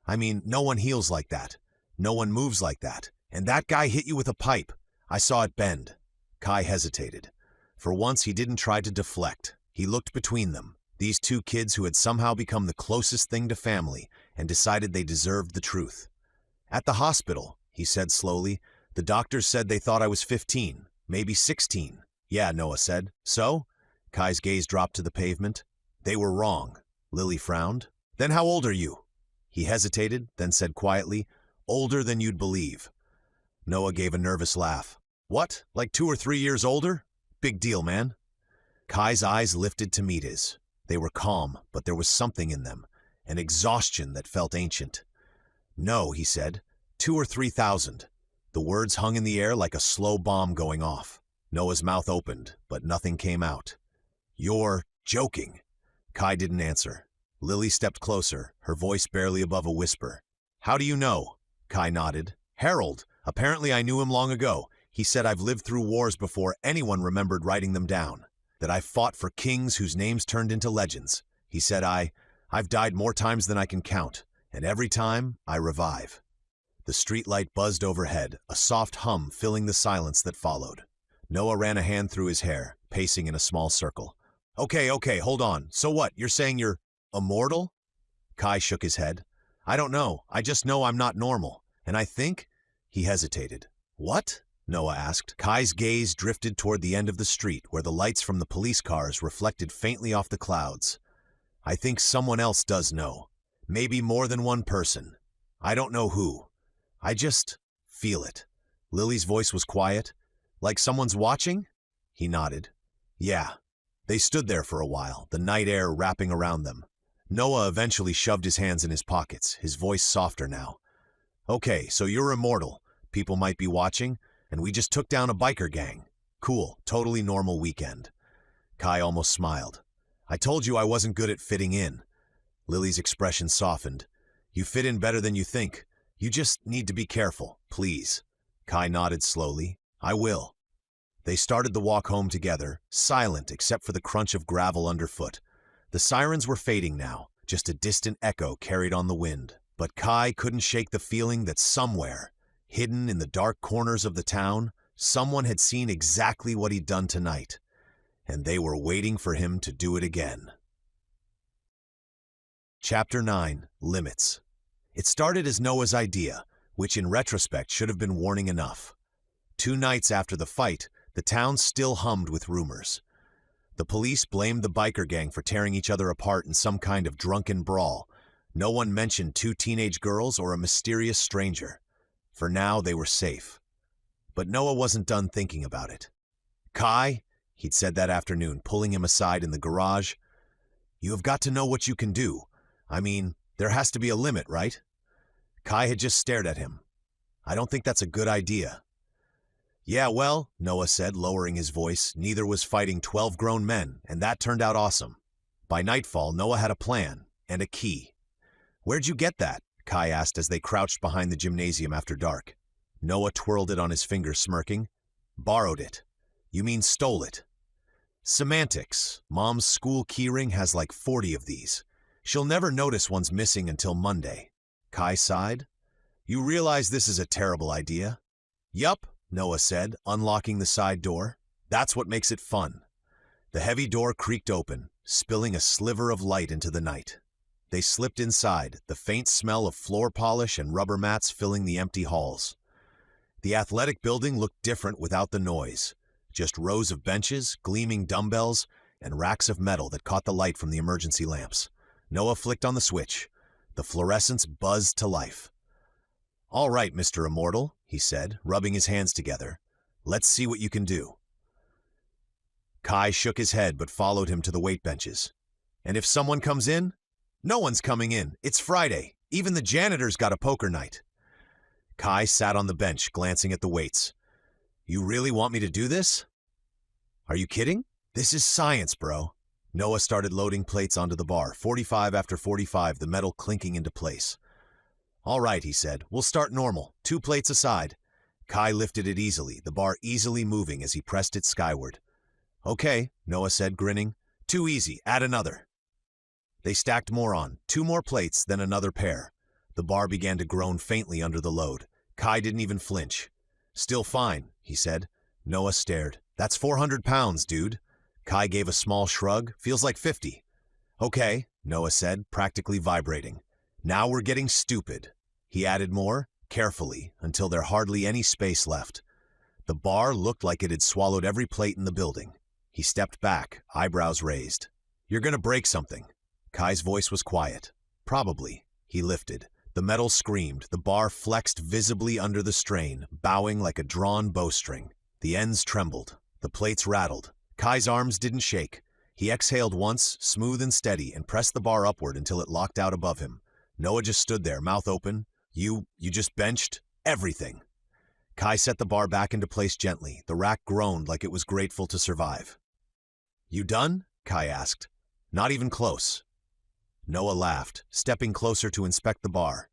I mean, no one heals like that. No one moves like that. And that guy hit you with a pipe. I saw it bend." Kai hesitated. For once, he didn't try to deflect. He looked between them, these two kids who had somehow become the closest thing to family, and decided they deserved the truth. "At the hospital," he said slowly, "the doctors said they thought I was 15, maybe 16. "Yeah," Noah said. "So?" Kai's gaze dropped to the pavement. "They were wrong." Lily frowned. "Then how old are you?" He hesitated, then said quietly, "Older than you'd believe." Noah gave a nervous laugh. "What, like 2 or 3 years older? Big deal, man." Kai's eyes lifted to meet his. They were calm, but there was something in them, an exhaustion that felt ancient. "No," he said, 2 or 3,000. The words hung in the air like a slow bomb going off. Noah's mouth opened, but nothing came out. "You're joking." Kai didn't answer. Lily stepped closer, her voice barely above a whisper. "How do you know?" Kai nodded. "Harold. Apparently I knew him long ago. He said I've lived through wars before anyone remembered writing them down. That I fought for kings whose names turned into legends. He said I've died more times than I can count. And every time, I revive. The streetlight buzzed overhead, a soft hum filling the silence that followed. Noah ran a hand through his hair, pacing in a small circle. Okay, hold on. So what, you're saying you're immortal? Kai shook his head. I don't know. I just know I'm not normal. And I think... He hesitated. What? Noah asked. Kai's gaze drifted toward the end of the street, where the lights from the police cars reflected faintly off the clouds. I think someone else does know. Maybe more than one person. I don't know who. I just feel it. Lily's voice was quiet. Like someone's watching? He nodded. Yeah. They stood there for a while, the night air wrapping around them. Noah eventually shoved his hands in his pockets, his voice softer now. Okay, so you're immortal. People might be watching, and we just took down a biker gang. Cool, totally normal weekend. Kai almost smiled. I told you I wasn't good at fitting in. Lily's expression softened. You fit in better than you think. You just need to be careful, please. Kai nodded slowly. I will. They started the walk home together, silent except for the crunch of gravel underfoot. The sirens were fading now, just a distant echo carried on the wind. But Kai couldn't shake the feeling that somewhere, hidden in the dark corners of the town, someone had seen exactly what he'd done tonight, and they were waiting for him to do it again. Chapter 9, Limits. It started as Noah's idea, which in retrospect should have been warning enough. 2 nights after the fight, the town still hummed with rumors. The police blamed the biker gang for tearing each other apart in some kind of drunken brawl. No one mentioned 2 teenage girls or a mysterious stranger. For now, they were safe. But Noah wasn't done thinking about it. Kai, he'd said that afternoon, pulling him aside in the garage, you have got to know what you can do. I mean, there has to be a limit, right? Kai had just stared at him. I don't think that's a good idea. Yeah, well, Noah said, lowering his voice, neither was fighting 12 grown men, and that turned out awesome. By nightfall, Noah had a plan, and a key. Where'd you get that? Kai asked as they crouched behind the gymnasium after dark. Noah twirled it on his finger, smirking. Borrowed it. You mean stole it. Semantics. Mom's school keyring has like 40 of these. She'll never notice one's missing until Monday. Kai sighed. You realize this is a terrible idea? Yup, Noah said, unlocking the side door. That's what makes it fun. The heavy door creaked open, spilling a sliver of light into the night. They slipped inside, the faint smell of floor polish and rubber mats filling the empty halls. The athletic building looked different without the noise. Just rows of benches, gleaming dumbbells, and racks of metal that caught the light from the emergency lamps. Noah flicked on the switch. The fluorescence buzzed to life. All right, Mr. Immortal, he said, rubbing his hands together. Let's see what you can do. Kai shook his head but followed him to the weight benches. And if someone comes in? No one's coming in. It's Friday. Even the janitor's got a poker night. Kai sat on the bench, glancing at the weights. You really want me to do this? Are you kidding? This is science, bro. Noah started loading plates onto the bar, 45 after 45, the metal clinking into place. All right, he said. We'll start normal. 2 plates aside. Kai lifted it easily, the bar easily moving as he pressed it skyward. Okay, Noah said, grinning. Too easy. Add another. They stacked more on, 2 more plates, then another pair. The bar began to groan faintly under the load. Kai didn't even flinch. Still fine, he said. Noah stared. That's 400 pounds, dude. Kai gave a small shrug. Feels like 50. Okay, Noah said, practically vibrating. Now we're getting stupid. He added more, carefully, until there hardly any space left. The bar looked like it had swallowed every plate in the building. He stepped back, eyebrows raised. You're gonna break something. Kai's voice was quiet. Probably. He lifted. The metal screamed. The bar flexed visibly under the strain, bowing like a drawn bowstring. The ends trembled. The plates rattled. Kai's arms didn't shake. He exhaled once, smooth and steady, and pressed the bar upward until it locked out above him. Noah just stood there, mouth open. You just benched everything. Kai set the bar back into place gently. The rack groaned like it was grateful to survive. You done? Kai asked. Not even close. Noah laughed, stepping closer to inspect the bar.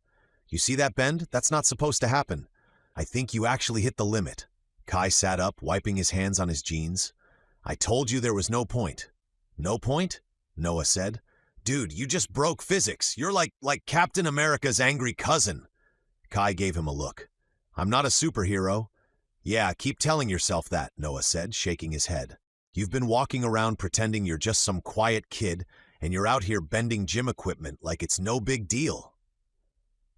You see that bend? That's not supposed to happen. I think you actually hit the limit. Kai sat up, wiping his hands on his jeans. I told you there was no point. No point? Noah said. Dude, you just broke physics. You're like Captain America's angry cousin. Kai gave him a look. I'm not a superhero. Yeah, keep telling yourself that, Noah said, shaking his head. You've been walking around pretending you're just some quiet kid, and you're out here bending gym equipment like it's no big deal.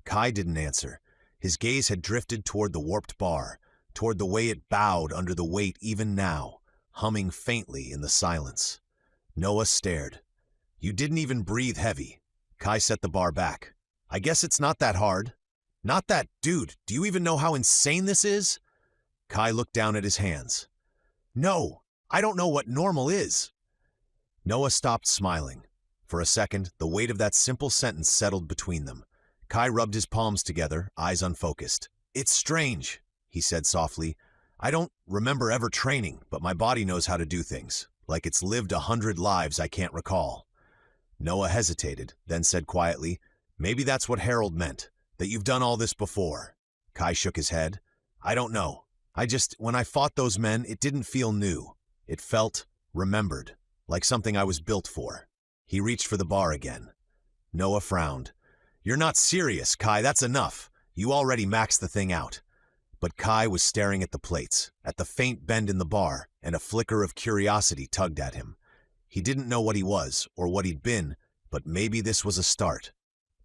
Kai didn't answer. His gaze had drifted toward the warped bar, toward the way it bowed under the weight even now, humming faintly in the silence. Noah stared. You didn't even breathe heavy. Kai set the bar back. I guess it's not that hard. Not that, dude, do you even know how insane this is? Kai looked down at his hands. No, I don't know what normal is. Noah stopped smiling. For a second, the weight of that simple sentence settled between them. Kai rubbed his palms together, eyes unfocused. It's strange, he said softly. I don't remember ever training, but my body knows how to do things, like it's lived 100 lives I can't recall. Noah hesitated, then said quietly, maybe that's what Harold meant, that you've done all this before. Kai shook his head. I don't know. When I fought those men, it didn't feel new. It felt remembered, like something I was built for. He reached for the bar again. Noah frowned. You're not serious, Kai, that's enough. You already maxed the thing out. But Kai was staring at the plates, at the faint bend in the bar, and a flicker of curiosity tugged at him. He didn't know what he was, or what he'd been, but maybe this was a start.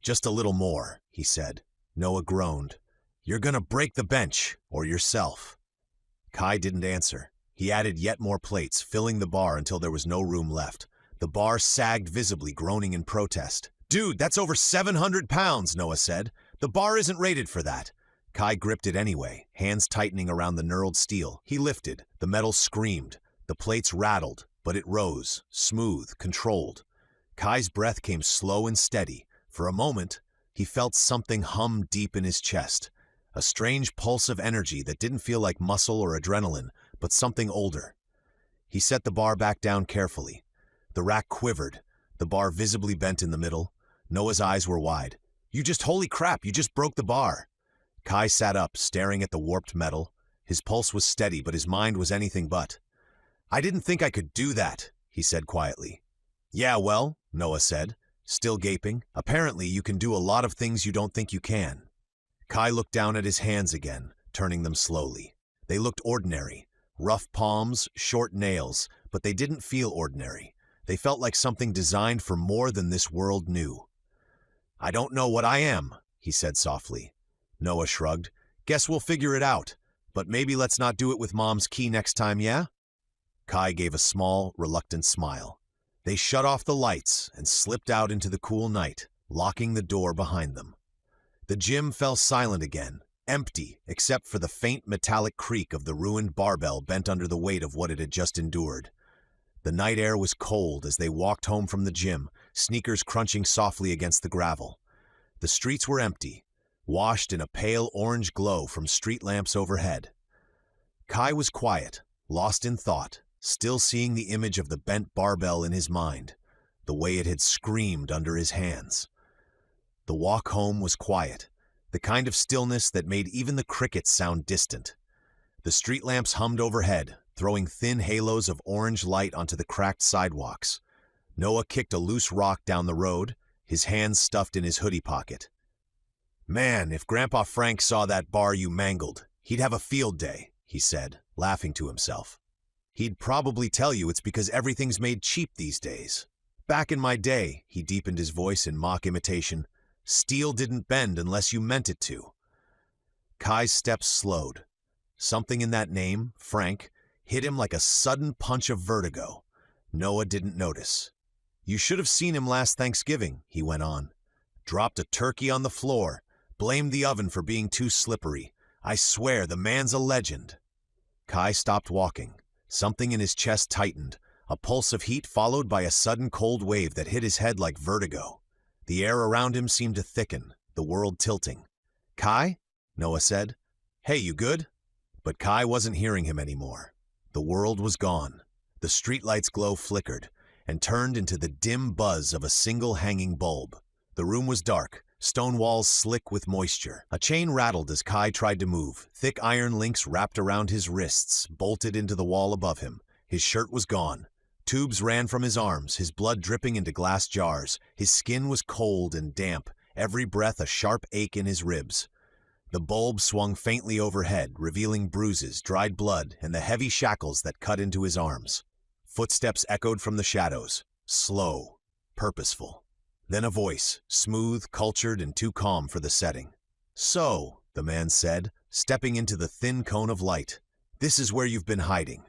Just a little more, he said. Noah groaned. You're gonna break the bench, or yourself. Kai didn't answer. He added yet more plates, filling the bar until there was no room left. The bar sagged visibly, groaning in protest. Dude, that's over 700 pounds, Noah said. The bar isn't rated for that. Kai gripped it anyway, hands tightening around the knurled steel. He lifted. The metal screamed. The plates rattled, but it rose, smooth, controlled. Kai's breath came slow and steady. For a moment, he felt something hum deep in his chest. A strange pulse of energy that didn't feel like muscle or adrenaline, but something older. He set the bar back down carefully. The rack quivered, the bar visibly bent in the middle. Noah's eyes were wide. Holy crap, you just broke the bar. Kai sat up, staring at the warped metal. His pulse was steady, but his mind was anything but. I didn't think I could do that, he said quietly. Yeah, well, Noah said, still gaping. Apparently you can do a lot of things you don't think you can. Kai looked down at his hands again, turning them slowly. They looked ordinary. Rough palms, short nails, but they didn't feel ordinary. They felt like something designed for more than this world knew. I don't know what I am, he said softly. Noah shrugged. Guess we'll figure it out. But maybe let's not do it with Mom's key next time, yeah? Kai gave a small, reluctant smile. They shut off the lights and slipped out into the cool night, locking the door behind them. The gym fell silent again, empty except for the faint metallic creak of the ruined barbell bent under the weight of what it had just endured. The night air was cold as they walked home from the gym, sneakers crunching softly against the gravel. The streets were empty, washed in a pale orange glow from street lamps overhead. Kai was quiet, lost in thought, still seeing the image of the bent barbell in his mind, the way it had screamed under his hands. The walk home was quiet, the kind of stillness that made even the crickets sound distant. The street lamps hummed overhead, throwing thin halos of orange light onto the cracked sidewalks. Noah kicked a loose rock down the road, his hands stuffed in his hoodie pocket. Man, if Grandpa Frank saw that bar you mangled, he'd have a field day, he said, laughing to himself. He'd probably tell you it's because everything's made cheap these days. Back in my day, he deepened his voice in mock imitation, steel didn't bend unless you meant it to. Kai's steps slowed. Something in that name, Frank, hit him like a sudden punch of vertigo. Noah didn't notice. You should have seen him last Thanksgiving, he went on. Dropped a turkey on the floor, blamed the oven for being too slippery. I swear the man's a legend. Kai stopped walking. Something in his chest tightened, a pulse of heat followed by a sudden cold wave that hit his head like vertigo. The air around him seemed to thicken, the world tilting. Kai? Noah said. Hey, you good? But Kai wasn't hearing him anymore. The world was gone. The streetlight's glow flickered and turned into the dim buzz of a single hanging bulb. The room was dark, stone walls slick with moisture. A chain rattled as Kai tried to move. Thick iron links wrapped around his wrists, bolted into the wall above him. His shirt was gone. Tubes ran from his arms, his blood dripping into glass jars. His skin was cold and damp, every breath a sharp ache in his ribs. The bulb swung faintly overhead, revealing bruises, dried blood, and the heavy shackles that cut into his arms. Footsteps echoed from the shadows, slow, purposeful. Then a voice, smooth, cultured, and too calm for the setting. "So," the man said, stepping into the thin cone of light, "this is where you've been hiding."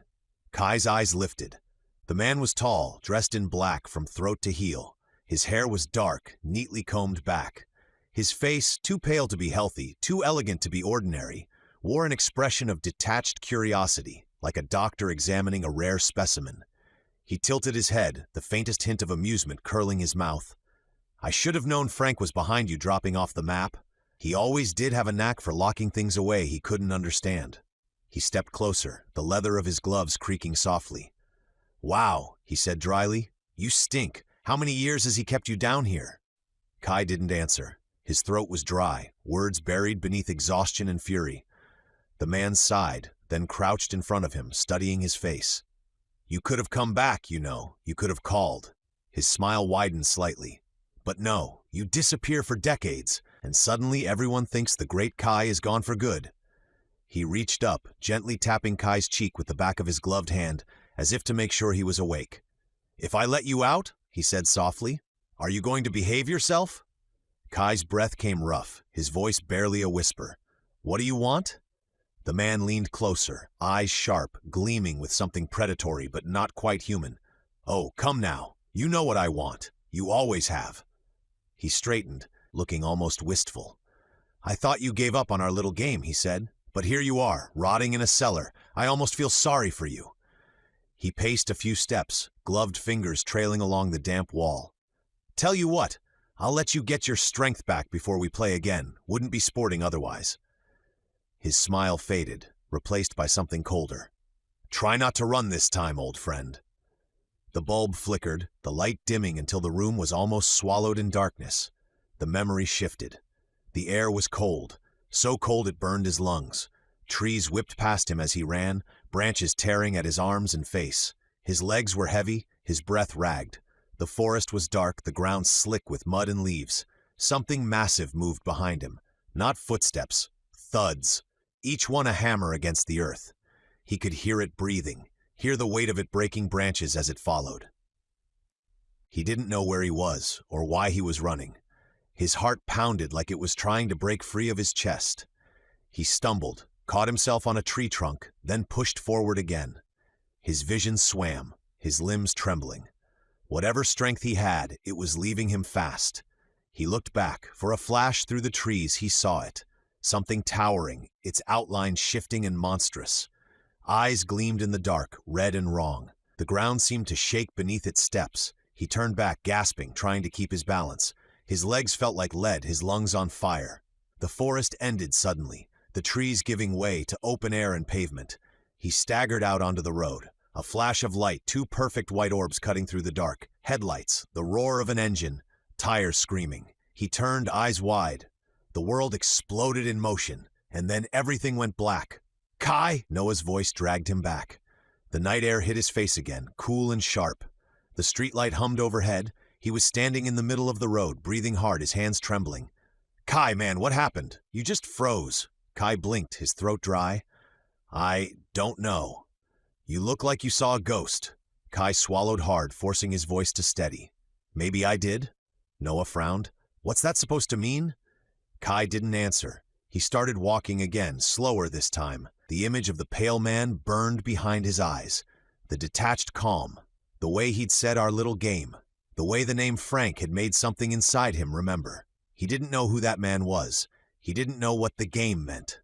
Kai's eyes lifted. The man was tall, dressed in black from throat to heel. His hair was dark, neatly combed back. His face, too pale to be healthy, too elegant to be ordinary, wore an expression of detached curiosity, like a doctor examining a rare specimen. He tilted his head, the faintest hint of amusement curling his mouth. "I should have known Frank was behind you dropping off the map. He always did have a knack for locking things away he couldn't understand." He stepped closer, the leather of his gloves creaking softly. "Wow," he said dryly. "You stink. How many years has he kept you down here?" Kai didn't answer. His throat was dry, words buried beneath exhaustion and fury. The man sighed, then crouched in front of him, studying his face. "You could have come back, you know. You could have called." His smile widened slightly. "But no, you disappear for decades, and suddenly everyone thinks the great Kai is gone for good." He reached up, gently tapping Kai's cheek with the back of his gloved hand, as if to make sure he was awake. "If I let you out," he said softly, "are you going to behave yourself?" Kai's breath came rough, his voice barely a whisper. "What do you want?" The man leaned closer, eyes sharp, gleaming with something predatory but not quite human. "Oh, come now. You know what I want. You always have." He straightened, looking almost wistful. "I thought you gave up on our little game," he said. "But here you are, rotting in a cellar. I almost feel sorry for you." He paced a few steps, gloved fingers trailing along the damp wall. "Tell you what, I'll let you get your strength back before we play again. Wouldn't be sporting otherwise." His smile faded, replaced by something colder. "Try not to run this time, old friend." The bulb flickered, the light dimming until the room was almost swallowed in darkness. The memory shifted. The air was cold, so cold it burned his lungs. Trees whipped past him as he ran, branches tearing at his arms and face. His legs were heavy, his breath ragged. The forest was dark, the ground slick with mud and leaves. Something massive moved behind him. Not footsteps, thuds, each one a hammer against the earth. He could hear it breathing, hear the weight of it breaking branches as it followed. He didn't know where he was or why he was running. His heart pounded like it was trying to break free of his chest. He stumbled, caught himself on a tree trunk, then pushed forward again. His vision swam, his limbs trembling. Whatever strength he had, it was leaving him fast. He looked back. For a flash through the trees, he saw it. Something towering, its outline shifting and monstrous. Eyes gleamed in the dark, red and wrong. The ground seemed to shake beneath its steps. He turned back, gasping, trying to keep his balance. His legs felt like lead, his lungs on fire. The forest ended suddenly, the trees giving way to open air and pavement. He staggered out onto the road. A flash of light, two perfect white orbs cutting through the dark. Headlights, the roar of an engine, tires screaming. He turned, eyes wide. The world exploded in motion, and then everything went black. "Kai!" Noah's voice dragged him back. The night air hit his face again, cool and sharp. The streetlight hummed overhead. He was standing in the middle of the road, breathing hard, his hands trembling. "Kai, man, what happened? You just froze." Kai blinked, his throat dry. "I don't know." "You look like you saw a ghost." Kai swallowed hard, forcing his voice to steady. "Maybe I did?" Noah frowned. "What's that supposed to mean?" Kai didn't answer. He started walking again, slower this time. The image of the pale man burned behind his eyes. The detached calm. The way he'd said our little game. The way the name Frank had made something inside him remember. He didn't know who that man was. He didn't know what the game meant.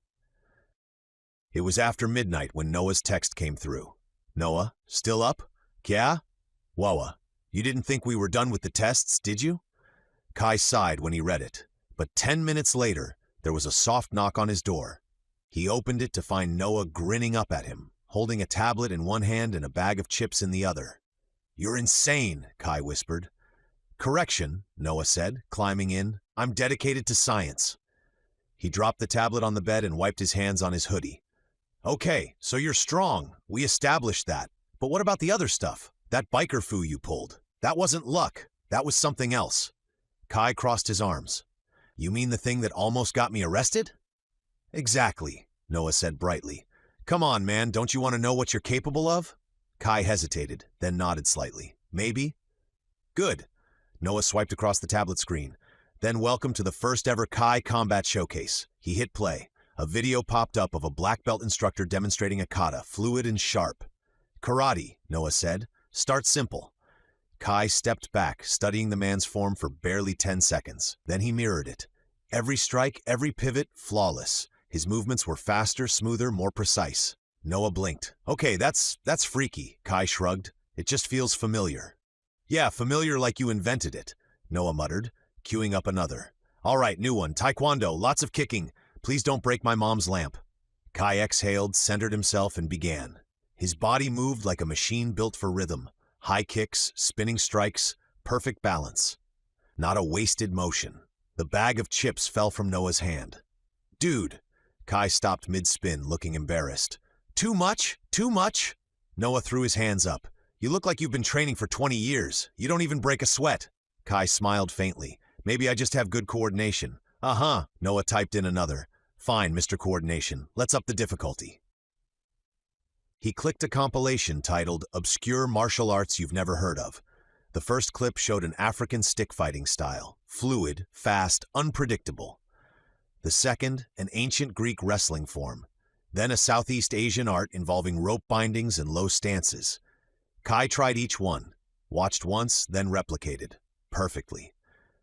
It was after midnight when Noah's text came through. "Noah, still up? Yeah? Wawa, you didn't think we were done with the tests, did you?" Kai sighed when he read it. But 10 minutes later, there was a soft knock on his door. He opened it to find Noah grinning up at him, holding a tablet in one hand and a bag of chips in the other. "You're insane," Kai whispered. "Correction," Noah said, climbing in. "I'm dedicated to science." He dropped the tablet on the bed and wiped his hands on his hoodie. "Okay, so you're strong. We established that. But what about the other stuff? That biker foo you pulled. That wasn't luck. That was something else. Kai crossed his arms. You mean the thing that almost got me arrested? Exactly, Noah said brightly. Come on, man, don't you want to know what you're capable of? Kai hesitated, then nodded slightly. Maybe? Good. Noah swiped across the tablet screen. Then welcome to the first ever Kai Combat Showcase. He hit play. A video popped up of a black belt instructor demonstrating a kata, fluid and sharp. Karate, Noah said. Start simple. Kai stepped back, studying the man's form for barely 10 seconds. Then he mirrored it. Every strike, every pivot, flawless. His movements were faster, smoother, more precise. Noah blinked. Okay, that's freaky, Kai shrugged. It just feels familiar. Yeah, familiar like you invented it, Noah muttered, queuing up another. All right, new one, Taekwondo, lots of kicking. Please don't break my mom's lamp. Kai exhaled, centered himself, and began. His body moved like a machine built for rhythm. High kicks, spinning strikes, perfect balance. Not a wasted motion. The bag of chips fell from Noah's hand. Dude! Kai stopped mid-spin, looking embarrassed. Too much? Too much? Noah threw his hands up. You look like you've been training for 20 years. You don't even break a sweat. Kai smiled faintly. Maybe I just have good coordination. Uh-huh, Noah typed in another. Fine, Mr. Coordination. Let's up the difficulty. He clicked a compilation titled Obscure Martial Arts You've Never Heard of. The first clip showed an African stick-fighting style. Fluid, fast, unpredictable. The second, an ancient Greek wrestling form. Then a Southeast Asian art involving rope bindings and low stances. Kai tried each one. Watched once, then replicated. Perfectly.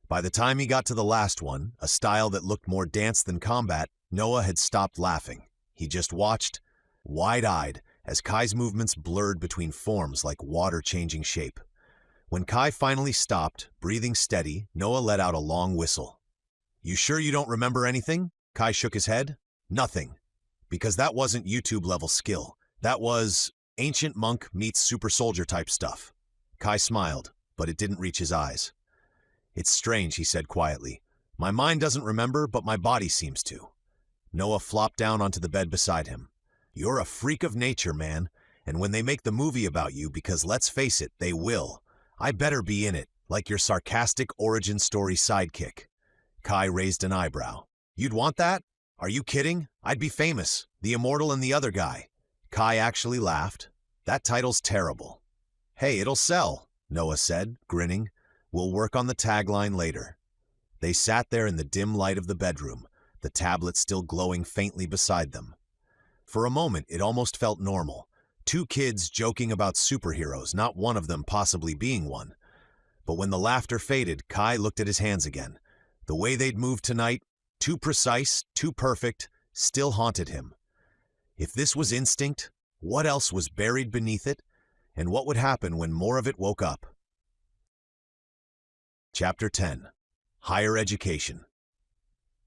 By the time he got to the last one, a style that looked more dance than combat, Noah had stopped laughing. He just watched, wide-eyed, as Kai's movements blurred between forms like water changing shape. When Kai finally stopped, breathing steady, Noah let out a long whistle. You sure you don't remember anything? Kai shook his head. Nothing. Because that wasn't YouTube-level skill. That was ancient monk meets super soldier type stuff. Kai smiled, but it didn't reach his eyes. It's strange, he said quietly. My mind doesn't remember, but my body seems to. Noah flopped down onto the bed beside him. You're a freak of nature, man. And when they make the movie about you, because let's face it, they will, I better be in it, like your sarcastic origin story sidekick. Kai raised an eyebrow. You'd want that? Are you kidding? I'd be famous. The Immortal and the other guy. Kai actually laughed. That title's terrible. Hey, it'll sell, Noah said, grinning. We'll work on the tagline later. They sat there in the dim light of the bedroom, the tablet still glowing faintly beside them. For a moment, it almost felt normal. Two kids joking about superheroes, not one of them possibly being one. But when the laughter faded, Kai looked at his hands again. The way they'd moved tonight, too precise, too perfect, still haunted him. If this was instinct, what else was buried beneath it? And what would happen when more of it woke up? Chapter 10. Higher Education.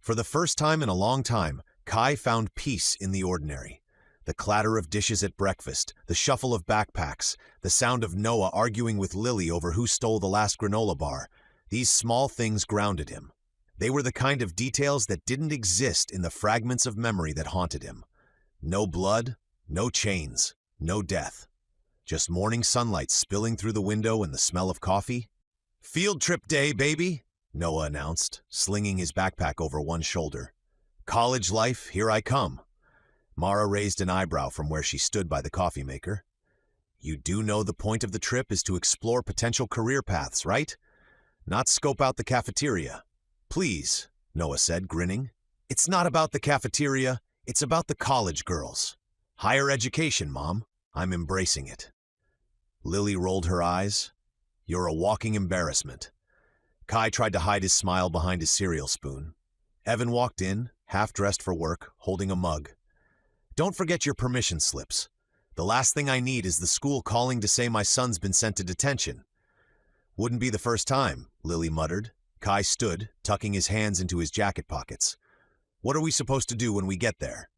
For the first time in a long time, Kai found peace in the ordinary. The clatter of dishes at breakfast, the shuffle of backpacks, the sound of Noah arguing with Lily over who stole the last granola bar, these small things grounded him. They were the kind of details that didn't exist in the fragments of memory that haunted him. No blood, no chains, no death. Just morning sunlight spilling through the window and the smell of coffee. Field trip day, baby, Noah announced, slinging his backpack over one shoulder. College life, here I come. Mara raised an eyebrow from where she stood by the coffee maker. You do know the point of the trip is to explore potential career paths, right? Not scope out the cafeteria. Please, Noah said, grinning. It's not about the cafeteria, it's about the college girls. Higher education, Mom. I'm embracing it. Lily rolled her eyes. You're a walking embarrassment. Kai tried to hide his smile behind his cereal spoon. Evan walked in, half-dressed for work, holding a mug. Don't forget your permission slips. The last thing I need is the school calling to say my son's been sent to detention. Wouldn't be the first time, Lily muttered. Kai stood, tucking his hands into his jacket pockets. What are we supposed to do when we get there?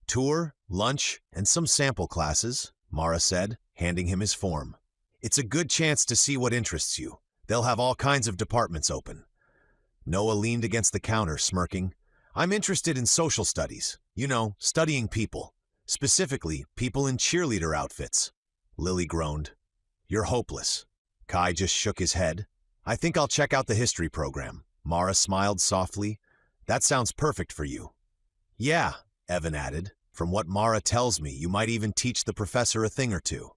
Tour, lunch, and some sample classes, Mara said, handing him his form. It's a good chance to see what interests you. They'll have all kinds of departments open. Noah leaned against the counter, smirking. I'm interested in social studies. You know, studying people. Specifically, people in cheerleader outfits. Lily groaned. You're hopeless. Kai just shook his head. I think I'll check out the history program. Mara smiled softly. That sounds perfect for you. Yeah, Evan added. From what Mara tells me, you might even teach the professor a thing or two.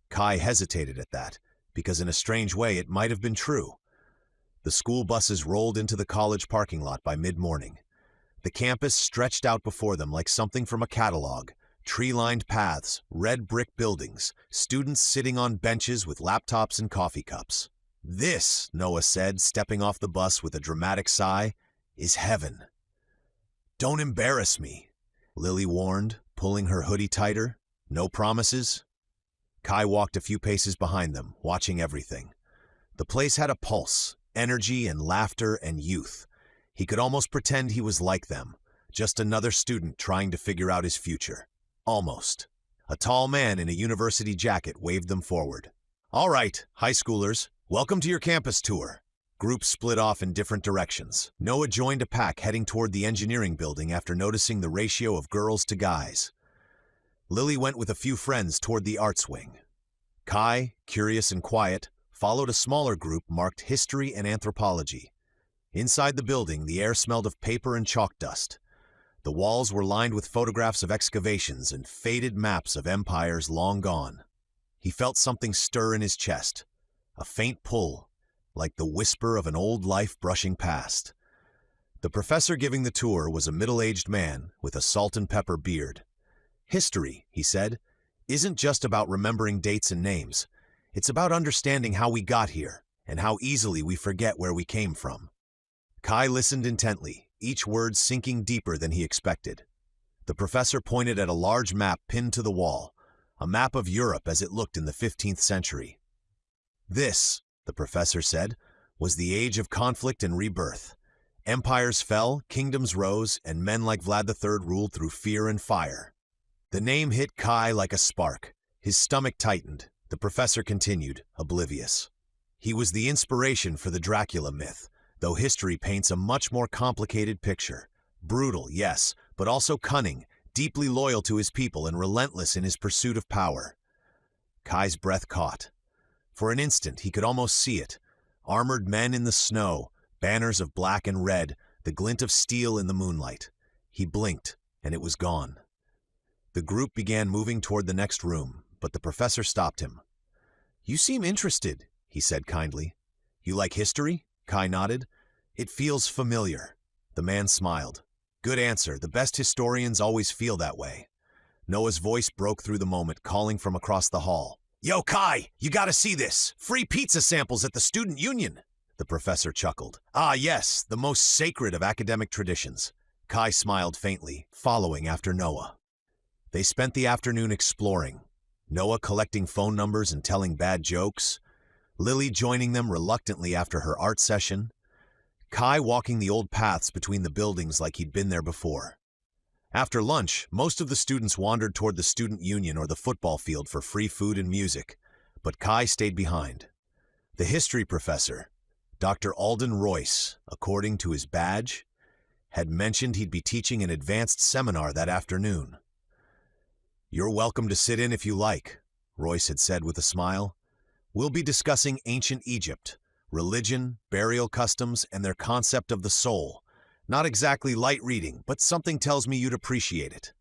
Kai hesitated at that, because in a strange way it might have been true. The school buses rolled into the college parking lot by mid-morning. The campus stretched out before them like something from a catalog. Tree-lined paths, red brick buildings, students sitting on benches with laptops and coffee cups. This, Noah said, stepping off the bus with a dramatic sigh, is heaven. Don't embarrass me, Lily warned, pulling her hoodie tighter. No promises? Kai walked a few paces behind them, watching everything. The place had a pulse, energy and laughter and youth. He could almost pretend he was like them, just another student trying to figure out his future. Almost. A tall man in a university jacket waved them forward. All right, high schoolers, welcome to your campus tour. Groups split off in different directions. Noah joined a pack heading toward the engineering building after noticing the ratio of girls to guys. Lily went with a few friends toward the arts wing. Kai, curious and quiet, followed a smaller group marked history and anthropology. Inside the building, the air smelled of paper and chalk dust. The walls were lined with photographs of excavations and faded maps of empires long gone. He felt something stir in his chest, a faint pull, like the whisper of an old life brushing past. The professor giving the tour was a middle-aged man with a salt and pepper beard. History, he said, isn't just about remembering dates and names. It's about understanding how we got here and how easily we forget where we came from. Kai listened intently, each word sinking deeper than he expected. The professor pointed at a large map pinned to the wall, a map of Europe as it looked in the 15th century. This, the professor said, was the age of conflict and rebirth. Empires fell, kingdoms rose, and men like Vlad III ruled through fear and fire. The name hit Kai like a spark. His stomach tightened. The professor continued, oblivious. He was the inspiration for the Dracula myth, though history paints a much more complicated picture. Brutal, yes, but also cunning, deeply loyal to his people and relentless in his pursuit of power. Kai's breath caught. For an instant, he could almost see it. Armored men in the snow, banners of black and red, the glint of steel in the moonlight. He blinked, and it was gone. The group began moving toward the next room, but the professor stopped him. You seem interested, he said kindly. You like history? Kai nodded. It feels familiar. The man smiled. Good answer. The best historians always feel that way. Noah's voice broke through the moment, calling from across the hall. Yo, Kai, you gotta see this. Free pizza samples at the Student Union. The professor chuckled. Ah, yes, the most sacred of academic traditions. Kai smiled faintly, following after Noah. They spent the afternoon exploring. Noah collecting phone numbers and telling bad jokes. Lily joining them reluctantly after her art session. Kai walking the old paths between the buildings like he'd been there before. After lunch, most of the students wandered toward the student union or the football field for free food and music, but Kai stayed behind. The history professor, Dr. Alden Royce, according to his badge, had mentioned he'd be teaching an advanced seminar that afternoon. You're welcome to sit in if you like, Royce had said with a smile. We'll be discussing ancient Egypt, religion, burial customs, and their concept of the soul. Not exactly light reading, but something tells me you'd appreciate it.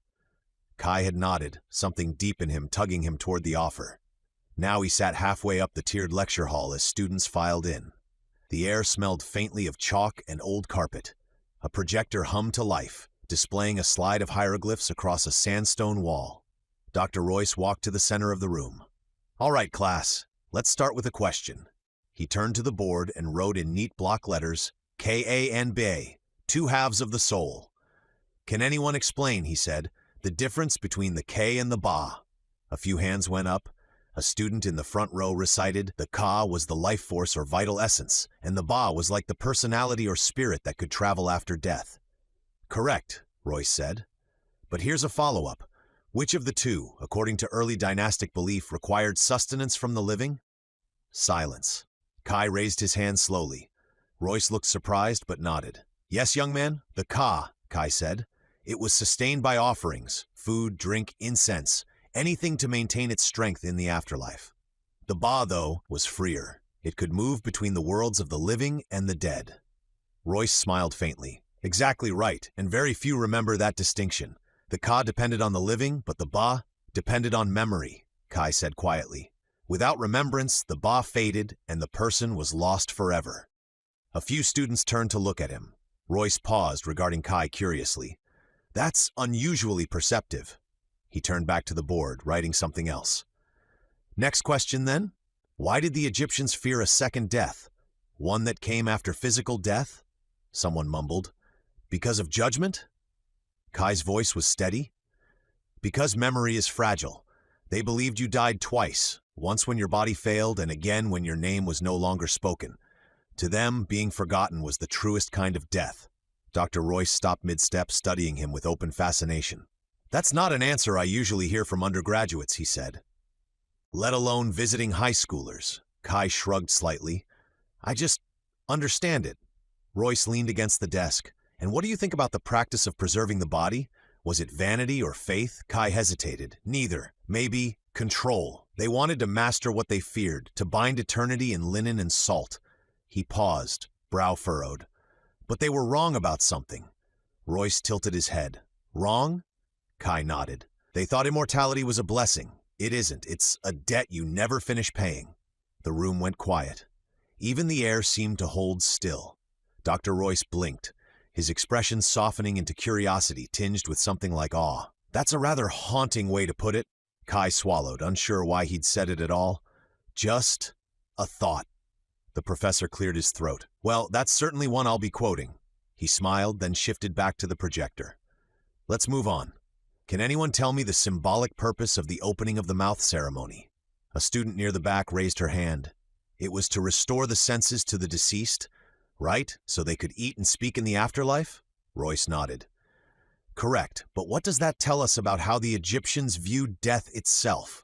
Kai had nodded, something deep in him tugging him toward the offer. Now he sat halfway up the tiered lecture hall as students filed in. The air smelled faintly of chalk and old carpet. A projector hummed to life, displaying a slide of hieroglyphs across a sandstone wall. Dr. Royce walked to the center of the room. All right, class, let's start with a question. He turned to the board and wrote in neat block letters, K-A-N-B-A, two halves of the soul. Can anyone explain, he said, the difference between the K and the Ba? A few hands went up. A student in the front row recited, the Ka was the life force or vital essence, and the Ba was like the personality or spirit that could travel after death. Correct, Royce said. But here's a follow-up. Which of the two, according to early dynastic belief, required sustenance from the living? Silence. Kai raised his hand slowly. Royce looked surprised but nodded. Yes, young man, the Ka, Kai said. It was sustained by offerings, food, drink, incense, anything to maintain its strength in the afterlife. The Ba, though, was freer. It could move between the worlds of the living and the dead. Royce smiled faintly. Exactly right, and very few remember that distinction. The Ka depended on the living, but the Ba depended on memory, Kai said quietly. Without remembrance, the Ba faded, and the person was lost forever. A few students turned to look at him. Royce paused, regarding Kai curiously. That's unusually perceptive. He turned back to the board, writing something else. Next question, then. Why did the Egyptians fear a second death? One that came after physical death? Someone mumbled. Because of judgment? Kai's voice was steady. Because memory is fragile. They believed you died twice, once when your body failed and again when your name was no longer spoken. To them, being forgotten was the truest kind of death. Dr. Royce stopped mid-step, studying him with open fascination. That's not an answer I usually hear from undergraduates, he said. Let alone visiting high schoolers. Kai shrugged slightly. I just understand it. Royce leaned against the desk. And what do you think about the practice of preserving the body? Was it vanity or faith? Kai hesitated. Neither. Maybe control. They wanted to master what they feared, to bind eternity in linen and salt. He paused, brow furrowed. But they were wrong about something. Royce tilted his head. Wrong? Kai nodded. They thought immortality was a blessing. It isn't. It's a debt you never finish paying. The room went quiet. Even the air seemed to hold still. Dr. Royce blinked, his expression softening into curiosity tinged with something like awe. That's a rather haunting way to put it. Kai swallowed, unsure why he'd said it at all. Just a thought. The professor cleared his throat. Well, that's certainly one I'll be quoting. He smiled, then shifted back to the projector. Let's move on. Can anyone tell me the symbolic purpose of the opening of the mouth ceremony? A student near the back raised her hand. It was to restore the senses to the deceased, right? So they could eat and speak in the afterlife? Royce nodded. Correct, but what does that tell us about how the Egyptians viewed death itself?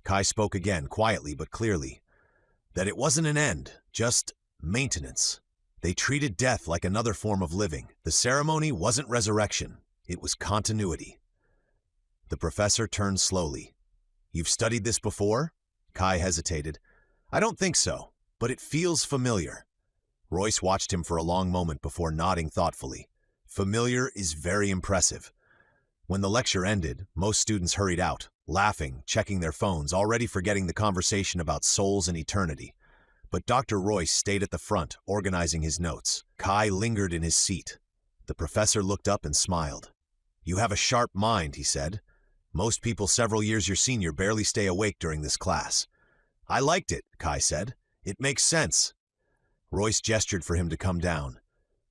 Kai spoke again, quietly but clearly. That it wasn't an end, just maintenance. They treated death like another form of living. The ceremony wasn't resurrection. It was continuity. The professor turned slowly. You've studied this before? Kai hesitated. I don't think so, but it feels familiar. Royce watched him for a long moment before nodding thoughtfully. Familiar is very impressive. When the lecture ended, most students hurried out, laughing, checking their phones, already forgetting the conversation about souls and eternity. But Dr. Royce stayed at the front, organizing his notes. Kai lingered in his seat. The professor looked up and smiled. You have a sharp mind, he said. Most people several years your senior barely stay awake during this class. I liked it, Kai said. It makes sense. Royce gestured for him to come down.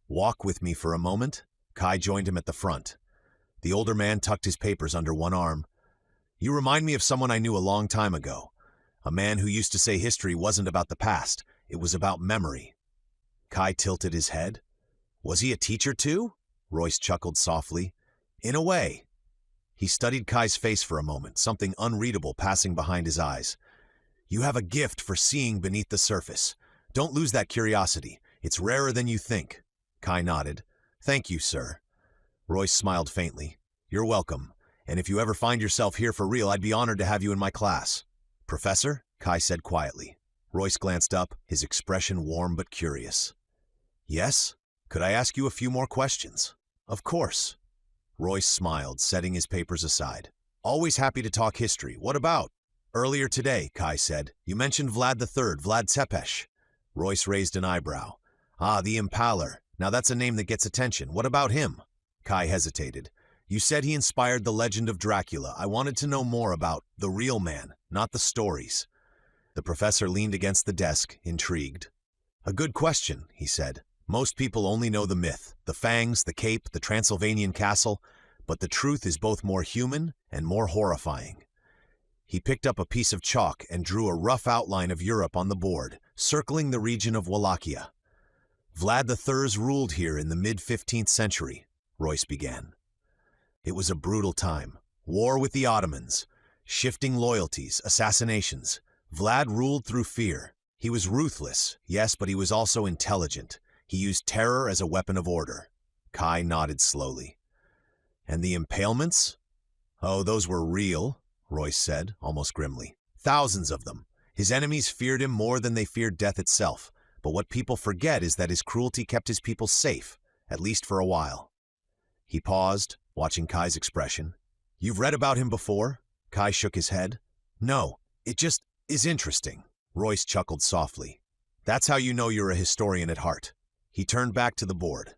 Walk with me for a moment. Kai joined him at the front. The older man tucked his papers under one arm. You remind me of someone I knew a long time ago. A man who used to say history wasn't about the past, it was about memory. Kai tilted his head. Was he a teacher too? Royce chuckled softly. In a way. He studied Kai's face for a moment, something unreadable passing behind his eyes. You have a gift for seeing beneath the surface. Don't lose that curiosity. It's rarer than you think. Kai nodded. Thank you, sir. Royce smiled faintly. You're welcome. And if you ever find yourself here for real, I'd be honored to have you in my class. Professor? Kai said quietly. Royce glanced up, his expression warm but curious. Yes? Could I ask you a few more questions? Of course. Royce smiled, setting his papers aside. Always happy to talk history. What about? Earlier today, Kai said, you mentioned Vlad III, Vlad Tepes. Royce raised an eyebrow. Ah, the Impaler. Now that's a name that gets attention. What about him? Kai hesitated. You said he inspired the legend of Dracula. I wanted to know more about the real man, not the stories. The professor leaned against the desk, intrigued. A good question, he said. Most people only know the myth, the fangs, the cape, the Transylvanian castle, but the truth is both more human and more horrifying. He picked up a piece of chalk and drew a rough outline of Europe on the board, circling the region of Wallachia. Vlad III's ruled here in the mid-15th century, Royce began. It was a brutal time. War with the Ottomans, shifting loyalties, assassinations. Vlad ruled through fear. He was ruthless, yes, but he was also intelligent. He used terror as a weapon of order. Kai nodded slowly. And the impalements? Oh, those were real, Royce said, almost grimly. Thousands of them. His enemies feared him more than they feared death itself, but what people forget is that his cruelty kept his people safe, at least for a while. He paused, watching Kai's expression. "You've read about him before?" Kai shook his head. "No, it just is interesting." Royce chuckled softly. "That's how you know you're a historian at heart." He turned back to the board.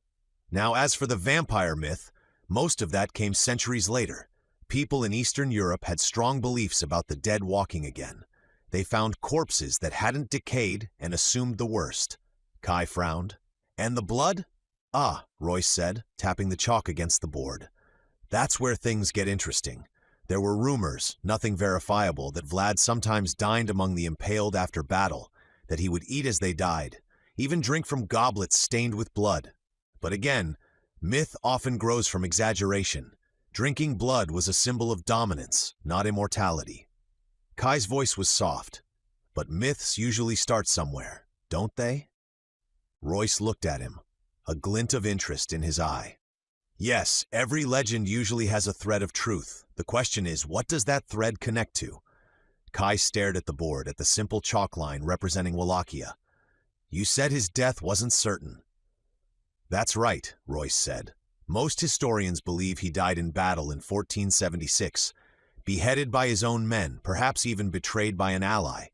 "Now, as for the vampire myth, most of that came centuries later. People in Eastern Europe had strong beliefs about the dead walking again. They found corpses that hadn't decayed and assumed the worst." Kai frowned. "And the blood?" "Ah," Royce said, tapping the chalk against the board. "That's where things get interesting. There were rumors, nothing verifiable, that Vlad sometimes dined among the impaled after battle, that he would eat as they died, even drink from goblets stained with blood. But again, myth often grows from exaggeration. Drinking blood was a symbol of dominance, not immortality." Kai's voice was soft. "But myths usually start somewhere, don't they?" Royce looked at him, a glint of interest in his eye. "Yes, every legend usually has a thread of truth. The question is, what does that thread connect to?" Kai stared at the board, at the simple chalk line representing Wallachia. "You said his death wasn't certain." "That's right," Royce said. "Most historians believe he died in battle in 1476, beheaded by his own men, perhaps even betrayed by an ally.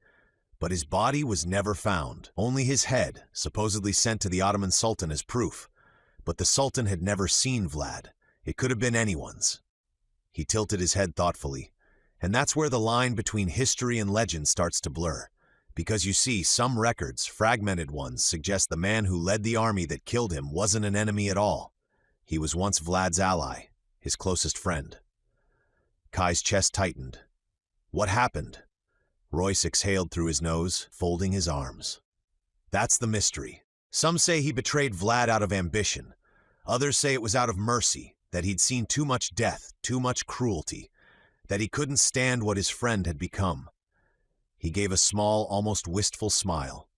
But his body was never found, only his head, supposedly sent to the Ottoman Sultan as proof. But the Sultan had never seen Vlad. It could have been anyone's." He tilted his head thoughtfully. "And that's where the line between history and legend starts to blur. Because you see, some records, fragmented ones, suggest the man who led the army that killed him wasn't an enemy at all. He was once Vlad's ally, his closest friend." Kai's chest tightened. "What happened?" Royce exhaled through his nose, folding his arms. "That's the mystery. Some say he betrayed Vlad out of ambition. Others say it was out of mercy, that he'd seen too much death, too much cruelty, that he couldn't stand what his friend had become." He gave a small, almost wistful smile.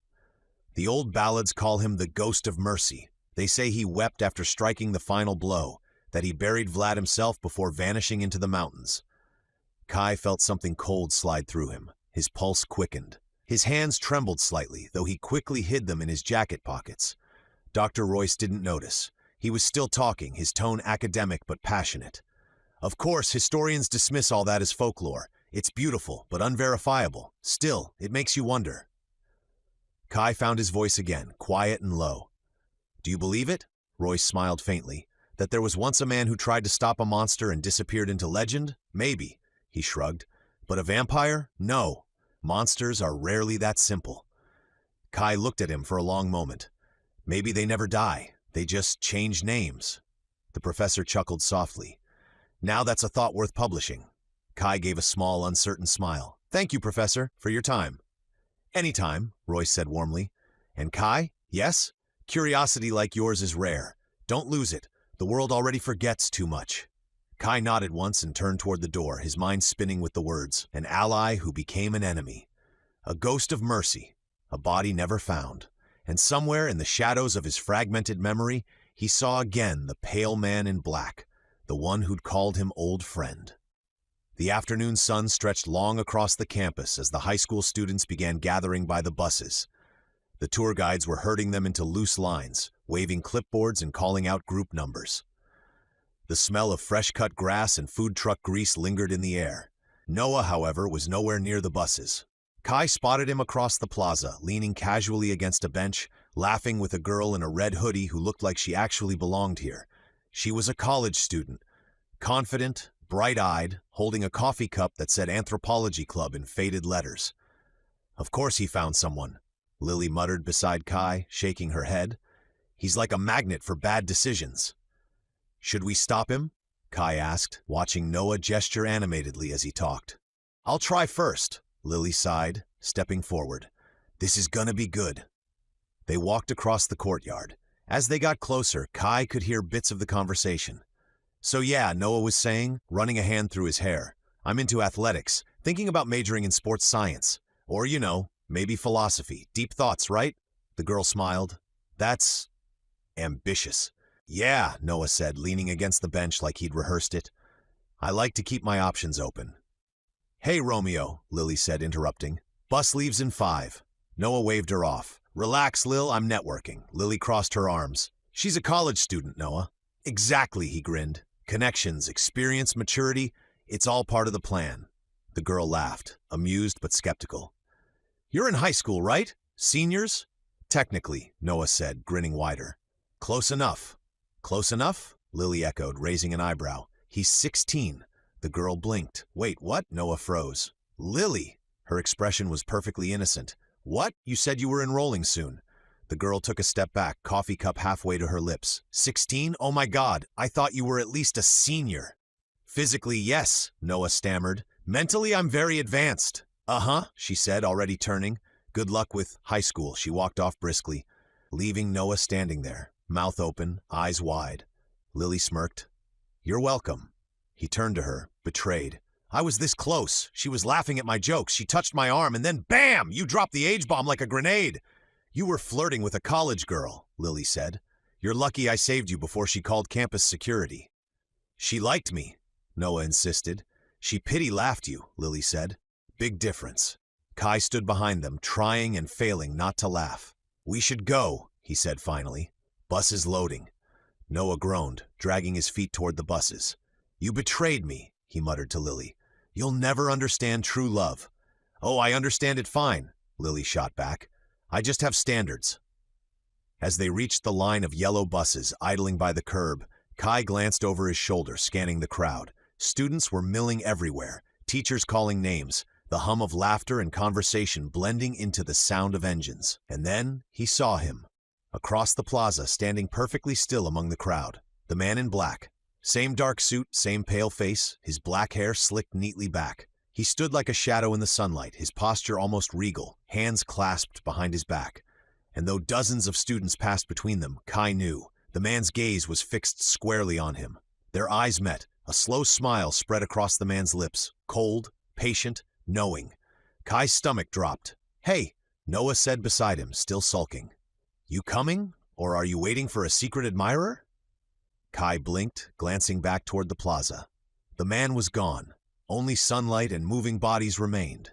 "The old ballads call him the ghost of mercy. They say he wept after striking the final blow, that he buried Vlad himself before vanishing into the mountains." Kai felt something cold slide through him. His pulse quickened. His hands trembled slightly, though he quickly hid them in his jacket pockets. Dr. Royce didn't notice. He was still talking, his tone academic but passionate. "Of course, historians dismiss all that as folklore. It's beautiful, but unverifiable. Still, it makes you wonder." Kai found his voice again, quiet and low. "Do you believe it?" Royce smiled faintly. "That there was once a man who tried to stop a monster and disappeared into legend? Maybe." He shrugged. "But a vampire? No. Monsters are rarely that simple." Kai looked at him for a long moment. "Maybe they never die. They just change names." The professor chuckled softly. "Now that's a thought worth publishing." Kai gave a small, uncertain smile. "Thank you, Professor, for your time." "Anytime," Royce said warmly. "And Kai, yes? Curiosity like yours is rare. Don't lose it. The world already forgets too much." Kai nodded once and turned toward the door, his mind spinning with the words, "An ally who became an enemy. A ghost of mercy. A body never found." And somewhere in the shadows of his fragmented memory, he saw again the pale man in black, the one who'd called him old friend. The afternoon sun stretched long across the campus as the high school students began gathering by the buses. The tour guides were herding them into loose lines, waving clipboards and calling out group numbers. The smell of fresh-cut grass and food truck grease lingered in the air. Noah, however, was nowhere near the buses. Kai spotted him across the plaza, leaning casually against a bench, laughing with a girl in a red hoodie who looked like she actually belonged here. She was a college student, confident, bright-eyed, holding a coffee cup that said Anthropology Club in faded letters. "Of course he found someone," Lily muttered beside Kai, shaking her head. "He's like a magnet for bad decisions." "Should we stop him?" Kai asked, watching Noah gesture animatedly as he talked. "I'll try first," Lily sighed, stepping forward. "This is gonna be good." They walked across the courtyard. As they got closer, Kai could hear bits of the conversation. "So yeah," Noah was saying, running a hand through his hair. "I'm into athletics, thinking about majoring in sports science. Or, maybe philosophy. Deep thoughts, right?" The girl smiled. "That's ambitious." "Yeah," Noah said, leaning against the bench like he'd rehearsed it. "I like to keep my options open." Hey, Romeo, Lily said, interrupting. Bus leaves in 5. Noah waved her off. Relax, Lil, I'm networking. Lily crossed her arms. She's a college student, Noah. Exactly, he grinned. Connections, experience, maturity, it's all part of the plan. The girl laughed, amused but skeptical. You're in high school, right? Seniors? Technically, Noah said, grinning wider. Close enough. Close enough? Lily echoed, raising an eyebrow. He's 16. The girl blinked. Wait, what? Noah froze. Lily! Her expression was perfectly innocent. What? You said you were enrolling soon. The girl took a step back, coffee cup halfway to her lips. 16? Oh my God, I thought you were at least a senior. Physically, yes, Noah stammered. Mentally, I'm very advanced. Uh-huh, she said, already turning. Good luck with high school. She walked off briskly, leaving Noah standing there, mouth open, eyes wide. Lily smirked. You're welcome. He turned to her, betrayed. I was this close. She was laughing at my jokes. She touched my arm, and then bam! You dropped the age bomb like a grenade. You were flirting with a college girl, Lily said. You're lucky I saved you before she called campus security. She liked me, Noah insisted. She pity-laughed you, Lily said. Big difference. Kai stood behind them, trying and failing not to laugh. We should go, he said finally. Bus is loading. Noah groaned, dragging his feet toward the buses. You betrayed me, he muttered to Lily. You'll never understand true love. Oh, I understand it fine, Lily shot back. I just have standards. As they reached the line of yellow buses idling by the curb, Kai glanced over his shoulder, scanning the crowd. Students were milling everywhere, teachers calling names, the hum of laughter and conversation blending into the sound of engines. And then he saw him. Across the plaza, standing perfectly still among the crowd, the man in black. Same dark suit, same pale face, his black hair slicked neatly back. He stood like a shadow in the sunlight, his posture almost regal, hands clasped behind his back. And though dozens of students passed between them, Kai knew. The man's gaze was fixed squarely on him. Their eyes met. A slow smile spread across the man's lips, cold, patient, knowing. Kai's stomach dropped. Hey, Noah said beside him, still sulking. You coming, or are you waiting for a secret admirer? Kai blinked, glancing back toward the plaza. The man was gone. Only sunlight and moving bodies remained.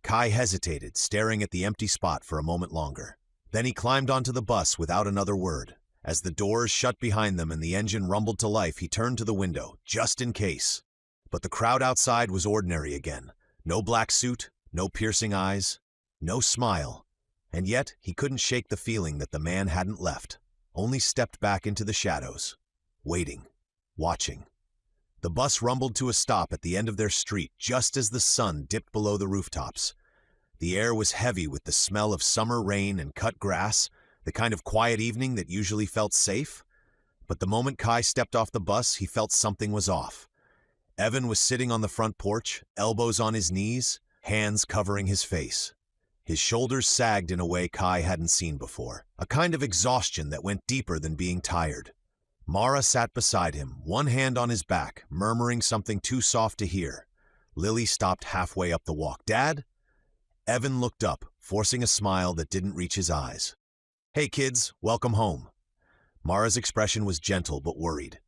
Kai hesitated, staring at the empty spot for a moment longer. Then he climbed onto the bus without another word. As the doors shut behind them and the engine rumbled to life, he turned to the window, just in case. But the crowd outside was ordinary again. No black suit, no piercing eyes, no smile. And yet, he couldn't shake the feeling that the man hadn't left, only stepped back into the shadows, waiting, watching. The bus rumbled to a stop at the end of their street just as the sun dipped below the rooftops. The air was heavy with the smell of summer rain and cut grass, the kind of quiet evening that usually felt safe. But the moment Kai stepped off the bus, he felt something was off. Evan was sitting on the front porch, elbows on his knees, hands covering his face. His shoulders sagged in a way Kai hadn't seen before, a kind of exhaustion that went deeper than being tired. Mara sat beside him, one hand on his back, murmuring something too soft to hear. Lily stopped halfway up the walk. Dad? Evan looked up, forcing a smile that didn't reach his eyes. Hey kids, welcome home. Mara's expression was gentle but worried.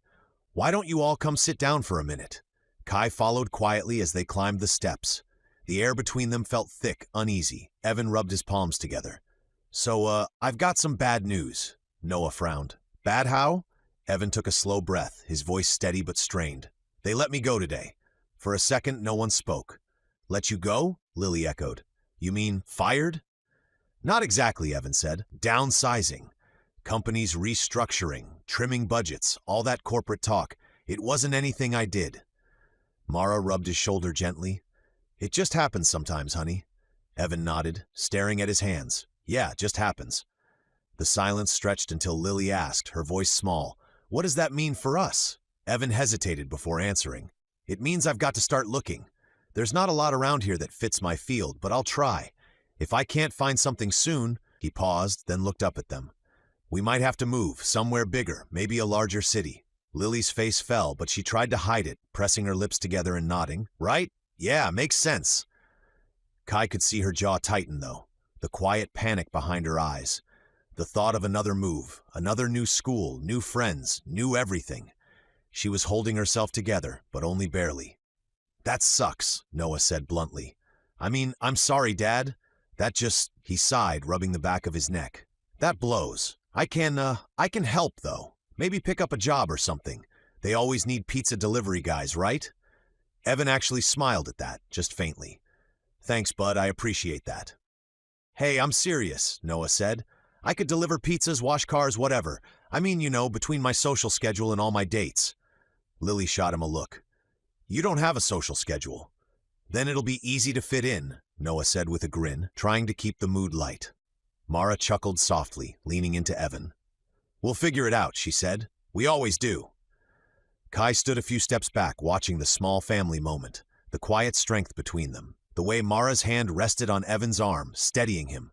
Why don't you all come sit down for a minute? Kai followed quietly as they climbed the steps. The air between them felt thick, uneasy. Evan rubbed his palms together. So, I've got some bad news. Noah frowned. Bad how? Evan took a slow breath, his voice steady but strained. They let me go today. For a second, no one spoke. Let you go? Lily echoed. You mean fired? Not exactly, Evan said. Downsizing. Companies restructuring, trimming budgets, all that corporate talk. It wasn't anything I did. Mara rubbed his shoulder gently. It just happens sometimes, honey. Evan nodded, staring at his hands. Yeah, just happens. The silence stretched until Lily asked, her voice small, What does that mean for us? Evan hesitated before answering. It means I've got to start looking. There's not a lot around here that fits my field, but I'll try. If I can't find something soon, he paused, then looked up at them. We might have to move, somewhere bigger, maybe a larger city. Lily's face fell, but she tried to hide it, pressing her lips together and nodding. Right? Yeah, makes sense. Kai could see her jaw tighten, though, the quiet panic behind her eyes. The thought of another move, another new school, new friends, new everything. She was holding herself together, but only barely. That sucks, Noah said bluntly. I mean, I'm sorry, Dad. He sighed, rubbing the back of his neck. That blows. I can help, though. Maybe pick up a job or something. They always need pizza delivery guys, right? Evan actually smiled at that, just faintly. Thanks, bud, I appreciate that. Hey, I'm serious, Noah said. I could deliver pizzas, wash cars, whatever. I mean, between my social schedule and all my dates. Lily shot him a look. You don't have a social schedule. Then it'll be easy to fit in, Noah said with a grin, trying to keep the mood light. Mara chuckled softly, leaning into Evan. We'll figure it out, she said. We always do. Kai stood a few steps back, watching the small family moment, the quiet strength between them, the way Mara's hand rested on Evan's arm, steadying him,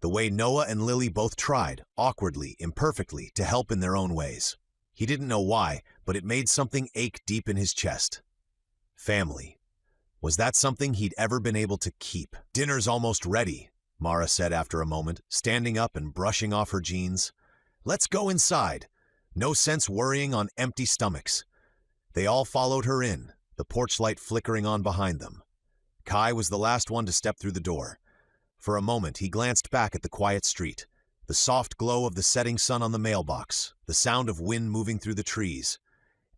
the way Noah and Lily both tried, awkwardly, imperfectly, to help in their own ways. He didn't know why, but it made something ache deep in his chest. Family. Was that something he'd ever been able to keep? Dinner's almost ready, Mara said after a moment, standing up and brushing off her jeans. Let's go inside. No sense worrying on empty stomachs. They all followed her in, the porch light flickering on behind them. Kai was the last one to step through the door. For a moment, he glanced back at the quiet street, the soft glow of the setting sun on the mailbox, the sound of wind moving through the trees.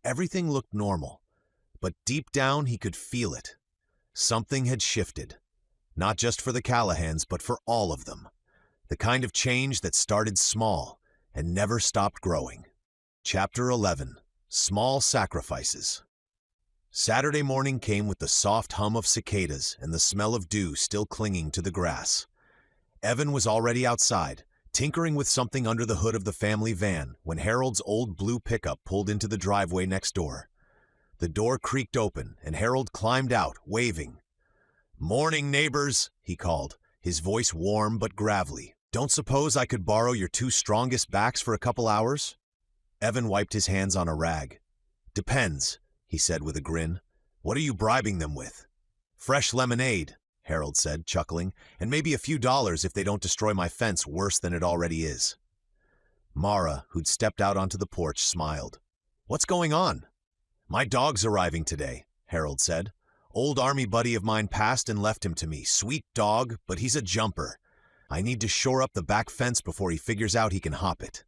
Everything looked normal, but deep down he could feel it. Something had shifted, not just for the Callahans, but for all of them. The kind of change that started small and never stopped growing. Chapter 11. Small Sacrifices. Saturday morning came with the soft hum of cicadas and the smell of dew still clinging to the grass. Evan was already outside, tinkering with something under the hood of the family van when Harold's old blue pickup pulled into the driveway next door. The door creaked open, and Harold climbed out, waving. "Morning, neighbors," he called, his voice warm but gravelly. "Don't suppose I could borrow your two strongest backs for a couple hours?" Evan wiped his hands on a rag. "Depends," he said with a grin. "What are you bribing them with?" "Fresh lemonade," Harold said, chuckling, "and maybe a few dollars if they don't destroy my fence worse than it already is." Mara, who'd stepped out onto the porch, smiled. "What's going on?" "My dog's arriving today," Harold said. "Old army buddy of mine passed and left him to me. Sweet dog, but he's a jumper. I need to shore up the back fence before he figures out he can hop it."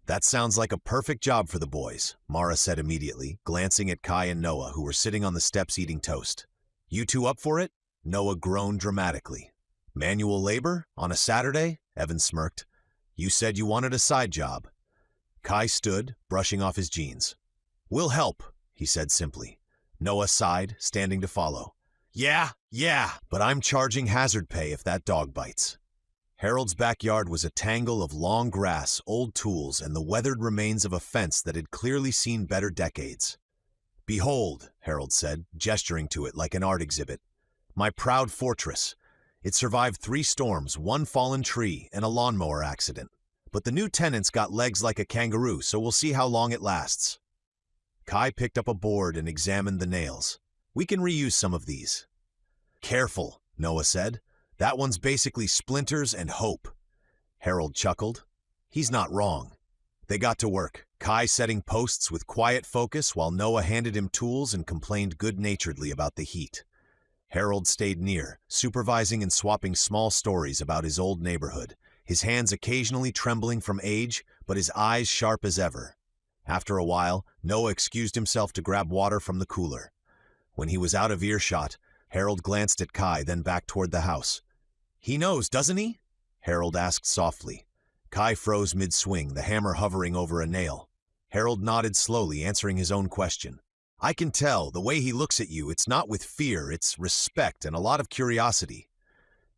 "That sounds like a perfect job for the boys," Mara said immediately, glancing at Kai and Noah, who were sitting on the steps eating toast. "You two up for it?" Noah groaned dramatically. "Manual labor? On a Saturday?" Evan smirked. "You said you wanted a side job." Kai stood, brushing off his jeans. "We'll help," he said simply. Noah sighed, standing to follow. Yeah, but I'm charging hazard pay if that dog bites." Harold's backyard was a tangle of long grass, old tools, and the weathered remains of a fence that had clearly seen better decades. "Behold," Harold said, gesturing to it like an art exhibit. "My proud fortress. It survived 3 storms, 1 fallen tree, and a lawnmower accident. But the new tenant's got legs like a kangaroo, so we'll see how long it lasts." Kai picked up a board and examined the nails. "We can reuse some of these." "Careful," Noah said. "That one's basically splinters and hope." Harold chuckled. He's not wrong. They got to work, Kai setting posts with quiet focus while Noah handed him tools and complained good-naturedly about the heat. Harold stayed near, supervising and swapping small stories about his old neighborhood, his hands occasionally trembling from age, but his eyes sharp as ever. After a while, Noah excused himself to grab water from the cooler. When he was out of earshot, Harold glanced at Kai, then back toward the house. "He knows, doesn't he?" Harold asked softly. Kai froze mid-swing, the hammer hovering over a nail. Harold nodded slowly, answering his own question. "I can tell, the way he looks at you, it's not with fear, it's respect and a lot of curiosity."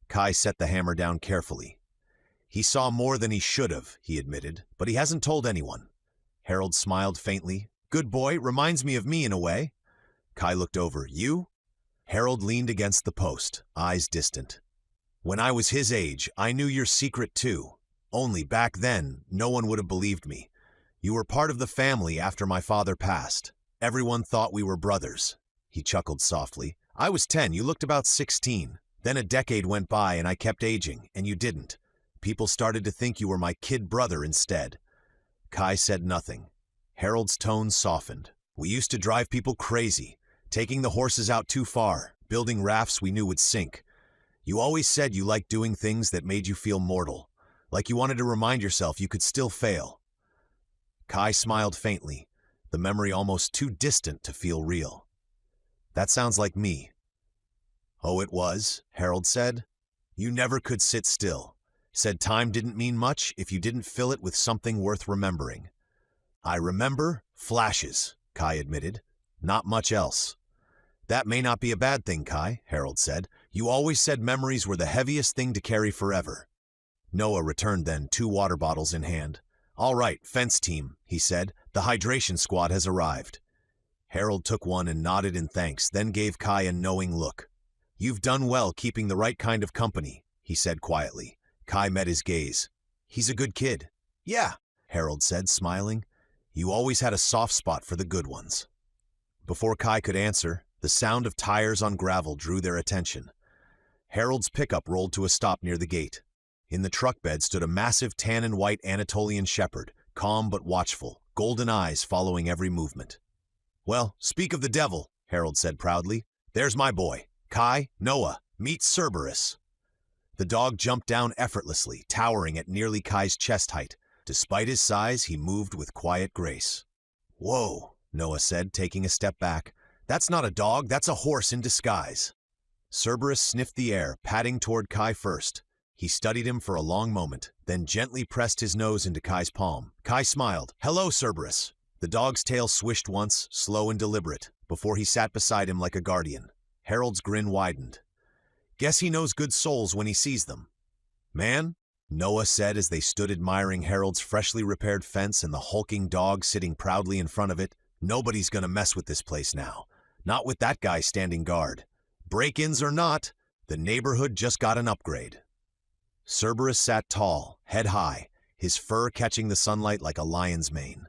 Kai set the hammer down carefully. "He saw more than he should have," he admitted, "but he hasn't told anyone." Harold smiled faintly. "Good boy, reminds me of me in a way." Kai looked over. "You?" Harold leaned against the post, eyes distant. "When I was his age, I knew your secret too. Only back then, no one would have believed me. You were part of the family after my father passed. Everyone thought we were brothers." He chuckled softly. "I was 10, you looked about 16. Then a decade went by and I kept aging, and you didn't. People started to think you were my kid brother instead." Kai said nothing. Harold's tone softened. "We used to drive people crazy. Taking the horses out too far, building rafts we knew would sink. You always said you liked doing things that made you feel mortal, like you wanted to remind yourself you could still fail. Kai smiled faintly, the memory almost too distant to feel real. That sounds like me. Oh, it was, Harold said. You never could sit still. Said time didn't mean much if you didn't fill it with something worth remembering. I remember flashes, Kai admitted. Not much else. That may not be a bad thing, Kai, Harold said. You always said memories were the heaviest thing to carry forever. Noah returned then, 2 water bottles in hand. All right, fence team, he said. The hydration squad has arrived. Harold took one and nodded in thanks, then gave Kai a knowing look. You've done well keeping the right kind of company, he said quietly. Kai met his gaze. He's a good kid. Yeah, Harold said, smiling. You always had a soft spot for the good ones. Before Kai could answer, the sound of tires on gravel drew their attention. Harold's pickup rolled to a stop near the gate. In the truck bed stood a massive tan-and-white Anatolian shepherd, calm but watchful, golden eyes following every movement. Well, speak of the devil, Harold said proudly. There's my boy. Kai, Noah, meet Cerberus. The dog jumped down effortlessly, towering at nearly Kai's chest height. Despite his size, he moved with quiet grace. Whoa, Noah said, taking a step back. That's not a dog, that's a horse in disguise. Cerberus sniffed the air, padding toward Kai first. He studied him for a long moment, then gently pressed his nose into Kai's palm. Kai smiled. Hello, Cerberus. The dog's tail swished once, slow and deliberate, before he sat beside him like a guardian. Harold's grin widened. Guess he knows good souls when he sees them. Man, Noah said as they stood admiring Harold's freshly repaired fence and the hulking dog sitting proudly in front of it, nobody's gonna mess with this place now. Not with that guy standing guard. Break-ins or not, the neighborhood just got an upgrade. Cerberus sat tall, head high, his fur catching the sunlight like a lion's mane.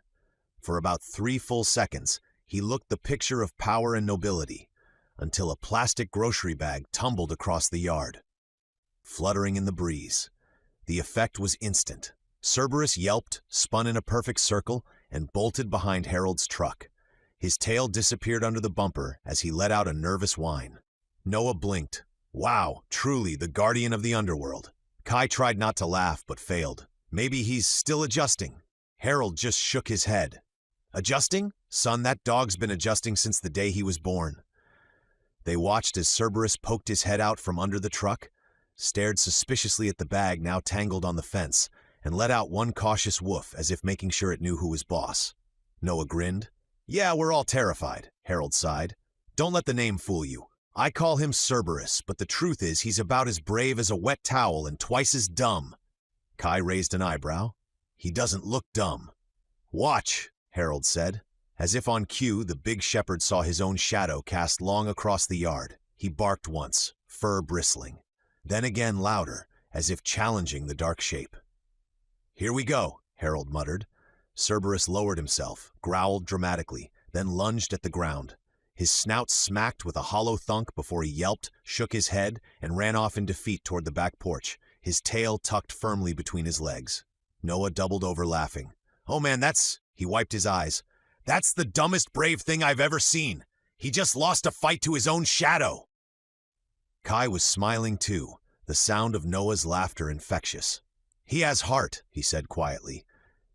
For about 3 full seconds, he looked the picture of power and nobility, until a plastic grocery bag tumbled across the yard, fluttering in the breeze. The effect was instant. Cerberus yelped, spun in a perfect circle, and bolted behind Harold's truck. His tail disappeared under the bumper as he let out a nervous whine. Noah blinked. Wow, truly the guardian of the underworld. Kai tried not to laugh, but failed. Maybe he's still adjusting. Harold just shook his head. Adjusting? Son, that dog's been adjusting since the day he was born. They watched as Cerberus poked his head out from under the truck, stared suspiciously at the bag now tangled on the fence, and let out one cautious woof as if making sure it knew who was boss. Noah grinned. Yeah, we're all terrified, Harold sighed. Don't let the name fool you. I call him Cerberus, but the truth is he's about as brave as a wet towel and twice as dumb. Kai raised an eyebrow. He doesn't look dumb. Watch, Harold said. As if on cue, the big shepherd saw his own shadow cast long across the yard. He barked once, fur bristling. Then again louder, as if challenging the dark shape. Here we go, Harold muttered. Cerberus lowered himself, growled dramatically, then lunged at the ground. His snout smacked with a hollow thunk before he yelped, shook his head, and ran off in defeat toward the back porch, his tail tucked firmly between his legs. Noah doubled over laughing. Oh man, he wiped his eyes. That's the dumbest brave thing I've ever seen. He just lost a fight to his own shadow. Kai was smiling too, the sound of Noah's laughter infectious. He has heart, he said quietly.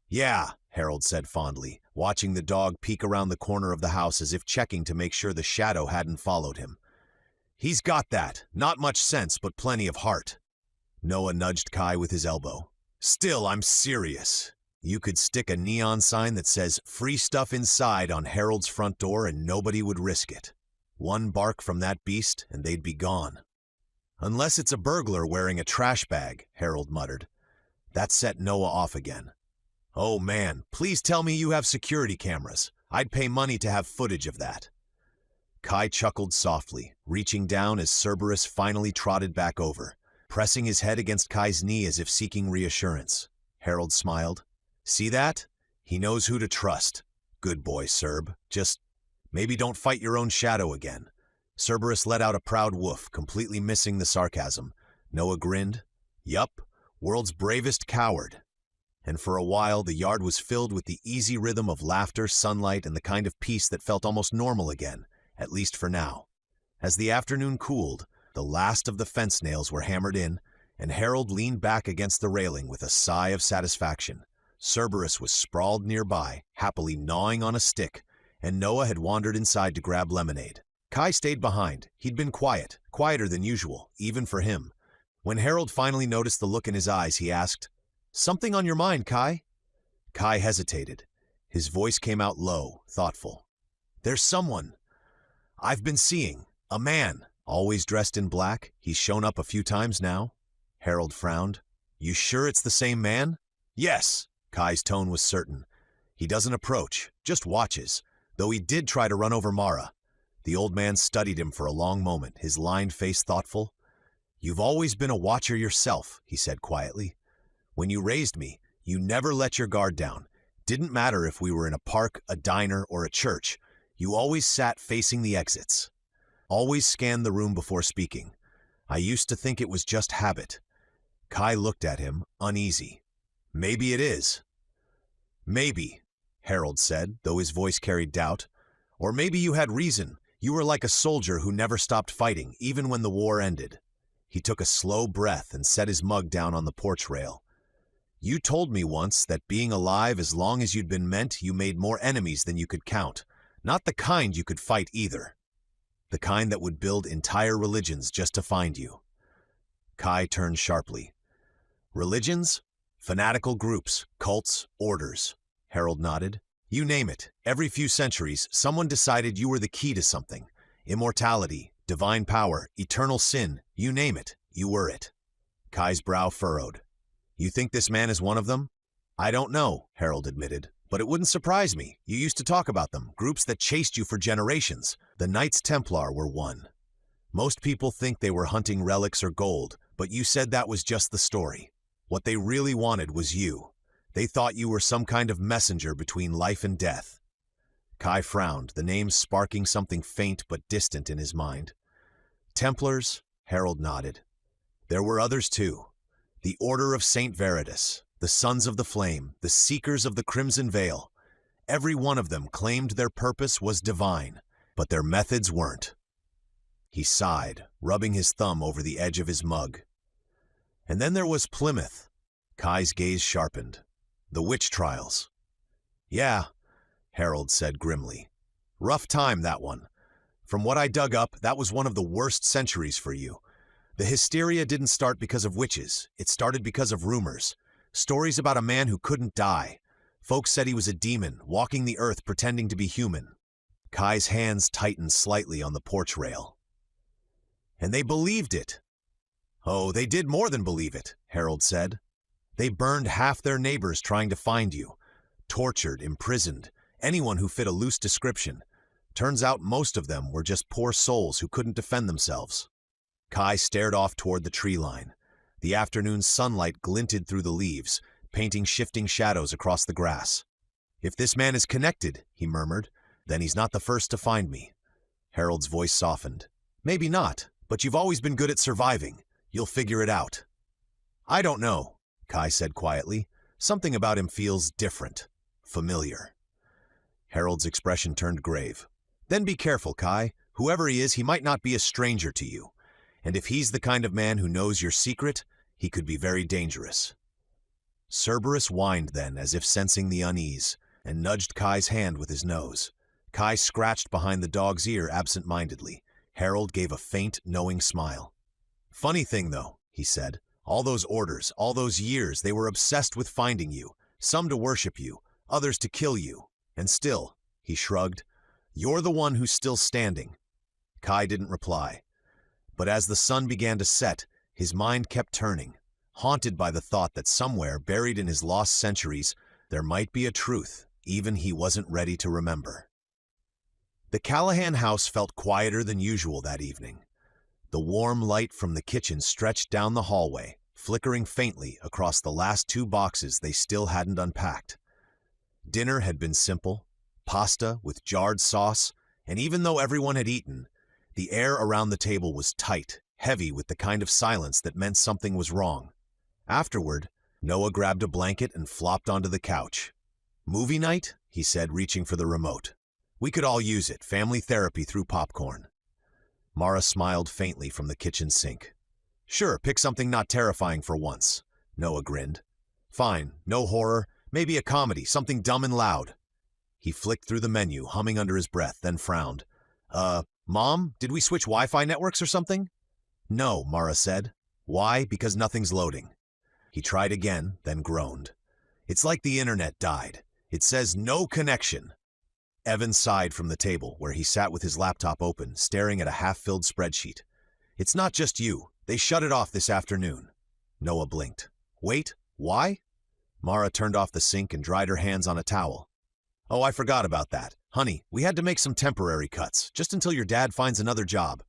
Yeah, Harold said fondly, watching the dog peek around the corner of the house as if checking to make sure the shadow hadn't followed him. He's got that. Not much sense, but plenty of heart. Noah nudged Kai with his elbow. Still, I'm serious. You could stick a neon sign that says, "Free stuff inside" on Harold's front door and nobody would risk it. One bark from that beast and they'd be gone. Unless it's a burglar wearing a trash bag, Harold muttered. That set Noah off again. Oh man, please tell me you have security cameras. I'd pay money to have footage of that. Kai chuckled softly, reaching down as Cerberus finally trotted back over, pressing his head against Kai's knee as if seeking reassurance. Harold smiled. See that? He knows who to trust. Good boy, Cerb. Just maybe don't fight your own shadow again. Cerberus let out a proud woof, completely missing the sarcasm. Noah grinned. Yup, world's bravest coward. And for a while, the yard was filled with the easy rhythm of laughter, sunlight, and the kind of peace that felt almost normal again, at least for now. As the afternoon cooled, the last of the fence nails were hammered in, and Harold leaned back against the railing with a sigh of satisfaction. Cerberus was sprawled nearby, happily gnawing on a stick, and Noah had wandered inside to grab lemonade. Kai stayed behind. He'd been quiet, quieter than usual, even for him. When Harold finally noticed the look in his eyes, he asked, "Something on your mind, Kai?" Kai hesitated. His voice came out low, thoughtful. "There's someone I've been seeing. A man, always dressed in black. He's shown up a few times now." Harold frowned. "You sure it's the same man?" "Yes." Kai's tone was certain. "He doesn't approach, just watches, though he did try to run over Mara." The old man studied him for a long moment, his lined face thoughtful. "You've always been a watcher yourself," he said quietly. "When you raised me, you never let your guard down. Didn't matter if we were in a park, a diner, or a church. You always sat facing the exits. Always scanned the room before speaking. I used to think it was just habit." Kai looked at him, uneasy. "Maybe it is." "Maybe," Harold said, though his voice carried doubt. "Or maybe you had reason. You were like a soldier who never stopped fighting, even when the war ended." He took a slow breath and set his mug down on the porch rail. "You told me once that being alive as long as you'd been meant, you made more enemies than you could count. Not the kind you could fight either. The kind that would build entire religions just to find you." Kai turned sharply. "Religions? Fanatical groups, cults, orders." Harold nodded. "You name it. Every few centuries, someone decided you were the key to something. Immortality, divine power, eternal sin, you name it, you were it." Kai's brow furrowed. "You think this man is one of them?" "I don't know," Harold admitted, "but it wouldn't surprise me. You used to talk about them, groups that chased you for generations. The Knights Templar were one. Most people think they were hunting relics or gold, but you said that was just the story. What they really wanted was you. They thought you were some kind of messenger between life and death." Kai frowned, the name sparking something faint but distant in his mind. "Templars?" Harold nodded. "There were others too. The Order of St. Veritas, the Sons of the Flame, the Seekers of the Crimson Veil. Every one of them claimed their purpose was divine, but their methods weren't." He sighed, rubbing his thumb over the edge of his mug. "And then there was Plymouth." Kai's gaze sharpened. "The witch trials." "Yeah," Harold said grimly. "Rough time, that one. From what I dug up, that was one of the worst centuries for you. The hysteria didn't start because of witches. It started because of rumors. Stories about a man who couldn't die. Folks said he was a demon, walking the earth pretending to be human." Kai's hands tightened slightly on the porch rail. "And they believed it." "Oh, they did more than believe it," Harold said. "They burned half their neighbors trying to find you. Tortured, imprisoned, anyone who fit a loose description. Turns out most of them were just poor souls who couldn't defend themselves." Kai stared off toward the tree line. The afternoon sunlight glinted through the leaves, painting shifting shadows across the grass. "If this man is connected," he murmured, "then he's not the first to find me." Harold's voice softened. "Maybe not, but you've always been good at surviving. You'll figure it out." "I don't know," Kai said quietly. "Something about him feels different, familiar." Harold's expression turned grave. "Then be careful, Kai. Whoever he is, he might not be a stranger to you. And if he's the kind of man who knows your secret, he could be very dangerous." Cerberus whined then, as if sensing the unease, and nudged Kai's hand with his nose. Kai scratched behind the dog's ear absent-mindedly. Harold gave a faint, knowing smile. "Funny thing, though," he said. "All those orders, all those years, they were obsessed with finding you. Some to worship you, others to kill you. And still," he shrugged, "you're the one who's still standing." Kai didn't reply. But as the sun began to set, his mind kept turning, haunted by the thought that somewhere, buried in his lost centuries, there might be a truth even he wasn't ready to remember. The Callahan house felt quieter than usual that evening. The warm light from the kitchen stretched down the hallway, flickering faintly across the last 2 boxes they still hadn't unpacked. Dinner had been simple, pasta with jarred sauce, and even though everyone had eaten, the air around the table was tight, heavy with the kind of silence that meant something was wrong. Afterward, Noah grabbed a blanket and flopped onto the couch. "Movie night?" he said, reaching for the remote. We could all use it, family therapy through popcorn. Mara smiled faintly from the kitchen sink. Sure, pick something not terrifying for once. Noah grinned. Fine, no horror, maybe a comedy, something dumb and loud. He flicked through the menu, humming under his breath, then frowned. Mom, did we switch Wi-Fi networks or something? No, Mara said. Why? Because nothing's loading. He tried again, then groaned. It's like the internet died. It says no connection. Evan sighed from the table, where he sat with his laptop open, staring at a half-filled spreadsheet. It's not just you. They shut it off this afternoon. Noah blinked. Wait, why? Mara turned off the sink and dried her hands on a towel. Oh, I forgot about that. Honey, we had to make some temporary cuts, just until your dad finds another job.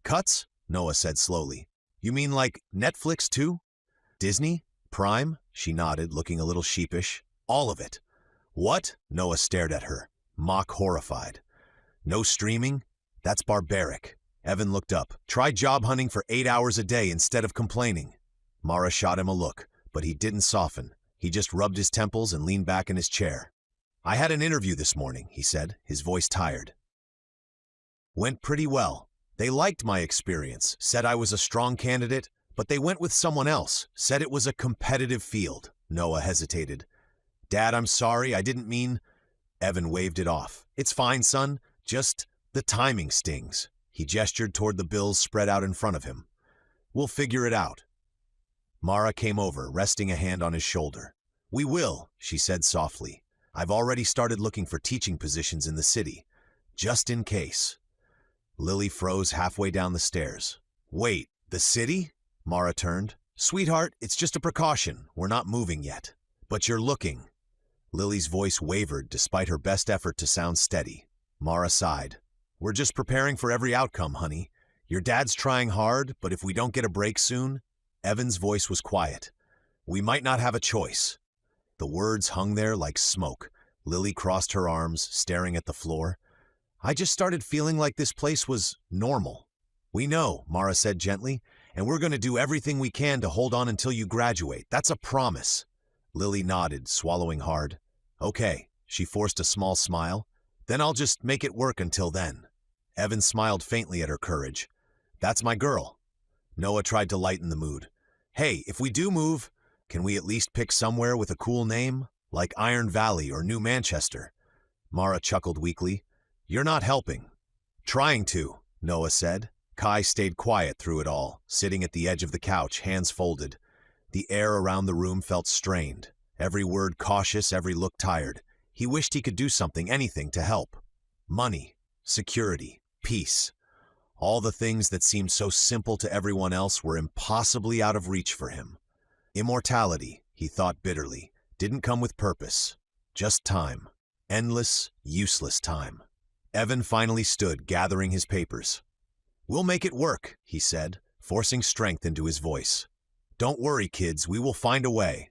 Cuts? Noah said slowly. You mean like Netflix too? Disney? Prime? She nodded, looking a little sheepish. All of it. What? Noah stared at her, mock horrified. No streaming? That's barbaric. Evan looked up. Try job hunting for 8 hours a day instead of complaining. Mara shot him a look, but he didn't soften. He just rubbed his temples and leaned back in his chair. I had an interview this morning, he said, his voice tired. Went pretty well. They liked my experience, said I was a strong candidate, but they went with someone else, said it was a competitive field. Noah hesitated. Dad, I'm sorry, I didn't mean... Evan waved it off. It's fine, son. Just the timing stings. He gestured toward the bills spread out in front of him. We'll figure it out. Mara came over, resting a hand on his shoulder. We will, she said softly. I've already started looking for teaching positions in the city, just in case. Lily froze halfway down the stairs. Wait, the city? Mara turned. Sweetheart, it's just a precaution. We're not moving yet. But you're looking. Lily's voice wavered despite her best effort to sound steady. Mara sighed. We're just preparing for every outcome, honey. Your dad's trying hard, but if we don't get a break soon... Evan's voice was quiet. We might not have a choice. The words hung there like smoke. Lily crossed her arms, staring at the floor. I just started feeling like this place was normal. We know, Mara said gently, and we're going to do everything we can to hold on until you graduate. That's a promise. Lily nodded, swallowing hard. Okay, she forced a small smile. Then I'll just make it work until then. Evan smiled faintly at her courage. That's my girl. Noah tried to lighten the mood. Hey, if we do move, can we at least pick somewhere with a cool name? Like Iron Valley or New Manchester? Mara chuckled weakly. You're not helping. Trying to, Noah said. Kai stayed quiet through it all, sitting at the edge of the couch, hands folded. The air around the room felt strained. Every word cautious, every look tired. He wished he could do something, anything, to help. Money, security, peace. All the things that seemed so simple to everyone else were impossibly out of reach for him. Immortality, he thought bitterly, didn't come with purpose. Just time. Endless, useless time. Evan finally stood, gathering his papers. We'll make it work, he said, forcing strength into his voice. Don't worry, kids, we will find a way.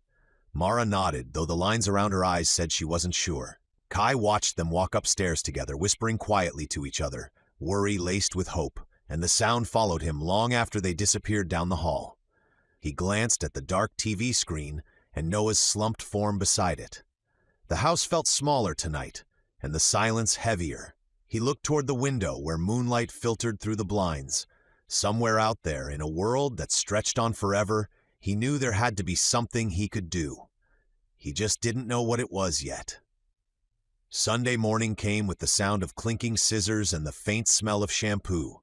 Mara nodded, though the lines around her eyes said she wasn't sure. Kai watched them walk upstairs together, whispering quietly to each other, worry laced with hope, and the sound followed him long after they disappeared down the hall. He glanced at the dark TV screen and Noah's slumped form beside it. The house felt smaller tonight, and the silence heavier. He looked toward the window where moonlight filtered through the blinds. Somewhere out there, in a world that stretched on forever, he knew there had to be something he could do. He just didn't know what it was yet. Sunday morning came with the sound of clinking scissors and the faint smell of shampoo.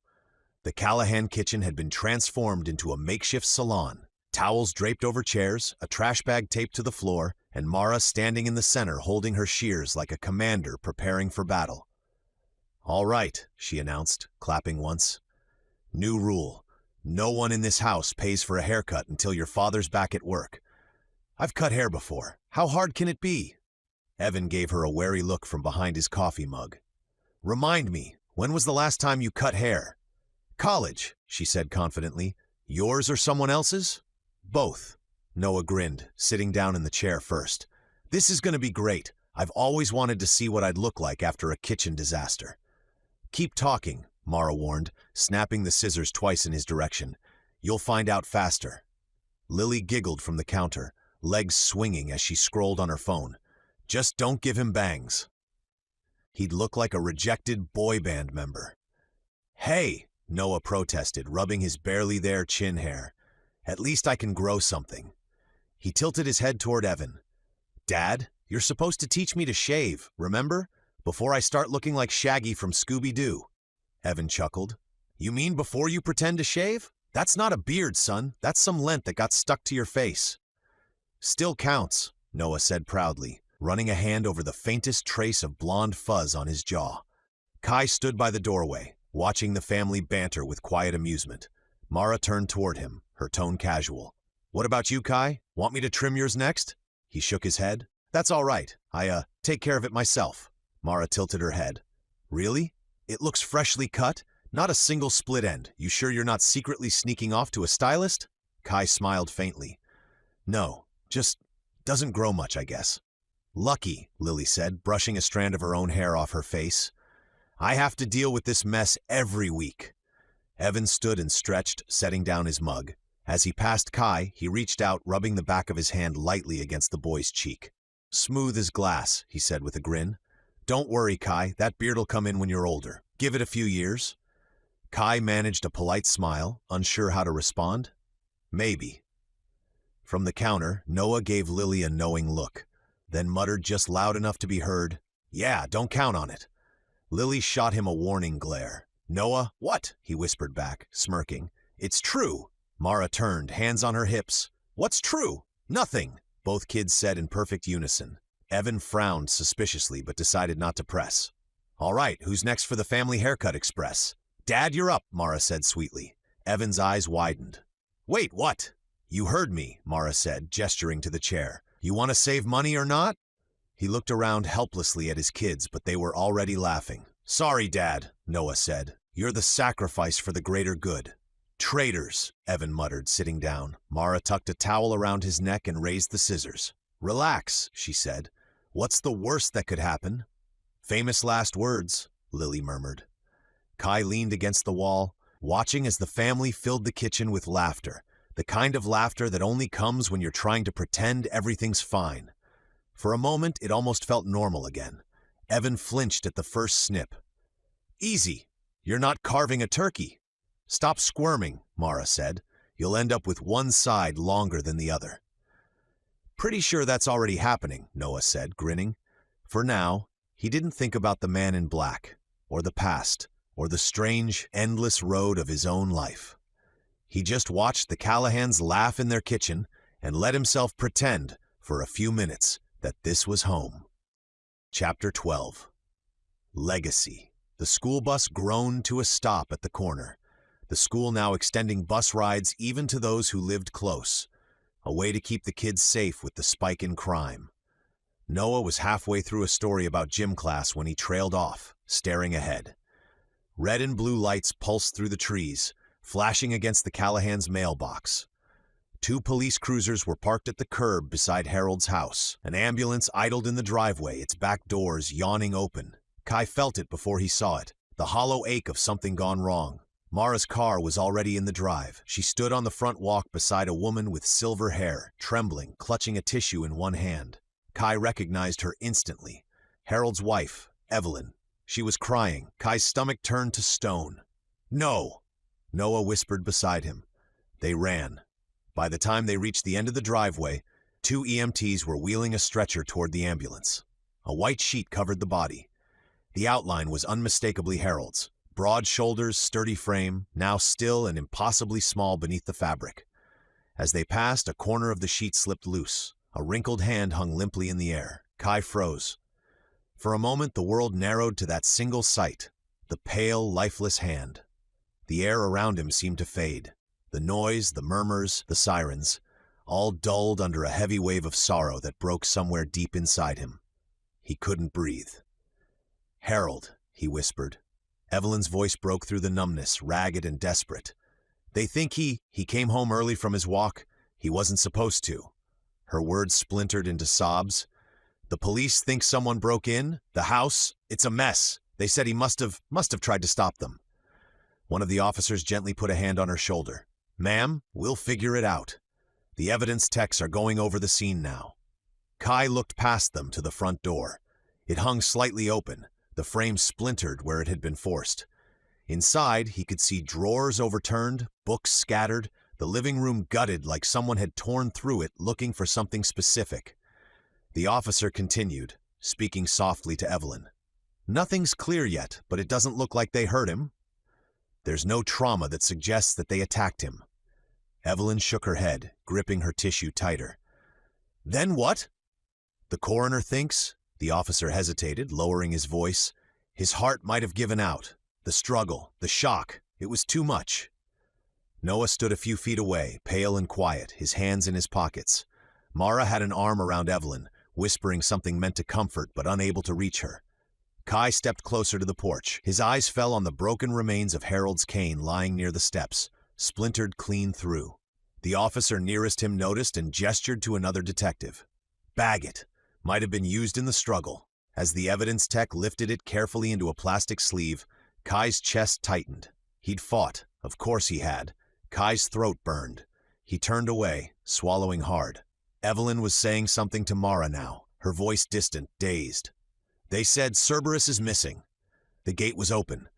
The Callahan kitchen had been transformed into a makeshift salon. Towels draped over chairs, a trash bag taped to the floor, and Mara standing in the center holding her shears like a commander preparing for battle. All right, she announced, clapping once. New rule. No one in this house pays for a haircut until your father's back at work. I've cut hair before. How hard can it be? Evan gave her a wary look from behind his coffee mug. Remind me, when was the last time you cut hair? College, she said confidently. Yours or someone else's? Both. Noah grinned, sitting down in the chair first. This is going to be great. I've always wanted to see what I'd look like after a kitchen disaster. Keep talking, Mara warned, snapping the scissors twice in his direction. You'll find out faster. Lily giggled from the counter, legs swinging as she scrolled on her phone. Just don't give him bangs. He'd look like a rejected boy band member. "Hey," Noah protested, rubbing his barely there chin hair. "At least I can grow something." He tilted his head toward Evan. "Dad, you're supposed to teach me to shave, remember? Before I start looking like Shaggy from Scooby-Doo." Evan chuckled. "You mean before you pretend to shave? That's not a beard, son. That's some lint that got stuck to your face." "Still counts," Noah said proudly, running a hand over the faintest trace of blonde fuzz on his jaw. Kai stood by the doorway, watching the family banter with quiet amusement. Mara turned toward him, her tone casual. "What about you, Kai? Want me to trim yours next?" He shook his head. "That's all right. I take care of it myself." Mara tilted her head. "Really? It looks freshly cut? Not a single split end. You sure you're not secretly sneaking off to a stylist?" Kai smiled faintly. "No, just doesn't grow much, I guess." "Lucky," Lily said, brushing a strand of her own hair off her face. "I have to deal with this mess every week." Evan stood and stretched, setting down his mug. As he passed Kai, he reached out, rubbing the back of his hand lightly against the boy's cheek. "Smooth as glass," he said with a grin. "Don't worry, Kai, that beard'll come in when you're older. Give it a few years." Kai managed a polite smile, unsure how to respond. "Maybe." From the counter, Noah gave Lily a knowing look, then muttered just loud enough to be heard, "Yeah, don't count on it." Lily shot him a warning glare. "Noah, what?" he whispered back, smirking. "It's true." Mara turned, hands on her hips. "What's true?" "Nothing," both kids said in perfect unison. Evan frowned suspiciously but decided not to press. "All right, who's next for the family haircut express?" "Dad, you're up," Mara said sweetly. Evan's eyes widened. "Wait, what?" "You heard me," Mara said, gesturing to the chair. "You want to save money or not?" He looked around helplessly at his kids, but they were already laughing. "Sorry, Dad," Noah said. "You're the sacrifice for the greater good." "Traitors," Evan muttered, sitting down. Mara tucked a towel around his neck and raised the scissors. "Relax," she said. "What's the worst that could happen?" "Famous last words," Lily murmured. Kai leaned against the wall, watching as the family filled the kitchen with laughter, the kind of laughter that only comes when you're trying to pretend everything's fine. For a moment, it almost felt normal again. Evan flinched at the first snip. "Easy. You're not carving a turkey." "Stop squirming," Mara said. "You'll end up with one side longer than the other." "Pretty sure that's already happening," Noah said, grinning. For now, he didn't think about the man in black, or the past, or the strange, endless road of his own life. He just watched the Callahans laugh in their kitchen and let himself pretend, for a few minutes, that this was home. Chapter 12. Legacy. The school bus groaned to a stop at the corner. The school now extending bus rides even to those who lived close. A way to keep the kids safe with the spike in crime. Noah was halfway through a story about gym class when he trailed off, staring ahead. Red and blue lights pulsed through the trees, flashing against the Callahans' mailbox. 2 police cruisers were parked at the curb beside Harold's house. An ambulance idled in the driveway, its back doors yawning open. Kai felt it before he saw it, the hollow ache of something gone wrong. Mara's car was already in the drive. She stood on the front walk beside a woman with silver hair, trembling, clutching a tissue in one hand. Kai recognized her instantly. Harold's wife, Evelyn. She was crying. Kai's stomach turned to stone. "No!" Noah whispered beside him. They ran. By the time they reached the end of the driveway, 2 EMTs were wheeling a stretcher toward the ambulance. A white sheet covered the body. The outline was unmistakably Harold's. Broad shoulders, sturdy frame, now still and impossibly small beneath the fabric. As they passed, a corner of the sheet slipped loose. A wrinkled hand hung limply in the air. Kai froze. For a moment, the world narrowed to that single sight, the pale, lifeless hand. The air around him seemed to fade. The noise, the murmurs, the sirens, all dulled under a heavy wave of sorrow that broke somewhere deep inside him. He couldn't breathe. "Harold," he whispered. Evelyn's voice broke through the numbness, ragged and desperate. "They think he came home early from his walk. He wasn't supposed to." Her words splintered into sobs. "The police think someone broke in. The house, it's a mess. They said he must have tried to stop them." One of the officers gently put a hand on her shoulder. "Ma'am, we'll figure it out. The evidence techs are going over the scene now." Kai looked past them to the front door. It hung slightly open, The frame splintered where it had been forced. Inside, he could see drawers overturned, books scattered, the living room gutted like someone had torn through it looking for something specific. The officer continued, speaking softly to Evelyn. "Nothing's clear yet, but it doesn't look like they hurt him. There's no trauma that suggests that they attacked him." Evelyn shook her head, gripping her tissue tighter. "Then what?" "The coroner thinks," the officer hesitated, lowering his voice. "His heart might have given out. The struggle, the shock, it was too much." Noah stood a few feet away, pale and quiet, his hands in his pockets. Mara had an arm around Evelyn, whispering something meant to comfort but unable to reach her. Kai stepped closer to the porch. His eyes fell on the broken remains of Harold's cane lying near the steps, splintered clean through. The officer nearest him noticed and gestured to another detective. "Bag it. Might have been used in the struggle." As the evidence tech lifted it carefully into a plastic sleeve, Kai's chest tightened. He'd fought. Of course he had. Kai's throat burned. He turned away, swallowing hard. Evelyn was saying something to Mara now, her voice distant, dazed. "They said Cerberus is missing. The gate was open.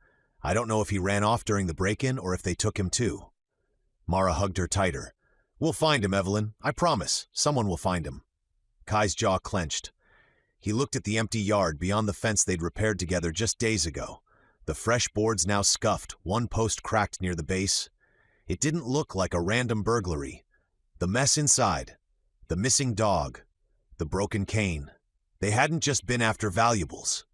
I don't know if he ran off during the break-in or if they took him too." Mara hugged her tighter. "We'll find him, Evelyn. I promise. Someone will find him." Kai's jaw clenched. He looked at the empty yard beyond the fence they'd repaired together just days ago. The fresh boards now scuffed, one post cracked near the base. It didn't look like a random burglary. The mess inside, the missing dog, the broken cane. They hadn't just been after valuables.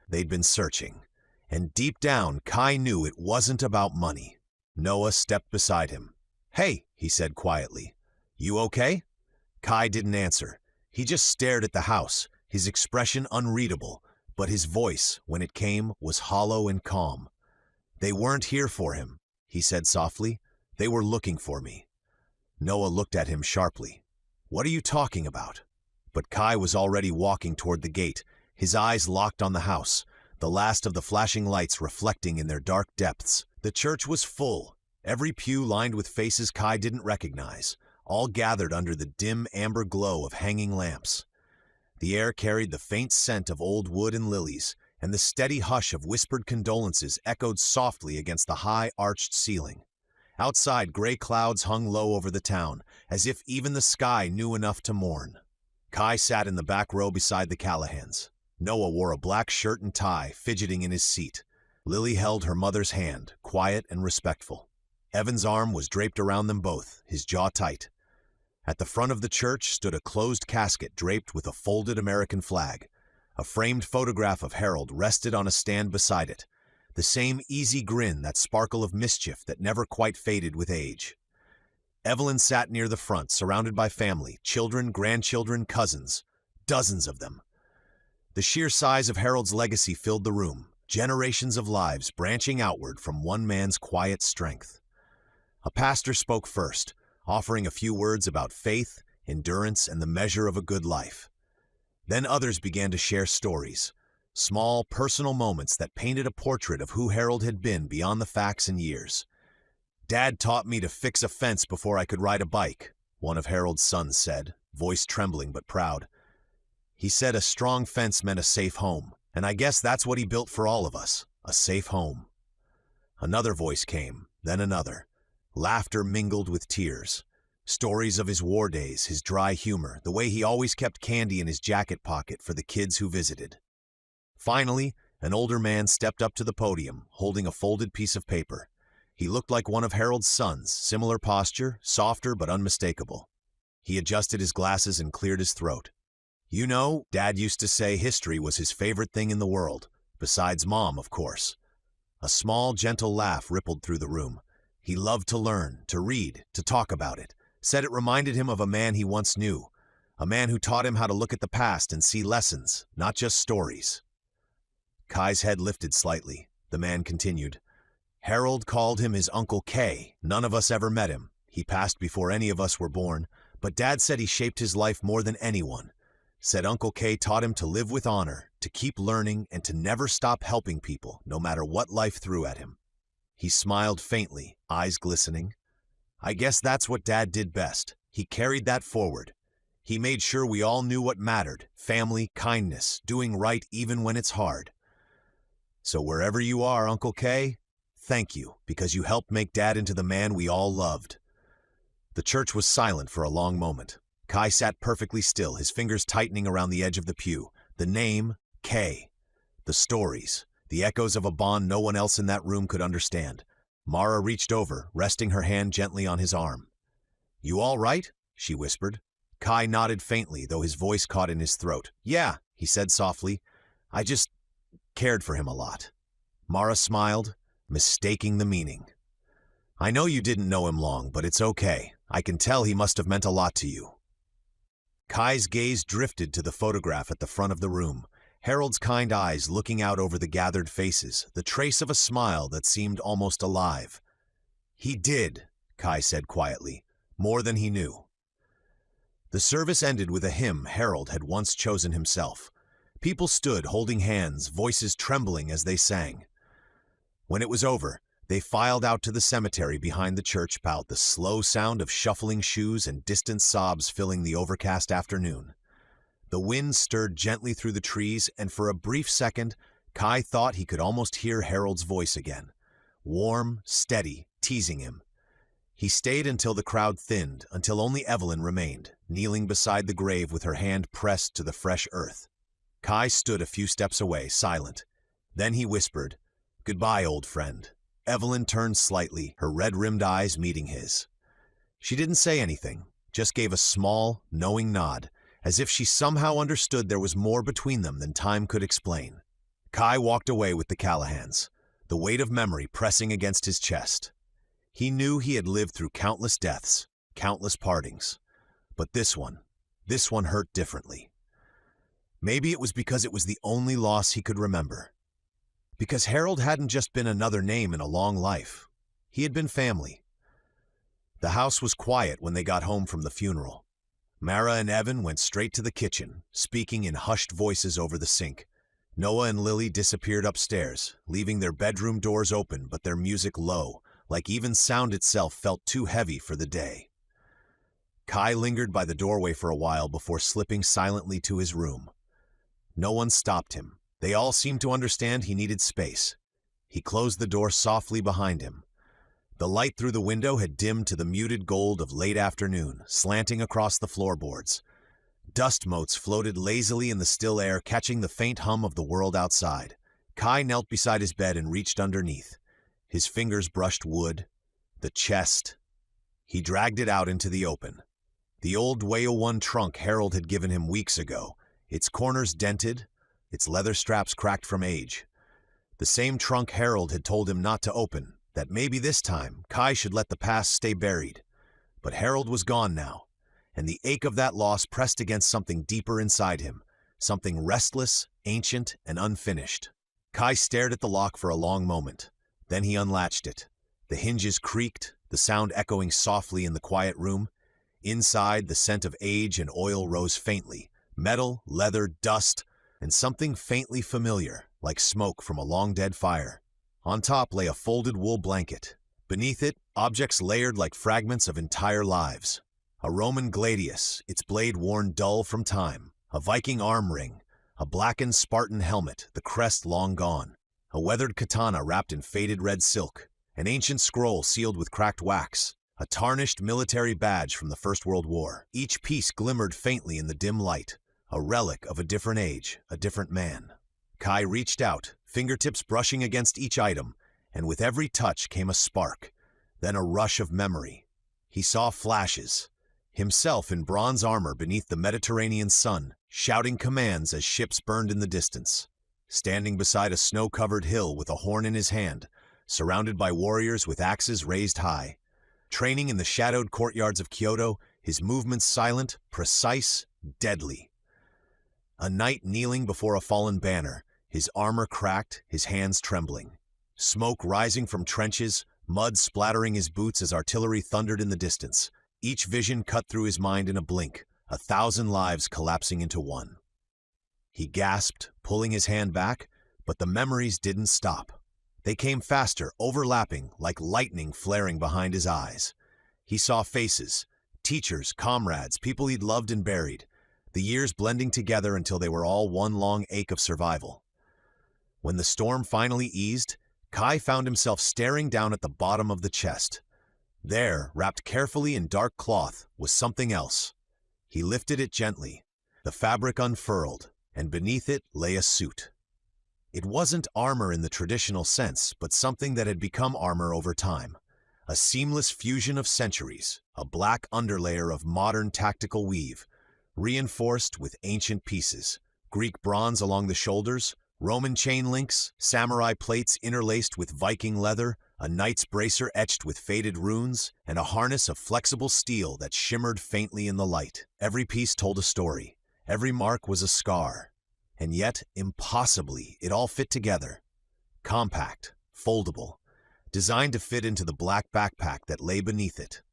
They'd been searching. And deep down, Kai knew it wasn't about money. Noah stepped beside him. "Hey," he said quietly. "You okay?" Kai didn't answer. He just stared at the house, his expression unreadable, but his voice, when it came, was hollow and calm. "They weren't here for him," he said softly. "They were looking for me." Noah looked at him sharply. "What are you talking about?" But Kai was already walking toward the gate, his eyes locked on the house, the last of the flashing lights reflecting in their dark depths. The church was full, every pew lined with faces Kai didn't recognize, all gathered under the dim amber glow of hanging lamps. The air carried the faint scent of old wood and lilies, and the steady hush of whispered condolences echoed softly against the high, arched ceiling. Outside, gray clouds hung low over the town, as if even the sky knew enough to mourn. Kai sat in the back row beside the Callahans. Noah wore a black shirt and tie, fidgeting in his seat. Lily held her mother's hand, quiet and respectful. Evan's arm was draped around them both, his jaw tight. At the front of the church stood a closed casket draped with a folded American flag. A framed photograph of Harold rested on a stand beside it. The same easy grin, that sparkle of mischief that never quite faded with age. Evelyn sat near the front, surrounded by family, children, grandchildren, cousins, dozens of them. The sheer size of Harold's legacy filled the room, generations of lives branching outward from one man's quiet strength. A pastor spoke first, offering a few words about faith, endurance, and the measure of a good life. Then others began to share stories, small, personal moments that painted a portrait of who Harold had been beyond the facts and years. "Dad taught me to fix a fence before I could ride a bike," one of Harold's sons said, voice trembling but proud. "He said a strong fence meant a safe home, and I guess that's what he built for all of us, a safe home." Another voice came, then another. Laughter mingled with tears. Stories of his war days, his dry humor, the way he always kept candy in his jacket pocket for the kids who visited. Finally, an older man stepped up to the podium, holding a folded piece of paper. He looked like one of Harold's sons, similar posture, softer but unmistakable. He adjusted his glasses and cleared his throat. "You know, Dad used to say history was his favorite thing in the world, besides Mom, of course." A small, gentle laugh rippled through the room. He loved to learn, to read, to talk about it. Said it reminded him of a man he once knew, a man who taught him how to look at the past and see lessons, not just stories. Kai's head lifted slightly. The man continued. "Harold called him his Uncle K. None of us ever met him. He passed before any of us were born, but Dad said he shaped his life more than anyone. Said Uncle K taught him to live with honor, to keep learning, and to never stop helping people, no matter what life threw at him." He smiled faintly, eyes glistening. "I guess that's what Dad did best. He carried that forward. He made sure we all knew what mattered, family, kindness, doing right even when it's hard. So wherever you are, Uncle Kay, thank you, because you helped make Dad into the man we all loved." The church was silent for a long moment. Kai sat perfectly still, his fingers tightening around the edge of the pew. The name, Kay. The stories, the echoes of a bond no one else in that room could understand. Mara reached over, resting her hand gently on his arm. "You all right?" she whispered. Kai nodded faintly, though his voice caught in his throat. "Yeah," he said softly. "I just cared for him a lot." Mara smiled, mistaking the meaning. "I know you didn't know him long, but it's okay. I can tell he must have meant a lot to you." Kai's gaze drifted to the photograph at the front of the room, Harold's kind eyes looking out over the gathered faces, the trace of a smile that seemed almost alive. "He did," Kai said quietly, "more than he knew." The service ended with a hymn Harold had once chosen himself. People stood holding hands, voices trembling as they sang. When it was over, they filed out to the cemetery behind the church, about the slow sound of shuffling shoes and distant sobs filling the overcast afternoon. The wind stirred gently through the trees, and for a brief second, Kai thought he could almost hear Harold's voice again. Warm, steady, teasing him. He stayed until the crowd thinned, until only Evelyn remained, kneeling beside the grave with her hand pressed to the fresh earth. Kai stood a few steps away, silent. Then he whispered, "Goodbye, old friend." Evelyn turned slightly, her red-rimmed eyes meeting his. She didn't say anything, just gave a small, knowing nod, as if she somehow understood there was more between them than time could explain. Kai walked away with the Callahans, the weight of memory pressing against his chest. He knew he had lived through countless deaths, countless partings. But this one hurt differently. Maybe it was because it was the only loss he could remember. Because Harold hadn't just been another name in a long life. He had been family. The house was quiet when they got home from the funeral. Mara and Evan went straight to the kitchen, speaking in hushed voices over the sink. Noah and Lily disappeared upstairs, leaving their bedroom doors open but their music low, like even sound itself felt too heavy for the day. Kai lingered by the doorway for a while before slipping silently to his room. No one stopped him. They all seemed to understand he needed space. He closed the door softly behind him. The light through the window had dimmed to the muted gold of late afternoon, slanting across the floorboards. Dust motes floated lazily in the still air, catching the faint hum of the world outside. Kai knelt beside his bed and reached underneath. His fingers brushed wood, the chest. He dragged it out into the open. The old Wayo-1 trunk Harold had given him weeks ago, its corners dented, its leather straps cracked from age. The same trunk Harold had told him not to open, that maybe this time Kai should let the past stay buried. But Harold was gone now, and the ache of that loss pressed against something deeper inside him, something restless, ancient, and unfinished. Kai stared at the lock for a long moment. Then he unlatched it. The hinges creaked, the sound echoing softly in the quiet room. Inside, the scent of age and oil rose faintly. Metal, leather, dust, and something faintly familiar, like smoke from a long-dead fire. On top lay a folded wool blanket. Beneath it, objects layered like fragments of entire lives. A Roman gladius, its blade worn dull from time. A Viking arm ring. A blackened Spartan helmet, the crest long gone. A weathered katana wrapped in faded red silk. An ancient scroll sealed with cracked wax. A tarnished military badge from the First World War. Each piece glimmered faintly in the dim light. A relic of a different age, a different man. Kai reached out, fingertips brushing against each item, and with every touch came a spark, then a rush of memory. He saw flashes, himself in bronze armor beneath the Mediterranean sun, shouting commands as ships burned in the distance. Standing beside a snow-covered hill with a horn in his hand, surrounded by warriors with axes raised high. Training in the shadowed courtyards of Kyoto, his movements silent, precise, deadly. A knight kneeling before a fallen banner, his armor cracked, his hands trembling. Smoke rising from trenches, mud splattering his boots as artillery thundered in the distance. Each vision cut through his mind in a blink, 1,000 lives collapsing into one. He gasped, pulling his hand back, but the memories didn't stop. They came faster, overlapping, like lightning flaring behind his eyes. He saw faces, teachers, comrades, people he'd loved and buried. The years blending together until they were all one long ache of survival. When the storm finally eased, Kai found himself staring down at the bottom of the chest. There, wrapped carefully in dark cloth, was something else. He lifted it gently. The fabric unfurled, and beneath it lay a suit. It wasn't armor in the traditional sense, but something that had become armor over time. A seamless fusion of centuries, a black underlayer of modern tactical weave, reinforced with ancient pieces, Greek bronze along the shoulders, Roman chain links, samurai plates interlaced with Viking leather, a knight's bracer etched with faded runes, and a harness of flexible steel that shimmered faintly in the light. Every piece told a story. Every mark was a scar. And yet, impossibly, it all fit together. Compact, foldable, designed to fit into the black backpack that lay beneath it.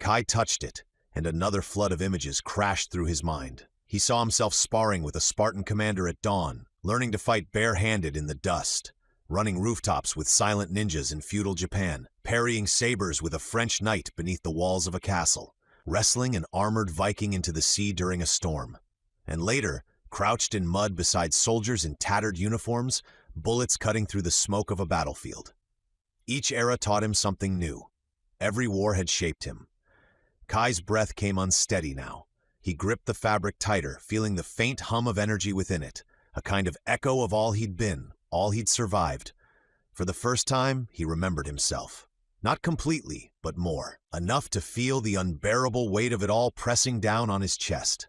Kai touched it, and another flood of images crashed through his mind. He saw himself sparring with a Spartan commander at dawn, learning to fight bare-handed in the dust, running rooftops with silent ninjas in feudal Japan, parrying sabers with a French knight beneath the walls of a castle, wrestling an armored Viking into the sea during a storm. And later, crouched in mud beside soldiers in tattered uniforms, bullets cutting through the smoke of a battlefield. Each era taught him something new. Every war had shaped him. Kai's breath came unsteady now. He gripped the fabric tighter, feeling the faint hum of energy within it, a kind of echo of all he'd been, all he'd survived. For the first time, he remembered himself. Not completely, but more. Enough to feel the unbearable weight of it all pressing down on his chest.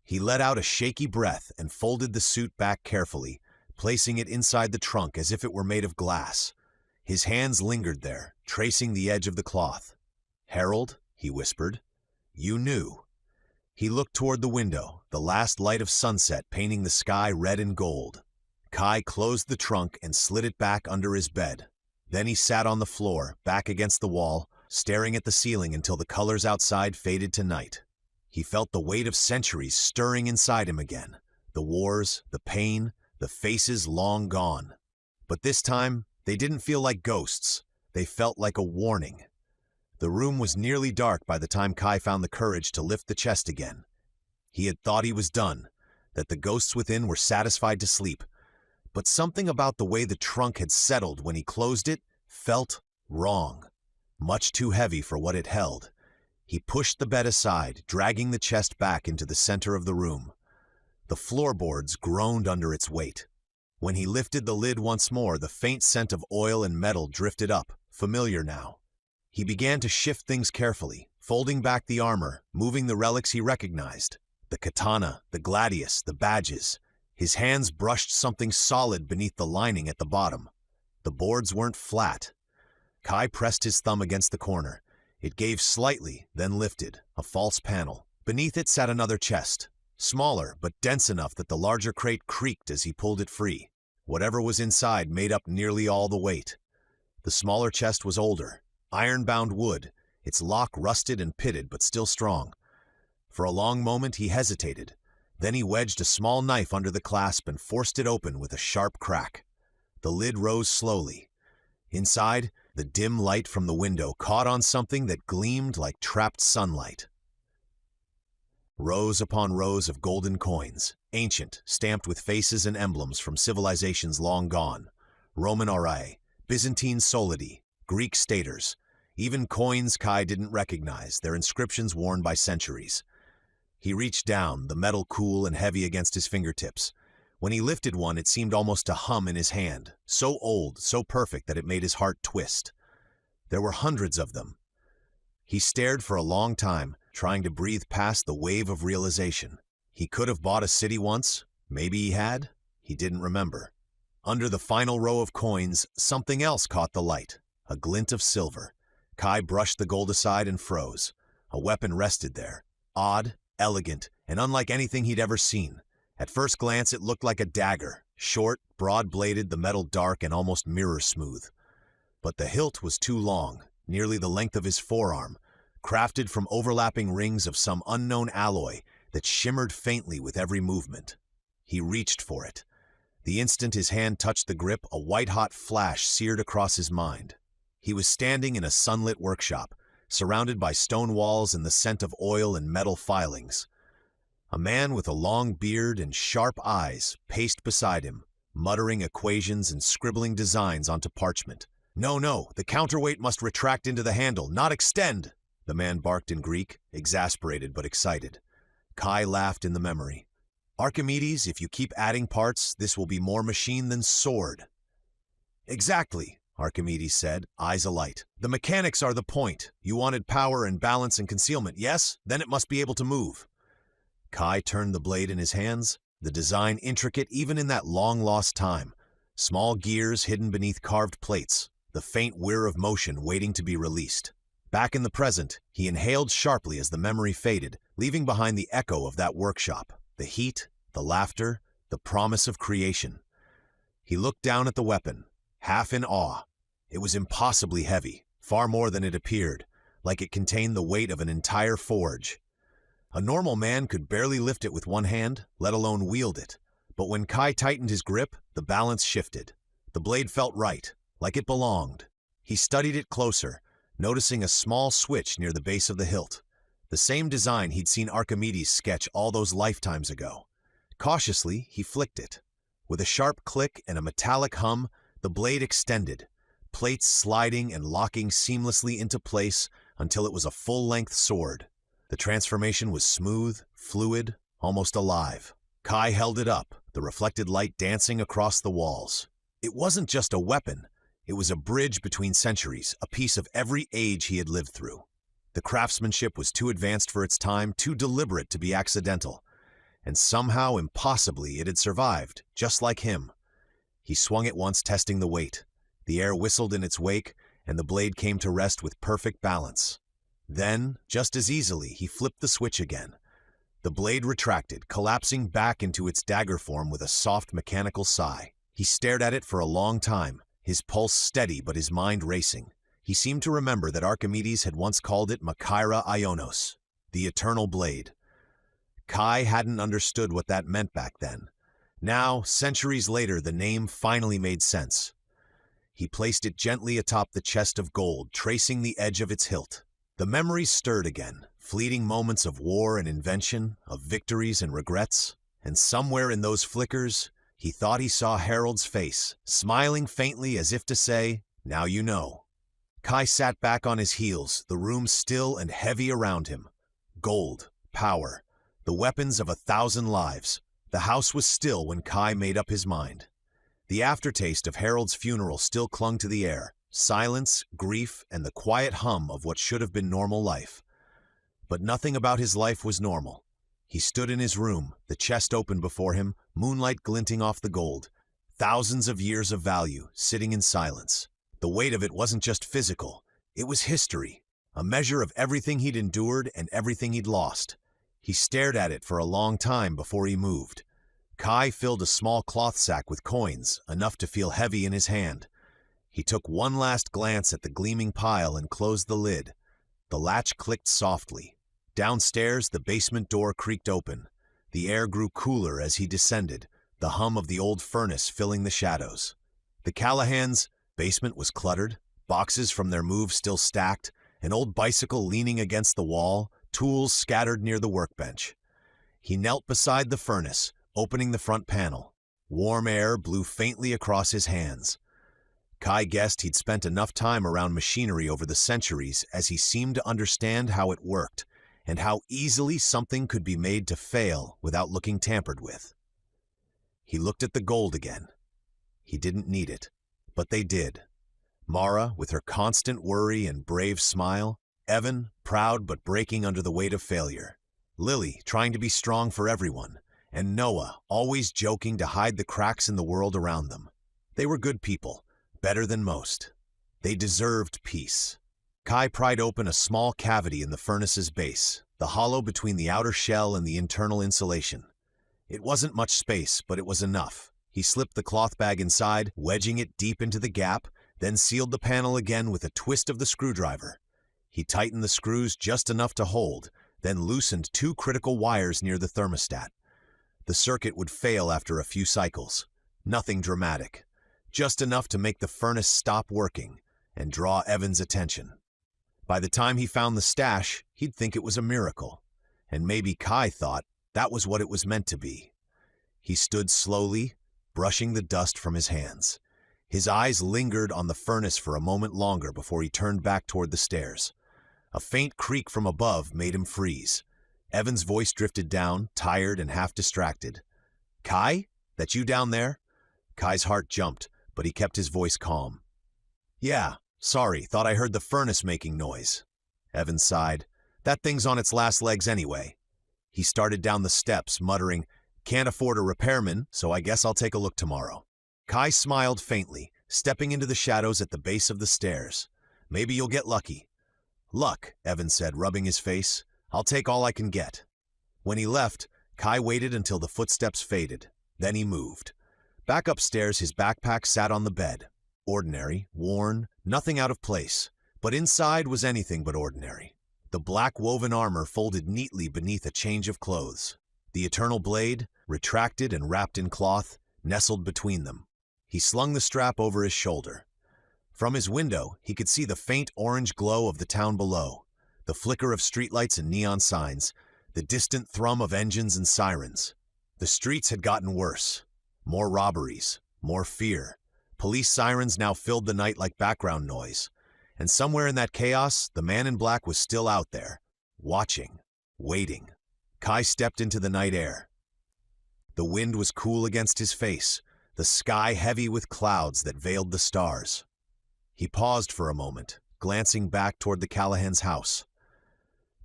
He let out a shaky breath and folded the suit back carefully, placing it inside the trunk as if it were made of glass. His hands lingered there, tracing the edge of the cloth. "Harold," he whispered, "you knew." He looked toward the window, the last light of sunset painting the sky red and gold. Kai closed the trunk and slid it back under his bed. Then he sat on the floor, back against the wall, staring at the ceiling until the colors outside faded to night. He felt the weight of centuries stirring inside him again. The wars, the pain, the faces long gone. But this time, they didn't feel like ghosts. They felt like a warning. The room was nearly dark by the time Kai found the courage to lift the chest again. He had thought he was done, that the ghosts within were satisfied to sleep. But something about the way the trunk had settled when he closed it felt wrong. Much too heavy for what it held. He pushed the bed aside, dragging the chest back into the center of the room. The floorboards groaned under its weight. When he lifted the lid once more, the faint scent of oil and metal drifted up, familiar now. He began to shift things carefully, folding back the armor, moving the relics he recognized. The katana, the gladius, the badges. His hands brushed something solid beneath the lining at the bottom. The boards weren't flat. Kai pressed his thumb against the corner. It gave slightly, then lifted, a false panel. Beneath it sat another chest, smaller but dense enough that the larger crate creaked as he pulled it free. Whatever was inside made up nearly all the weight. The smaller chest was older. Iron-bound wood, its lock rusted and pitted but still strong. For a long moment he hesitated. Then he wedged a small knife under the clasp and forced it open with a sharp crack. The lid rose slowly. Inside, the dim light from the window caught on something that gleamed like trapped sunlight. Rows upon rows of golden coins, ancient, stamped with faces and emblems from civilizations long gone. Roman aurae, Byzantine solidi, Greek staters. Even coins Kai didn't recognize, their inscriptions worn by centuries. He reached down, the metal cool and heavy against his fingertips. When he lifted one, it seemed almost to hum in his hand, so old, so perfect that it made his heart twist. There were hundreds of them. He stared for a long time, trying to breathe past the wave of realization. He could have bought a city once. Maybe he had. He didn't remember. Under the final row of coins, something else caught the light, a glint of silver. Kai brushed the gold aside and froze. A weapon rested there, odd, elegant, and unlike anything he'd ever seen. At first glance, it looked like a dagger, short, broad-bladed, the metal dark and almost mirror-smooth. But the hilt was too long, nearly the length of his forearm, crafted from overlapping rings of some unknown alloy that shimmered faintly with every movement. He reached for it. The instant his hand touched the grip, a white-hot flash seared across his mind. He was standing in a sunlit workshop, surrounded by stone walls and the scent of oil and metal filings. A man with a long beard and sharp eyes paced beside him, muttering equations and scribbling designs onto parchment. No, the counterweight must retract into the handle, not extend, the man barked in Greek, exasperated but excited. Kai laughed in the memory. Archimedes, if you keep adding parts, this will be more machine than sword. Exactly, Archimedes said, eyes alight. The mechanics are the point. You wanted power and balance and concealment, yes? Then it must be able to move. Kai turned the blade in his hands, the design intricate even in that long-lost time. Small gears hidden beneath carved plates, the faint whir of motion waiting to be released. Back in the present, he inhaled sharply as the memory faded, leaving behind the echo of that workshop, the heat, the laughter, the promise of creation. He looked down at the weapon, half in awe. It was impossibly heavy, far more than it appeared, like it contained the weight of an entire forge. A normal man could barely lift it with one hand, let alone wield it. But when Kai tightened his grip, the balance shifted. The blade felt right, like it belonged. He studied it closer, noticing a small switch near the base of the hilt. The same design he'd seen Archimedes sketch all those lifetimes ago. Cautiously, he flicked it. With a sharp click and a metallic hum, the blade extended, plates sliding and locking seamlessly into place until it was a full-length sword. The transformation was smooth, fluid, almost alive. Kai held it up, the reflected light dancing across the walls. It wasn't just a weapon. It was a bridge between centuries, a piece of every age he had lived through. The craftsmanship was too advanced for its time, too deliberate to be accidental. And somehow, impossibly, it had survived, just like him. He swung it once, testing the weight. The air whistled in its wake, and the blade came to rest with perfect balance. Then, just as easily, he flipped the switch again. The blade retracted, collapsing back into its dagger form with a soft mechanical sigh. He stared at it for a long time, his pulse steady but his mind racing. He seemed to remember that Archimedes had once called it Makaira Ionos, the eternal blade. Kai hadn't understood what that meant back then. Now, centuries later, the name finally made sense. He placed it gently atop the chest of gold, tracing the edge of its hilt. The memories stirred again, fleeting moments of war and invention, of victories and regrets. And somewhere in those flickers, he thought he saw Harold's face, smiling faintly as if to say, "Now you know." Kai sat back on his heels, the room still and heavy around him. Gold, power, the weapons of 1,000 lives. The house was still when Kai made up his mind. The aftertaste of Harold's funeral still clung to the air, silence, grief, and the quiet hum of what should have been normal life. But nothing about his life was normal. He stood in his room, the chest open before him, moonlight glinting off the gold. Thousands of years of value, sitting in silence. The weight of it wasn't just physical, it was history, a measure of everything he'd endured and everything he'd lost. He stared at it for a long time before he moved. Kai filled a small cloth sack with coins, enough to feel heavy in his hand. He took one last glance at the gleaming pile and closed the lid. The latch clicked softly. Downstairs, the basement door creaked open. The air grew cooler as he descended, the hum of the old furnace filling the shadows. The Callahans' basement was cluttered, boxes from their move still stacked, an old bicycle leaning against the wall, tools scattered near the workbench. He knelt beside the furnace, opening the front panel. Warm air blew faintly across his hands. Kai guessed he'd spent enough time around machinery over the centuries as he seemed to understand how it worked, and how easily something could be made to fail without looking tampered with. He looked at the gold again. He didn't need it, but they did. Mara, with her constant worry and brave smile, Evan, proud but breaking under the weight of failure, Lily, trying to be strong for everyone, and Noah, always joking to hide the cracks in the world around them. They were good people, better than most. They deserved peace. Kai pried open a small cavity in the furnace's base, the hollow between the outer shell and the internal insulation. It wasn't much space, but it was enough. He slipped the cloth bag inside, wedging it deep into the gap, then sealed the panel again with a twist of the screwdriver. He tightened the screws just enough to hold, then loosened 2 critical wires near the thermostat. The circuit would fail after a few cycles. Nothing dramatic. Just enough to make the furnace stop working and draw Evan's attention. By the time he found the stash, he'd think it was a miracle. And maybe Kai thought that was what it was meant to be. He stood slowly, brushing the dust from his hands. His eyes lingered on the furnace for a moment longer before he turned back toward the stairs. A faint creak from above made him freeze. Evan's voice drifted down, tired and half distracted. "Kai? That you down there?" Kai's heart jumped, but he kept his voice calm. "Yeah, sorry, thought I heard the furnace making noise." Evan sighed. "That thing's on its last legs anyway." He started down the steps, muttering, "Can't afford a repairman, so I guess I'll take a look tomorrow." Kai smiled faintly, stepping into the shadows at the base of the stairs. "Maybe you'll get lucky." "Luck," Evan said, rubbing his face. "I'll take all I can get." When he left, Kai waited until the footsteps faded. Then he moved. Back upstairs, his backpack sat on the bed. Ordinary, worn, nothing out of place. But inside was anything but ordinary. The black woven armor folded neatly beneath a change of clothes. The eternal blade, retracted and wrapped in cloth, nestled between them. He slung the strap over his shoulder. From his window, he could see the faint orange glow of the town below, the flicker of streetlights and neon signs, the distant thrum of engines and sirens. The streets had gotten worse. More robberies, more fear. Police sirens now filled the night like background noise. And somewhere in that chaos, the man in black was still out there, watching, waiting. Kai stepped into the night air. The wind was cool against his face, the sky heavy with clouds that veiled the stars. He paused for a moment, glancing back toward the Callahans' house.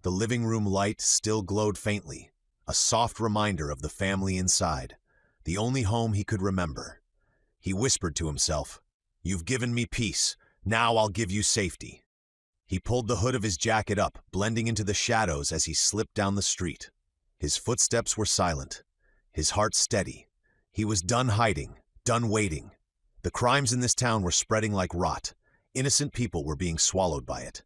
The living room light still glowed faintly, a soft reminder of the family inside, the only home he could remember. He whispered to himself, "You've given me peace. Now I'll give you safety." He pulled the hood of his jacket up, blending into the shadows as he slipped down the street. His footsteps were silent, his heart steady. He was done hiding, done waiting. The crimes in this town were spreading like rot. Innocent people were being swallowed by it.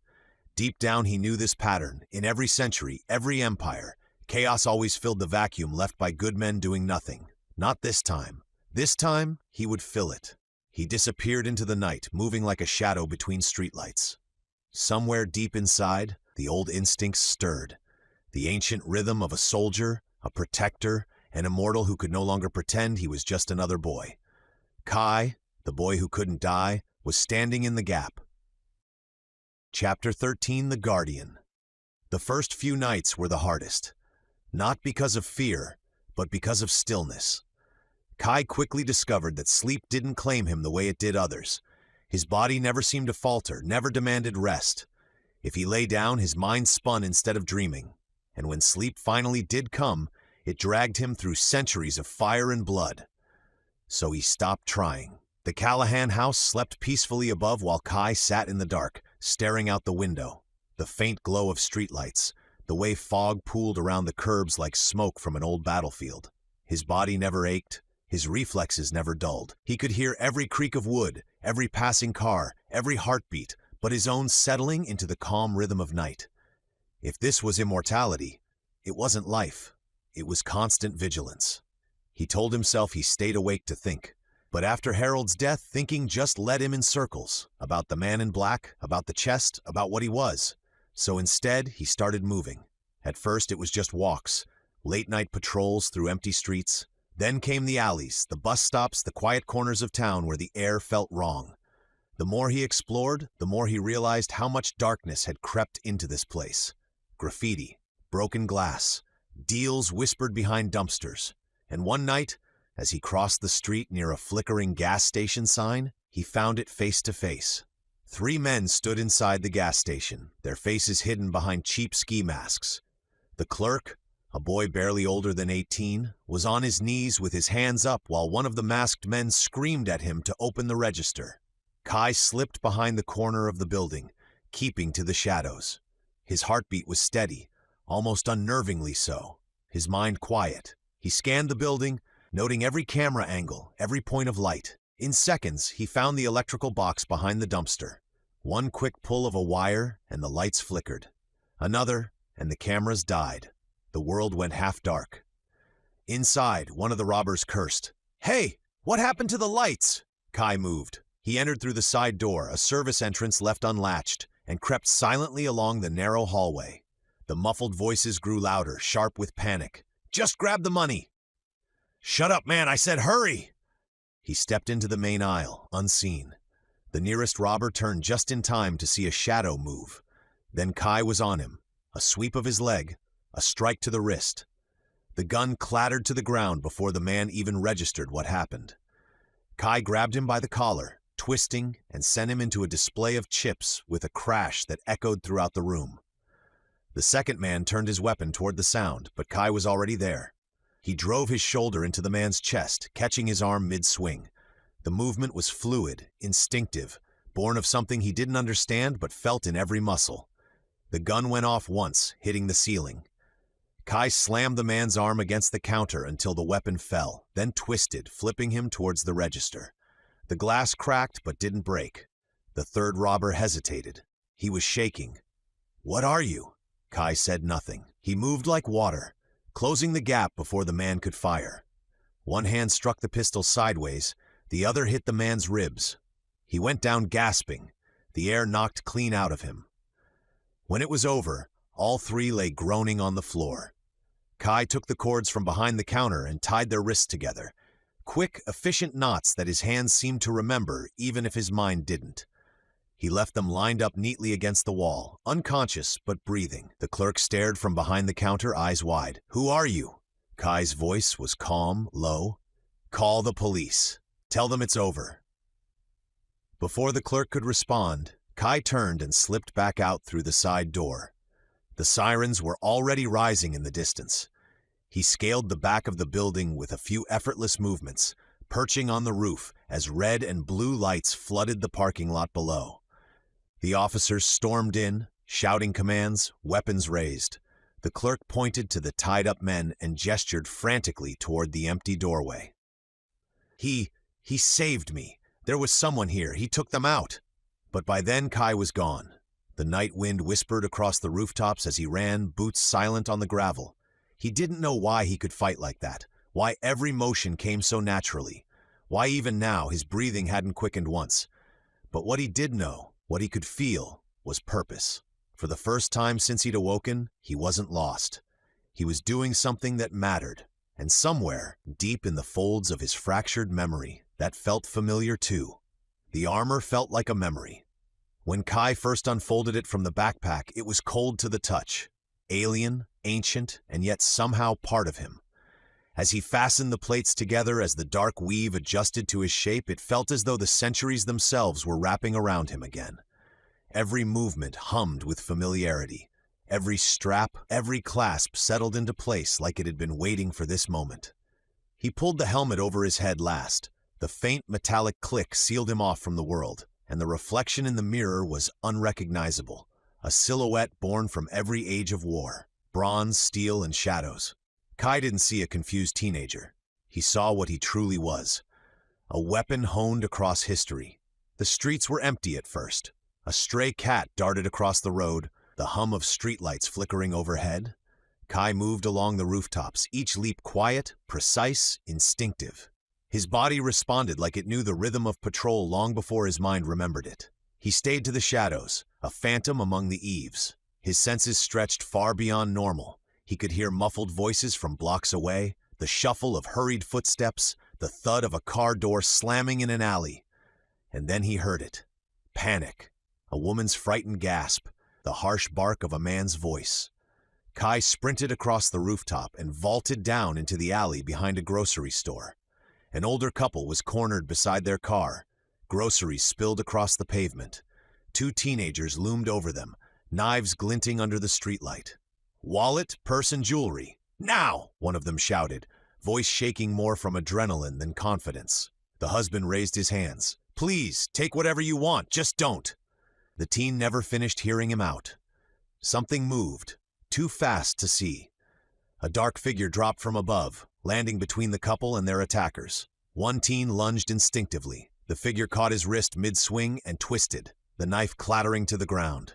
Deep down he knew this pattern. In every century, every empire, chaos always filled the vacuum left by good men doing nothing. Not this time. This time, he would fill it. He disappeared into the night, moving like a shadow between streetlights. Somewhere deep inside, the old instincts stirred. The ancient rhythm of a soldier, a protector, an immortal who could no longer pretend he was just another boy. Kai, the boy who couldn't die, was standing in the gap. Chapter 13, The Guardian. The first few nights were the hardest. Not because of fear, but because of stillness. Kai quickly discovered that sleep didn't claim him the way it did others. His body never seemed to falter, never demanded rest. If he lay down, his mind spun instead of dreaming. And when sleep finally did come, it dragged him through centuries of fire and blood. So he stopped trying. The Callahan house slept peacefully above while Kai sat in the dark, staring out the window. The faint glow of streetlights, the way fog pooled around the curbs like smoke from an old battlefield. His body never ached. His reflexes never dulled. He could hear every creak of wood, every passing car, every heartbeat, but his own settling into the calm rhythm of night. If this was immortality, it wasn't life. It was constant vigilance. He told himself he stayed awake to think. But after Harold's death, thinking just led him in circles, about the man in black, about the chest, about what he was. So instead, he started moving. At first, it was just walks, late-night patrols through empty streets. Then came the alleys, the bus stops, the quiet corners of town where the air felt wrong. The more he explored, the more he realized how much darkness had crept into this place. Graffiti, broken glass, deals whispered behind dumpsters. And one night, as he crossed the street near a flickering gas station sign, he found it face to face. 3 men stood inside the gas station, their faces hidden behind cheap ski masks. The clerk, a boy barely older than 18, was on his knees with his hands up while one of the masked men screamed at him to open the register. Kai slipped behind the corner of the building, keeping to the shadows. His heartbeat was steady, almost unnervingly so, his mind quiet. He scanned the building, noting every camera angle, every point of light. In seconds, he found the electrical box behind the dumpster. One quick pull of a wire, and the lights flickered. Another, and the cameras died. The world went half dark. Inside, one of the robbers cursed. "Hey, what happened to the lights?" Kai moved. He entered through the side door, a service entrance left unlatched, and crept silently along the narrow hallway. The muffled voices grew louder, sharp with panic. "Just grab the money." "Shut up, man, I said hurry!" He stepped into the main aisle, unseen. The nearest robber turned just in time to see a shadow move. Then Kai was on him. A sweep of his leg, a strike to the wrist. The gun clattered to the ground before the man even registered what happened. Kai grabbed him by the collar, twisting, and sent him into a display of chips with a crash that echoed throughout the room. The second man turned his weapon toward the sound, but Kai was already there. He drove his shoulder into the man's chest, catching his arm mid-swing. The movement was fluid, instinctive, born of something he didn't understand but felt in every muscle. The gun went off once, hitting the ceiling. Kai slammed the man's arm against the counter until the weapon fell, then twisted, flipping him towards the register. The glass cracked but didn't break. The third robber hesitated. He was shaking. "What are you?" Kai said nothing. He moved like water, closing the gap before the man could fire. One hand struck the pistol sideways, the other hit the man's ribs. He went down gasping, the air knocked clean out of him. When it was over, all three lay groaning on the floor. Kai took the cords from behind the counter and tied their wrists together. Quick, efficient knots that his hands seemed to remember, even if his mind didn't. He left them lined up neatly against the wall, unconscious but breathing. The clerk stared from behind the counter, eyes wide. "Who are you?" Kai's voice was calm, low. "Call the police. Tell them it's over." Before the clerk could respond, Kai turned and slipped back out through the side door. The sirens were already rising in the distance. He scaled the back of the building with a few effortless movements, perching on the roof as red and blue lights flooded the parking lot below. The officers stormed in, shouting commands, weapons raised. The clerk pointed to the tied-up men and gestured frantically toward the empty doorway. He saved me. There was someone here. He took them out." But by then Kai was gone. The night wind whispered across the rooftops as he ran, boots silent on the gravel. He didn't know why he could fight like that, why every motion came so naturally, why even now his breathing hadn't quickened once. But what he did know, what he could feel, was purpose. For the first time since he'd awoken, he wasn't lost. He was doing something that mattered, and somewhere, deep in the folds of his fractured memory, that felt familiar too. The armor felt like a memory. When Kai first unfolded it from the backpack, it was cold to the touch. Alien, ancient, and yet somehow part of him. As he fastened the plates together as the dark weave adjusted to his shape, it felt as though the centuries themselves were wrapping around him again. Every movement hummed with familiarity. Every strap, every clasp settled into place like it had been waiting for this moment. He pulled the helmet over his head last. The faint metallic click sealed him off from the world, and the reflection in the mirror was unrecognizable. A silhouette born from every age of war. Bronze, steel, and shadows. Kai didn't see a confused teenager. He saw what he truly was. A weapon honed across history. The streets were empty at first. A stray cat darted across the road, the hum of streetlights flickering overhead. Kai moved along the rooftops, each leap quiet, precise, instinctive. His body responded like it knew the rhythm of patrol long before his mind remembered it. He stayed to the shadows, a phantom among the eaves. His senses stretched far beyond normal. He could hear muffled voices from blocks away, the shuffle of hurried footsteps, the thud of a car door slamming in an alley. And then he heard it. Panic. A woman's frightened gasp, the harsh bark of a man's voice. Kai sprinted across the rooftop and vaulted down into the alley behind a grocery store. An older couple was cornered beside their car. Groceries spilled across the pavement. Two teenagers loomed over them, knives glinting under the streetlight. "Wallet, purse, and jewelry. Now!" one of them shouted, voice shaking more from adrenaline than confidence. The husband raised his hands. "Please, take whatever you want, just don't." The teen never finished hearing him out. Something moved, too fast to see. A dark figure dropped from above, landing between the couple and their attackers. One teen lunged instinctively. The figure caught his wrist mid-swing and twisted, the knife clattering to the ground.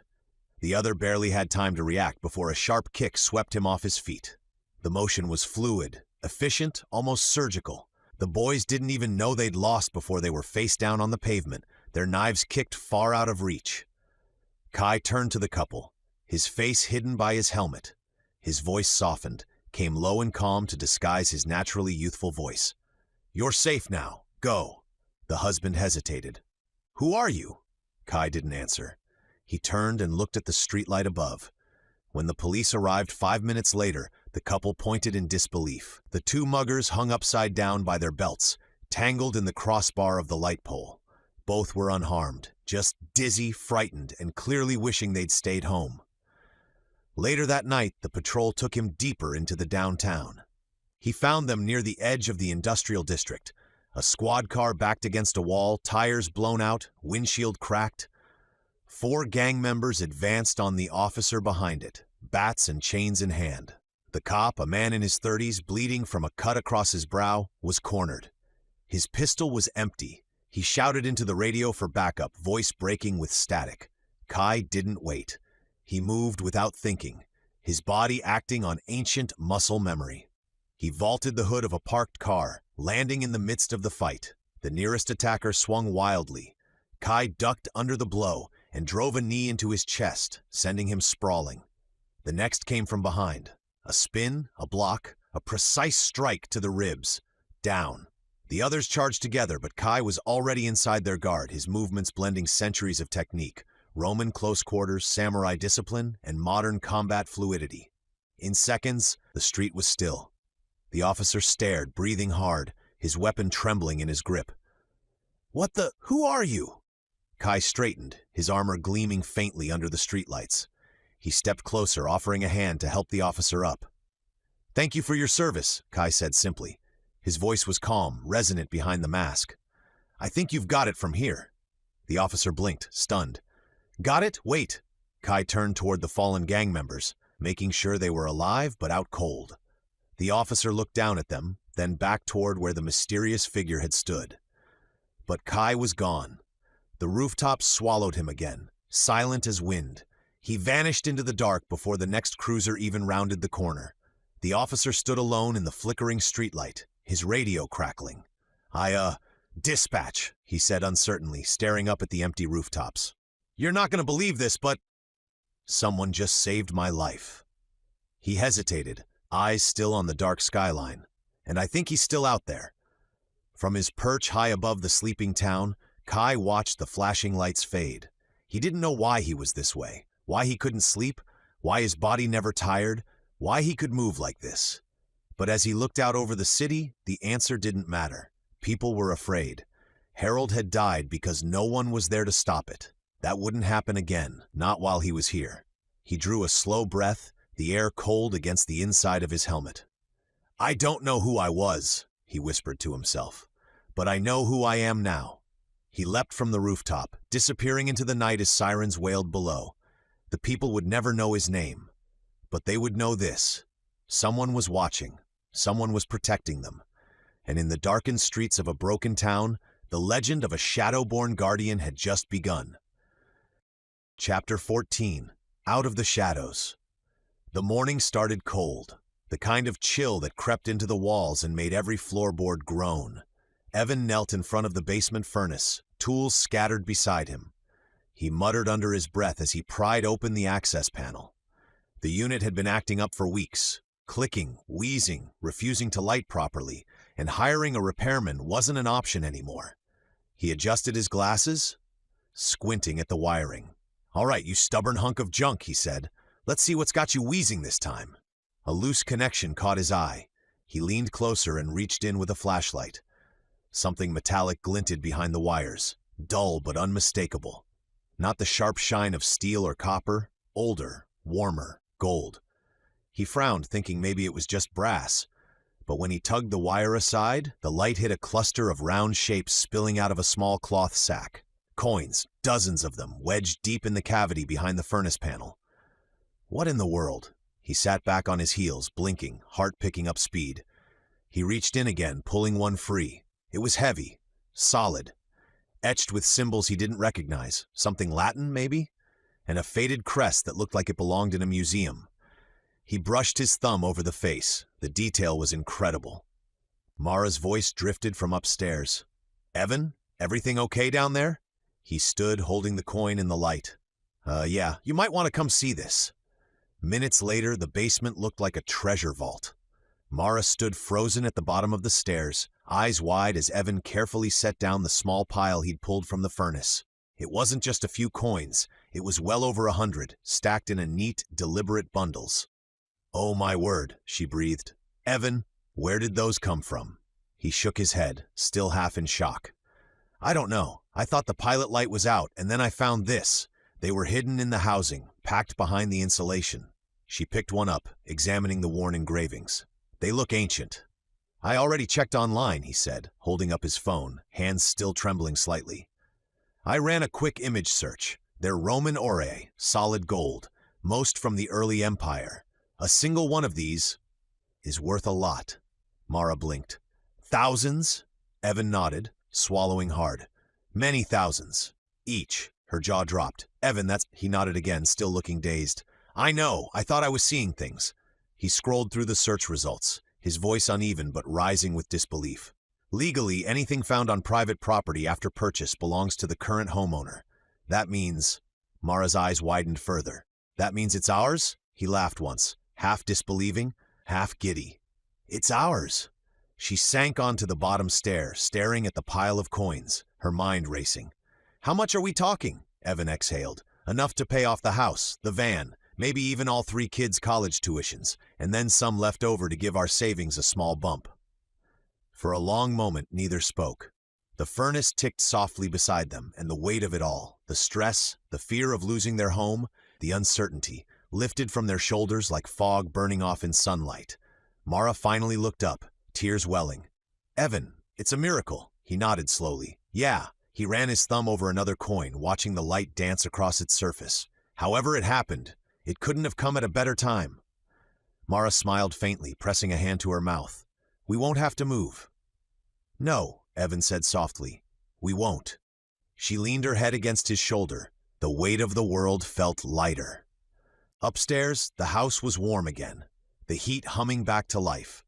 The other barely had time to react before a sharp kick swept him off his feet. The motion was fluid, efficient, almost surgical. The boys didn't even know they'd lost before they were face down on the pavement, their knives kicked far out of reach. Kai turned to the couple, his face hidden by his helmet. His voice softened, came low and calm to disguise his naturally youthful voice. "You're safe now. go." The husband hesitated. "Who are you?" Kai didn't answer. He turned and looked at the streetlight above. When the police arrived 5 minutes later, the couple pointed in disbelief. The two muggers hung upside down by their belts, tangled in the crossbar of the light pole. Both were unharmed, just dizzy, frightened, and clearly wishing they'd stayed home. Later that night, the patrol took him deeper into the downtown. He found them near the edge of the industrial district. A squad car backed against a wall, tires blown out, windshield cracked. 4 gang members advanced on the officer behind it, bats and chains in hand. The cop, a man in his 30s, bleeding from a cut across his brow, was cornered. His pistol was empty. He shouted into the radio for backup, voice breaking with static. Kai didn't wait. He moved without thinking, his body acting on ancient muscle memory. He vaulted the hood of a parked car, landing in the midst of the fight. The nearest attacker swung wildly. Kai ducked under the blow and drove a knee into his chest, sending him sprawling. The next came from behind. A spin, a block, a precise strike to the ribs. Down. The others charged together, but Kai was already inside their guard, his movements blending centuries of technique, Roman close quarters, samurai discipline, and modern combat fluidity. In seconds, the street was still. The officer stared, breathing hard, his weapon trembling in his grip. Who are you?" Kai straightened, his armor gleaming faintly under the streetlights. He stepped closer, offering a hand to help the officer up. "Thank you for your service," Kai said simply. His voice was calm, resonant behind the mask. "I think you've got it from here." The officer blinked, stunned. "Got it? Wait." Kai turned toward the fallen gang members, making sure they were alive but out cold. The officer looked down at them, then back toward where the mysterious figure had stood. But Kai was gone. The rooftops swallowed him again, silent as wind. He vanished into the dark before the next cruiser even rounded the corner. The officer stood alone in the flickering streetlight, his radio crackling. Dispatch," he said uncertainly, staring up at the empty rooftops. "You're not going to believe this, but someone just saved my life." He hesitated, eyes still on the dark skyline, and I think he's still out there. From his perch high above the sleeping town, Kai watched the flashing lights fade. He didn't know why he was this way, why he couldn't sleep, why his body never tired, why he could move like this. But as he looked out over the city, the answer didn't matter. People were afraid. Harold had died because no one was there to stop it. That wouldn't happen again, not while he was here. He drew a slow breath, the air cold against the inside of his helmet. "I don't know who I was," he whispered to himself, "but I know who I am now." He leapt from the rooftop, disappearing into the night as sirens wailed below. The people would never know his name, but they would know this. Someone was watching, someone was protecting them, and in the darkened streets of a broken town, the legend of a shadow-born guardian had just begun. Chapter 14. Out of the Shadows. The morning started cold, the kind of chill that crept into the walls and made every floorboard groan. Evan knelt in front of the basement furnace, tools scattered beside him. He muttered under his breath as he pried open the access panel. The unit had been acting up for weeks, clicking, wheezing, refusing to light properly, and hiring a repairman wasn't an option anymore. He adjusted his glasses, squinting at the wiring. "All right, you stubborn hunk of junk," he said. "Let's see what's got you wheezing this time." A loose connection caught his eye. He leaned closer and reached in with a flashlight. Something metallic glinted behind the wires, dull but unmistakable. Not the sharp shine of steel or copper, older, warmer, gold. He frowned, thinking maybe it was just brass. But when he tugged the wire aside, the light hit a cluster of round shapes spilling out of a small cloth sack. Coins, dozens of them, wedged deep in the cavity behind the furnace panel. What in the world? He sat back on his heels, blinking, heart picking up speed. He reached in again, pulling one free. It was heavy, solid, etched with symbols he didn't recognize, something Latin, maybe? And a faded crest that looked like it belonged in a museum. He brushed his thumb over the face. The detail was incredible. Mara's voice drifted from upstairs. "Evan, everything okay down there?" He stood, holding the coin in the light. Yeah, you might want to come see this." Minutes later, the basement looked like a treasure vault. Mara stood frozen at the bottom of the stairs, eyes wide as Evan carefully set down the small pile he'd pulled from the furnace. It wasn't just a few coins, it was well over 100, stacked in a neat, deliberate bundles. "Oh my word," she breathed. "Evan, where did those come from?" He shook his head, still half in shock. "I don't know. I thought the pilot light was out, and then I found this." They were hidden in the housing, packed behind the insulation. She picked one up, examining the worn engravings. "They look ancient." "I already checked online," he said, holding up his phone, hands still trembling slightly. "I ran a quick image search. They're Roman ore, solid gold, most from the early empire. A single one of these is worth a lot." Mara blinked. "Thousands?" Evan nodded, swallowing hard. "Many thousands. Each." Her jaw dropped. "Evan, that's—" He nodded again, still looking dazed. "I know. I thought I was seeing things." He scrolled through the search results, his voice uneven but rising with disbelief. "Legally, anything found on private property after purchase belongs to the current homeowner. That means—" Mara's eyes widened further. "That means it's ours?" He laughed once, half disbelieving, half giddy. "It's ours." She sank onto the bottom stair, staring at the pile of coins, her mind racing. "How much are we talking?" Evan exhaled. "Enough to pay off the house, the van, maybe even all 3 kids' college tuitions, and then some left over to give our savings a small bump." For a long moment, neither spoke. The furnace ticked softly beside them, and the weight of it all, the stress, the fear of losing their home, the uncertainty, lifted from their shoulders like fog burning off in sunlight. Mara finally looked up, tears welling. "Evan, it's a miracle." He nodded slowly. "Yeah." He ran his thumb over another coin, watching the light dance across its surface. "However it happened, it couldn't have come at a better time." Mara smiled faintly, pressing a hand to her mouth. "We won't have to move." "No," Evan said softly. "We won't." She leaned her head against his shoulder. The weight of the world felt lighter. Upstairs, the house was warm again, the heat humming back to life.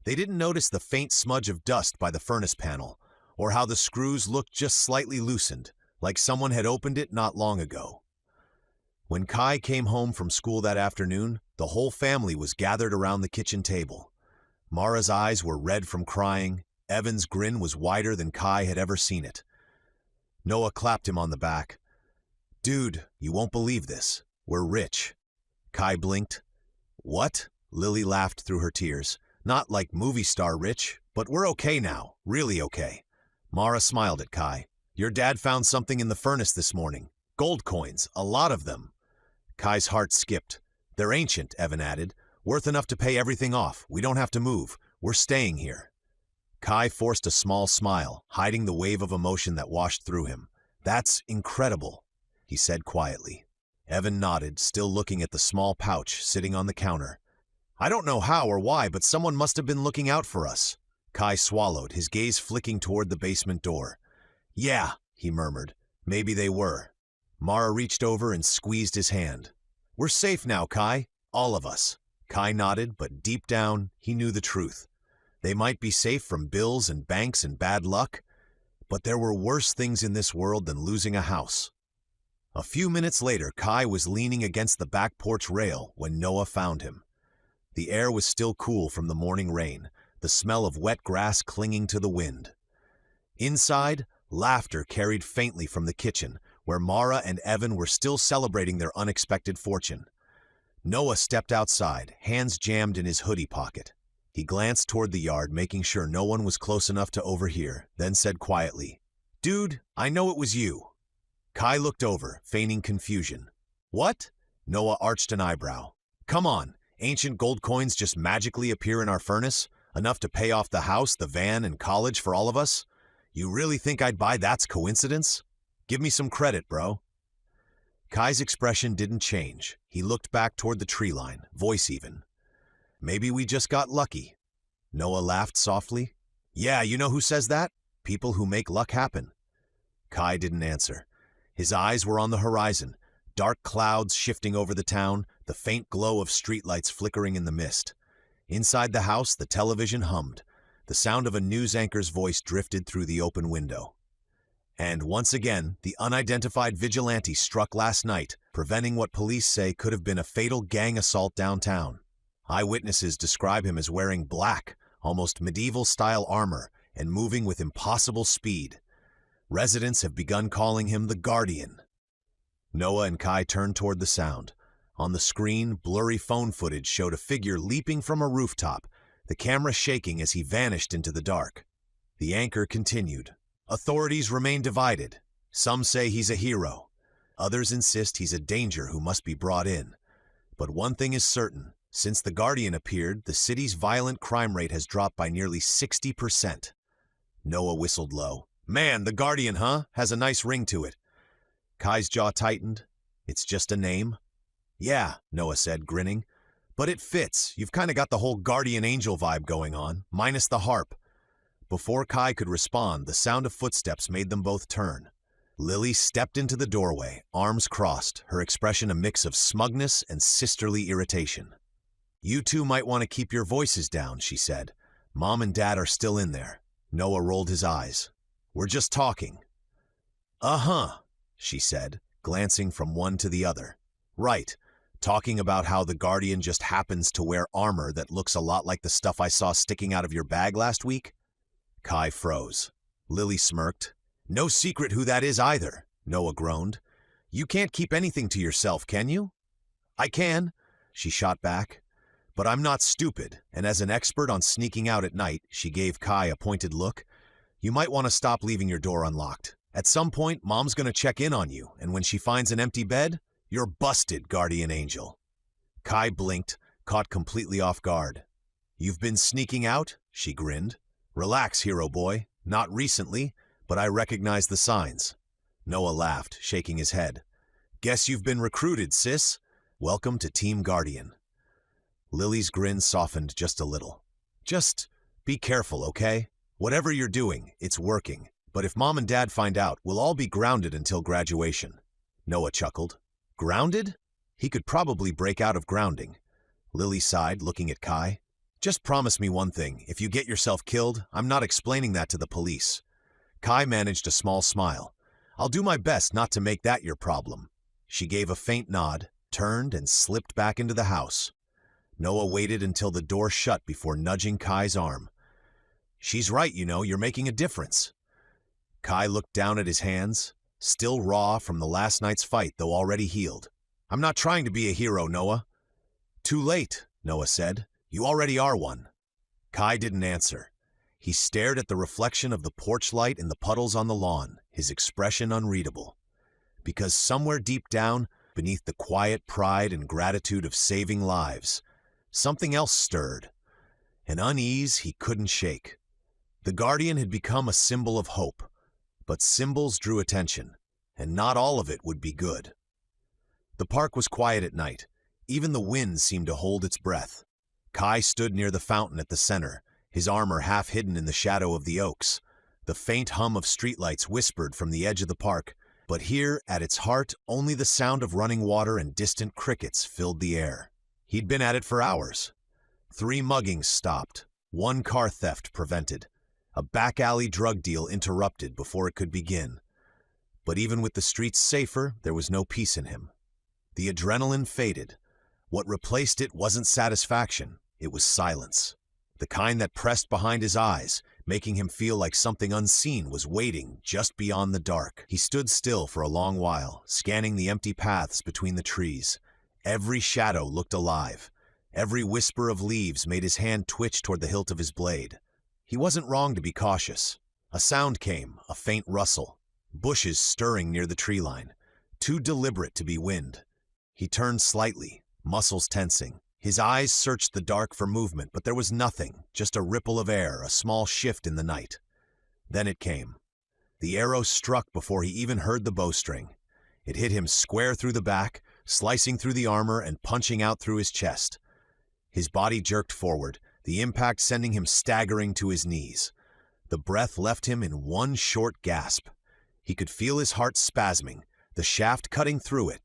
They didn't notice the faint smudge of dust by the furnace panel, or how the screws looked just slightly loosened, like someone had opened it not long ago. When Kai came home from school that afternoon, the whole family was gathered around the kitchen table. Mara's eyes were red from crying. Evan's grin was wider than Kai had ever seen it. Noah clapped him on the back. "Dude, you won't believe this. We're rich." Kai blinked. "What?" Lily laughed through her tears. "Not like movie star rich, but we're okay now, really okay." Mara smiled at Kai. "Your dad found something in the furnace this morning. Gold coins, a lot of them." Kai's heart skipped. "They're ancient," Evan added. "Worth enough to pay everything off. We don't have to move. We're staying here." Kai forced a small smile, hiding the wave of emotion that washed through him. "That's incredible," he said quietly. Evan nodded, still looking at the small pouch sitting on the counter. "I don't know how or why, but someone must have been looking out for us." Kai swallowed, his gaze flicking toward the basement door. "Yeah," he murmured. "Maybe they were." Mara reached over and squeezed his hand. "We're safe now, Kai. All of us." Kai nodded, but deep down, he knew the truth. They might be safe from bills and banks and bad luck, but there were worse things in this world than losing a house. A few minutes later, Kai was leaning against the back porch rail when Noah found him. The air was still cool from the morning rain, the smell of wet grass clinging to the wind. Inside, laughter carried faintly from the kitchen, where Mara and Evan were still celebrating their unexpected fortune. Noah stepped outside, hands jammed in his hoodie pocket. He glanced toward the yard, making sure no one was close enough to overhear, then said quietly, "Dude, I know it was you." Kai looked over, feigning confusion. "What?" Noah arched an eyebrow. "Come on, ancient gold coins just magically appear in our furnace? Enough to pay off the house, the van, and college for all of us? You really think I'd buy that's coincidence? Give me some credit, bro." Kai's expression didn't change. He looked back toward the tree line, voice even. "Maybe we just got lucky." Noah laughed softly. "Yeah, you know who says that? People who make luck happen." Kai didn't answer. His eyes were on the horizon, dark clouds shifting over the town, the faint glow of streetlights flickering in the mist. Inside the house, the television hummed. The sound of a news anchor's voice drifted through the open window. And once again, the unidentified vigilante struck last night, preventing what police say could have been a fatal gang assault downtown. Eyewitnesses describe him as wearing black, almost medieval-style armor and moving with impossible speed. Residents have begun calling him the Guardian. Noah and Kai turned toward the sound. On the screen, blurry phone footage showed a figure leaping from a rooftop, the camera shaking as he vanished into the dark. The anchor continued. Authorities remain divided. Some say he's a hero. Others insist he's a danger who must be brought in. But one thing is certain. Since the Guardian appeared, the city's violent crime rate has dropped by nearly 60%. Noah whistled low. Man, the Guardian, huh? Has a nice ring to it. Kai's jaw tightened. It's just a name? Yeah, Noah said, grinning. But it fits. You've kind of got the whole guardian angel vibe going on, minus the harp. Before Kai could respond, the sound of footsteps made them both turn. Lily stepped into the doorway, arms crossed, her expression a mix of smugness and sisterly irritation. You two might want to keep your voices down, she said. Mom and Dad are still in there. Noah rolled his eyes. We're just talking. Uh-huh, she said, glancing from one to the other. Right. Talking about how the Guardian just happens to wear armor that looks a lot like the stuff I saw sticking out of your bag last week? Kai froze. Lily smirked. No secret who that is either, Noah groaned. You can't keep anything to yourself, can you? I can, she shot back. But I'm not stupid, and as an expert on sneaking out at night, she gave Kai a pointed look. You might want to stop leaving your door unlocked. At some point, Mom's going to check in on you, and when she finds an empty bed, you're busted, Guardian Angel. Kai blinked, caught completely off guard. You've been sneaking out? She grinned. Relax, hero boy. Not recently, but I recognize the signs. Noah laughed, shaking his head. Guess you've been recruited, sis. Welcome to Team Guardian. Lily's grin softened just a little. Just be careful, okay? Whatever you're doing, it's working. But if Mom and Dad find out, we'll all be grounded until graduation. Noah chuckled. Grounded? He could probably break out of grounding. Lily sighed, looking at Kai. Just promise me one thing. If you get yourself killed, I'm not explaining that to the police. Kai managed a small smile. I'll do my best not to make that your problem. She gave a faint nod, turned, and slipped back into the house. Noah waited until the door shut before nudging Kai's arm. She's right, you know, you're making a difference. Kai looked down at his hands, still raw from the last night's fight, though already healed. I'm not trying to be a hero, Noah. Too late, Noah said. You already are one. Kai didn't answer. He stared at the reflection of the porch light in the puddles on the lawn, his expression unreadable. Because somewhere deep down, beneath the quiet pride and gratitude of saving lives, something else stirred, an unease he couldn't shake. The Guardian had become a symbol of hope, but symbols drew attention, and not all of it would be good. The park was quiet at night. Even the wind seemed to hold its breath. Kai stood near the fountain at the center, his armor half hidden in the shadow of the oaks. The faint hum of streetlights whispered from the edge of the park, but here, at its heart, only the sound of running water and distant crickets filled the air. He'd been at it for hours. 3 muggings stopped, 1 car theft prevented, a back-alley drug deal interrupted before it could begin. But even with the streets safer, there was no peace in him. The adrenaline faded. What replaced it wasn't satisfaction, it was silence. The kind that pressed behind his eyes, making him feel like something unseen was waiting just beyond the dark. He stood still for a long while, scanning the empty paths between the trees. Every shadow looked alive. Every whisper of leaves made his hand twitch toward the hilt of his blade. He wasn't wrong to be cautious. A sound came, a faint rustle. Bushes stirring near the tree line. Too deliberate to be wind. He turned slightly, muscles tensing. His eyes searched the dark for movement, but there was nothing, just a ripple of air, a small shift in the night. Then it came. The arrow struck before he even heard the bowstring. It hit him square through the back, slicing through the armor and punching out through his chest. His body jerked forward, the impact sending him staggering to his knees. The breath left him in one short gasp. He could feel his heart spasming, the shaft cutting through it.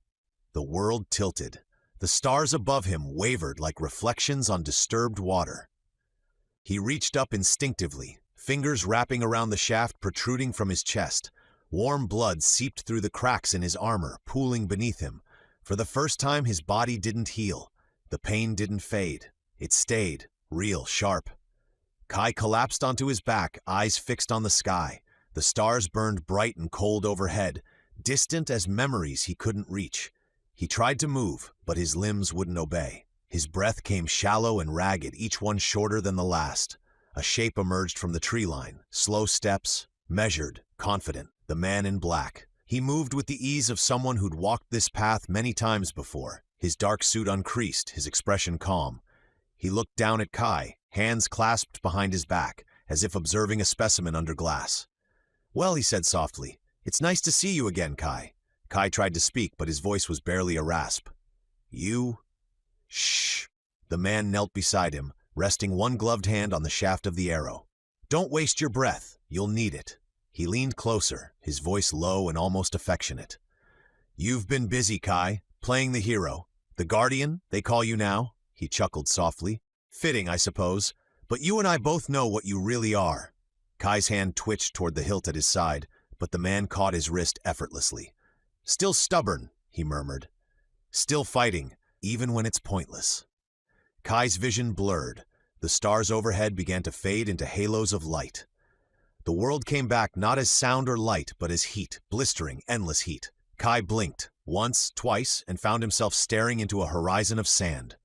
The world tilted. The stars above him wavered like reflections on disturbed water. He reached up instinctively, fingers wrapping around the shaft protruding from his chest. Warm blood seeped through the cracks in his armor, pooling beneath him. For the first time, his body didn't heal. The pain didn't fade. It stayed, real, sharp. Kai collapsed onto his back, eyes fixed on the sky. The stars burned bright and cold overhead, distant as memories he couldn't reach. He tried to move, but his limbs wouldn't obey. His breath came shallow and ragged, each one shorter than the last. A shape emerged from the tree line, slow steps, measured, confident, the man in black. He moved with the ease of someone who'd walked this path many times before, his dark suit uncreased, his expression calm. He looked down at Kai, hands clasped behind his back, as if observing a specimen under glass. "Well," he said softly, "it's nice to see you again, Kai." Kai tried to speak, but his voice was barely a rasp. "You?" "Shh." The man knelt beside him, resting one gloved hand on the shaft of the arrow. "Don't waste your breath. You'll need it." He leaned closer, his voice low and almost affectionate. "You've been busy, Kai, playing the hero. The Guardian, they call you now?" He chuckled softly. "Fitting, I suppose. But you and I both know what you really are." Kai's hand twitched toward the hilt at his side, but the man caught his wrist effortlessly. "Still stubborn," he murmured. "Still fighting, even when it's pointless." Kai's vision blurred. The stars overhead began to fade into halos of light. The world came back not as sound or light, but as heat, blistering, endless heat. Kai blinked, once, twice, and found himself staring into a horizon of sand.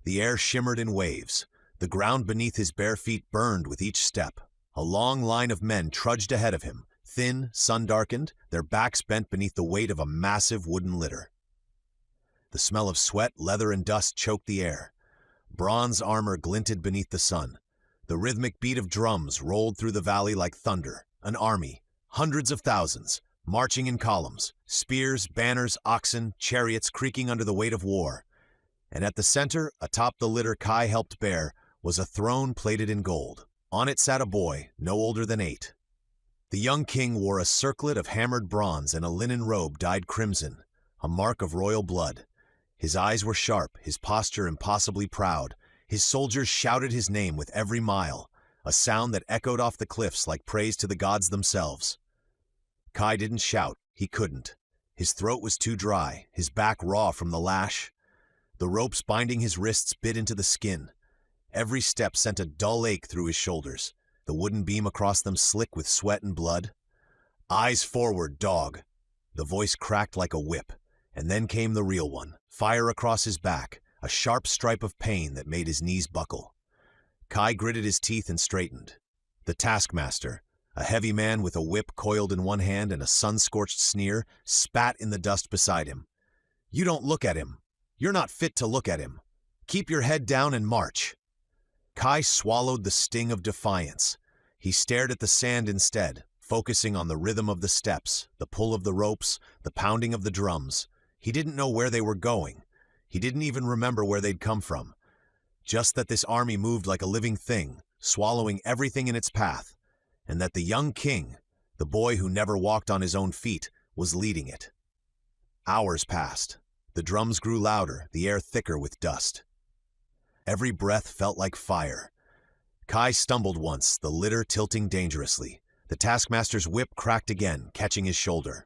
The air shimmered in waves. The ground beneath his bare feet burned with each step. A long line of men trudged ahead of him, thin, sun-darkened, their backs bent beneath the weight of a massive wooden litter. The smell of sweat, leather, and dust choked the air. Bronze armor glinted beneath the sun. The rhythmic beat of drums rolled through the valley like thunder. An army, hundreds of thousands, marching in columns, spears, banners, oxen, chariots creaking under the weight of war. And at the center, atop the litter Kai helped bear, was a throne plated in gold. On it sat a boy, no older than 8. The young king wore a circlet of hammered bronze and a linen robe dyed crimson, a mark of royal blood. His eyes were sharp, his posture impossibly proud. His soldiers shouted his name with every mile, a sound that echoed off the cliffs like praise to the gods themselves. Kai didn't shout, he couldn't. His throat was too dry, his back raw from the lash. The ropes binding his wrists bit into the skin. Every step sent a dull ache through his shoulders, the wooden beam across them slick with sweat and blood. "Eyes forward, dog." The voice cracked like a whip, and then came the real one, fire across his back, a sharp stripe of pain that made his knees buckle. Kai gritted his teeth and straightened. The taskmaster, a heavy man with a whip coiled in one hand and a sun-scorched sneer, spat in the dust beside him. "You don't look at him. You're not fit to look at him. Keep your head down and march." Kai swallowed the sting of defiance. He stared at the sand instead, focusing on the rhythm of the steps, the pull of the ropes, the pounding of the drums. He didn't know where they were going. He didn't even remember where they'd come from. Just that this army moved like a living thing, swallowing everything in its path, and that the young king, the boy who never walked on his own feet, was leading it. Hours passed. The drums grew louder, the air thicker with dust. Every breath felt like fire. Kai stumbled once, the litter tilting dangerously. The taskmaster's whip cracked again, catching his shoulder.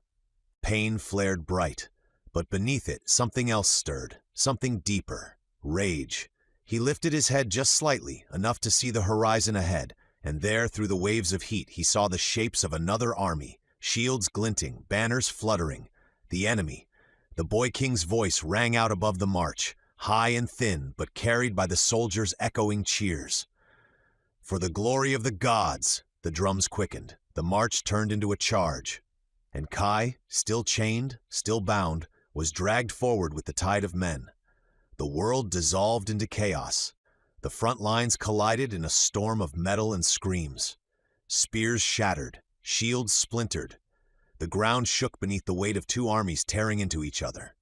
Pain flared bright, but beneath it something else stirred, something deeper, rage. He lifted his head just slightly, enough to see the horizon ahead, and there, through the waves of heat, he saw the shapes of another army, shields glinting, banners fluttering. The enemy. The boy king's voice rang out above the march, high and thin, but carried by the soldiers' echoing cheers. "For the glory of the gods!" The drums quickened. The march turned into a charge. And Kai, still chained, still bound, was dragged forward with the tide of men. The world dissolved into chaos. The front lines collided in a storm of metal and screams. Spears shattered, shields splintered. The ground shook beneath the weight of two armies tearing into each other.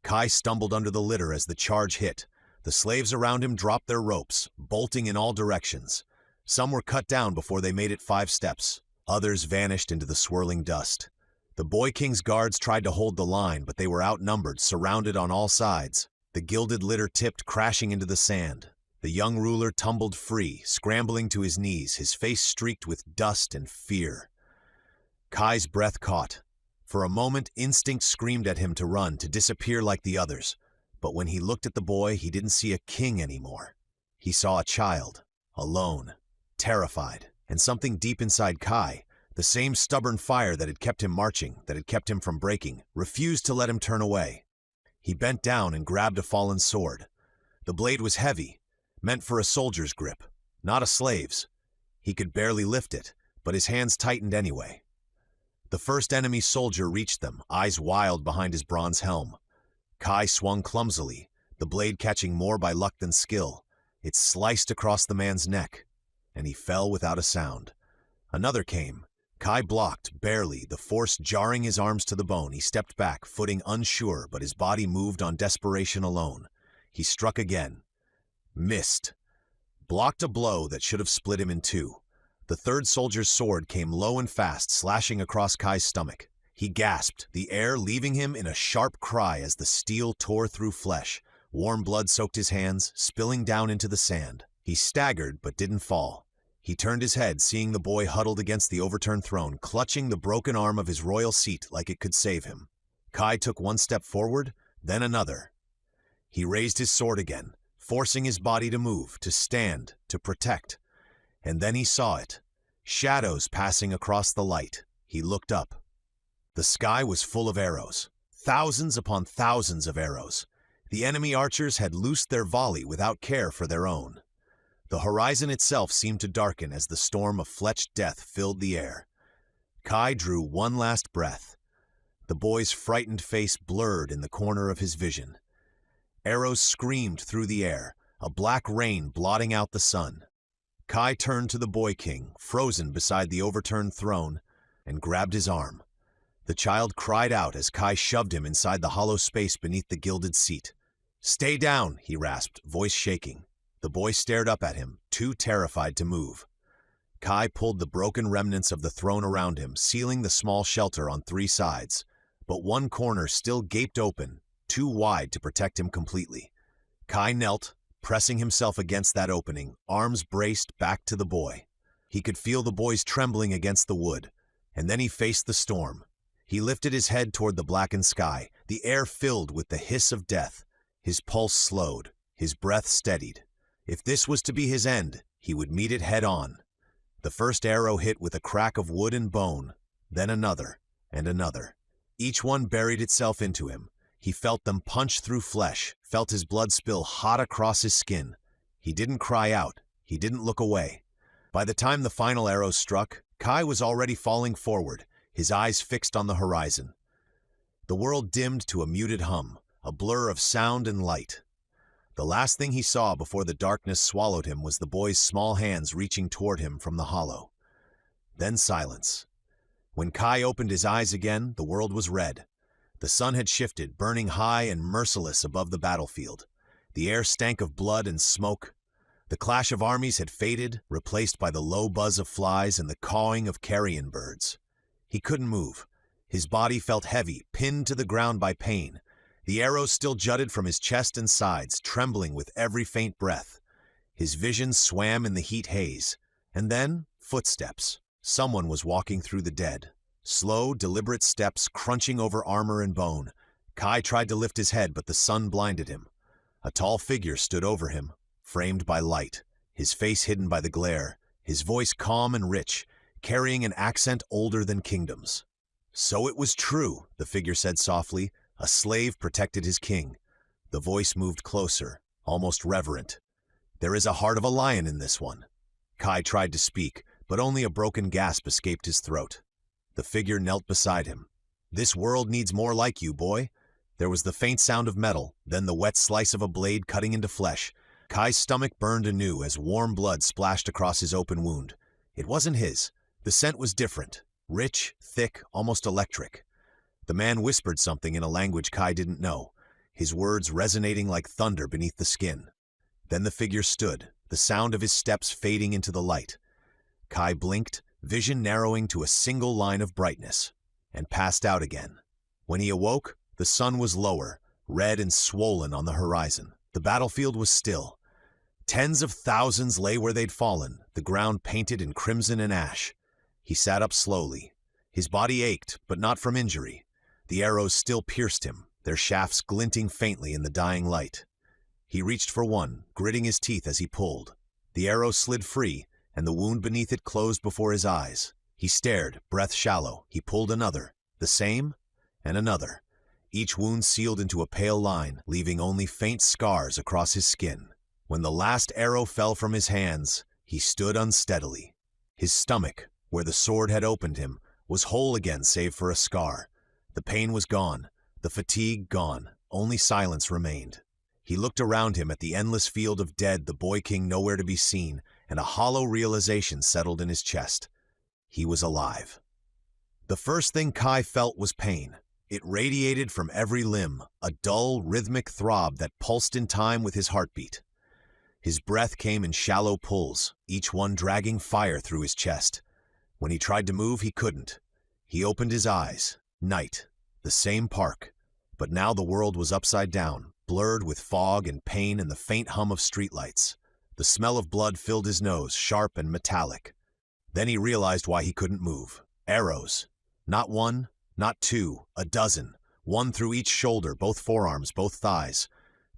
Kai stumbled under the litter as the charge hit. The slaves around him dropped their ropes, bolting in all directions. Some were cut down before they made it 5 steps. Others vanished into the swirling dust. The boy king's guards tried to hold the line, but they were outnumbered, surrounded on all sides. The gilded litter tipped, crashing into the sand. The young ruler tumbled free, scrambling to his knees, his face streaked with dust and fear. Kai's breath caught. For a moment, instinct screamed at him to run, to disappear like the others. But when he looked at the boy, he didn't see a king anymore. He saw a child, alone, terrified, and something deep inside Kai, the same stubborn fire that had kept him marching, that had kept him from breaking, refused to let him turn away. He bent down and grabbed a fallen sword. The blade was heavy, meant for a soldier's grip, not a slave's. He could barely lift it, but his hands tightened anyway. The first enemy soldier reached them, eyes wild behind his bronze helm. Kai swung clumsily, the blade catching more by luck than skill. It sliced across the man's neck, and he fell without a sound. Another came. Kai blocked, barely, the force jarring his arms to the bone. He stepped back, footing unsure, but his body moved on desperation alone. He struck again. Missed. Blocked a blow that should have split him in two. The third soldier's sword came low and fast, slashing across Kai's stomach. He gasped, the air leaving him in a sharp cry as the steel tore through flesh. Warm blood soaked his hands, spilling down into the sand. He staggered, but didn't fall. He turned his head, seeing the boy huddled against the overturned throne, clutching the broken arm of his royal seat like it could save him. Kai took one step forward, then another. He raised his sword again, forcing his body to move, to stand, to protect. And then he saw it. Shadows passing across the light. He looked up. The sky was full of arrows. Thousands upon thousands of arrows. The enemy archers had loosed their volley without care for their own. The horizon itself seemed to darken as the storm of fletched death filled the air. Kai drew one last breath. The boy's frightened face blurred in the corner of his vision. Arrows screamed through the air, a black rain blotting out the sun. Kai turned to the boy king, frozen beside the overturned throne, and grabbed his arm. The child cried out as Kai shoved him inside the hollow space beneath the gilded seat. "Stay down," he rasped, voice shaking. The boy stared up at him, too terrified to move. Kai pulled the broken remnants of the throne around him, sealing the small shelter on three sides. But one corner still gaped open, too wide to protect him completely. Kai knelt, pressing himself against that opening, arms braced back to the boy. He could feel the boy's trembling against the wood, and then he faced the storm. He lifted his head toward the blackened sky, the air filled with the hiss of death. His pulse slowed, his breath steadied. If this was to be his end, he would meet it head on. The first arrow hit with a crack of wood and bone, then another, and another. Each one buried itself into him. He felt them punch through flesh, felt his blood spill hot across his skin. He didn't cry out, he didn't look away. By the time the final arrow struck, Kai was already falling forward, his eyes fixed on the horizon. The world dimmed to a muted hum, a blur of sound and light. The last thing he saw before the darkness swallowed him was the boy's small hands reaching toward him from the hollow. Then silence. When Kai opened his eyes again, the world was red. The sun had shifted, burning high and merciless above the battlefield. The air stank of blood and smoke. The clash of armies had faded, replaced by the low buzz of flies and the cawing of carrion birds. He couldn't move. His body felt heavy, pinned to the ground by pain. The arrows still jutted from his chest and sides, trembling with every faint breath. His vision swam in the heat haze. And then, footsteps. Someone was walking through the dead. Slow, deliberate steps crunching over armor and bone. Kai tried to lift his head, but the sun blinded him. A tall figure stood over him, framed by light, his face hidden by the glare, his voice calm and rich, carrying an accent older than kingdoms. "So it was true," the figure said softly. A slave protected his king. The voice moved closer, almost reverent. "There is a heart of a lion in this one." Kai tried to speak, but only a broken gasp escaped his throat. The figure knelt beside him. "This world needs more like you, boy." There was the faint sound of metal, then the wet slice of a blade cutting into flesh. Kai's stomach burned anew as warm blood splashed across his open wound. It wasn't his. The scent was different, rich, thick, almost electric. The man whispered something in a language Kai didn't know, his words resonating like thunder beneath the skin. Then the figure stood, the sound of his steps fading into the light. Kai blinked, vision narrowing to a single line of brightness, and passed out again. When he awoke, the sun was lower, red and swollen on the horizon. The battlefield was still. Tens of thousands lay where they'd fallen, the ground painted in crimson and ash. He sat up slowly. His body ached, but not from injury. The arrows still pierced him, their shafts glinting faintly in the dying light. He reached for one, gritting his teeth as he pulled. The arrow slid free, and the wound beneath it closed before his eyes. He stared, breath shallow. He pulled another. The same, and another. Each wound sealed into a pale line, leaving only faint scars across his skin. When the last arrow fell from his hands, he stood unsteadily. His stomach, where the sword had opened him, was whole again save for a scar. The pain was gone, the fatigue gone, only silence remained. He looked around him at the endless field of dead, the boy king nowhere to be seen, and a hollow realization settled in his chest. He was alive. The first thing Kai felt was pain. It radiated from every limb, a dull, rhythmic throb that pulsed in time with his heartbeat. His breath came in shallow pulls, each one dragging fire through his chest. When he tried to move, he couldn't. He opened his eyes. Night. The same park. But now the world was upside down, blurred with fog and pain and the faint hum of streetlights. The smell of blood filled his nose, sharp and metallic. Then he realized why he couldn't move. Arrows. Not one, not two, a dozen. One through each shoulder, both forearms, both thighs.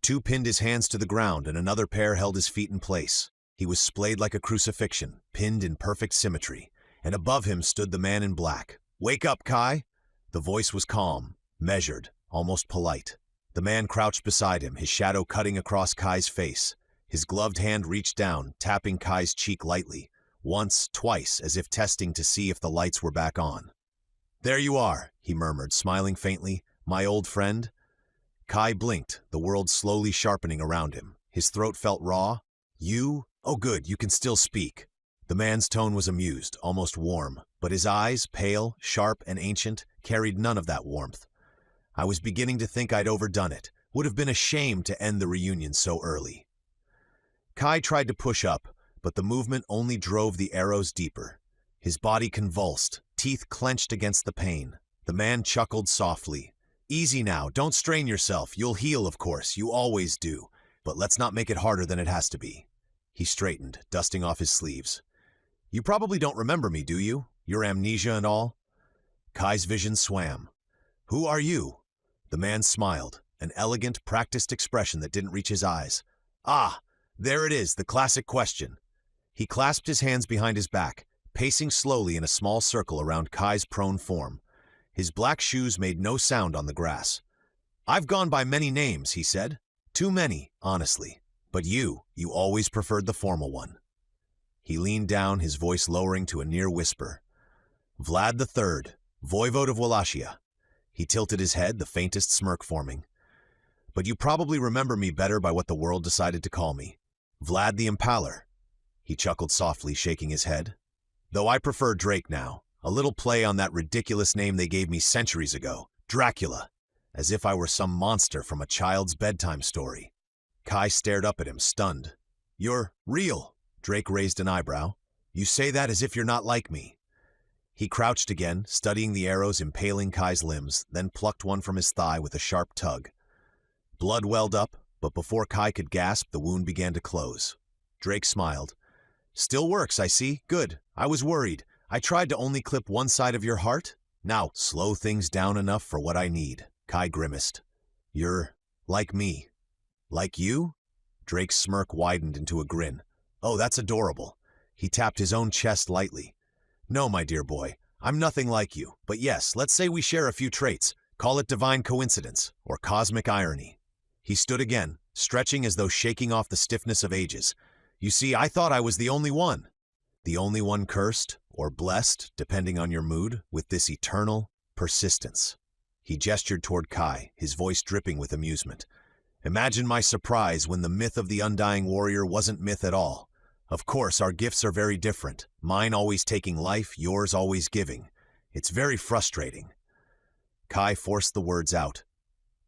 Two pinned his hands to the ground, and another pair held his feet in place. He was splayed like a crucifixion, pinned in perfect symmetry. And above him stood the man in black. "Wake up, Kai!" The voice was calm, measured, almost polite. The man crouched beside him, his shadow cutting across Kai's face. His gloved hand reached down, tapping Kai's cheek lightly. Once, twice, as if testing to see if the lights were back on. "There you are," he murmured, smiling faintly. "My old friend?" Kai blinked, the world slowly sharpening around him. His throat felt raw. "You? Oh good, you can still speak." The man's tone was amused, almost warm, but his eyes, pale, sharp, and ancient, carried none of that warmth. "I was beginning to think I'd overdone it. Would have been a shame to end the reunion so early." Kai tried to push up, but the movement only drove the arrows deeper. His body convulsed, teeth clenched against the pain. The man chuckled softly. "Easy now, don't strain yourself. You'll heal, of course, you always do. But let's not make it harder than it has to be." He straightened, dusting off his sleeves. "You probably don't remember me, do you? Your amnesia and all?" Kai's vision swam. "Who are you?" The man smiled, an elegant, practiced expression that didn't reach his eyes. "Ah, there it is, the classic question." He clasped his hands behind his back, pacing slowly in a small circle around Kai's prone form. His black shoes made no sound on the grass. "I've gone by many names," he said. "Too many, honestly. But you always preferred the formal one." He leaned down, his voice lowering to a near whisper. "Vlad III, Voivode of Wallachia." He tilted his head, the faintest smirk forming. "But you probably remember me better by what the world decided to call me. Vlad the Impaler." He chuckled softly, shaking his head. "Though I prefer Drake now, a little play on that ridiculous name they gave me centuries ago, Dracula, as if I were some monster from a child's bedtime story." Kai stared up at him, stunned. "You're real." Drake raised an eyebrow. "You say that as if you're not like me." He crouched again, studying the arrows impaling Kai's limbs, then plucked one from his thigh with a sharp tug. Blood welled up, but before Kai could gasp, the wound began to close. Drake smiled. "Still works, I see. Good. I was worried. I tried to only clip one side of your heart. Now, slow things down enough for what I need." Kai grimaced. "You're like me." "Like you?" Drake's smirk widened into a grin. "Oh, that's adorable." He tapped his own chest lightly. "No, my dear boy, I'm nothing like you. But yes, let's say we share a few traits. Call it divine coincidence, or cosmic irony." He stood again, stretching as though shaking off the stiffness of ages. "You see, I thought I was the only one." The only one cursed, or blessed, depending on your mood, with this eternal persistence. He gestured toward Kai, his voice dripping with amusement. "Imagine my surprise when the myth of the undying warrior wasn't myth at all. Of course, our gifts are very different, mine always taking life, yours always giving. It's very frustrating." Kai forced the words out.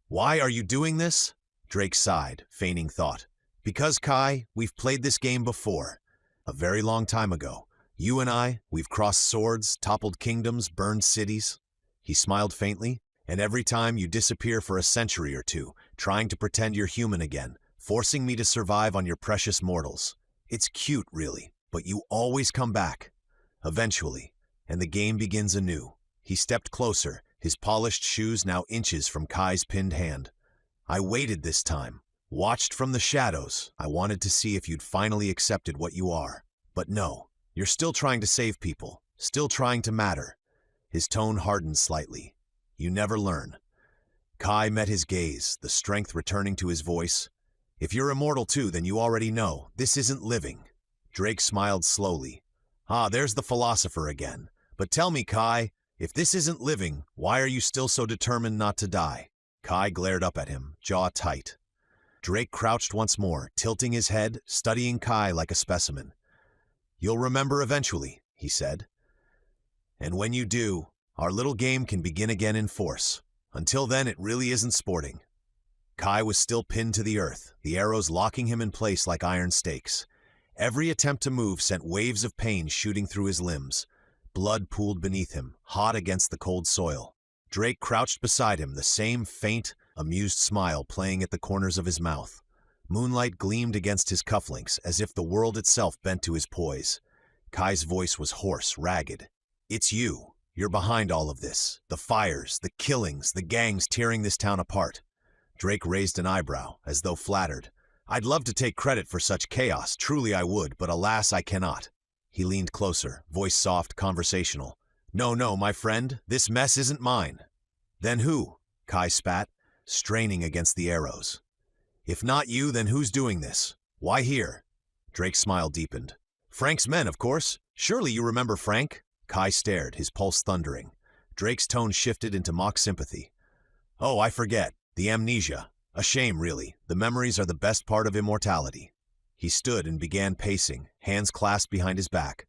"Why are you doing this?" Drake sighed, feigning thought. "Because, Kai, we've played this game before. A very long time ago. You and I, we've crossed swords, toppled kingdoms, burned cities." He smiled faintly. "And every time you disappear for a century or two, trying to pretend you're human again, forcing me to survive on your precious mortals. It's cute, really, but you always come back. Eventually, and the game begins anew." He stepped closer, his polished shoes now inches from Kai's pinned hand. "I waited this time. Watched from the shadows, I wanted to see if you'd finally accepted what you are. But no, you're still trying to save people, still trying to matter. His tone hardened slightly. You never learn. Kai met his gaze, the strength returning to his voice. If you're immortal too, then you already know, this isn't living. Drake smiled slowly. Ah, there's the philosopher again. But tell me, Kai, if this isn't living, why are you still so determined not to die? Kai glared up at him, jaw tight. Drake crouched once more, tilting his head, studying Kai like a specimen. You'll remember eventually, he said. And when you do, our little game can begin again in force. Until then, it really isn't sporting. Kai was still pinned to the earth, the arrows locking him in place like iron stakes. Every attempt to move sent waves of pain shooting through his limbs. Blood pooled beneath him, hot against the cold soil. Drake crouched beside him, the same faint, amused smile playing at the corners of his mouth. Moonlight gleamed against his cufflinks, as if the world itself bent to his poise. Kai's voice was hoarse, ragged. It's you. You're behind all of this. The fires, the killings, the gangs tearing this town apart. Drake raised an eyebrow, as though flattered. I'd love to take credit for such chaos, truly I would, but alas, I cannot. He leaned closer, voice soft, conversational. No, my friend, this mess isn't mine. Then who? Kai spat, straining against the arrows. If not you, then who's doing this? Why here? Drake's smile deepened. Frank's men, of course. Surely you remember Frank? Kai stared, his pulse thundering. Drake's tone shifted into mock sympathy. Oh, I forget. The amnesia. A shame, really. The memories are the best part of immortality. He stood and began pacing, hands clasped behind his back.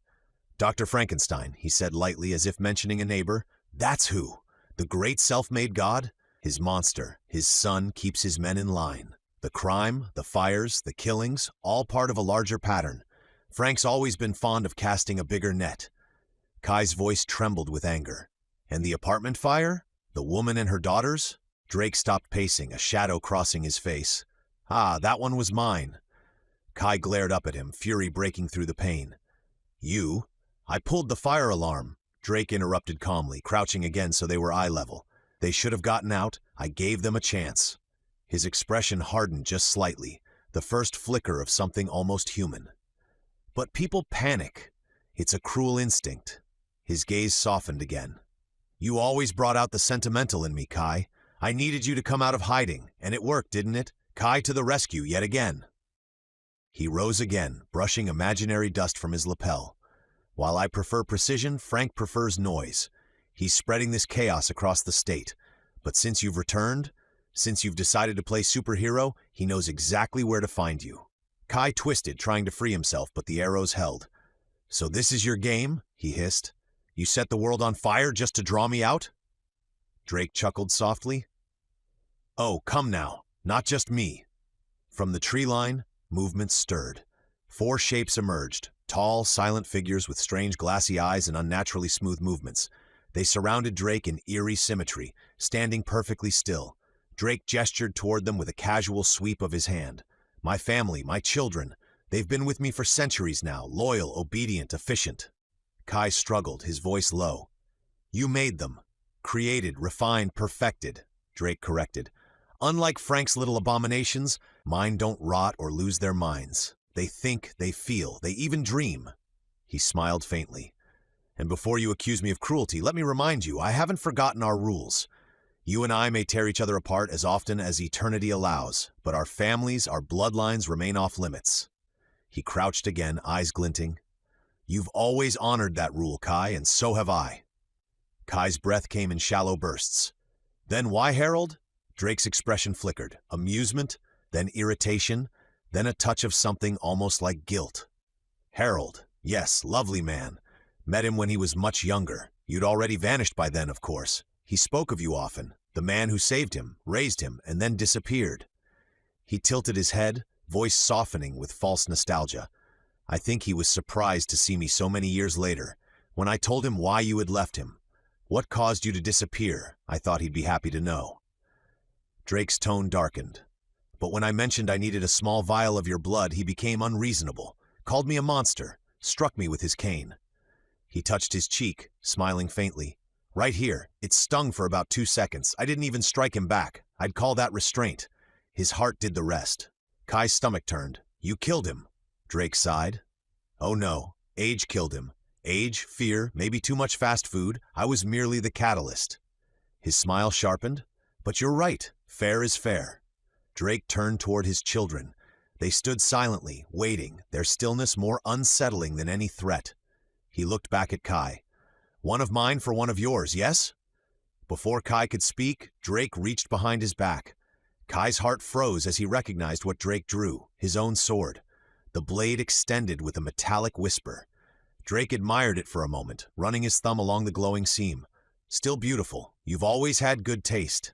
Dr. Frankenstein, he said lightly as if mentioning a neighbor. That's who. The great self-made god? His monster, his son, keeps his men in line. The crime, the fires, the killings, all part of a larger pattern. Frank's always been fond of casting a bigger net. Kai's voice trembled with anger. And the apartment fire? The woman and her daughters? Drake stopped pacing, a shadow crossing his face. Ah, that one was mine. Kai glared up at him, fury breaking through the pain. You? I pulled the fire alarm. Drake interrupted calmly, crouching again so they were eye level. They should have gotten out. I gave them a chance. His expression hardened just slightly, the first flicker of something almost human. But people panic. It's a cruel instinct. His gaze softened again. You always brought out the sentimental in me, Kai. I needed you to come out of hiding, and it worked, didn't it? Kai to the rescue yet again. He rose again, brushing imaginary dust from his lapel. While I prefer precision, Frank prefers noise. He's spreading this chaos across the state. But since you've returned, since you've decided to play superhero, he knows exactly where to find you. Kai twisted, trying to free himself, but the arrows held. So this is your game? He hissed. You set the world on fire just to draw me out? Drake chuckled softly. Oh, come now. Not just me. From the tree line, movement stirred. 4 shapes emerged, tall, silent figures with strange glassy eyes and unnaturally smooth movements. They surrounded Drake in eerie symmetry, standing perfectly still. Drake gestured toward them with a casual sweep of his hand. My family, my children, they've been with me for centuries now, loyal, obedient, efficient. Kai struggled, his voice low. You made them. Created, refined, perfected, Drake corrected. Unlike Frank's little abominations, mine don't rot or lose their minds. They think, they feel, they even dream. He smiled faintly. And before you accuse me of cruelty, let me remind you, I haven't forgotten our rules. You and I may tear each other apart as often as eternity allows, but our families, our bloodlines remain off limits. He crouched again, eyes glinting. You've always honored that rule, Kai, and so have I. Kai's breath came in shallow bursts. Then why, Harold? Drake's expression flickered. Amusement, then irritation, then a touch of something almost like guilt. Harold, yes, lovely man. Met him when he was much younger. You'd already vanished by then, of course. He spoke of you often, the man who saved him, raised him, and then disappeared. He tilted his head, voice softening with false nostalgia. I think he was surprised to see me so many years later. When I told him why you had left him, what caused you to disappear, I thought he'd be happy to know. Drake's tone darkened. But when I mentioned I needed a small vial of your blood, he became unreasonable, called me a monster, struck me with his cane. He touched his cheek, smiling faintly. Right here, it stung for about 2 seconds. I didn't even strike him back. I'd call that restraint. His heart did the rest. Kai's stomach turned. You killed him. Drake sighed. Oh no, age killed him. Age, fear, maybe too much fast food. I was merely the catalyst. His smile sharpened. But you're right. Fair is fair. Drake turned toward his children. They stood silently, waiting, their stillness more unsettling than any threat. He looked back at Kai. One of mine for one of yours, yes? Before Kai could speak, Drake reached behind his back. Kai's heart froze as he recognized what Drake drew, his own sword. The blade extended with a metallic whisper. Drake admired it for a moment, running his thumb along the glowing seam. Still beautiful. You've always had good taste.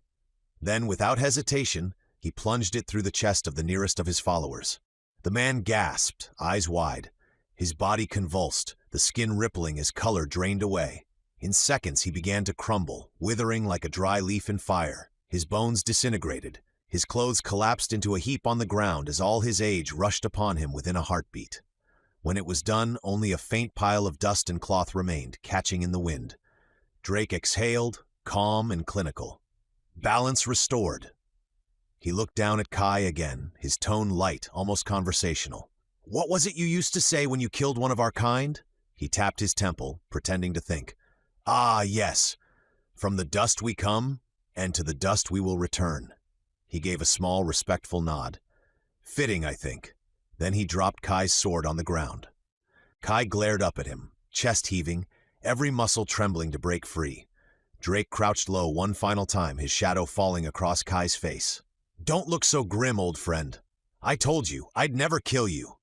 Then, without hesitation, he plunged it through the chest of the nearest of his followers. The man gasped, eyes wide. His body convulsed, the skin rippling as color drained away. In seconds he began to crumble, withering like a dry leaf in fire. His bones disintegrated. His clothes collapsed into a heap on the ground as all his age rushed upon him within a heartbeat. When it was done, only a faint pile of dust and cloth remained, catching in the wind. Drake exhaled, calm and clinical. Balance restored. He looked down at Kai again, his tone light, almost conversational. What was it you used to say when you killed one of our kind? He tapped his temple, pretending to think. Ah, yes. From the dust we come, and to the dust we will return. He gave a small, respectful nod. Fitting, I think. Then he dropped Kai's sword on the ground. Kai glared up at him, chest heaving, every muscle trembling to break free. Drake crouched low one final time, his shadow falling across Kai's face. Don't look so grim, old friend. I told you, I'd never kill you.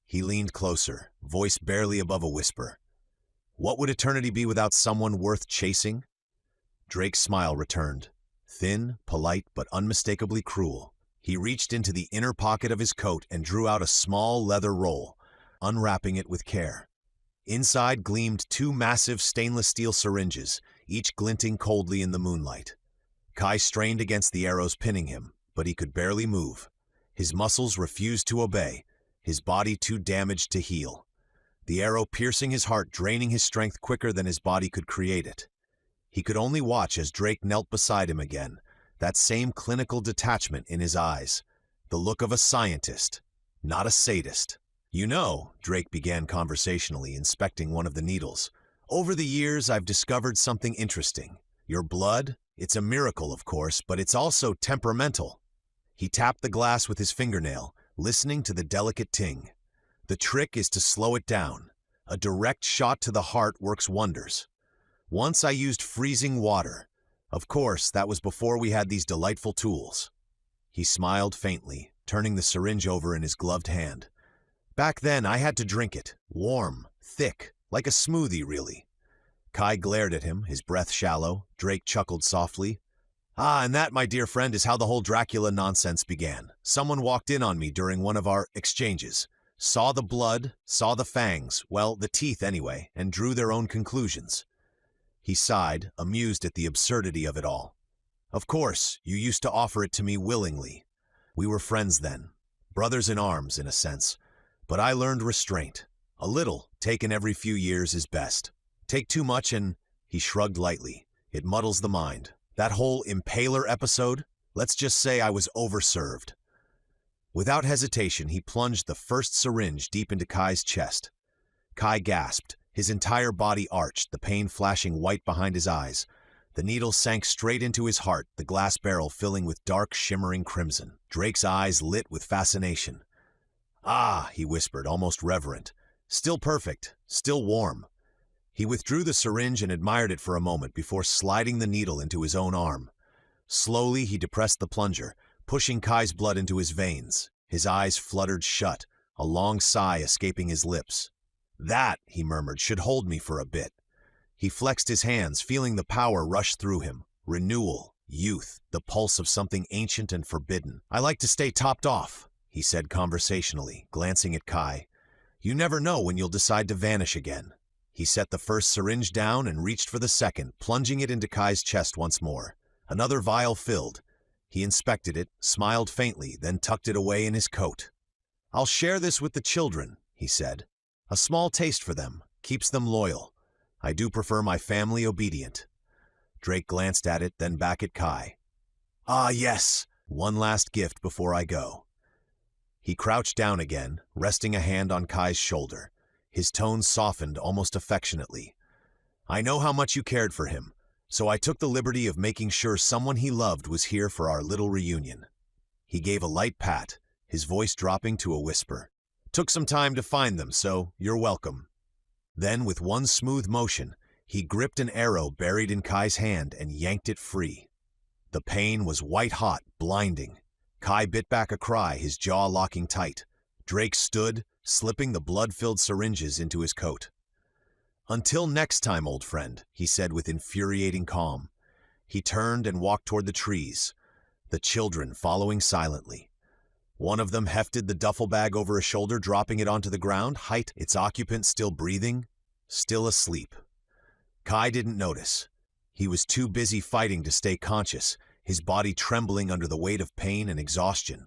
He leaned closer, voice barely above a whisper. What would eternity be without someone worth chasing? Drake's smile returned, thin, polite, but unmistakably cruel. He reached into the inner pocket of his coat and drew out a small leather roll, unwrapping it with care. Inside gleamed two massive stainless steel syringes, each glinting coldly in the moonlight. Kai strained against the arrows pinning him, but he could barely move. His muscles refused to obey, his body too damaged to heal. The arrow piercing his heart, draining his strength quicker than his body could create it. He could only watch as Drake knelt beside him again, that same clinical detachment in his eyes, the look of a scientist, not a sadist. You know, Drake began conversationally, inspecting one of the needles. Over the years, I've discovered something interesting. Your blood, it's a miracle, of course, but it's also temperamental. He tapped the glass with his fingernail, listening to the delicate ting. The trick is to slow it down. A direct shot to the heart works wonders. Once I used freezing water. Of course, that was before we had these delightful tools. He smiled faintly, turning the syringe over in his gloved hand. Back then, I had to drink it, warm, thick, like a smoothie, really. Kai glared at him, his breath shallow. Drake chuckled softly. Ah, and that, my dear friend, is how the whole Dracula nonsense began. Someone walked in on me during one of our exchanges. Saw the blood, saw the fangs, well, the teeth anyway, and drew their own conclusions. He sighed, amused at the absurdity of it all. Of course, you used to offer it to me willingly. We were friends then, brothers in arms, in a sense. But I learned restraint. A little, taken every few years, is best. Take too much and, he shrugged lightly, it muddles the mind. That whole impaler episode, let's just say I was overserved. Without hesitation, he plunged the first syringe deep into Kai's chest. Kai gasped, his entire body arched, the pain flashing white behind his eyes. The needle sank straight into his heart, the glass barrel filling with dark, shimmering crimson. Drake's eyes lit with fascination. Ah, he whispered, almost reverent. Still perfect, still warm. He withdrew the syringe and admired it for a moment before sliding the needle into his own arm. Slowly, he depressed the plunger, pushing Kai's blood into his veins. His eyes fluttered shut, a long sigh escaping his lips. That, he murmured, should hold me for a bit. He flexed his hands, feeling the power rush through him. Renewal, youth, the pulse of something ancient and forbidden. I like to stay topped off, he said conversationally, glancing at Kai. You never know when you'll decide to vanish again. He set the first syringe down and reached for the second, plunging it into Kai's chest once more. Another vial filled. He inspected it, smiled faintly, then tucked it away in his coat. I'll share this with the children, he said. A small taste for them, keeps them loyal. I do prefer my family obedient. Drake glanced at it, then back at Kai. Ah, yes, one last gift before I go. He crouched down again, resting a hand on Kai's shoulder. His tone softened almost affectionately. I know how much you cared for him, so I took the liberty of making sure someone he loved was here for our little reunion. He gave a light pat, his voice dropping to a whisper. Took some time to find them, so you're welcome. Then, with one smooth motion, he gripped an arrow buried in Kai's hand and yanked it free. The pain was white-hot, blinding. Kai bit back a cry, his jaw locking tight. Drake stood, slipping the blood-filled syringes into his coat. Until next time, old friend, he said with infuriating calm. He turned and walked toward the trees, the children following silently. One of them hefted the duffel bag over his shoulder, dropping it onto the ground, its occupant still breathing, still asleep. Kai didn't notice. He was too busy fighting to stay conscious, his body trembling under the weight of pain and exhaustion.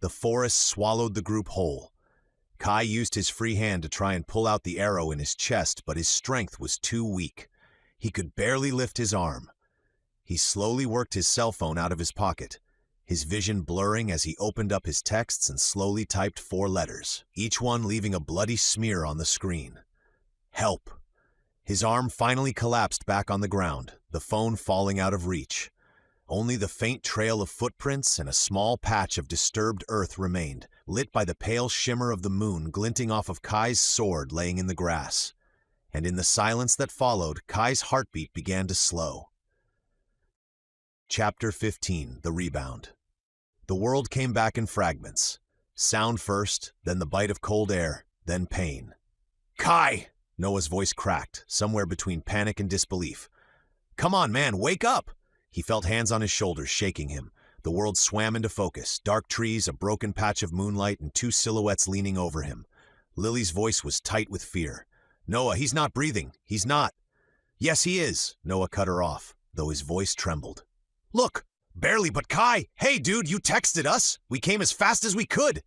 The forest swallowed the group whole. Kai used his free hand to try and pull out the arrow in his chest, but his strength was too weak. He could barely lift his arm. He slowly worked his cell phone out of his pocket, his vision blurring as he opened up his texts and slowly typed 4 letters, each one leaving a bloody smear on the screen. Help. His arm finally collapsed back on the ground, the phone falling out of reach. Only the faint trail of footprints and a small patch of disturbed earth remained, lit by the pale shimmer of the moon glinting off of Kai's sword laying in the grass. And in the silence that followed, Kai's heartbeat began to slow. Chapter 15, The Rebound. The world came back in fragments. Sound first, then the bite of cold air, then pain. Kai! Noah's voice cracked, somewhere between panic and disbelief. Come on, man, wake up! He felt hands on his shoulders, shaking him. The world swam into focus, dark trees, a broken patch of moonlight, and 2 silhouettes leaning over him. Lily's voice was tight with fear. Noah, he's not breathing. He's not. Yes, he is, Noah cut her off, though his voice trembled. Look, barely, but Kai, hey dude, you texted us. We came as fast as we could.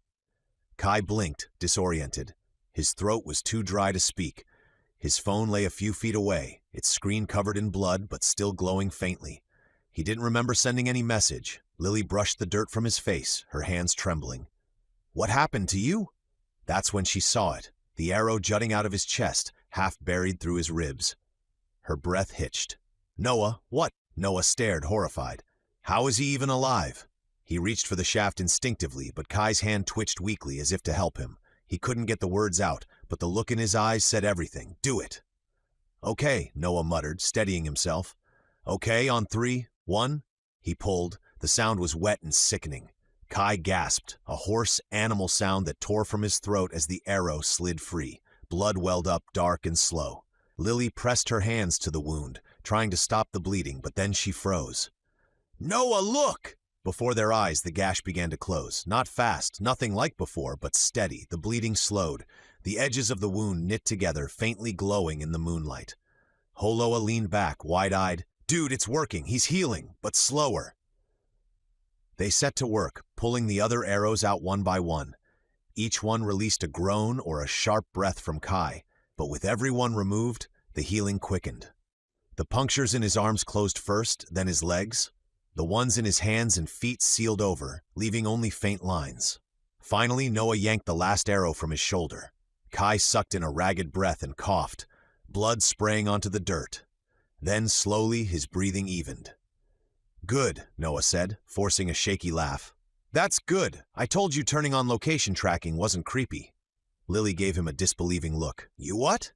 Kai blinked, disoriented. His throat was too dry to speak. His phone lay a few feet away, its screen covered in blood but still glowing faintly. He didn't remember sending any message. Lily brushed the dirt from his face, her hands trembling. What happened to you? That's when she saw it, the arrow jutting out of his chest, half buried through his ribs. Her breath hitched. Noah, what? Noah stared, horrified. How is he even alive? He reached for the shaft instinctively, but Kai's hand twitched weakly as if to help him. He couldn't get the words out, but the look in his eyes said everything. Do it. Okay, Noah muttered, steadying himself. Okay, on 3, 1. He pulled. The sound was wet and sickening. Kai gasped, a hoarse animal sound that tore from his throat as the arrow slid free. Blood welled up dark and slow. Lily pressed her hands to the wound, trying to stop the bleeding, but then she froze. Noah, look! Before their eyes, the gash began to close. Not fast, nothing like before, but steady. The bleeding slowed. The edges of the wound knit together, faintly glowing in the moonlight. Holoa leaned back, wide-eyed. Dude, it's working. He's healing, but slower. They set to work, pulling the other arrows out one by one. Each one released a groan or a sharp breath from Kai, but with every one removed, the healing quickened. The punctures in his arms closed first, then his legs. The ones in his hands and feet sealed over, leaving only faint lines. Finally, Noah yanked the last arrow from his shoulder. Kai sucked in a ragged breath and coughed, blood spraying onto the dirt. Then, slowly, his breathing evened. Good, Noah said, forcing a shaky laugh. That's good. I told you turning on location tracking wasn't creepy. Lily gave him a disbelieving look. You what?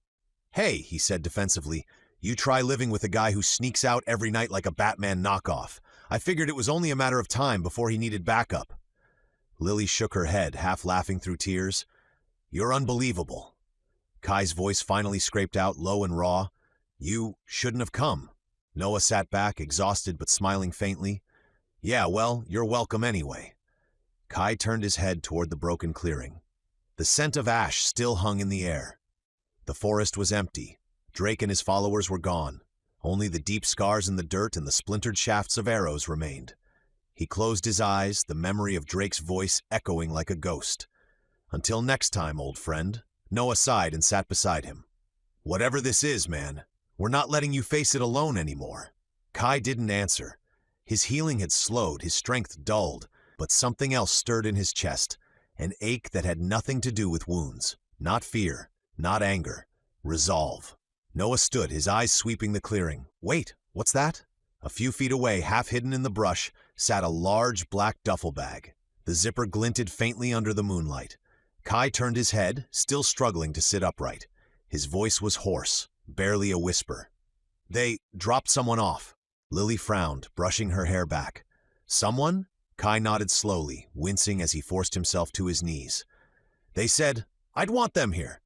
Hey, he said defensively, you try living with a guy who sneaks out every night like a Batman knockoff. I figured it was only a matter of time before he needed backup. Lily shook her head, half laughing through tears. You're unbelievable. Kai's voice finally scraped out, low and raw. You shouldn't have come. Noah sat back, exhausted but smiling faintly. Yeah, well, you're welcome anyway. Kai turned his head toward the broken clearing. The scent of ash still hung in the air. The forest was empty. Drake and his followers were gone. Only the deep scars in the dirt and the splintered shafts of arrows remained. He closed his eyes, the memory of Drake's voice echoing like a ghost. Until next time, old friend. Noah sighed and sat beside him. Whatever this is, man, we're not letting you face it alone anymore. Kai didn't answer. His healing had slowed, his strength dulled, but something else stirred in his chest, An ache that had nothing to do with wounds. Not fear, not anger. Resolve. Noah stood, his eyes sweeping the clearing. Wait, what's that? A few feet away, half hidden in the brush, sat a large black duffel bag. The zipper glinted faintly under the moonlight. Kai turned his head, still struggling to sit upright. His voice was hoarse, barely a whisper. They dropped someone off. Lily frowned, brushing her hair back. Someone? Kai nodded slowly, wincing as he forced himself to his knees. They said, I'd want them here.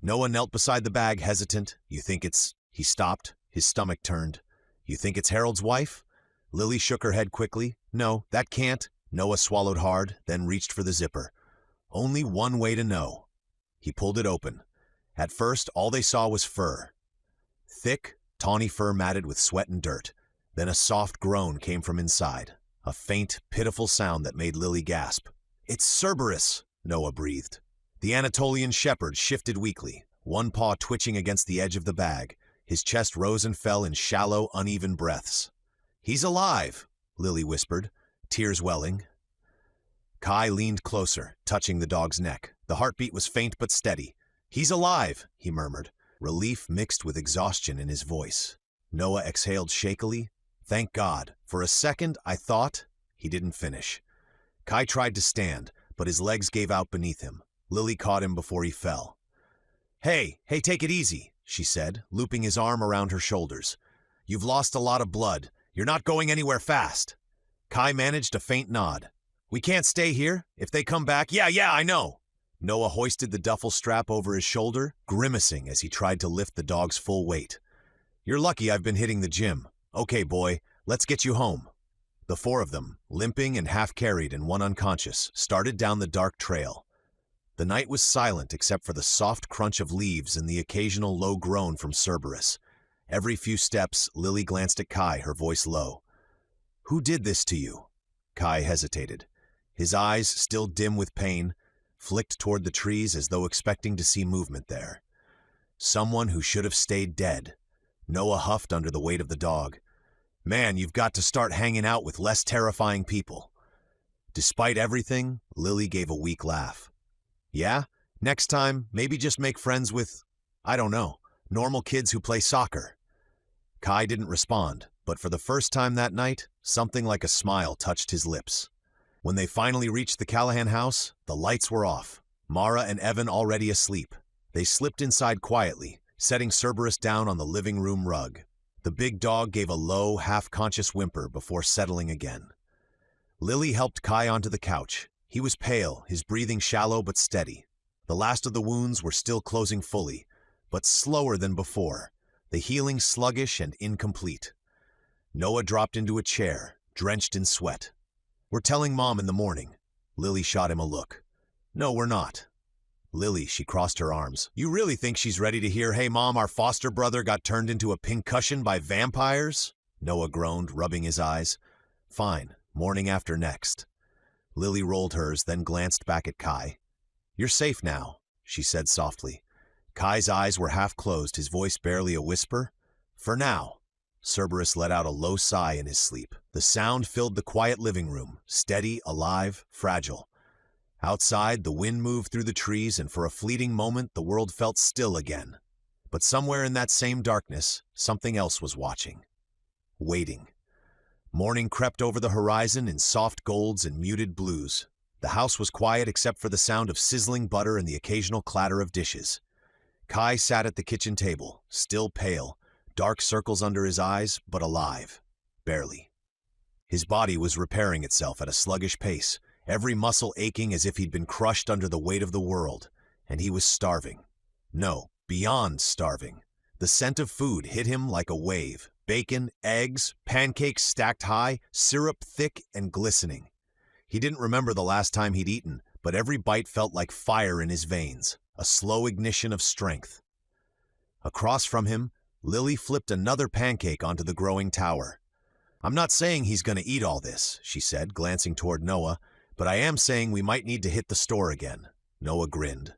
Noah knelt beside the bag, hesitant. You think it's... He stopped, his stomach turned. You think it's Harold's wife? Lily shook her head quickly. No, that can't. Noah swallowed hard, then reached for the zipper. Only one way to know. He pulled it open. At first, all they saw was fur. Thick, tawny fur matted with sweat and dirt. Then a soft groan came from inside. A faint, pitiful sound that made Lily gasp. It's Cerberus, Noah breathed. The Anatolian shepherd shifted weakly, one paw twitching against the edge of the bag. His chest rose and fell in shallow, uneven breaths. He's alive, Lily whispered, tears welling. Kai leaned closer, touching the dog's neck. The heartbeat was faint but steady. He's alive, he murmured, relief mixed with exhaustion in his voice. Noah exhaled shakily. Thank God. For a second, I thought... He didn't finish. Kai tried to stand, but his legs gave out beneath him. Lily caught him before he fell. Hey, take it easy, she said, looping his arm around her shoulders. You've lost a lot of blood. You're not going anywhere fast. Kai managed a faint nod. We can't stay here. If they come back... Yeah, I know. Noah hoisted the duffel strap over his shoulder, grimacing as he tried to lift the dog's full weight. You're lucky I've been hitting the gym. Okay, boy, let's get you home. The four of them, limping and half-carried and one unconscious, started down the dark trail. The night was silent except for the soft crunch of leaves and the occasional low groan from Cerberus. Every few steps, Lily glanced at Kai, her voice low. Who did this to you? Kai hesitated. His eyes, still dim with pain, flicked toward the trees as though expecting to see movement there. Someone who should have stayed dead. Noah huffed under the weight of the dog. Man, you've got to start hanging out with less terrifying people. Despite everything, Lily gave a weak laugh. Yeah? Next time, maybe just make friends with, I don't know, normal kids who play soccer. Kai didn't respond, but for the first time that night, something like a smile touched his lips. When they finally reached the Callahan house, the lights were off. Mara and Evan already asleep. They slipped inside quietly, setting Cerberus down on the living room rug. The big dog gave a low, half-conscious whimper before settling again. Lily helped Kai onto the couch. He was pale, his breathing shallow but steady. The last of the wounds were still closing fully, but slower than before, the healing sluggish and incomplete. Noah dropped into a chair, drenched in sweat. We're telling Mom in the morning. Lily shot him a look. No, we're not. Lily, she crossed her arms. You really think she's ready to hear, hey Mom, our foster brother got turned into a pincushion by vampires? Noah groaned, rubbing his eyes. Fine, morning after next. Lily rolled hers, then glanced back at Kai. You're safe now, she said softly. Kai's eyes were half closed, his voice barely a whisper. For now. Cerberus let out a low sigh in his sleep. The sound filled the quiet living room, steady, alive, fragile. Outside, the wind moved through the trees, and for a fleeting moment, the world felt still again. But somewhere in that same darkness, something else was watching. Waiting. Morning crept over the horizon in soft golds and muted blues. The house was quiet except for the sound of sizzling butter and the occasional clatter of dishes. Kai sat at the kitchen table, still pale, dark circles under his eyes, but alive. Barely. His body was repairing itself at a sluggish pace, every muscle aching as if he'd been crushed under the weight of the world, and he was starving. No, beyond starving. The scent of food hit him like a wave. Bacon, eggs, pancakes stacked high, syrup thick and glistening. He didn't remember the last time he'd eaten, but every bite felt like fire in his veins, a slow ignition of strength. Across from him, Lily flipped another pancake onto the growing tower. I'm not saying he's going to eat all this, she said, glancing toward Noah, but I am saying we might need to hit the store again. Noah grinned.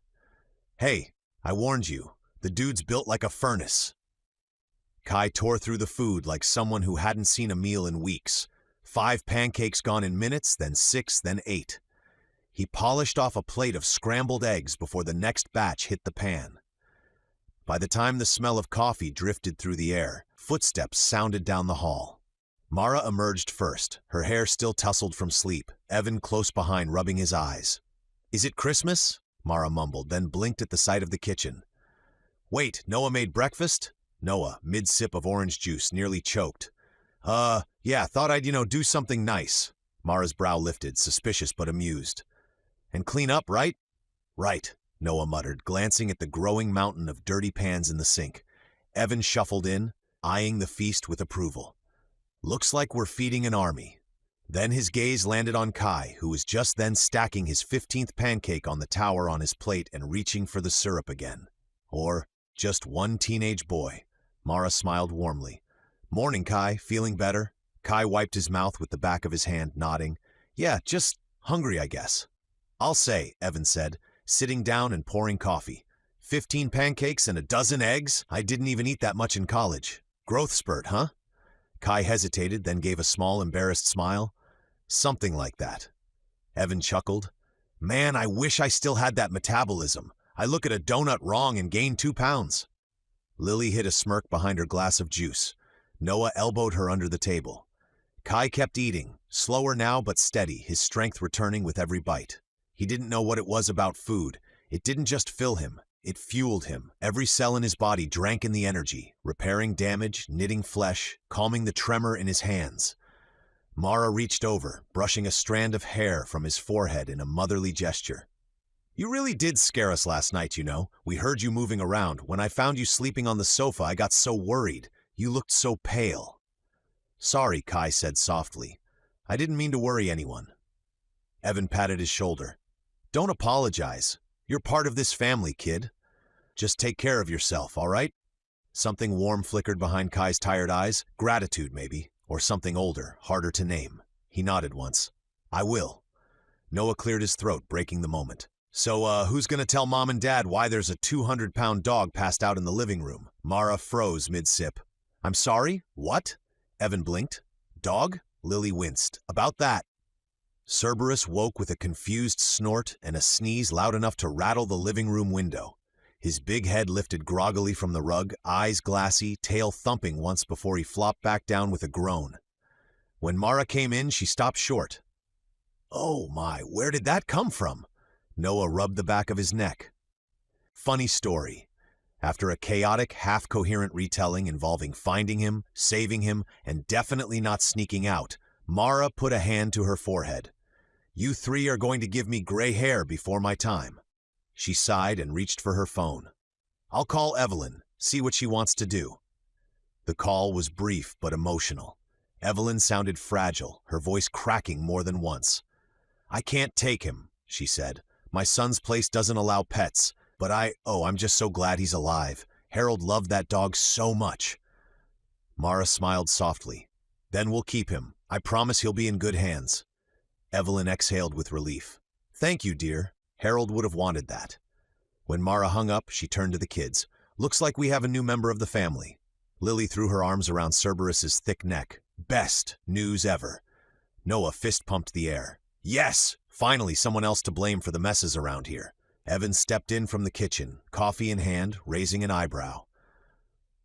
Hey, I warned you. The dude's built like a furnace. Kai tore through the food like someone who hadn't seen a meal in weeks. 5 pancakes gone in minutes, then 6, then 8. He polished off a plate of scrambled eggs before the next batch hit the pan. By the time the smell of coffee drifted through the air, footsteps sounded down the hall. Mara emerged first, her hair still tousled from sleep, Evan close behind rubbing his eyes. "Is it Christmas?" Mara mumbled, then blinked at the sight of the kitchen. "Wait, Noah made breakfast?" Noah, mid-sip of orange juice, nearly choked. Yeah, thought I'd, do something nice." Mara's brow lifted, suspicious but amused. "And clean up, right?" "Right," Noah muttered, glancing at the growing mountain of dirty pans in the sink. Evan shuffled in, eyeing the feast with approval. "Looks like we're feeding an army." Then his gaze landed on Kai, who was just then stacking his 15th pancake on the tower on his plate and reaching for the syrup again. Or just one teenage boy. Mara smiled warmly. "Morning, Kai. Feeling better?" Kai wiped his mouth with the back of his hand, nodding. "Yeah, just hungry, I guess." "I'll say," Evan said, sitting down and pouring coffee. 15 pancakes and a dozen eggs? I didn't even eat that much in college. Growth spurt, huh?" Kai hesitated, then gave a small, embarrassed smile. "Something like that." Evan chuckled. "Man, I wish I still had that metabolism. I look at a donut wrong and gain 2 pounds. Lily hid a smirk behind her glass of juice. Noah elbowed her under the table. Kai kept eating, slower now but steady, his strength returning with every bite. He didn't know what it was about food. It didn't just fill him, it fueled him. Every cell in his body drank in the energy, repairing damage, knitting flesh, calming the tremor in his hands. Mara reached over, brushing a strand of hair from his forehead in a motherly gesture. "You really did scare us last night, We heard you moving around. When I found you sleeping on the sofa, I got so worried. You looked so pale." "Sorry," Kai said softly. "I didn't mean to worry anyone." Evan patted his shoulder. "Don't apologize. You're part of this family, kid. Just take care of yourself, all right?" Something warm flickered behind Kai's tired eyes. Gratitude, maybe. Or something older, harder to name. He nodded once. "I will." Noah cleared his throat, breaking the moment. "So, who's gonna tell Mom and Dad why there's a 200-pound dog passed out in the living room?" Mara froze mid-sip. "I'm sorry? What?" Evan blinked. "Dog?" Lily winced. "About that." Cerberus woke with a confused snort and a sneeze loud enough to rattle the living room window. His big head lifted groggily from the rug, eyes glassy, tail thumping once before he flopped back down with a groan. When Mara came in, she stopped short. "Oh my, where did that come from?" Noah rubbed the back of his neck. Funny story. After a chaotic, half-coherent retelling involving finding him, saving him, and definitely not sneaking out, Mara put a hand to her forehead. "You 3 are going to give me gray hair before my time." She sighed and reached for her phone. "I'll call Evelyn, see what she wants to do." The call was brief but emotional. Evelyn sounded fragile, her voice cracking more than once. "I can't take him," she said. "My son's place doesn't allow pets, but I'm just so glad he's alive. Harold loved that dog so much." Mara smiled softly. "Then we'll keep him. I promise he'll be in good hands." Evelyn exhaled with relief. "Thank you, dear. Harold would have wanted that." When Mara hung up, she turned to the kids. "Looks like we have a new member of the family." Lily threw her arms around Cerberus's thick neck. "Best news ever." Noah fist-pumped the air. "Yes! Finally someone else to blame for the messes around here." Evan stepped in from the kitchen, coffee in hand, raising an eyebrow.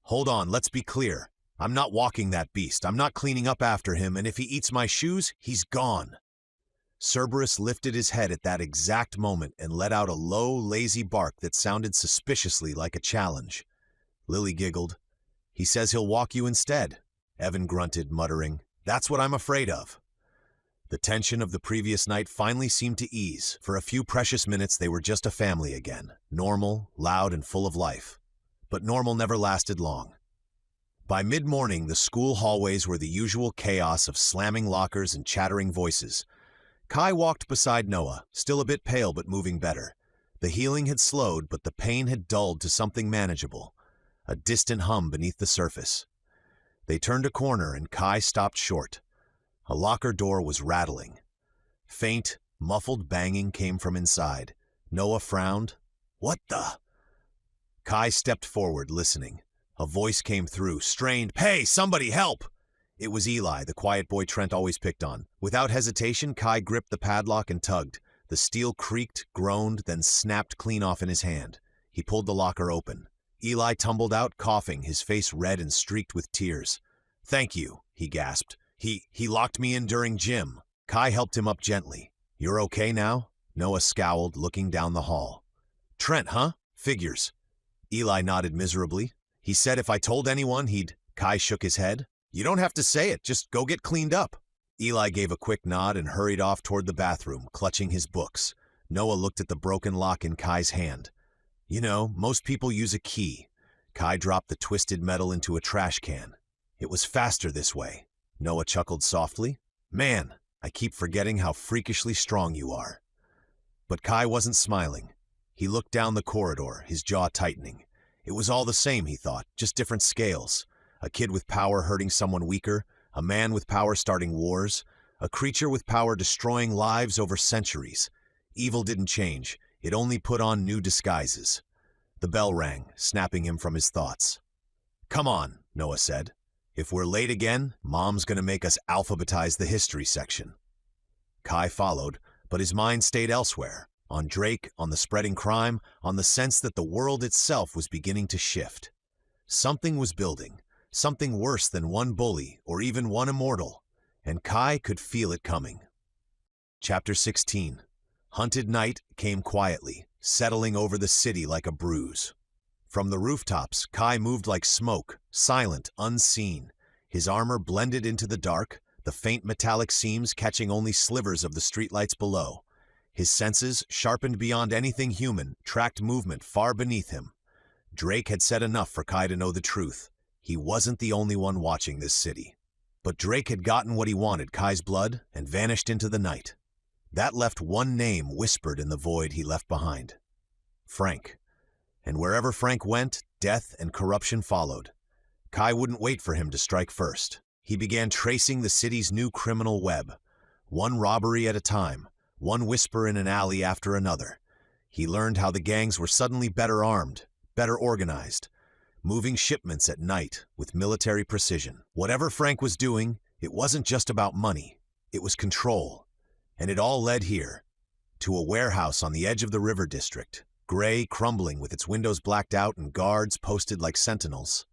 "Hold on, let's be clear. I'm not walking that beast. I'm not cleaning up after him, and if he eats my shoes, he's gone." Cerberus lifted his head at that exact moment and let out a low, lazy bark that sounded suspiciously like a challenge. Lily giggled. "He says he'll walk you instead." Evan grunted, muttering, "That's what I'm afraid of." The tension of the previous night finally seemed to ease. For a few precious minutes they were just a family again, normal, loud, and full of life. But normal never lasted long. By mid-morning, the school hallways were the usual chaos of slamming lockers and chattering voices. Kai walked beside Noah, still a bit pale but moving better. The healing had slowed, but the pain had dulled to something manageable, a distant hum beneath the surface. They turned a corner and Kai stopped short. A locker door was rattling. Faint, muffled banging came from inside. Noah frowned. "What the?" Kai stepped forward, listening. A voice came through, strained. "Hey, somebody help!" It was Eli, the quiet boy Trent always picked on. Without hesitation, Kai gripped the padlock and tugged. The steel creaked, groaned, then snapped clean off in his hand. He pulled the locker open. Eli tumbled out, coughing, his face red and streaked with tears. "Thank you," he gasped. He locked me in during gym." Kai helped him up gently. "You're okay now?" Noah scowled, looking down the hall. "Trent, huh? Figures." Eli nodded miserably. "He said if I told anyone, he'd—" Kai shook his head. "You don't have to say it, just go get cleaned up." Eli gave a quick nod and hurried off toward the bathroom, clutching his books. Noah looked at the broken lock in Kai's hand. "You know, most people use a key." Kai dropped the twisted metal into a trash can. "It was faster this way." Noah chuckled softly. "Man, I keep forgetting how freakishly strong you are." But Kai wasn't smiling. He looked down the corridor, his jaw tightening. It was all the same, he thought, just different scales. A kid with power hurting someone weaker, a man with power starting wars, a creature with power destroying lives over centuries. Evil didn't change, it only put on new disguises. The bell rang, snapping him from his thoughts. "Come on," Noah said. "If we're late again, Mom's gonna make us alphabetize the history section." Kai followed, but his mind stayed elsewhere, on Drake, on the spreading crime, on the sense that the world itself was beginning to shift. Something was building, something worse than one bully or even one immortal, and Kai could feel it coming. Chapter 16. Hunted night came quietly, settling over the city like a bruise. From the rooftops, Kai moved like smoke, silent, unseen. His armor blended into the dark, the faint metallic seams catching only slivers of the streetlights below. His senses, sharpened beyond anything human, tracked movement far beneath him. Drake had said enough for Kai to know the truth. He wasn't the only one watching this city. But Drake had gotten what he wanted, Kai's blood, and vanished into the night. That left one name whispered in the void he left behind. Frank. And wherever Frank went, death and corruption followed. Kai wouldn't wait for him to strike first. He began tracing the city's new criminal web. One robbery at a time, one whisper in an alley after another. He learned how the gangs were suddenly better armed, better organized, moving shipments at night with military precision. Whatever Frank was doing, it wasn't just about money. It was control. And it all led here, to a warehouse on the edge of the river district, gray, crumbling with its windows blacked out and guards posted like sentinels.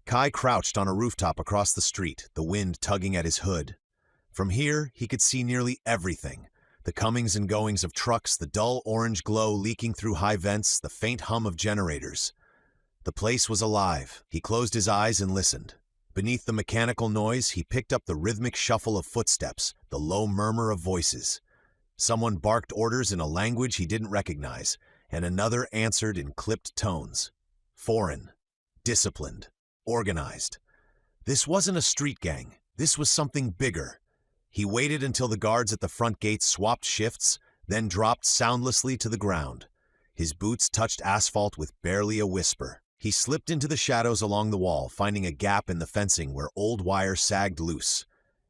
Kai crouched on a rooftop across the street, the wind tugging at his hood. From here, he could see nearly everything. The comings and goings of trucks, the dull orange glow leaking through high vents, the faint hum of generators. The place was alive. He closed his eyes and listened. Beneath the mechanical noise, he picked up the rhythmic shuffle of footsteps, the low murmur of voices. Someone barked orders in a language he didn't recognize, and another answered in clipped tones. Foreign, disciplined, organized. This wasn't a street gang. This was something bigger. He waited until the guards at the front gate swapped shifts, then dropped soundlessly to the ground. His boots touched asphalt with barely a whisper. He slipped into the shadows along the wall, finding a gap in the fencing where old wire sagged loose.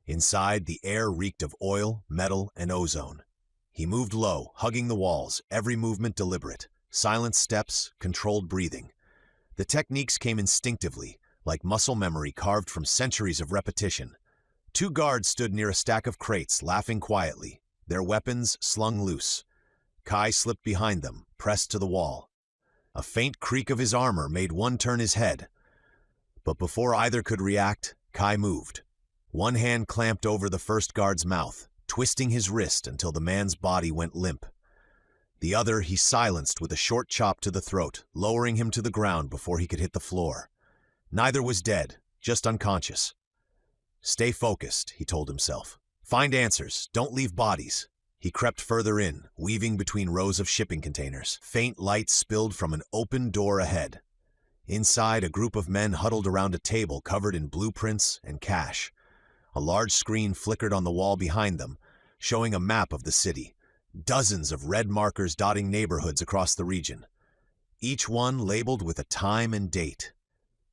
Inside, the air reeked of oil, metal, and ozone. He moved low, hugging the walls, every movement deliberate. Silent steps, controlled breathing. The techniques came instinctively, like muscle memory carved from centuries of repetition. Two guards stood near a stack of crates, laughing quietly, their weapons slung loose. Kai slipped behind them, pressed to the wall. A faint creak of his armor made one turn his head. But before either could react, Kai moved. One hand clamped over the first guard's mouth, twisting his wrist until the man's body went limp. The other he silenced with a short chop to the throat, lowering him to the ground before he could hit the floor. Neither was dead, just unconscious. Stay focused, he told himself. Find answers, don't leave bodies. He crept further in, weaving between rows of shipping containers. Faint light spilled from an open door ahead. Inside, a group of men huddled around a table covered in blueprints and cash. A large screen flickered on the wall behind them, showing a map of the city. Dozens of red markers dotting neighborhoods across the region. Each one labeled with a time and date.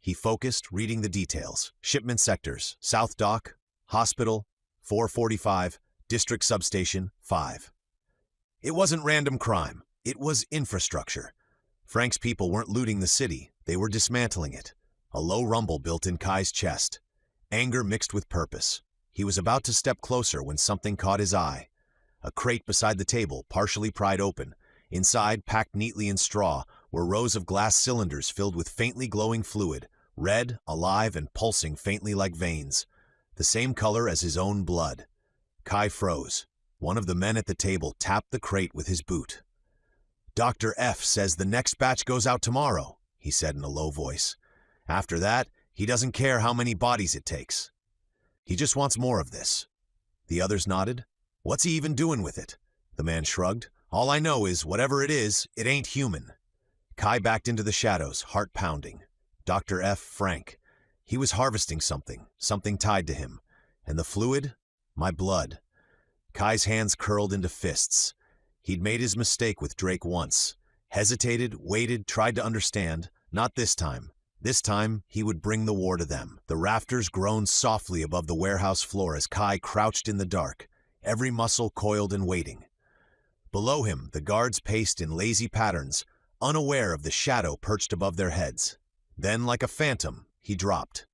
He focused, reading the details. Shipment sectors, South Dock, Hospital, 445, District Substation, 5. It wasn't random crime. It was infrastructure. Frank's people weren't looting the city. They were dismantling it. A low rumble built in Kai's chest. Anger mixed with purpose. He was about to step closer when something caught his eye. A crate beside the table, partially pried open. Inside, packed neatly in straw, were rows of glass cylinders filled with faintly glowing fluid, red, alive, and pulsing faintly like veins. The same color as his own blood. Kai froze. One of the men at the table tapped the crate with his boot. "Dr. F says the next batch goes out tomorrow," he said in a low voice. "After that, he doesn't care how many bodies it takes. He just wants more of this." The others nodded. "What's he even doing with it?" The man shrugged. "All I know is, whatever it is, it ain't human." Kai backed into the shadows, heart pounding. Dr. F. Frank. He was harvesting something tied to him. And the fluid? My blood. Kai's hands curled into fists. He'd made his mistake with Drake once. Hesitated, waited, tried to understand. Not this time. This time, he would bring the war to them. The rafters groaned softly above the warehouse floor as Kai crouched in the dark, every muscle coiled and waiting. Below him, the guards paced in lazy patterns, unaware of the shadow perched above their heads. Then, like a phantom, he dropped.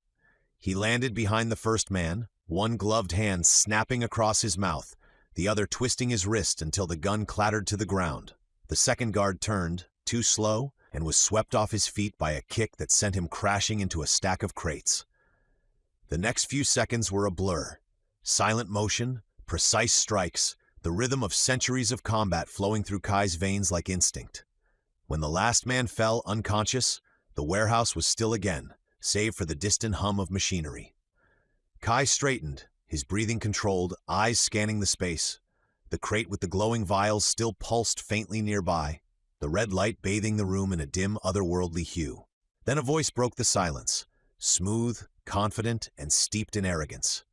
He landed behind the first man, one gloved hand snapping across his mouth, the other twisting his wrist until the gun clattered to the ground. The second guard turned, too slow, and was swept off his feet by a kick that sent him crashing into a stack of crates. The next few seconds were a blur. Silent motion, precise strikes, the rhythm of centuries of combat flowing through Kai's veins like instinct. When the last man fell unconscious, the warehouse was still again, save for the distant hum of machinery. Kai straightened, his breathing controlled, eyes scanning the space. The crate with the glowing vials still pulsed faintly nearby, the red light bathing the room in a dim, otherworldly hue. Then a voice broke the silence, smooth, confident, and steeped in arrogance.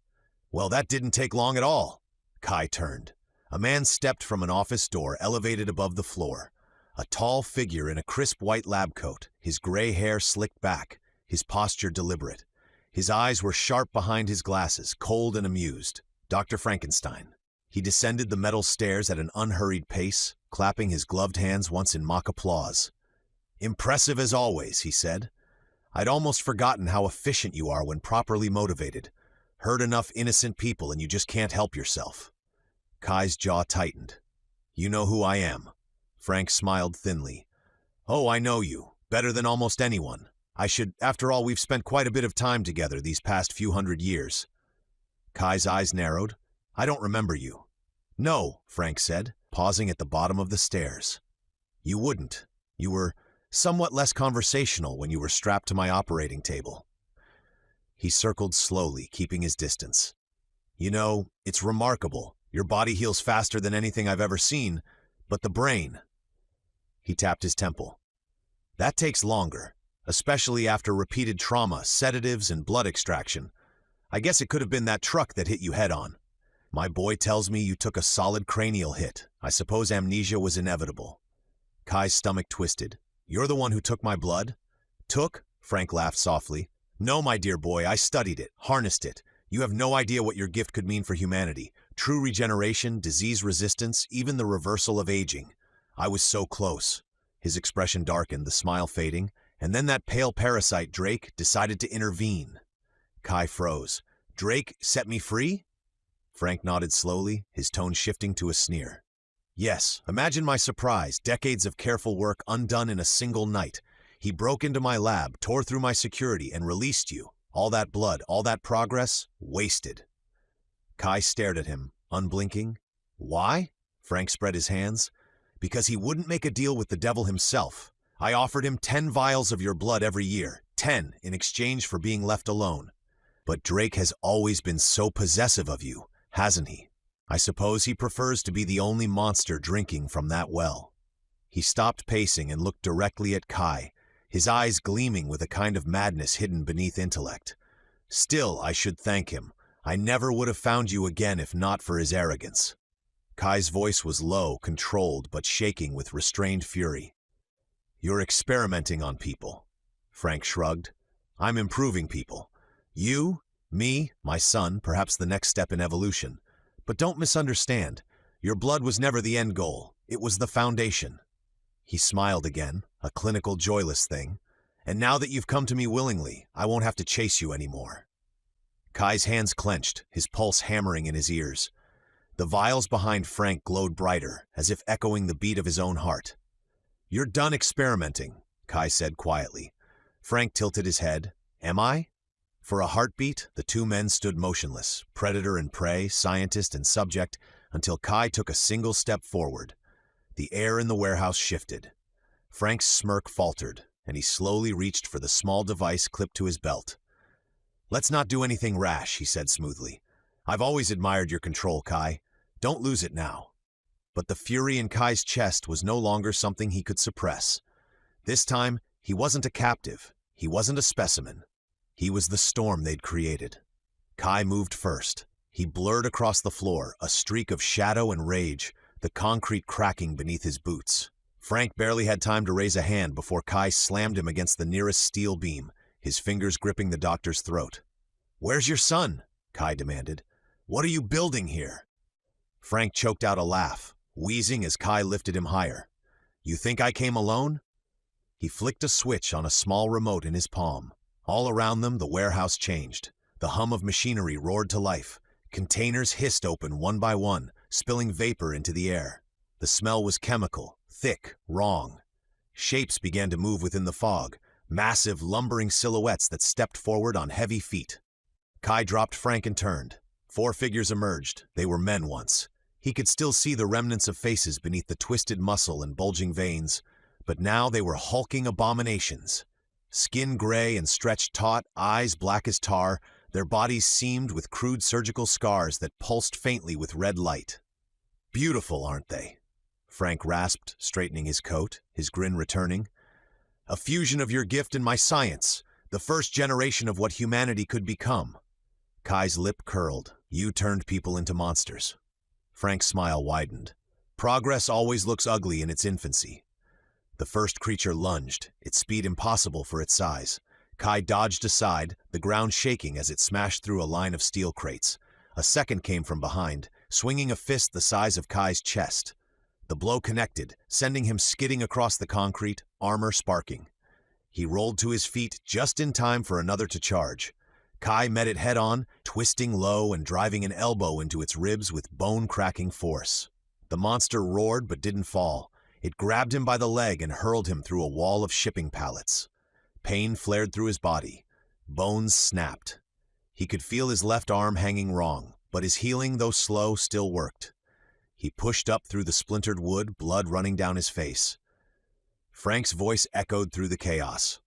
"Well, that didn't take long at all." Kai turned. A man stepped from an office door elevated above the floor. A tall figure in a crisp white lab coat, his gray hair slicked back, his posture deliberate. His eyes were sharp behind his glasses, cold and amused. Dr. Frankenstein. He descended the metal stairs at an unhurried pace, clapping his gloved hands once in mock applause. "Impressive as always," he said. "I'd almost forgotten how efficient you are when properly motivated. Hurt enough innocent people and you just can't help yourself." Kai's jaw tightened. "You know who I am." Frank smiled thinly. "Oh, I know you. Better than almost anyone. After all, we've spent quite a bit of time together these past few hundred years." Kai's eyes narrowed. "I don't remember you." "No," Frank said, pausing at the bottom of the stairs. "You wouldn't. You were somewhat less conversational when you were strapped to my operating table." He circled slowly, keeping his distance. "You know, it's remarkable. Your body heals faster than anything I've ever seen, but the brain..." He tapped his temple. "That takes longer, especially after repeated trauma, sedatives, and blood extraction. I guess it could have been that truck that hit you head-on. My boy tells me you took a solid cranial hit. I suppose amnesia was inevitable." Kai's stomach twisted. "You're the one who took my blood?" "Took?" Frank laughed softly. "No, my dear boy, I studied it, harnessed it. You have no idea what your gift could mean for humanity. True regeneration, disease resistance, even the reversal of aging. I was so close." His expression darkened, the smile fading, and then that pale parasite, Drake, decided to intervene. Kai froze. "Drake set me free?" Frank nodded slowly, his tone shifting to a sneer. "Yes, imagine my surprise, decades of careful work undone in a single night. He broke into my lab, tore through my security, and released you. All that blood, all that progress, wasted." Kai stared at him, unblinking. "Why?" Frank spread his hands. "Because he wouldn't make a deal with the devil himself. I offered him 10 vials of your blood every year, 10 in exchange for being left alone. But Drake has always been so possessive of you, hasn't he? I suppose he prefers to be the only monster drinking from that well." He stopped pacing and looked directly at Kai, his eyes gleaming with a kind of madness hidden beneath intellect. "Still, I should thank him. I never would have found you again if not for his arrogance." Kai's voice was low, controlled, but shaking with restrained fury. "You're experimenting on people." Frank shrugged. "I'm improving people. You, me, my son, perhaps the next step in evolution. But don't misunderstand. Your blood was never the end goal. It was the foundation." He smiled again, a clinical, joyless thing. "And now that you've come to me willingly, I won't have to chase you anymore." Kai's hands clenched, his pulse hammering in his ears. The vials behind Frank glowed brighter, as if echoing the beat of his own heart. "You're done experimenting," Kai said quietly. Frank tilted his head. "Am I?" For a heartbeat, the two men stood motionless, predator and prey, scientist and subject, until Kai took a single step forward. The air in the warehouse shifted. Frank's smirk faltered, and he slowly reached for the small device clipped to his belt. "Let's not do anything rash," he said smoothly. "I've always admired your control, Kai. Don't lose it now." But the fury in Kai's chest was no longer something he could suppress. This time, he wasn't a captive. He wasn't a specimen. He was the storm they'd created. Kai moved first. He blurred across the floor, a streak of shadow and rage, the concrete cracking beneath his boots. Frank barely had time to raise a hand before Kai slammed him against the nearest steel beam, his fingers gripping the doctor's throat. "Where's your son?" Kai demanded. "What are you building here?" Frank choked out a laugh, wheezing as Kai lifted him higher. "You think I came alone?" He flicked a switch on a small remote in his palm. All around them, the warehouse changed. The hum of machinery roared to life. Containers hissed open one by one, spilling vapor into the air. The smell was chemical, thick, wrong. Shapes began to move within the fog, massive, lumbering silhouettes that stepped forward on heavy feet. Kai dropped Frank and turned. 4 figures emerged. They were men once. He could still see the remnants of faces beneath the twisted muscle and bulging veins, but now they were hulking abominations. Skin gray and stretched taut, eyes black as tar, their bodies seamed with crude surgical scars that pulsed faintly with red light. "Beautiful, aren't they?" Frank rasped, straightening his coat, his grin returning. "A fusion of your gift and my science, the first generation of what humanity could become." Kai's lip curled. "You turned people into monsters." Frank's smile widened. "Progress always looks ugly in its infancy." The first creature lunged, its speed impossible for its size. Kai dodged aside, the ground shaking as it smashed through a line of steel crates. A second came from behind, swinging a fist the size of Kai's chest. The blow connected, sending him skidding across the concrete, armor sparking. He rolled to his feet just in time for another to charge. Kai met it head-on, twisting low and driving an elbow into its ribs with bone-cracking force. The monster roared but didn't fall. It grabbed him by the leg and hurled him through a wall of shipping pallets. Pain flared through his body. Bones snapped. He could feel his left arm hanging wrong, but his healing, though slow, still worked. He pushed up through the splintered wood, blood running down his face. Frank's voice echoed through the chaos.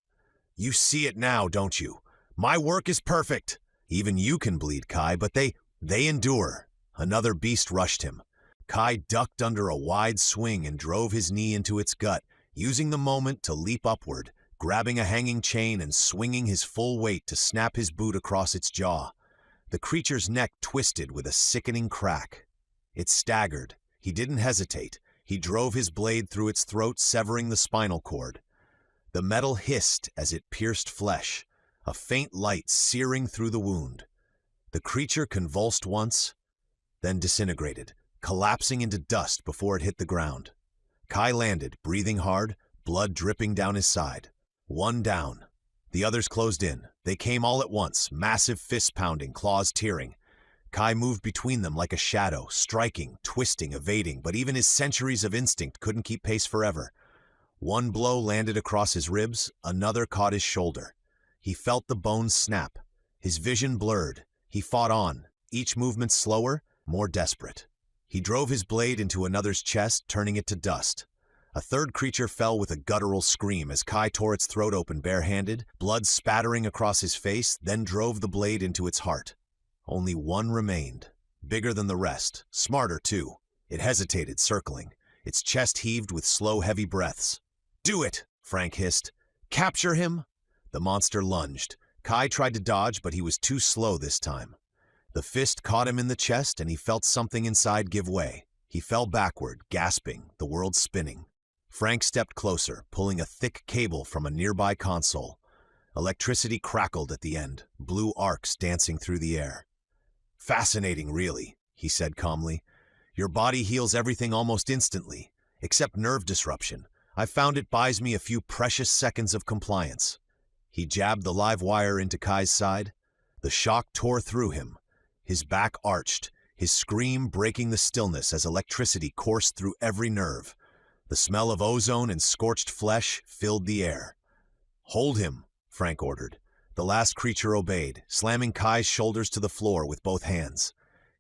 "You see it now, don't you? My work is perfect. Even you can bleed, Kai, but they endure." Another beast rushed him. Kai ducked under a wide swing and drove his knee into its gut, using the moment to leap upward, grabbing a hanging chain and swinging his full weight to snap his boot across its jaw. The creature's neck twisted with a sickening crack. It staggered. He didn't hesitate. He drove his blade through its throat, severing the spinal cord. The metal hissed as it pierced flesh, a faint light searing through the wound. The creature convulsed once, then disintegrated, collapsing into dust before it hit the ground. Kai landed, breathing hard, blood dripping down his side. One down. The others closed in. They came all at once, massive fists pounding, claws tearing. Kai moved between them like a shadow, striking, twisting, evading, but even his centuries of instinct couldn't keep pace forever. One blow landed across his ribs, another caught his shoulder. He felt the bones snap. His vision blurred. He fought on, each movement slower, more desperate. He drove his blade into another's chest, turning it to dust. A third creature fell with a guttural scream as Kai tore its throat open barehanded, blood spattering across his face, then drove the blade into its heart. Only one remained, bigger than the rest, smarter too. It hesitated, circling. Its chest heaved with slow, heavy breaths. "Do it!" Frank hissed. "Capture him!" The monster lunged. Kai tried to dodge, but he was too slow this time. The fist caught him in the chest, and he felt something inside give way. He fell backward, gasping, the world spinning. Frank stepped closer, pulling a thick cable from a nearby console. Electricity crackled at the end, blue arcs dancing through the air. "Fascinating, really," he said calmly. "Your body heals everything almost instantly, except nerve disruption. I've found it buys me a few precious seconds of compliance." He jabbed the live wire into Kai's side. The shock tore through him. His back arched. his scream breaking the stillness as electricity coursed through every nerve. The smell of ozone and scorched flesh filled the air. "Hold him," Frank ordered. The last creature obeyed, slamming Kai's shoulders to the floor with both hands.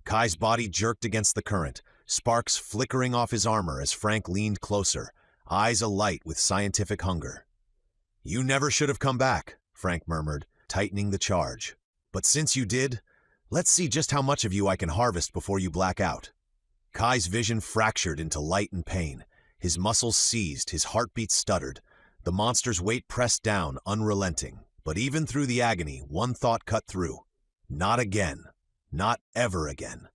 Kai's body jerked against the current, sparks flickering off his armor as Frank leaned closer, eyes alight with scientific hunger. "You never should have come back," Frank murmured, tightening the charge. "But since you did, let's see just how much of you I can harvest before you black out." Kai's vision fractured into light and pain. His muscles seized, his heartbeat stuttered. The monster's weight pressed down, unrelenting. But even through the agony, one thought cut through. Not again. Not ever again.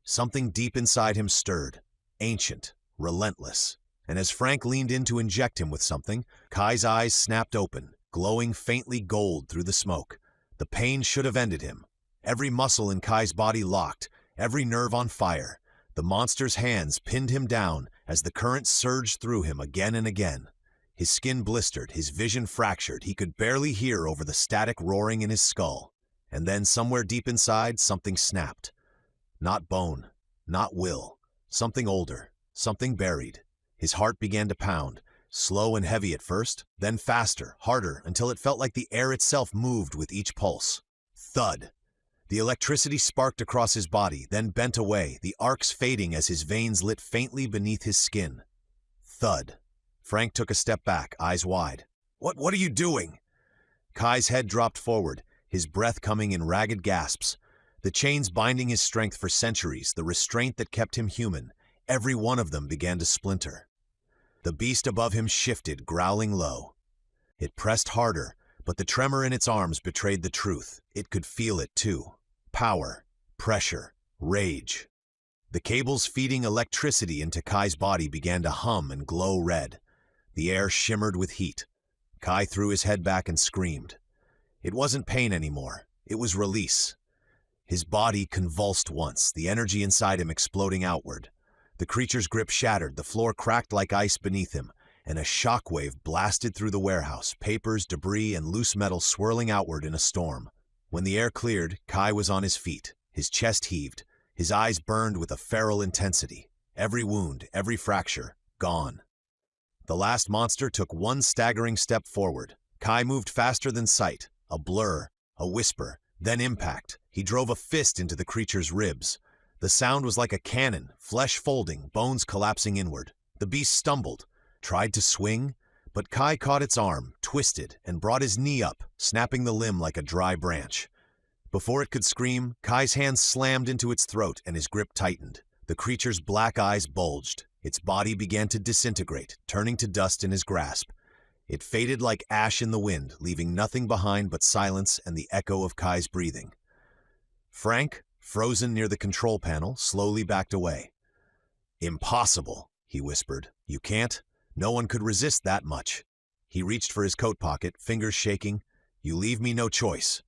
Something deep inside him stirred, ancient, relentless. And as Frank leaned in to inject him with something, Kai's eyes snapped open, glowing faintly gold through the smoke. The pain should have ended him. Every muscle in Kai's body locked, every nerve on fire. The monster's hands pinned him down as the current surged through him again and again. His skin blistered, his vision fractured. He could barely hear over the static roaring in his skull. And then somewhere deep inside, something snapped. Not bone, not will. Something older, something buried. His heart began to pound, slow and heavy at first, then faster, harder, until it felt like the air itself moved with each pulse. Thud. The electricity sparked across his body, then bent away, the arcs fading as his veins lit faintly beneath his skin. Thud. Frank took a step back, eyes wide. What are you doing?" Kai's head dropped forward, his breath coming in ragged gasps. The chains binding his strength for centuries, the restraint that kept him human, every one of them began to splinter. The beast above him shifted, growling low. It pressed harder, but the tremor in its arms betrayed the truth. It could feel it too. Power, pressure, rage. The cables feeding electricity into Kai's body began to hum and glow red. The air shimmered with heat. Kai threw his head back and screamed. It wasn't pain anymore. It was release. His body convulsed once, the energy inside him exploding outward. The creature's grip shattered, the floor cracked like ice beneath him, and a shockwave blasted through the warehouse, papers, debris, and loose metal swirling outward in a storm. When the air cleared, Kai was on his feet. His chest heaved. His eyes burned with a feral intensity. Every wound, every fracture, gone. The last monster took one staggering step forward. Kai moved faster than sight, a blur, a whisper, then impact. He drove a fist into the creature's ribs. The sound was like a cannon, flesh folding, bones collapsing inward. The beast stumbled, tried to swing, but Kai caught its arm, twisted, and brought his knee up, snapping the limb like a dry branch. Before it could scream, Kai's hand slammed into its throat and his grip tightened. The creature's black eyes bulged. Its body began to disintegrate, turning to dust in his grasp. It faded like ash in the wind, leaving nothing behind but silence and the echo of Kai's breathing. Frank, frozen near the control panel, slowly backed away. "Impossible," he whispered. "You can't? No one could resist that much." He reached for his coat pocket, fingers shaking. "You leave me no choice."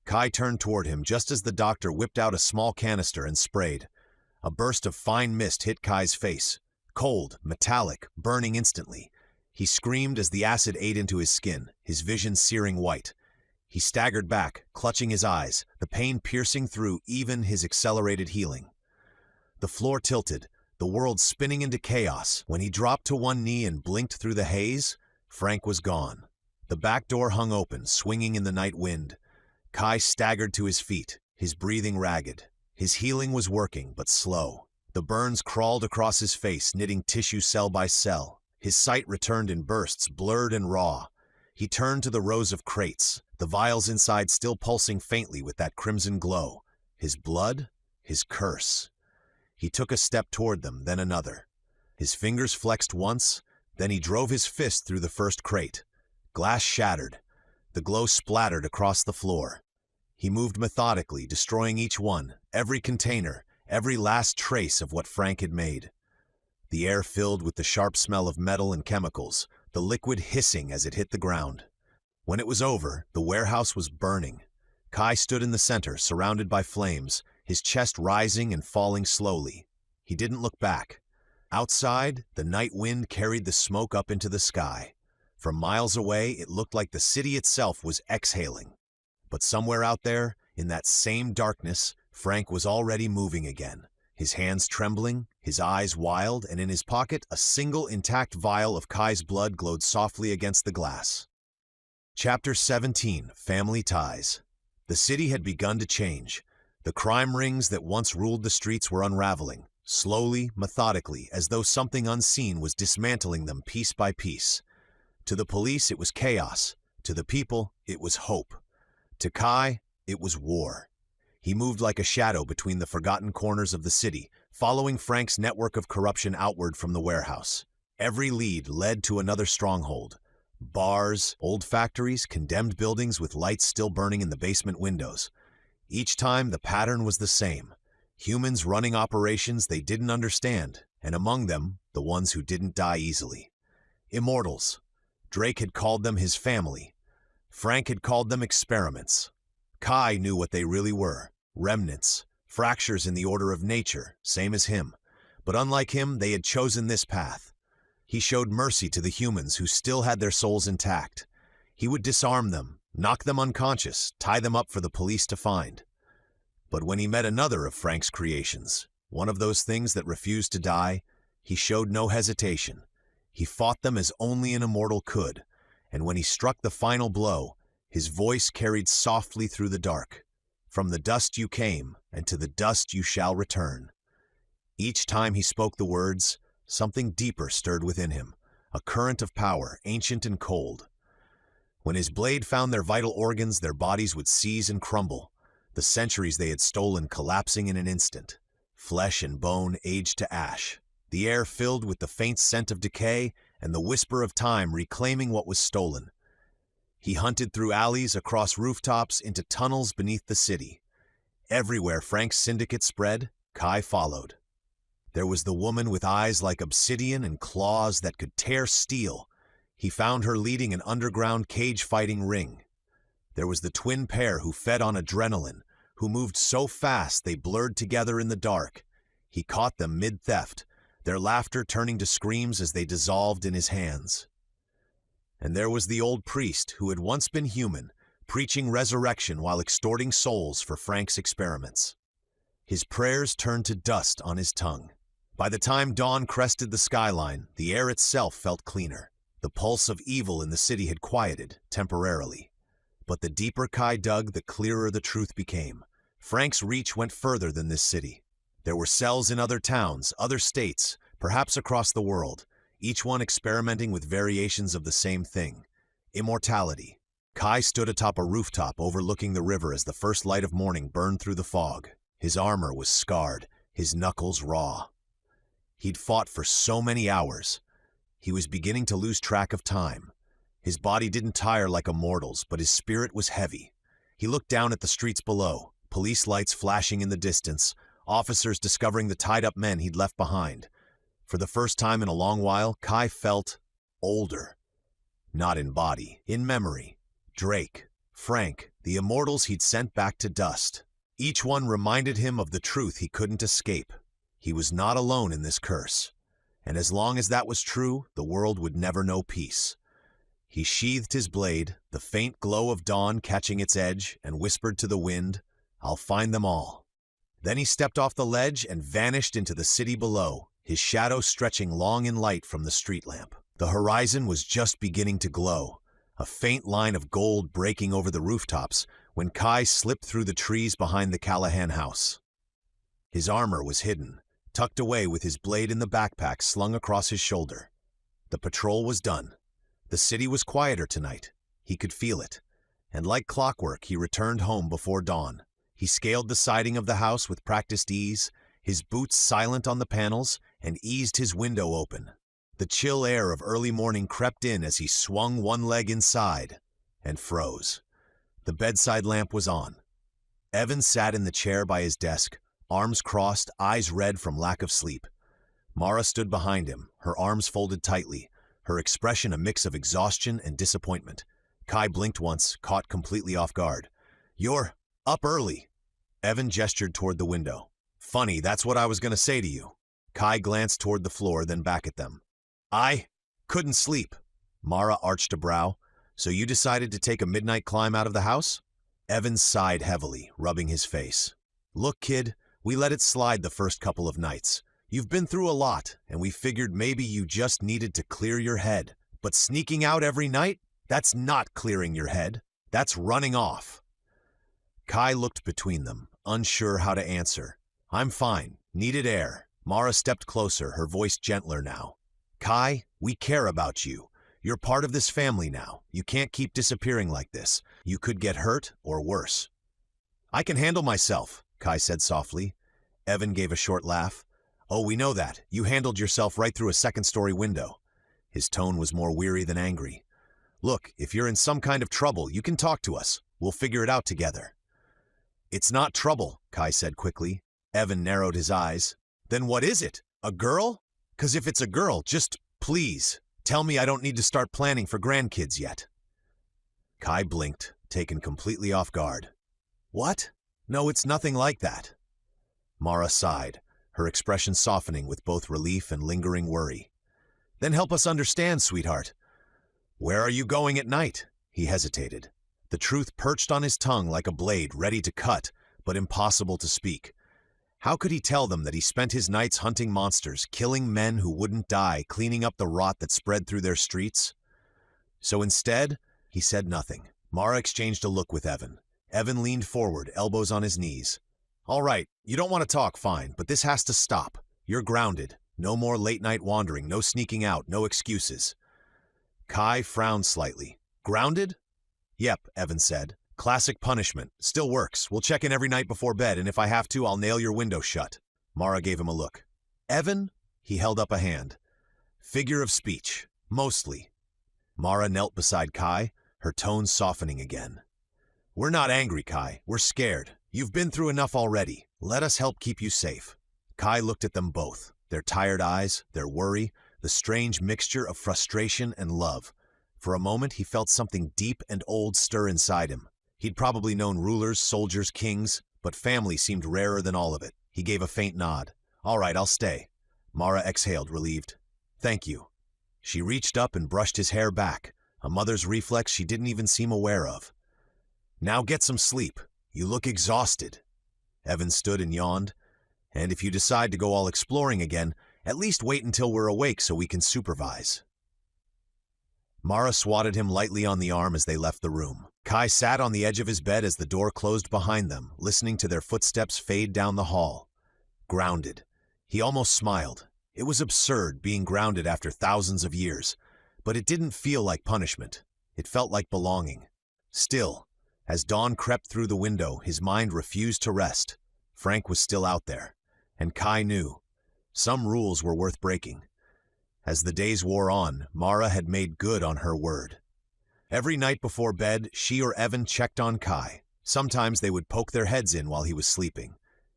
Kai turned toward him just as the doctor whipped out a small canister and sprayed. A burst of fine mist hit Kai's face. Cold, metallic, burning instantly. He screamed as the acid ate into his skin, his vision searing white. He staggered back, clutching his eyes, the pain piercing through even his accelerated healing. The floor tilted, the world spinning into chaos. When he dropped to one knee and blinked through the haze, Frank was gone. The back door hung open, swinging in the night wind. Kai staggered to his feet, his breathing ragged. His healing was working, but slow. The burns crawled across his face, knitting tissue cell by cell. His sight returned in bursts, blurred and raw. He turned to the rows of crates, the vials inside still pulsing faintly with that crimson glow. His blood, his curse. He took a step toward them, then another. His fingers flexed once, then he drove his fist through the first crate. Glass shattered. The glow splattered across the floor. He moved methodically, destroying each one, every container, every last trace of what Frank had made. The air filled with the sharp smell of metal and chemicals, the liquid hissing as it hit the ground. When it was over, the warehouse was burning. Kai stood in the center, surrounded by flames, his chest rising and falling slowly. He didn't look back. Outside, the night wind carried the smoke up into the sky. From miles away, it looked like the city itself was exhaling. But somewhere out there, in that same darkness, Frank was already moving again, his hands trembling, his eyes wild, and in his pocket a single intact vial of Kai's blood glowed softly against the glass. Chapter 17, Family Ties. The city had begun to change. The crime rings that once ruled the streets were unraveling, slowly, methodically, as though something unseen was dismantling them piece by piece. To the police, it was chaos. To the people, it was hope. To Kai, it was war. He moved like a shadow between the forgotten corners of the city, following Frank's network of corruption outward from the warehouse. Every lead led to another stronghold. Bars, old factories, condemned buildings with lights still burning in the basement windows. Each time, the pattern was the same. Humans running operations they didn't understand, and among them, the ones who didn't die easily. Immortals. Drake had called them his family. Frank had called them experiments. Kai knew what they really were. Remnants, fractures in the order of nature, same as him. But unlike him, they had chosen this path. He showed mercy to the humans who still had their souls intact. He would disarm them, knock them unconscious, tie them up for the police to find. But when he met another of Frank's creations, one of those things that refused to die, he showed no hesitation. He fought them as only an immortal could, and when he struck the final blow, his voice carried softly through the dark. From the dust you came, and to the dust you shall return. Each time he spoke the words, something deeper stirred within him, a current of power, ancient and cold. When his blade found their vital organs, their bodies would seize and crumble, the centuries they had stolen collapsing in an instant. Flesh and bone aged to ash, the air filled with the faint scent of decay and the whisper of time reclaiming what was stolen. He hunted through alleys, across rooftops, into tunnels beneath the city. Everywhere Frank's syndicate spread, Kai followed. There was the woman with eyes like obsidian and claws that could tear steel. He found her leading an underground cage-fighting ring. There was the twin pair who fed on adrenaline, who moved so fast they blurred together in the dark. He caught them mid-theft, their laughter turning to screams as they dissolved in his hands. And there was the old priest who had once been human, preaching resurrection while extorting souls for Frank's experiments. His prayers turned to dust on his tongue. By the time dawn crested the skyline, the air itself felt cleaner. The pulse of evil in the city had quieted, temporarily. But the deeper Kai dug, the clearer the truth became. Frank's reach went further than this city. There were cells in other towns, other states, perhaps across the world, each one experimenting with variations of the same thing: immortality. Kai stood atop a rooftop overlooking the river as the first light of morning burned through the fog. His armor was scarred, his knuckles raw. He'd fought for so many hours. He was beginning to lose track of time. His body didn't tire like a mortal's, but his spirit was heavy. He looked down at the streets below, police lights flashing in the distance, officers discovering the tied-up men he'd left behind. For the first time in a long while, Kai felt older. Not in body, in memory. Drake, Frank, the immortals he'd sent back to dust. Each one reminded him of the truth he couldn't escape. He was not alone in this curse. And as long as that was true, the world would never know peace. He sheathed his blade, the faint glow of dawn catching its edge, and whispered to the wind, "I'll find them all." Then he stepped off the ledge and vanished into the city below, his shadow stretching long in light from the street lamp. The horizon was just beginning to glow, a faint line of gold breaking over the rooftops, when Kai slipped through the trees behind the Callahan house. His armor was hidden, tucked away with his blade in the backpack slung across his shoulder. The patrol was done. The city was quieter tonight. He could feel it. And like clockwork, he returned home before dawn. He scaled the siding of the house with practiced ease, his boots silent on the panels, and eased his window open. The chill air of early morning crept in as he swung one leg inside and froze. The bedside lamp was on. Evan sat in the chair by his desk, arms crossed, eyes red from lack of sleep. Mara stood behind him, her arms folded tightly, her expression a mix of exhaustion and disappointment. Kai blinked once, caught completely off guard. "You're up early." Evan gestured toward the window. "Funny, that's what I was going to say to you." Kai glanced toward the floor, then back at them. "I couldn't sleep." Mara arched a brow. "So you decided to take a midnight climb out of the house?" Evan sighed heavily, rubbing his face. Look, kid, we let it slide the first couple of nights. You've been through a lot, and we figured maybe you just needed to clear your head. But sneaking out every night? That's not clearing your head. That's running off. Kai looked between them, unsure how to answer. I'm fine. Needed air. Mara stepped closer, her voice gentler now. Kai, we care about you. You're part of this family now. You can't keep disappearing like this. You could get hurt or worse. I can handle myself, Kai said softly. Evan gave a short laugh. Oh, we know that. You handled yourself right through a second-story window. His tone was more weary than angry. Look, if you're in some kind of trouble, you can talk to us. We'll figure it out together. It's not trouble, Kai said quickly. Evan narrowed his eyes. Then what is it? A girl? 'Cause if it's a girl, just, please, tell me I don't need to start planning for grandkids yet. Kai blinked, taken completely off guard. What? No, it's nothing like that. Mara sighed, her expression softening with both relief and lingering worry. Then help us understand, sweetheart. Where are you going at night? He hesitated. The truth perched on his tongue like a blade ready to cut, but impossible to speak. How could he tell them that he spent his nights hunting monsters, killing men who wouldn't die, cleaning up the rot that spread through their streets? So instead, he said nothing. Mara exchanged a look with Evan. Evan leaned forward, elbows on his knees. All right, you don't want to talk, fine, but this has to stop. You're grounded. No more late-night wandering, no sneaking out, no excuses. Kai frowned slightly. Grounded? Yep, Evan said. Classic punishment. Still works. We'll check in every night before bed, and if I have to, I'll nail your window shut. Mara gave him a look. Evan? He held up a hand. Figure of speech. Mostly. Mara knelt beside Kai, her tone softening again. We're not angry, Kai. We're scared. You've been through enough already. Let us help keep you safe. Kai looked at them both, their tired eyes, their worry, the strange mixture of frustration and love. For a moment, he felt something deep and old stir inside him. He'd probably known rulers, soldiers, kings, but family seemed rarer than all of it. He gave a faint nod. All right, I'll stay. Mara exhaled, relieved. Thank you. She reached up and brushed his hair back, a mother's reflex she didn't even seem aware of. Now get some sleep. You look exhausted. Evan stood and yawned. And if you decide to go all exploring again, at least wait until we're awake so we can supervise. Mara swatted him lightly on the arm as they left the room. Kai sat on the edge of his bed as the door closed behind them, listening to their footsteps fade down the hall. Grounded. He almost smiled. It was absurd being grounded after thousands of years, but it didn't feel like punishment. It felt like belonging. Still, as dawn crept through the window, his mind refused to rest. Frank was still out there, and Kai knew. Some rules were worth breaking. As the days wore on, Mara had made good on her word. Every night before bed, she or Evan checked on Kai. Sometimes they would poke their heads in while he was sleeping.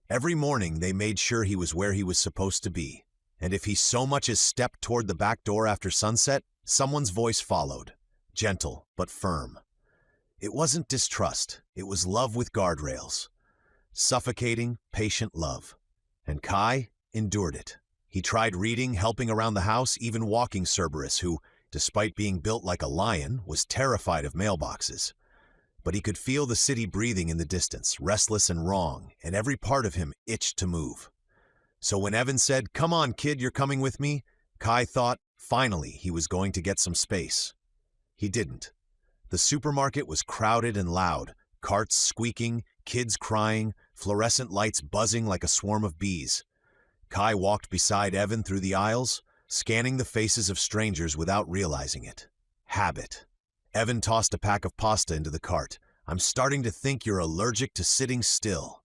Every morning, they made sure he was where he was supposed to be. And if he so much as stepped toward the back door after sunset, someone's voice followed, gentle but firm. It wasn't distrust, it was love with guardrails. Suffocating, patient love. And Kai endured it. He tried reading, helping around the house, even walking Cerberus, who, despite being built like a lion, was terrified of mailboxes. But he could feel the city breathing in the distance, restless and wrong, and every part of him itched to move. So when Evan said, "Come on, kid, you're coming with me," Kai thought, finally, he was going to get some space. He didn't. The supermarket was crowded and loud, carts squeaking, kids crying, fluorescent lights buzzing like a swarm of bees. Kai walked beside Evan through the aisles, scanning the faces of strangers without realizing it. Habit. Evan tossed a pack of pasta into the cart. "I'm starting to think you're allergic to sitting still."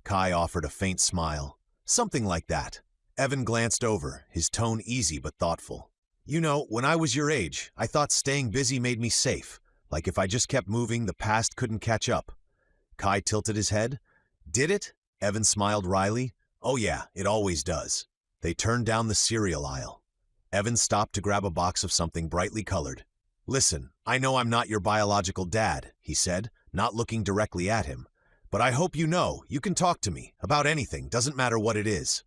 Kai offered a faint smile. "Something like that." Evan glanced over, his tone easy but thoughtful. "You know, when I was your age, I thought staying busy made me safe. Like if I just kept moving, the past couldn't catch up." Kai tilted his head. "Did it?" Evan smiled wryly. "Oh yeah, it always does." They turned down the cereal aisle. Evan stopped to grab a box of something brightly colored. "Listen, I know I'm not your biological dad," he said, not looking directly at him. "But I hope you know, you can talk to me, about anything, doesn't matter what it is."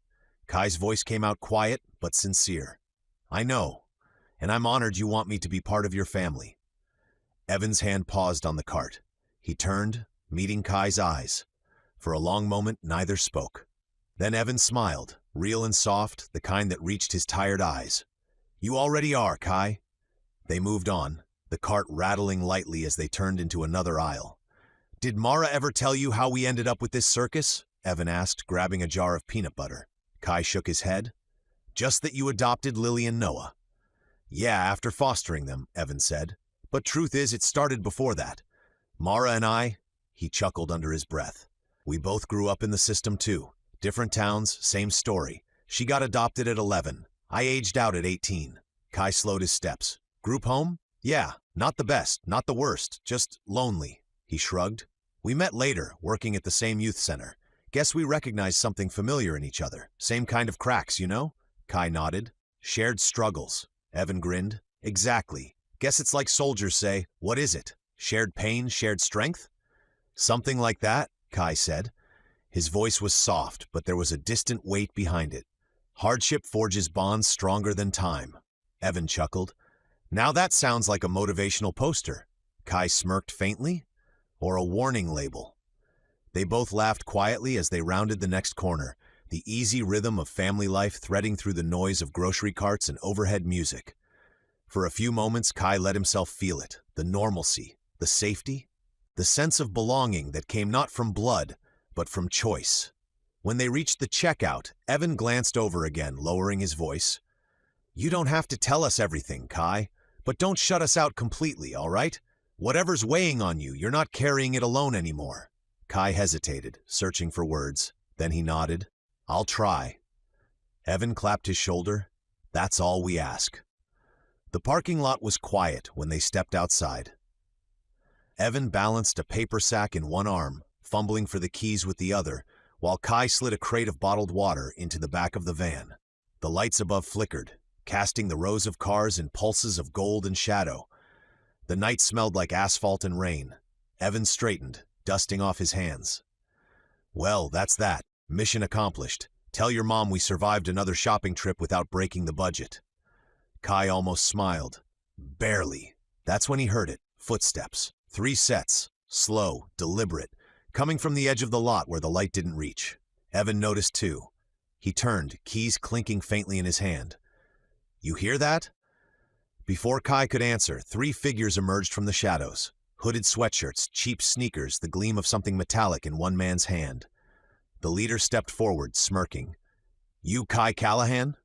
Kai's voice came out quiet, but sincere. "I know, and I'm honored you want me to be part of your family." Evan's hand paused on the cart. He turned, meeting Kai's eyes. For a long moment, neither spoke. Then Evan smiled, real and soft, the kind that reached his tired eyes. "You already are, Kai." They moved on, the cart rattling lightly as they turned into another aisle. "Did Mara ever tell you how we ended up with this circus?" Evan asked, grabbing a jar of peanut butter. Kai shook his head. "Just that you adopted Lily and Noah." "Yeah, after fostering them," Evan said. "But truth is, it started before that. Mara and I," he chuckled under his breath, "we both grew up in the system too. Different towns, same story. She got adopted at 11. I aged out at 18. Kai slowed his steps. "Group home? Yeah, not the best, not the worst, just lonely." He shrugged. "We met later, working at the same youth center. Guess we recognized something familiar in each other. Same kind of cracks, you know?" Kai nodded. "Shared struggles." Evan grinned. "Exactly. Guess it's like soldiers say, what is it? Shared pain, shared strength?" "Something like that," Kai said. His voice was soft, but there was a distant weight behind it. "Hardship forges bonds stronger than time." Evan chuckled. "Now that sounds like a motivational poster." Kai smirked faintly. "Or a warning label." They both laughed quietly as they rounded the next corner, the easy rhythm of family life threading through the noise of grocery carts and overhead music. For a few moments, Kai let himself feel it, the normalcy, the safety, the sense of belonging that came not from blood, but from choice. When they reached the checkout, Evan glanced over again, lowering his voice. "You don't have to tell us everything, Kai, but don't shut us out completely, all right? Whatever's weighing on you, you're not carrying it alone anymore." Kai hesitated, searching for words. Then he nodded. "I'll try." Evan clapped his shoulder. "That's all we ask." The parking lot was quiet when they stepped outside. Evan balanced a paper sack in one arm, fumbling for the keys with the other, while Kai slid a crate of bottled water into the back of the van. The lights above flickered, casting the rows of cars in pulses of gold and shadow. The night smelled like asphalt and rain. Evan straightened, dusting off his hands. "Well, that's that. Mission accomplished. Tell your mom we survived another shopping trip without breaking the budget." Kai almost smiled. Barely. That's when he heard it. Footsteps. 3 sets. Slow, deliberate, coming from the edge of the lot where the light didn't reach. Evan noticed too. He turned, keys clinking faintly in his hand. "You hear that?" Before Kai could answer, 3 figures emerged from the shadows. Hooded sweatshirts, cheap sneakers, the gleam of something metallic in one man's hand. The leader stepped forward, smirking. "You Kai Callahan?"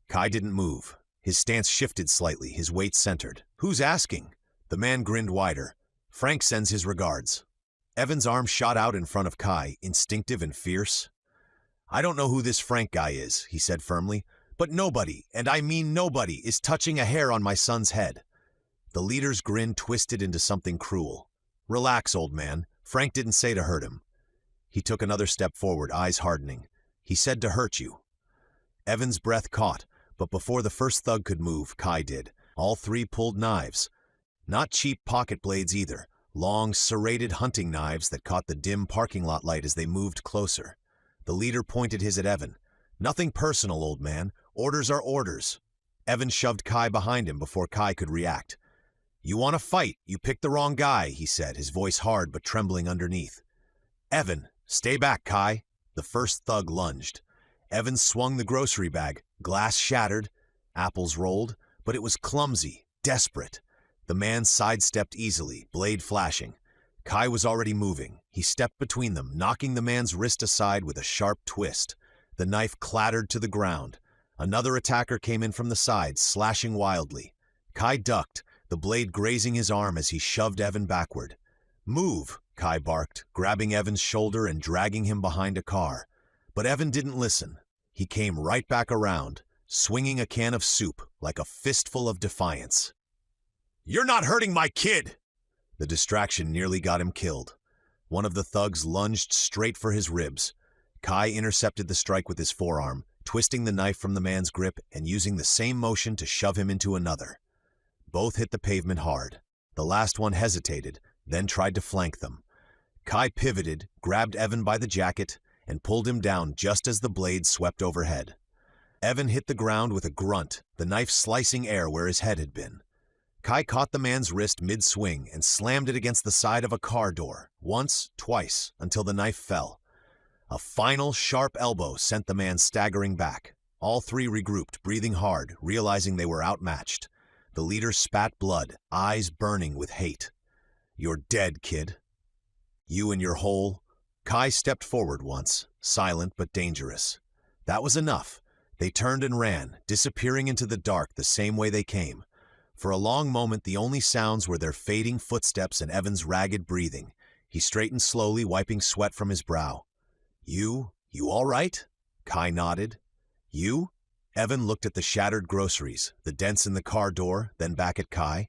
Kai didn't move. His stance shifted slightly, his weight centered. "Who's asking?" The man grinned wider. "Frank sends his regards." Evan's arm shot out in front of Kai, instinctive and fierce. "I don't know who this Frank guy is," he said firmly, "but nobody, and I mean nobody, is touching a hair on my son's head." The leader's grin twisted into something cruel. "Relax, old man. Frank didn't say to hurt him." He took another step forward, eyes hardening. "He said to hurt you." Evan's breath caught, but before the first thug could move, Kai did. All 3 pulled knives. Not cheap pocket blades either. Long, serrated hunting knives that caught the dim parking lot light as they moved closer. The leader pointed his at Evan. "Nothing personal, old man. Orders are orders." Evan shoved Kai behind him before Kai could react. "You want to fight? You picked the wrong guy," he said, his voice hard but trembling underneath. "Evan, stay back, Kai." The first thug lunged. Evan swung the grocery bag. Glass shattered. Apples rolled. But it was clumsy, desperate. The man sidestepped easily, blade flashing. Kai was already moving. He stepped between them, knocking the man's wrist aside with a sharp twist. The knife clattered to the ground. Another attacker came in from the side, slashing wildly. Kai ducked, the blade grazing his arm as he shoved Evan backward. "Move," Kai barked, grabbing Evan's shoulder and dragging him behind a car. But Evan didn't listen. He came right back around, swinging a can of soup like a fistful of defiance. "You're not hurting my kid!" The distraction nearly got him killed. One of the thugs lunged straight for his ribs. Kai intercepted the strike with his forearm, twisting the knife from the man's grip and using the same motion to shove him into another. Both hit the pavement hard. The last one hesitated, then tried to flank them. Kai pivoted, grabbed Evan by the jacket, and pulled him down just as the blade swept overhead. Evan hit the ground with a grunt, the knife slicing air where his head had been. Kai caught the man's wrist mid-swing and slammed it against the side of a car door, once, twice, until the knife fell. A final sharp elbow sent the man staggering back. All three regrouped, breathing hard, realizing they were outmatched. The leader spat blood, eyes burning with hate. "You're dead, kid. You and your hole." Kai stepped forward once, silent but dangerous. That was enough. They turned and ran, disappearing into the dark the same way they came. For a long moment, the only sounds were their fading footsteps and Evan's ragged breathing. He straightened slowly, wiping sweat from his brow. You all right?" Kai nodded. "You?" Evan looked at the shattered groceries, the dents in the car door, then back at Kai.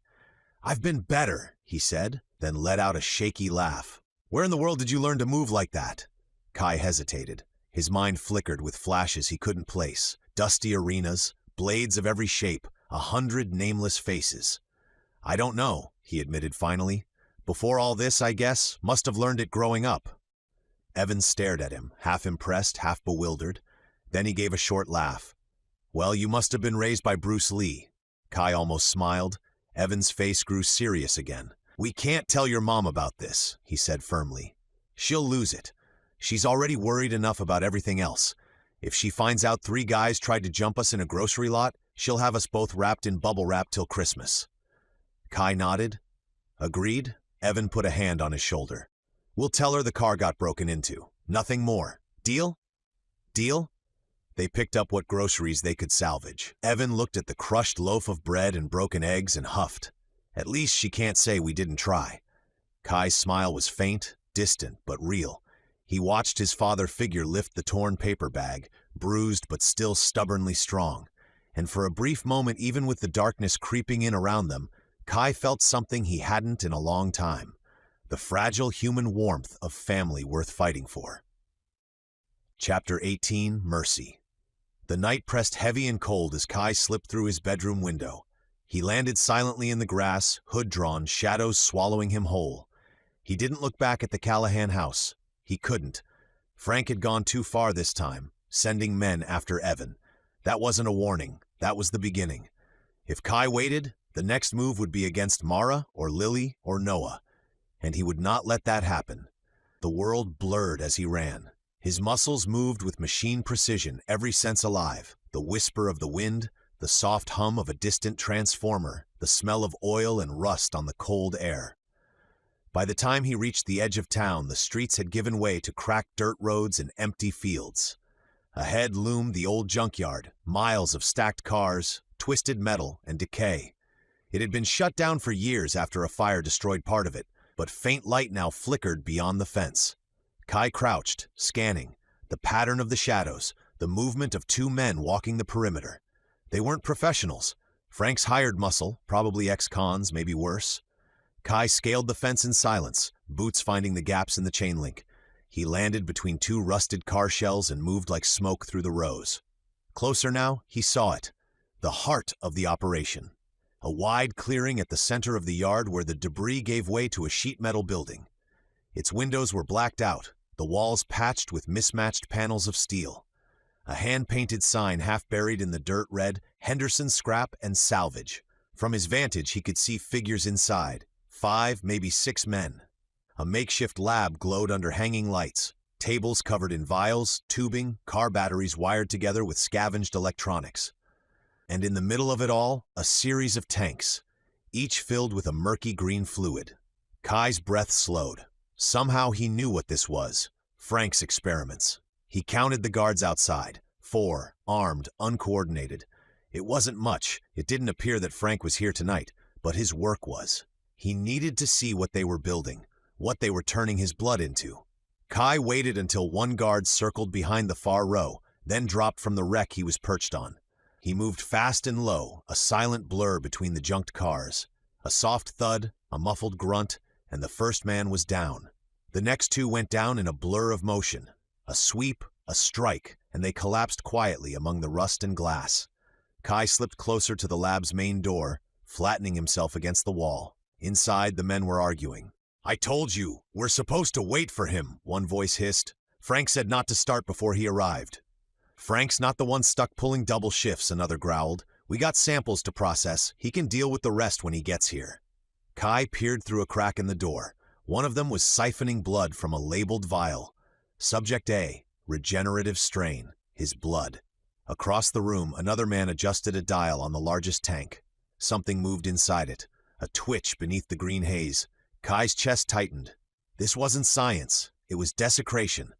"I've been better," he said, then let out a shaky laugh. "Where in the world did you learn to move like that?" Kai hesitated. His mind flickered with flashes he couldn't place. Dusty arenas, blades of every shape, 100 nameless faces. "I don't know," he admitted finally. "Before all this, I guess, must have learned it growing up." Evan stared at him, half impressed, half bewildered. Then he gave a short laugh. "Well, you must have been raised by Bruce Lee." Kai almost smiled. Evan's face grew serious again. "We can't tell your mom about this," he said firmly. "She'll lose it. She's already worried enough about everything else. If she finds out 3 guys tried to jump us in a grocery lot, she'll have us both wrapped in bubble wrap till Christmas." Kai nodded. "Agreed?" Evan put a hand on his shoulder. "We'll tell her the car got broken into. Nothing more. Deal?" "Deal?" They picked up what groceries they could salvage. Evan looked at the crushed loaf of bread and broken eggs and huffed. "At least she can't say we didn't try." Kai's smile was faint, distant, but real. He watched his father figure lift the torn paper bag, bruised but still stubbornly strong. And for a brief moment, even with the darkness creeping in around them, Kai felt something he hadn't in a long time. The fragile human warmth of family worth fighting for. Chapter 18, Mercy. The night pressed heavy and cold as Kai slipped through his bedroom window. He landed silently in the grass, hood drawn, shadows swallowing him whole. He didn't look back at the Callahan house. He couldn't. Frank had gone too far this time, sending men after Evan. That wasn't a warning. That was the beginning. If Kai waited, the next move would be against Mara or Lily or Noah. And he would not let that happen. The world blurred as he ran. His muscles moved with machine precision, every sense alive. The whisper of the wind, the soft hum of a distant transformer, the smell of oil and rust on the cold air. By the time he reached the edge of town, the streets had given way to cracked dirt roads and empty fields. Ahead loomed the old junkyard, miles of stacked cars, twisted metal, and decay. It had been shut down for years after a fire destroyed part of it, but faint light now flickered beyond the fence. Kai crouched, scanning, the pattern of the shadows, the movement of 2 men walking the perimeter. They weren't professionals. Frank's hired muscle, probably ex-cons, maybe worse. Kai scaled the fence in silence, boots finding the gaps in the chain link. He landed between 2 rusted car shells and moved like smoke through the rows. Closer now, he saw it. The heart of the operation. A wide clearing at the center of the yard where the debris gave way to a sheet metal building. Its windows were blacked out, the walls patched with mismatched panels of steel. A hand-painted sign half buried in the dirt read, "Henderson Scrap and Salvage." From his vantage, he could see figures inside, 5, maybe 6 men. A makeshift lab glowed under hanging lights, tables covered in vials, tubing, car batteries wired together with scavenged electronics. And in the middle of it all, a series of tanks, each filled with a murky green fluid. Kai's breath slowed. Somehow he knew what this was, Frank's experiments. He counted the guards outside, 4, armed, uncoordinated. It wasn't much. It didn't appear that Frank was here tonight, but his work was. He needed to see what they were building, what they were turning his blood into. Kai waited until one guard circled behind the far row, then dropped from the wreck he was perched on. He moved fast and low, a silent blur between the junked cars. A soft thud, a muffled grunt, and the first man was down. The next 2 went down in a blur of motion. A sweep, a strike, and they collapsed quietly among the rust and glass. Kai slipped closer to the lab's main door, flattening himself against the wall. Inside, the men were arguing. "I told you, we're supposed to wait for him," one voice hissed. "Frank said not to start before he arrived." "Frank's not the one stuck pulling double shifts," another growled. "We got samples to process. He can deal with the rest when he gets here." Kai peered through a crack in the door. One of them was siphoning blood from a labeled vial. Subject A, regenerative strain, his blood. Across the room, another man adjusted a dial on the largest tank. Something moved inside it, a twitch beneath the green haze. Kai's chest tightened. This wasn't science, it was desecration.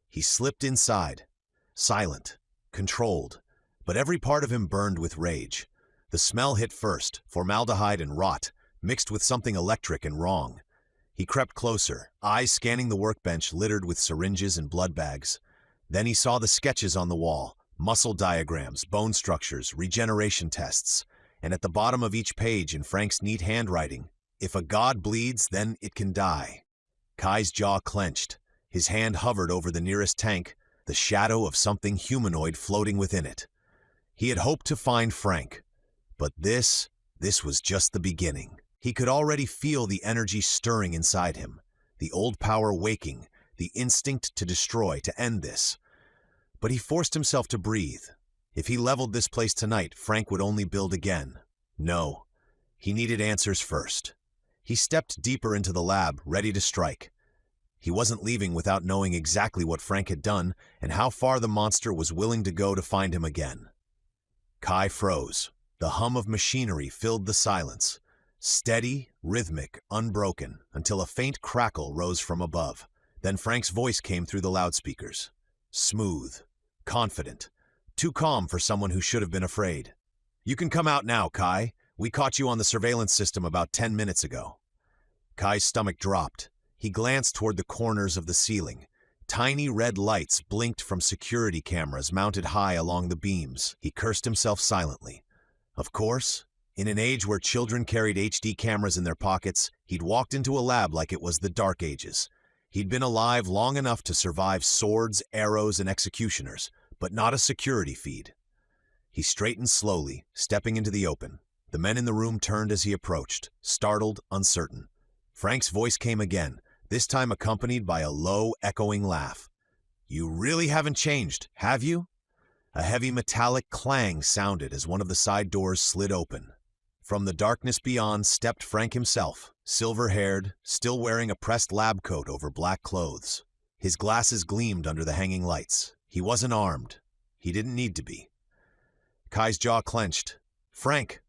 He slipped inside, silent, controlled, but every part of him burned with rage. The smell hit first, formaldehyde and rot, mixed with something electric and wrong. He crept closer, eyes scanning the workbench littered with syringes and blood bags. Then he saw the sketches on the wall, muscle diagrams, bone structures, regeneration tests, and at the bottom of each page in Frank's neat handwriting, "If a god bleeds, then it can die." Kai's jaw clenched. His hand hovered over the nearest tank, the shadow of something humanoid floating within it. He had hoped to find Frank, but this was just the beginning. He could already feel the energy stirring inside him, the old power waking, the instinct to destroy, to end this. But he forced himself to breathe. If he leveled this place tonight, Frank would only build again. No, he needed answers first. He stepped deeper into the lab, ready to strike. He wasn't leaving without knowing exactly what Frank had done and how far the monster was willing to go to find him again. Kai froze. The hum of machinery filled the silence. Steady, rhythmic, unbroken, until a faint crackle rose from above. Then Frank's voice came through the loudspeakers. Smooth, confident, too calm for someone who should have been afraid. "You can come out now, Kai. We caught you on the surveillance system about 10 minutes ago." Kai's stomach dropped. He glanced toward the corners of the ceiling. Tiny red lights blinked from security cameras mounted high along the beams. He cursed himself silently. Of course, in an age where children carried HD cameras in their pockets, he'd walked into a lab like it was the Dark Ages. He'd been alive long enough to survive swords, arrows, and executioners, but not a security feed. He straightened slowly, stepping into the open. The men in the room turned as he approached, startled, uncertain. Frank's voice came again, this time accompanied by a low, echoing laugh. "You really haven't changed, have you?" A heavy metallic clang sounded as one of the side doors slid open. From the darkness beyond stepped Frank himself, silver-haired, still wearing a pressed lab coat over black clothes. His glasses gleamed under the hanging lights. He wasn't armed. He didn't need to be. Kai's jaw clenched. "Frank!"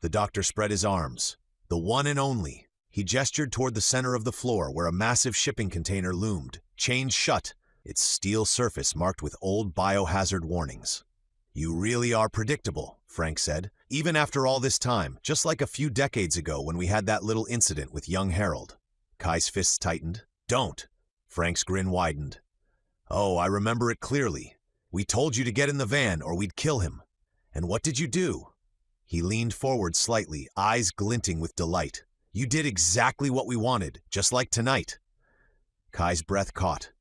The doctor spread his arms. "The one and only." He gestured toward the center of the floor where a massive shipping container loomed, chained shut, its steel surface marked with old biohazard warnings. "You really are predictable," Frank said, "even after all this time, just like a few decades ago when we had that little incident with young Harold." Kai's fists tightened. "Don't." Frank's grin widened. "Oh, I remember it clearly. We told you to get in the van or we'd kill him. And what did you do?" He leaned forward slightly, eyes glinting with delight. "You did exactly what we wanted, just like tonight." Kai's breath caught.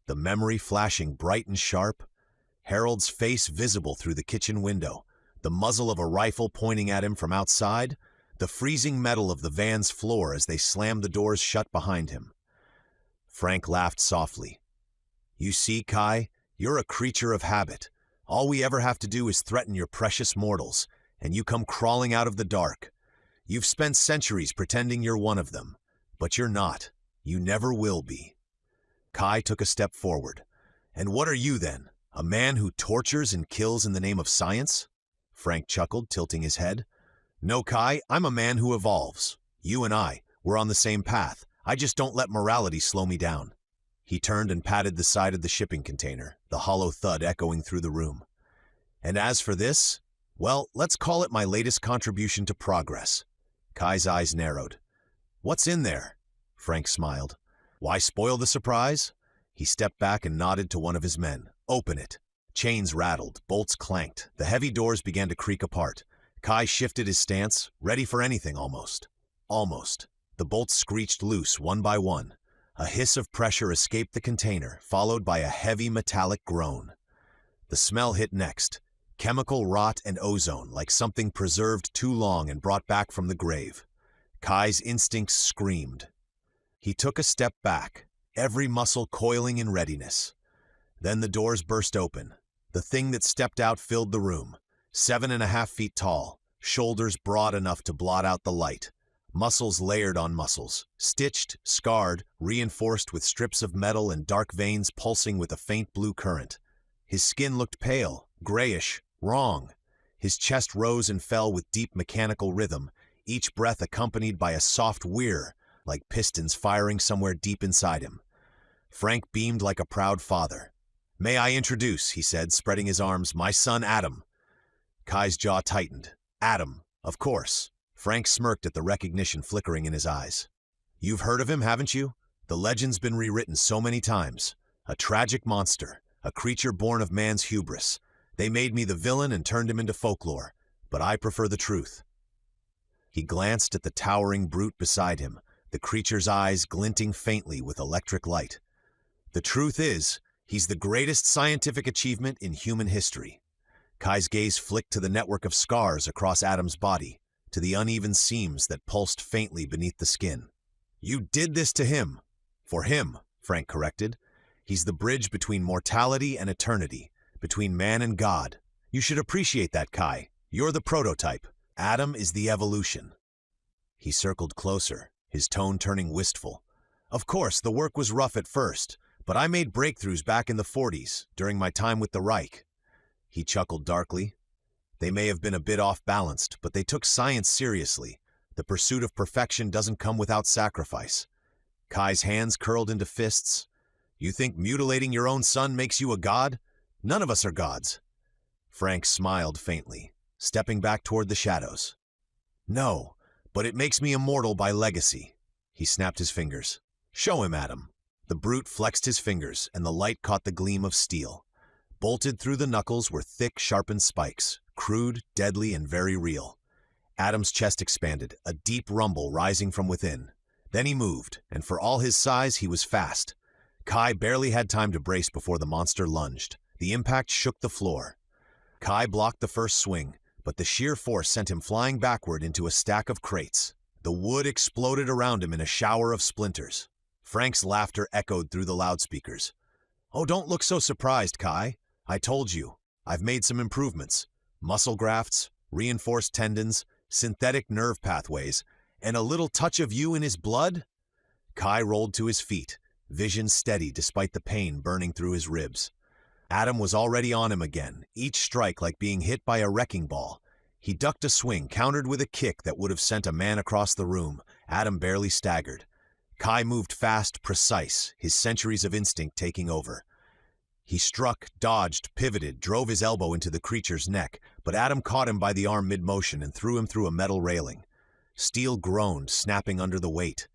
The memory flashing bright and sharp. Harold's face visible through the kitchen window. The muzzle of a rifle pointing at him from outside. The freezing metal of the van's floor as they slammed the doors shut behind him. Frank laughed softly. "You see, Kai, you're a creature of habit. All we ever have to do is threaten your precious mortals, and you come crawling out of the dark. You've spent centuries pretending you're one of them, but you're not. You never will be." Kai took a step forward. "And what are you then? A man who tortures and kills in the name of science?" Frank chuckled, tilting his head. "No, Kai, I'm a man who evolves. You and we're on the same path. I just don't let morality slow me down." He turned and patted the side of the shipping container, the hollow thud echoing through the room. "And as for this, well, let's call it my latest contribution to progress." Kai's eyes narrowed. "What's in there?" Frank smiled. "Why spoil the surprise?" He stepped back and nodded to one of his men. "Open it." Chains rattled, bolts clanked, the heavy doors began to creak apart. Kai shifted his stance, ready for anything almost. Almost. The bolts screeched loose one by one. A hiss of pressure escaped the container, followed by a heavy metallic groan. The smell hit next. Chemical rot and ozone, like something preserved too long and brought back from the grave. Kai's instincts screamed. He took a step back, every muscle coiling in readiness. Then the doors burst open. The thing that stepped out filled the room, 7.5 feet tall, shoulders broad enough to blot out the light. Muscles layered on muscles, stitched, scarred, reinforced with strips of metal and dark veins pulsing with a faint blue current. His skin looked pale, grayish, wrong. His chest rose and fell with deep mechanical rhythm, each breath accompanied by a soft whir, like pistons firing somewhere deep inside him. Frank beamed like a proud father. "May I introduce," he said, spreading his arms, "my son Adam." Kai's jaw tightened. "Adam, of course." Frank smirked at the recognition flickering in his eyes. "You've heard of him, haven't you? The legend's been rewritten so many times. A tragic monster, a creature born of man's hubris. They made me the villain and turned him into folklore, but I prefer the truth." He glanced at the towering brute beside him, the creature's eyes glinting faintly with electric light. "The truth is, he's the greatest scientific achievement in human history." Kai's gaze flicked to the network of scars across Adam's body, to the uneven seams that pulsed faintly beneath the skin. "You did this to him." "For him," Frank corrected. "He's the bridge between mortality and eternity, between man and God. You should appreciate that, Kai. You're the prototype. Adam is the evolution." He circled closer, his tone turning wistful. "Of course, the work was rough at first, but I made breakthroughs back in the 40s, during my time with the Reich." He chuckled darkly. "They may have been a bit off-balanced, but they took science seriously. The pursuit of perfection doesn't come without sacrifice." Kai's hands curled into fists. "You think mutilating your own son makes you a god? None of us are gods." Frank smiled faintly, stepping back toward the shadows. "No, but it makes me immortal by legacy." He snapped his fingers. "Show him, Adam." The brute flexed his fingers, and the light caught the gleam of steel. Bolted through the knuckles were thick, sharpened spikes, crude, deadly, and very real. Adam's chest expanded, a deep rumble rising from within. Then he moved, and for all his size, he was fast. Kai barely had time to brace before the monster lunged. The impact shook the floor. Kai blocked the first swing, but the sheer force sent him flying backward into a stack of crates. The wood exploded around him in a shower of splinters. Frank's laughter echoed through the loudspeakers. "Oh, don't look so surprised, Kai. I told you. I've made some improvements. Muscle grafts, reinforced tendons, synthetic nerve pathways, and a little touch of you in his blood?" Kai rolled to his feet, vision steady despite the pain burning through his ribs. Adam was already on him again, each strike like being hit by a wrecking ball. He ducked a swing, countered with a kick that would have sent a man across the room. Adam barely staggered. Kai moved fast, precise, his centuries of instinct taking over. He struck, dodged, pivoted, drove his elbow into the creature's neck, but Adam caught him by the arm mid-motion and threw him through a metal railing. Steel groaned, snapping under the weight.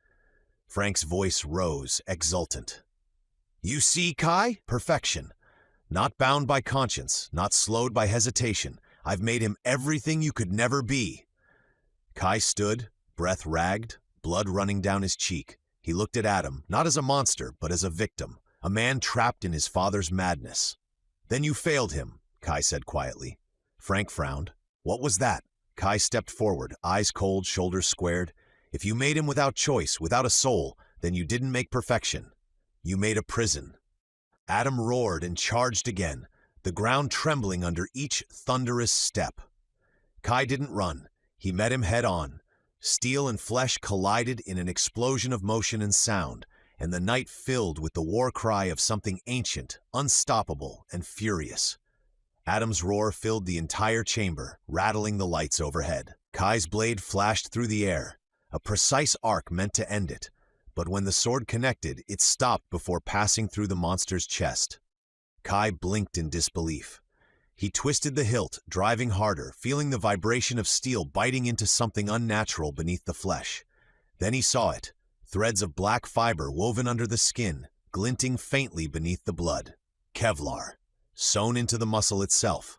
Frank's voice rose, exultant. "You see, Kai? Perfection. Not bound by conscience, not slowed by hesitation. I've made him everything you could never be." Kai stood, breath ragged, blood running down his cheek. He looked at Adam, not as a monster, but as a victim. A man trapped in his father's madness. "Then you failed him," Kai said quietly. Frank frowned. "What was that?" Kai stepped forward, eyes cold, shoulders squared. "If you made him without choice, without a soul, then you didn't make perfection. You made a prison." Adam roared and charged again, the ground trembling under each thunderous step. Kai didn't run. He met him head on. Steel and flesh collided in an explosion of motion and sound, and the night filled with the war cry of something ancient, unstoppable, and furious. Adam's roar filled the entire chamber, rattling the lights overhead. Kai's blade flashed through the air, a precise arc meant to end it, but when the sword connected, it stopped before passing through the monster's chest. Kai blinked in disbelief. He twisted the hilt, driving harder, feeling the vibration of steel biting into something unnatural beneath the flesh. Then he saw it. Threads of black fiber woven under the skin, glinting faintly beneath the blood. Kevlar, sewn into the muscle itself.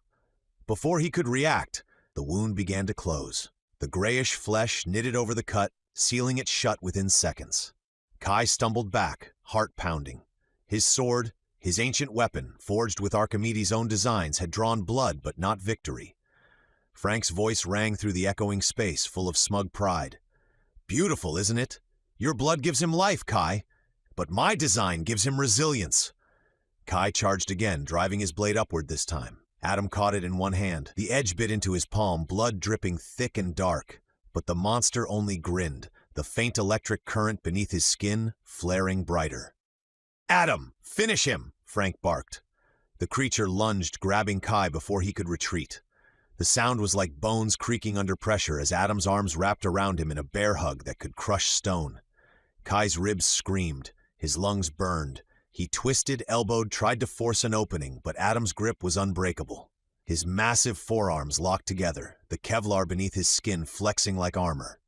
Before he could react, the wound began to close. The grayish flesh knitted over the cut, sealing it shut within seconds. Kai stumbled back, heart pounding. His sword, his ancient weapon, forged with Archimedes' own designs, had drawn blood but not victory. Frank's voice rang through the echoing space, full of smug pride. "Beautiful, isn't it? Your blood gives him life, Kai. But my design gives him resilience." Kai charged again, driving his blade upward this time. Adam caught it in one hand. The edge bit into his palm, blood dripping thick and dark. but the monster only grinned, the faint electric current beneath his skin flaring brighter. "Adam, finish him!" Frank barked. The creature lunged, grabbing Kai before he could retreat. The sound was like bones creaking under pressure as Adam's arms wrapped around him in a bear hug that could crush stone. Kai's ribs screamed, his lungs burned. He twisted, elbowed, tried to force an opening, but Adam's grip was unbreakable. His massive forearms locked together, the Kevlar beneath his skin flexing like armor.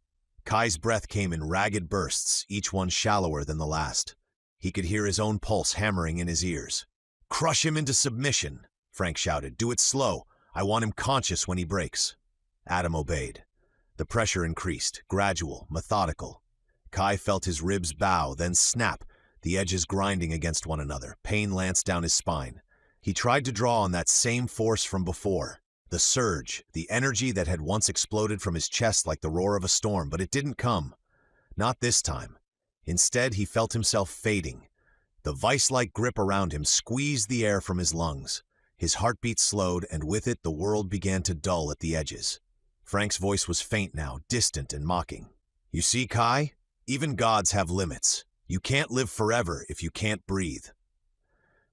Kai's breath came in ragged bursts, each one shallower than the last. He could hear his own pulse hammering in his ears. "Crush him into submission," Frank shouted. "Do it slow. I want him conscious when he breaks." Adam obeyed. The pressure increased, gradual, methodical. Kai felt his ribs bow, then snap, the edges grinding against one another. Pain lanced down his spine. He tried to draw on that same force from before. The surge, the energy that had once exploded from his chest like the roar of a storm, but it didn't come. Not this time. Instead, he felt himself fading. The vice-like grip around him squeezed the air from his lungs. His heartbeat slowed, and with it the world began to dull at the edges. Frank's voice was faint now, distant and mocking. "You see, Kai? Even gods have limits. You can't live forever if you can't breathe."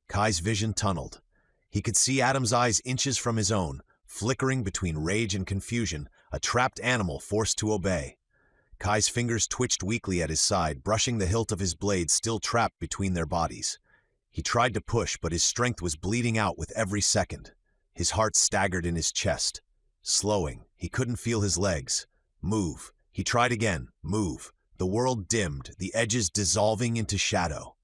Kai's vision tunneled. He could see Adam's eyes inches from his own, flickering between rage and confusion, a trapped animal forced to obey. Kai's fingers twitched weakly at his side, brushing the hilt of his blade still trapped between their bodies. He tried to push, but his strength was bleeding out with every second. His heart staggered in his chest. Slowing, he couldn't feel his legs. Move. He tried again. Move. The world dimmed, the edges dissolving into shadow.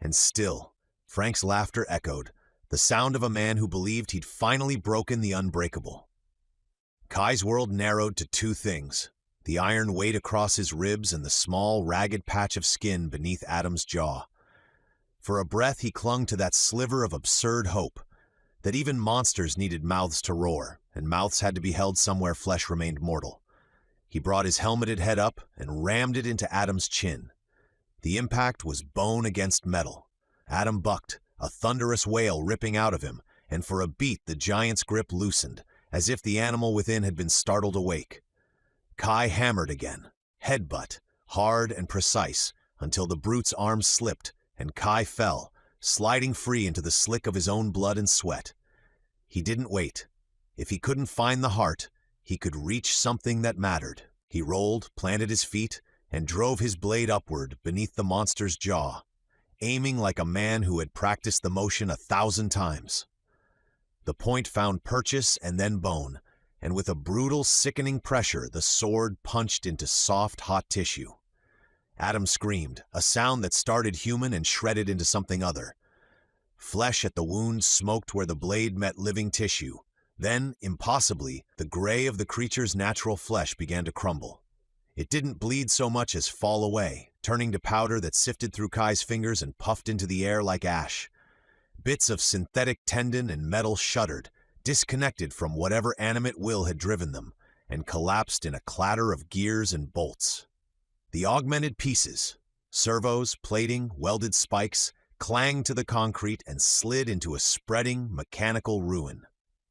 And still, Frank's laughter echoed, the sound of a man who believed he'd finally broken the unbreakable. Kai's world narrowed to two things: the iron weight across his ribs and the small, ragged patch of skin beneath Adam's jaw. For a breath, he clung to that sliver of absurd hope, that even monsters needed mouths to roar, and mouths had to be held somewhere flesh remained mortal. He brought his helmeted head up and rammed it into Adam's chin. The impact was bone against metal. Adam bucked, a thunderous wail ripping out of him, and for a beat the giant's grip loosened, as if the animal within had been startled awake. Kai hammered again, headbutt, hard and precise, until the brute's arms slipped, and Kai fell, sliding free into the slick of his own blood and sweat. He didn't wait. If he couldn't find the heart, he could reach something that mattered. He rolled, planted his feet, and drove his blade upward beneath the monster's jaw, aiming like a man who had practiced the motion 1,000 times. The point found purchase and then bone, and with a brutal, sickening pressure, the sword punched into soft, hot tissue. Adam screamed, a sound that started human and shredded into something other. Flesh at the wound smoked where the blade met living tissue. Then, impossibly, the gray of the creature's natural flesh began to crumble. It didn't bleed so much as fall away, turning to powder that sifted through Kai's fingers and puffed into the air like ash. Bits of synthetic tendon and metal shuddered, disconnected from whatever animate will had driven them, and collapsed in a clatter of gears and bolts. The augmented pieces, servos, plating, welded spikes, clanged to the concrete and slid into a spreading, mechanical ruin.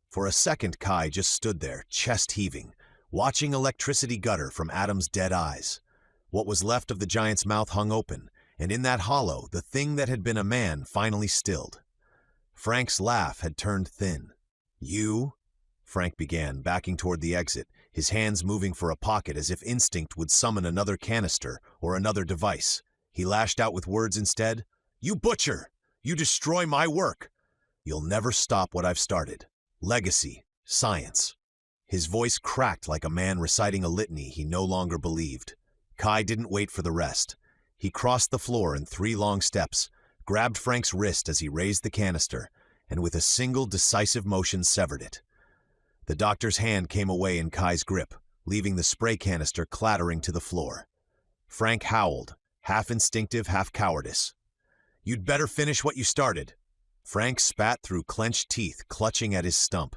For a second, Kai just stood there, chest heaving, watching electricity gutter from Adam's dead eyes. What was left of the giant's mouth hung open, and in that hollow, the thing that had been a man finally stilled. Frank's laugh had turned thin. "You?" Frank began, backing toward the exit, his hands moving for a pocket as if instinct would summon another canister or another device. He lashed out with words instead. "You butcher! You destroy my work! You'll never stop what I've started. Legacy, science." His voice cracked like a man reciting a litany he no longer believed. Kai didn't wait for the rest. He crossed the floor in 3 long steps, grabbed Frank's wrist as he raised the canister, and with a single decisive motion severed it. The doctor's hand came away in Kai's grip, leaving the spray canister clattering to the floor. Frank howled, half instinctive, half cowardice. "You'd better finish what you started." Frank spat through clenched teeth, clutching at his stump.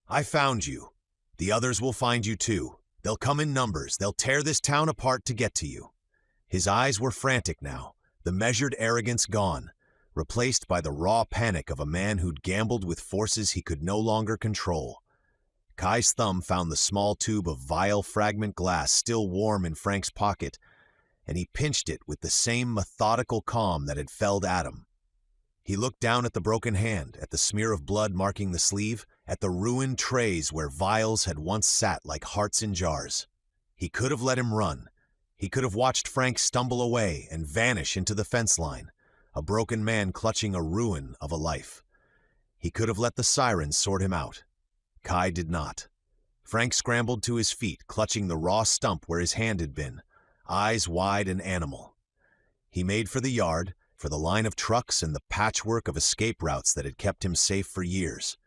"I found you. The others will find you too. They'll come in numbers. They'll tear this town apart to get to you." His eyes were frantic now, the measured arrogance gone, replaced by the raw panic of a man who'd gambled with forces he could no longer control. Kai's thumb found the small tube of vile fragment glass still warm in Frank's pocket, and he pinched it with the same methodical calm that had felled Adam. He looked down at the broken hand, at the smear of blood marking the sleeve, at the ruined trays where vials had once sat like hearts in jars. He could have let him run. He could have watched Frank stumble away and vanish into the fence line, a broken man clutching a ruin of a life. He could have let the sirens sort him out. Kai did not. Frank scrambled to his feet, clutching the raw stump where his hand had been, eyes wide and animal. He made for the yard, for the line of trucks and the patchwork of escape routes that had kept him safe for years.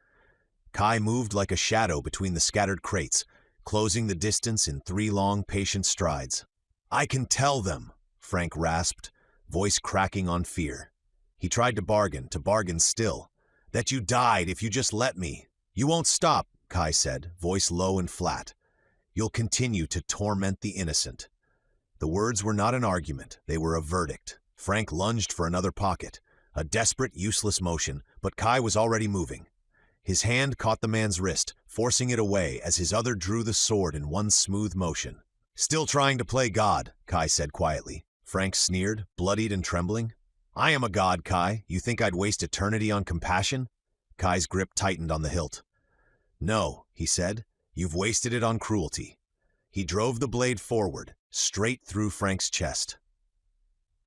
Kai moved like a shadow between the scattered crates, closing the distance in 3 long, patient strides. "I can tell them," Frank rasped, voice cracking on fear. He tried to bargain still. "That you died if you just let me." "You won't stop," Kai said, voice low and flat. "You'll continue to torment the innocent." The words were not an argument, they were a verdict. Frank lunged for another pocket, a desperate, useless motion, but Kai was already moving. His hand caught the man's wrist, forcing it away as his other drew the sword in one smooth motion. "Still trying to play God," Kai said quietly. Frank sneered, bloodied and trembling. "I am a god, Kai. You think I'd waste eternity on compassion?" Kai's grip tightened on the hilt. "No," he said, "you've wasted it on cruelty." He drove the blade forward, straight through Frank's chest.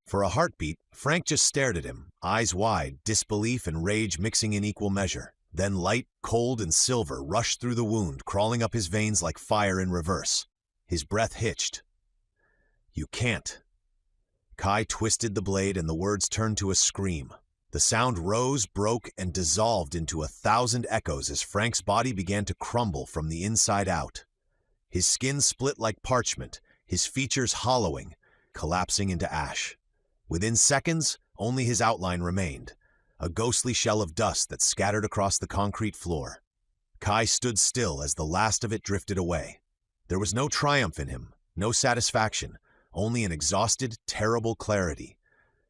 For a heartbeat, Frank just stared at him, eyes wide, disbelief and rage mixing in equal measure. Then light, cold, and silver rushed through the wound, crawling up his veins like fire in reverse. His breath hitched. "You can't." Kai twisted the blade and the words turned to a scream. The sound rose, broke, and dissolved into 1,000 echoes as Frank's body began to crumble from the inside out. His skin split like parchment, his features hollowing, collapsing into ash. Within seconds, only his outline remained, a ghostly shell of dust that scattered across the concrete floor. Kai stood still as the last of it drifted away. There was no triumph in him, no satisfaction, only an exhausted, terrible clarity.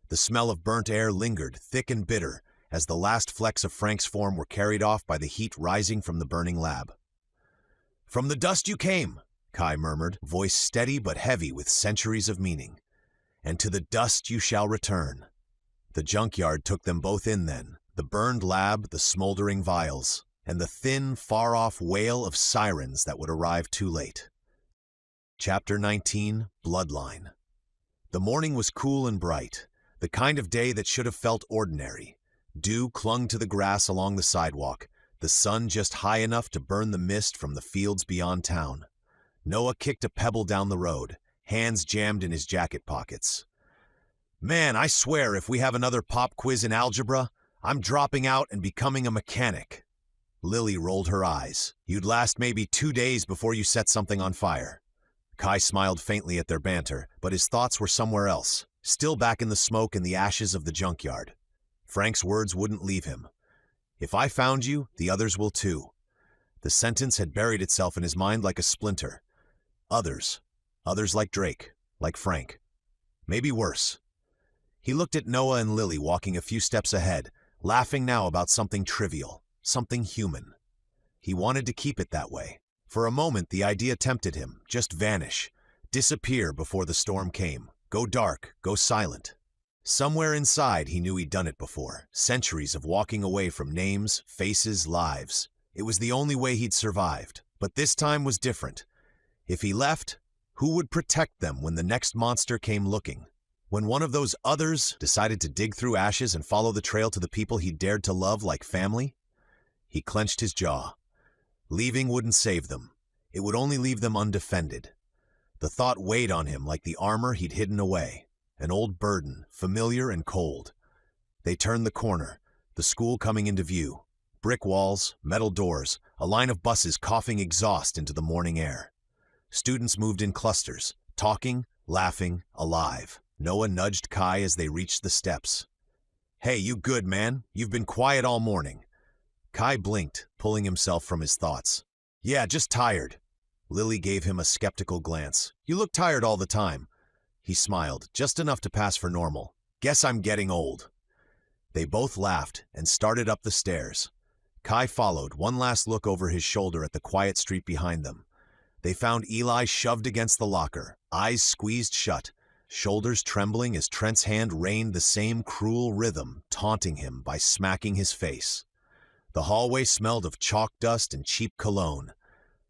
The smell of burnt air lingered, thick and bitter, as the last flecks of Frank's form were carried off by the heat rising from the burning lab. "From the dust you came," Kai murmured, voice steady but heavy with centuries of meaning. "And to the dust you shall return." The junkyard took them both in then, the burned lab, the smoldering vials, and the thin, far-off wail of sirens that would arrive too late. Chapter 19, Bloodline. The morning was cool and bright, the kind of day that should have felt ordinary. Dew clung to the grass along the sidewalk, the sun just high enough to burn the mist from the fields beyond town. Noah kicked a pebble down the road, hands jammed in his jacket pockets. "Man, I swear if we have another pop quiz in algebra, I'm dropping out and becoming a mechanic." Lily rolled her eyes. "You'd last maybe 2 days before you set something on fire." Kai smiled faintly at their banter, but his thoughts were somewhere else, still back in the smoke and the ashes of the junkyard. Frank's words wouldn't leave him. "If I found you, the others will too." The sentence had buried itself in his mind like a splinter. Others. Others like Drake, like Frank. Maybe worse. He looked at Noah and Lily walking a few steps ahead, laughing now about something trivial, something human. He wanted to keep it that way. For a moment the idea tempted him, just vanish, disappear before the storm came, go dark, go silent. Somewhere inside he knew he'd done it before, centuries of walking away from names, faces, lives. It was the only way he'd survived, but this time was different. If he left, who would protect them when the next monster came looking? When one of those others decided to dig through ashes and follow the trail to the people he dared to love like family? He clenched his jaw. Leaving wouldn't save them. It would only leave them undefended. The thought weighed on him like the armor he'd hidden away, an old burden, familiar and cold. They turned the corner, the school coming into view. Brick walls, metal doors, a line of buses coughing exhaust into the morning air. Students moved in clusters, talking, laughing, alive. Noah nudged Kai as they reached the steps. "Hey, you good, man? You've been quiet all morning." Kai blinked, pulling himself from his thoughts. "Yeah, just tired." Lily gave him a skeptical glance. "You look tired all the time." He smiled, just enough to pass for normal. "Guess I'm getting old." They both laughed and started up the stairs. Kai followed, one last look over his shoulder at the quiet street behind them. They found Eli shoved against the locker, eyes squeezed shut, shoulders trembling as Trent's hand rained the same cruel rhythm, taunting him by smacking his face. The hallway smelled of chalk dust and cheap cologne.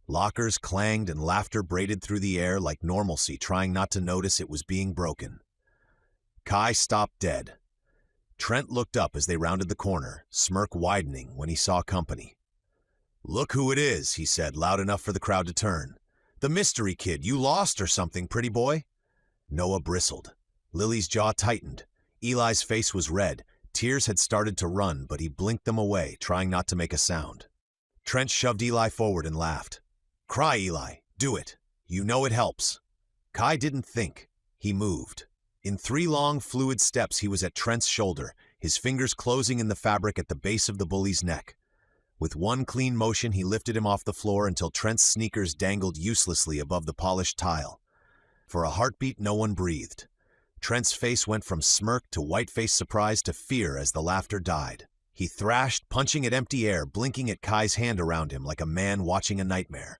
Lockers clanged and laughter braided through the air like normalcy, trying not to notice it was being broken. Kai stopped dead. Trent looked up as they rounded the corner, smirk widening when he saw company. "Look who it is," he said, loud enough for the crowd to turn. "The mystery kid. You lost or something, pretty boy?" Noah bristled. Lily's jaw tightened. Eli's face was red. Tears had started to run, but he blinked them away, trying not to make a sound. Trent shoved Eli forward and laughed. "Cry, Eli. Do it. You know it helps." Kai didn't think. He moved. In 3 long, fluid steps, he was at Trent's shoulder, his fingers closing in the fabric at the base of the bully's neck. With one clean motion, he lifted him off the floor until Trent's sneakers dangled uselessly above the polished tile. For a heartbeat, no one breathed. Trent's face went from smirk to white-faced surprise to fear as the laughter died. He thrashed, punching at empty air, blinking at Kai's hand around him like a man watching a nightmare.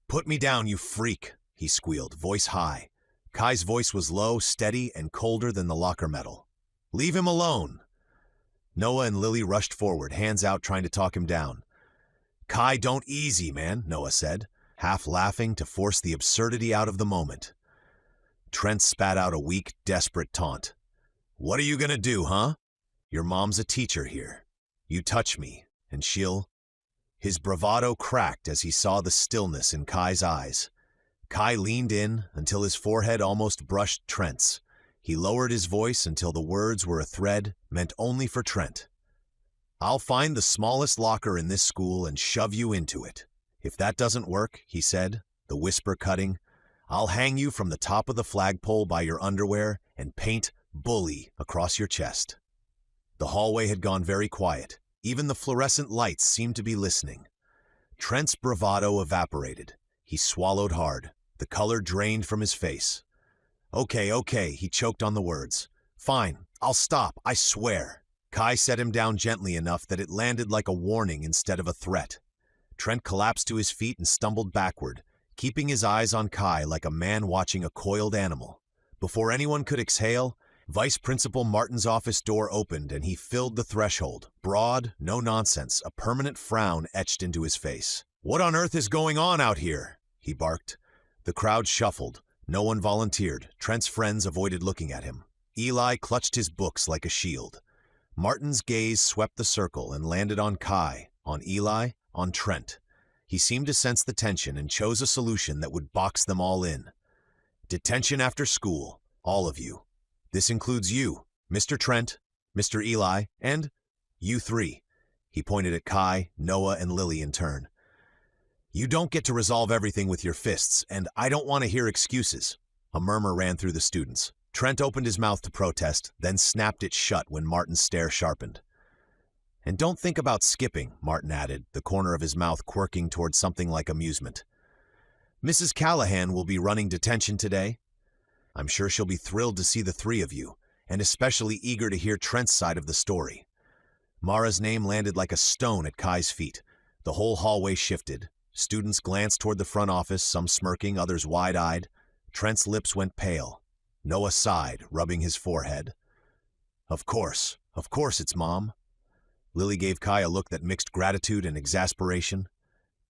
"Put me down, you freak," he squealed, voice high. Kai's voice was low, steady, and colder than the locker metal. "Leave him alone." Noah and Lily rushed forward, hands out trying to talk him down. "Kai, don't easy, man," Noah said, half laughing to force the absurdity out of the moment. Trent spat out a weak, desperate taunt. "What are you gonna do, huh? Your mom's a teacher here. You touch me, and she'll—" His bravado cracked as he saw the stillness in Kai's eyes. Kai leaned in until his forehead almost brushed Trent's. He lowered his voice until the words were a thread meant only for Trent. "I'll find the smallest locker in this school and shove you into it. If that doesn't work," he said, the whisper cutting, "I'll hang you from the top of the flagpole by your underwear and paint 'Bully' across your chest." The hallway had gone very quiet. Even the fluorescent lights seemed to be listening. Trent's bravado evaporated. He swallowed hard. The color drained from his face. Okay, he choked on the words. "Fine, I'll stop, I swear." Kai set him down gently enough that it landed like a warning instead of a threat. Trent collapsed to his feet and stumbled backward, keeping his eyes on Kai like a man watching a coiled animal. Before anyone could exhale, Vice Principal Martin's office door opened and he filled the threshold. Broad, no nonsense, a permanent frown etched into his face. "What on earth is going on out here?" he barked. The crowd shuffled. No one volunteered. Trent's friends avoided looking at him. Eli clutched his books like a shield. Martin's gaze swept the circle and landed on Kai, on Eli, on Trent. He seemed to sense the tension and chose a solution that would box them all in. "Detention after school, all of you. This includes you, Mr. Trent, Mr. Eli, and you 3. He pointed at Kai, Noah, and Lily in turn. "You don't get to resolve everything with your fists, and I don't want to hear excuses." A murmur ran through the students. Trent opened his mouth to protest, then snapped it shut when Martin's stare sharpened. "And don't think about skipping," Martin added, the corner of his mouth quirking toward something like amusement. "Mrs. Callahan will be running detention today. I'm sure she'll be thrilled to see the 3 of you, and especially eager to hear Trent's side of the story." Mara's name landed like a stone at Kai's feet. The whole hallway shifted. Students glanced toward the front office, some smirking, others wide-eyed. Trent's lips went pale. Noah sighed, rubbing his forehead. Of course it's Mom." Lily gave Kai a look that mixed gratitude and exasperation.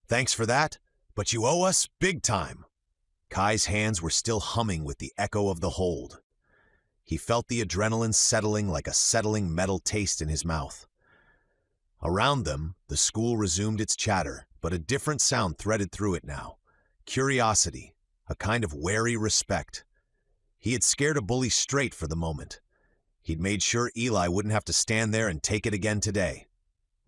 "Thanks for that, but you owe us big time." Kai's hands were still humming with the echo of the hold. He felt the adrenaline settling like a settling metal taste in his mouth. Around them, the school resumed its chatter, but a different sound threaded through it now. Curiosity, a kind of wary respect. He had scared a bully straight for the moment. He'd made sure Eli wouldn't have to stand there and take it again today.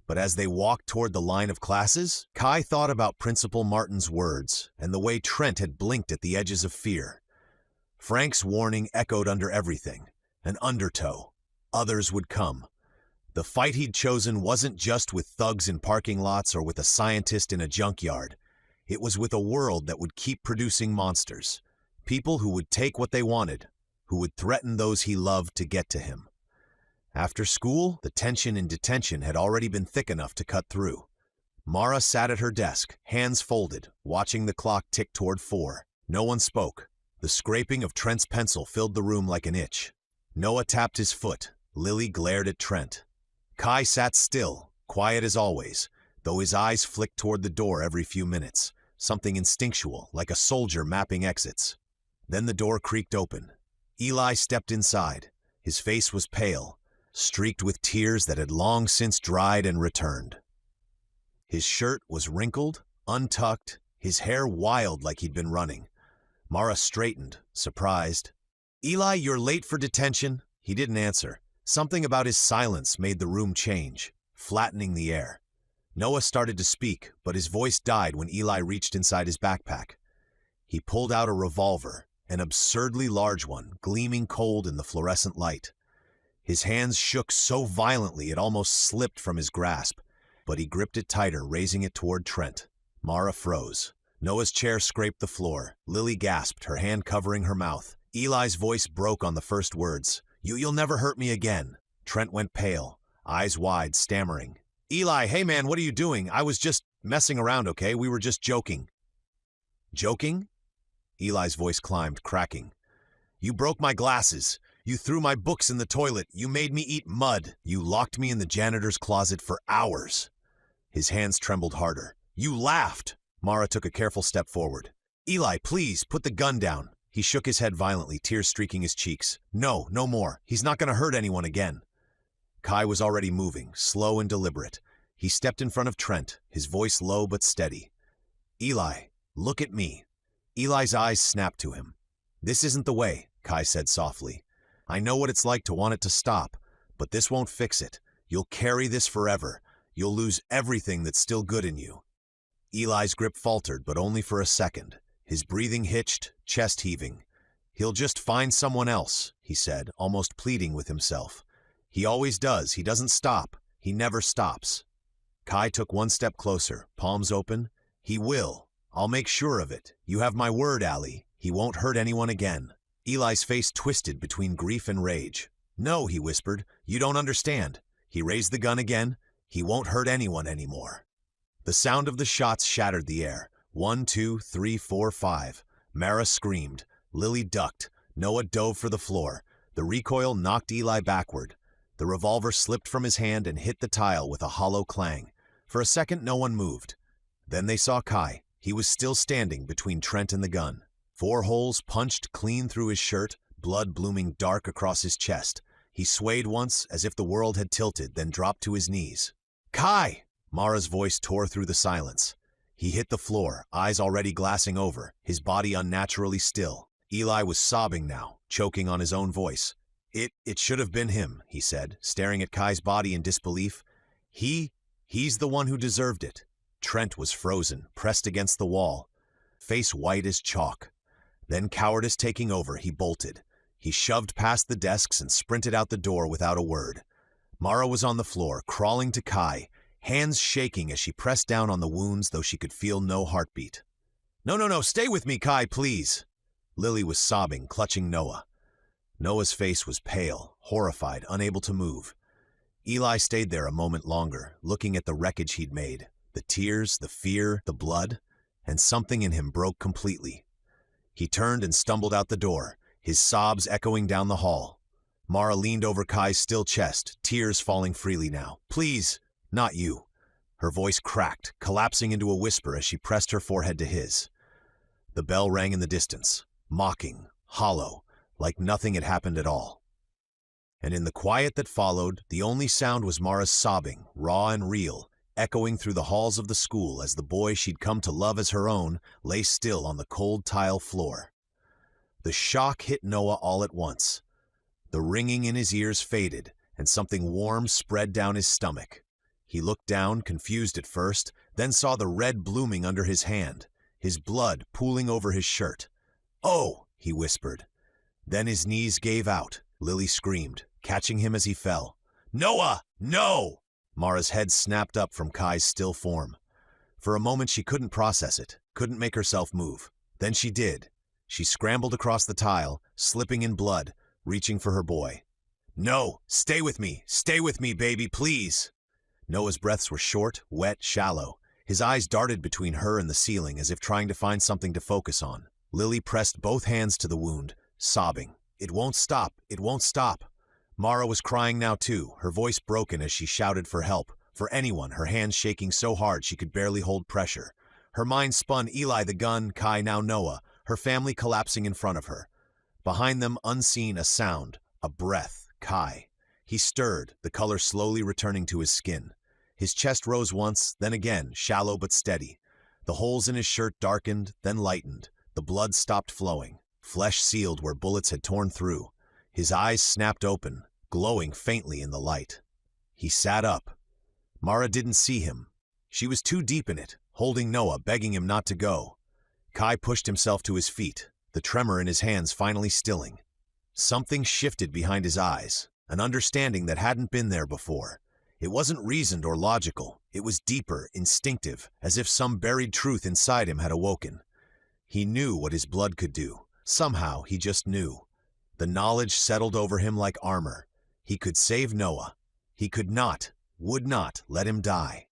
But as they walked toward the line of classes, Kai thought about Principal Martin's words and the way Trent had blinked at the edges of fear. Frank's warning echoed under everything, an undertow. Others would come. The fight he'd chosen wasn't just with thugs in parking lots or with a scientist in a junkyard. It was with a world that would keep producing monsters. People who would take what they wanted, who would threaten those he loved to get to him. After school, the tension in detention had already been thick enough to cut through. Mara sat at her desk, hands folded, watching the clock tick toward 4. No one spoke. The scraping of Trent's pencil filled the room like an itch. Noah tapped his foot. Lily glared at Trent. Kai sat still, quiet as always, though his eyes flicked toward the door every few minutes, something instinctual, like a soldier mapping exits. Then the door creaked open. Eli stepped inside. His face was pale, streaked with tears that had long since dried and returned. His shirt was wrinkled, untucked, his hair wild like he'd been running. Mara straightened, surprised. "Eli, you're late for detention?" He didn't answer. Something about his silence made the room change, flattening the air. Noah started to speak, but his voice died when Eli reached inside his backpack. He pulled out a revolver, an absurdly large one, gleaming cold in the fluorescent light. His hands shook so violently it almost slipped from his grasp, but he gripped it tighter, raising it toward Trent. Mara froze. Noah's chair scraped the floor. Lily gasped, her hand covering her mouth. Eli's voice broke on the first words. You'll never hurt me again." Trent went pale, eyes wide, stammering. "Eli, hey man, what are you doing? I was just messing around, okay? We were just joking." "Joking?" Eli's voice climbed, cracking. "You broke my glasses. You threw my books in the toilet. You made me eat mud. You locked me in the janitor's closet for hours." His hands trembled harder. "You laughed." Mara took a careful step forward. "Eli, please, put the gun down." He shook his head violently, tears streaking his cheeks. "No, no more. He's not going to hurt anyone again." Kai was already moving, slow and deliberate. He stepped in front of Trent, his voice low but steady. "Eli, look at me." Eli's eyes snapped to him. "This isn't the way," Kai said softly. "I know what it's like to want it to stop, but this won't fix it. You'll carry this forever. You'll lose everything that's still good in you." Eli's grip faltered, but only for a second. His breathing hitched, chest heaving. "He'll just find someone else," he said, almost pleading with himself. "He always does. He doesn't stop. He never stops." Kai took one step closer, palms open. "He will. I'll make sure of it. You have my word, Allie. He won't hurt anyone again." Eli's face twisted between grief and rage. "No," he whispered. "You don't understand." He raised the gun again. "He won't hurt anyone anymore." The sound of the shots shattered the air. 1, 2, 3, 4, 5. Mara screamed. Lily ducked. Noah dove for the floor. The recoil knocked Eli backward. The revolver slipped from his hand and hit the tile with a hollow clang. For a second, no one moved. Then they saw Kai. He was still standing between Trent and the gun. 4 holes punched clean through his shirt, blood blooming dark across his chest. He swayed once, as if the world had tilted, then dropped to his knees. "Kai!" Mara's voice tore through the silence. He hit the floor, eyes already glassing over, his body unnaturally still. Eli was sobbing now, choking on his own voice. It should have been him," he said, staring at Kai's body in disbelief. He's the one who deserved it." Trent was frozen, pressed against the wall, face white as chalk. Then, cowardice taking over, he bolted. He shoved past the desks and sprinted out the door without a word. Mara was on the floor, crawling to Kai, hands shaking as she pressed down on the wounds, though she could feel no heartbeat. No, stay with me, Kai, please." Lily was sobbing, clutching Noah. Noah's face was pale, horrified, unable to move. Eli stayed there a moment longer, looking at the wreckage he'd made, the tears, the fear, the blood, and something in him broke completely. He turned and stumbled out the door, his sobs echoing down the hall. Mara leaned over Kai's still chest, tears falling freely now. "Please, not you." Her voice cracked, collapsing into a whisper as she pressed her forehead to his. The bell rang in the distance, mocking, hollow, like nothing had happened at all. And in the quiet that followed, the only sound was Mara's sobbing, raw and real, echoing through the halls of the school as the boy she'd come to love as her own lay still on the cold tile floor. The shock hit Noah all at once. The ringing in his ears faded, and something warm spread down his stomach. He looked down, confused at first, then saw the red blooming under his hand, his blood pooling over his shirt. "Oh!" he whispered. Then his knees gave out. Lily screamed, catching him as he fell. "Noah, no!" Mara's head snapped up from Kai's still form. For a moment she couldn't process it, couldn't make herself move. Then she did. She scrambled across the tile, slipping in blood, reaching for her boy. No, stay with me, baby, please. Noah's breaths were short, wet, shallow. His eyes darted between her and the ceiling as if trying to find something to focus on. Lily pressed both hands to the wound, sobbing. It won't stop, it won't stop. Mara was crying now too, her voice broken as she shouted for help. For anyone, her hands shaking so hard she could barely hold pressure. Her mind spun Eli the gun, Kai now Noah, her family collapsing in front of her. Behind them, unseen, a sound, a breath, Kai. He stirred, the color slowly returning to his skin. His chest rose once, then again, shallow but steady. The holes in his shirt darkened, then lightened. The blood stopped flowing. Flesh sealed where bullets had torn through. His eyes snapped open, glowing faintly in the light. He sat up. Mara didn't see him. She was too deep in it, holding Noah, begging him not to go. Kai pushed himself to his feet, the tremor in his hands finally stilling. Something shifted behind his eyes, an understanding that hadn't been there before. It wasn't reasoned or logical. It was deeper, instinctive, as if some buried truth inside him had awoken. He knew what his blood could do. Somehow, he just knew. The knowledge settled over him like armor. He could save Noah. He could not, would not let him die.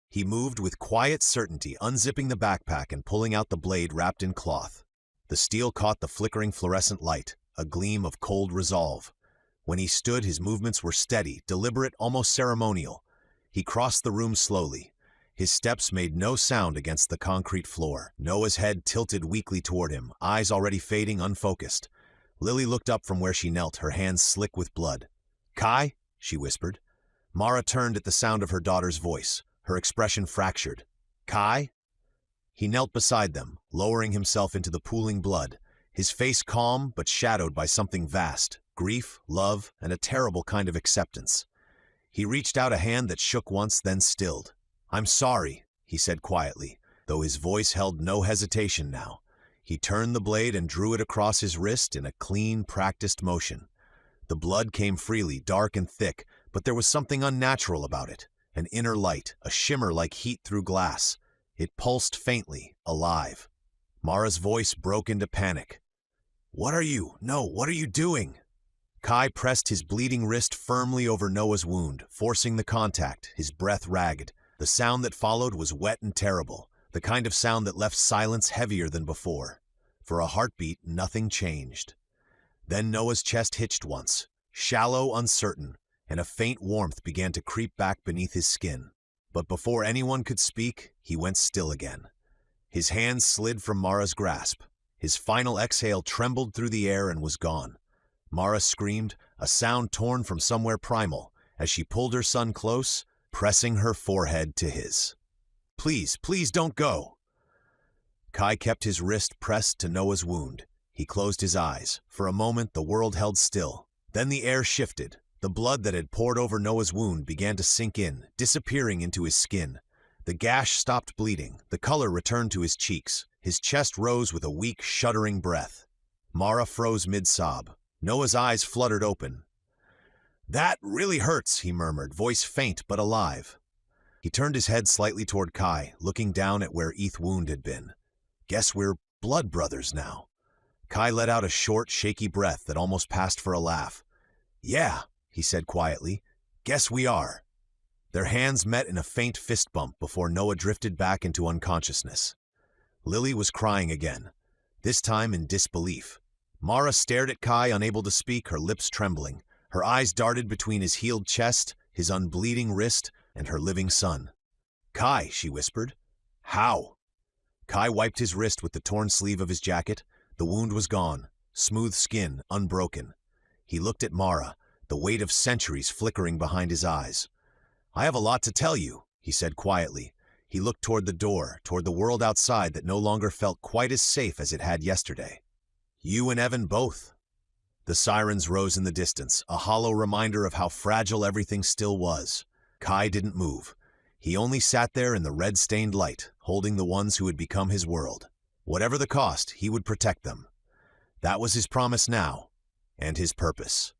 He moved with quiet certainty, unzipping the backpack and pulling out the blade wrapped in cloth. The steel caught the flickering fluorescent light, a gleam of cold resolve. When he stood, his movements were steady, deliberate, almost ceremonial. He crossed the room slowly. His steps made no sound against the concrete floor. Noah's head tilted weakly toward him, eyes already fading, unfocused. Lily looked up from where she knelt, her hands slick with blood. "Kai?" she whispered. Mara turned at the sound of her daughter's voice, her expression fractured. "Kai?" He knelt beside them, lowering himself into the pooling blood, his face calm but shadowed by something vast, grief, love, and a terrible kind of acceptance. He reached out a hand that shook once, then stilled. "I'm sorry," he said quietly, though his voice held no hesitation now. He turned the blade and drew it across his wrist in a clean, practiced motion. The blood came freely, dark and thick, but there was something unnatural about it, an inner light, a shimmer like heat through glass. It pulsed faintly, alive. Mara's voice broke into panic. What are you doing?" Kai pressed his bleeding wrist firmly over Noah's wound, forcing the contact, his breath ragged. The sound that followed was wet and terrible, the kind of sound that left silence heavier than before. For a heartbeat, nothing changed. Then Noah's chest hitched once, shallow, uncertain, and a faint warmth began to creep back beneath his skin. But before anyone could speak, he went still again. His hands slid from Mara's grasp. His final exhale trembled through the air and was gone. Mara screamed, a sound torn from somewhere primal, as she pulled her son close, pressing her forehead to his. "Please, please don't go." Kai kept his wrist pressed to Noah's wound. He closed his eyes. For a moment, the world held still. Then the air shifted. The blood that had poured over Noah's wound began to sink in, disappearing into his skin. The gash stopped bleeding. The color returned to his cheeks. His chest rose with a weak, shuddering breath. Mara froze mid-sob. Noah's eyes fluttered open. "That really hurts," he murmured, voice faint but alive. He turned his head slightly toward Kai, looking down at where Eth's wound had been. "Guess we're blood brothers now." Kai let out a short, shaky breath that almost passed for a laugh. "Yeah," he said quietly, "guess we are." Their hands met in a faint fist bump before Noah drifted back into unconsciousness. Lily was crying again, this time in disbelief. Mara stared at Kai, unable to speak, her lips trembling. Her eyes darted between his healed chest, his unbleeding wrist, and her living son. "Kai," she whispered. "How?" Kai wiped his wrist with the torn sleeve of his jacket. The wound was gone, smooth skin, unbroken. He looked at Mara, the weight of centuries flickering behind his eyes. "I have a lot to tell you," he said quietly. He looked toward the door, toward the world outside that no longer felt quite as safe as it had yesterday. "You and Evan both." The sirens rose in the distance, a hollow reminder of how fragile everything still was. Kai didn't move. He only sat there in the red-stained light, holding the ones who had become his world. Whatever the cost, he would protect them. That was his promise now, and his purpose.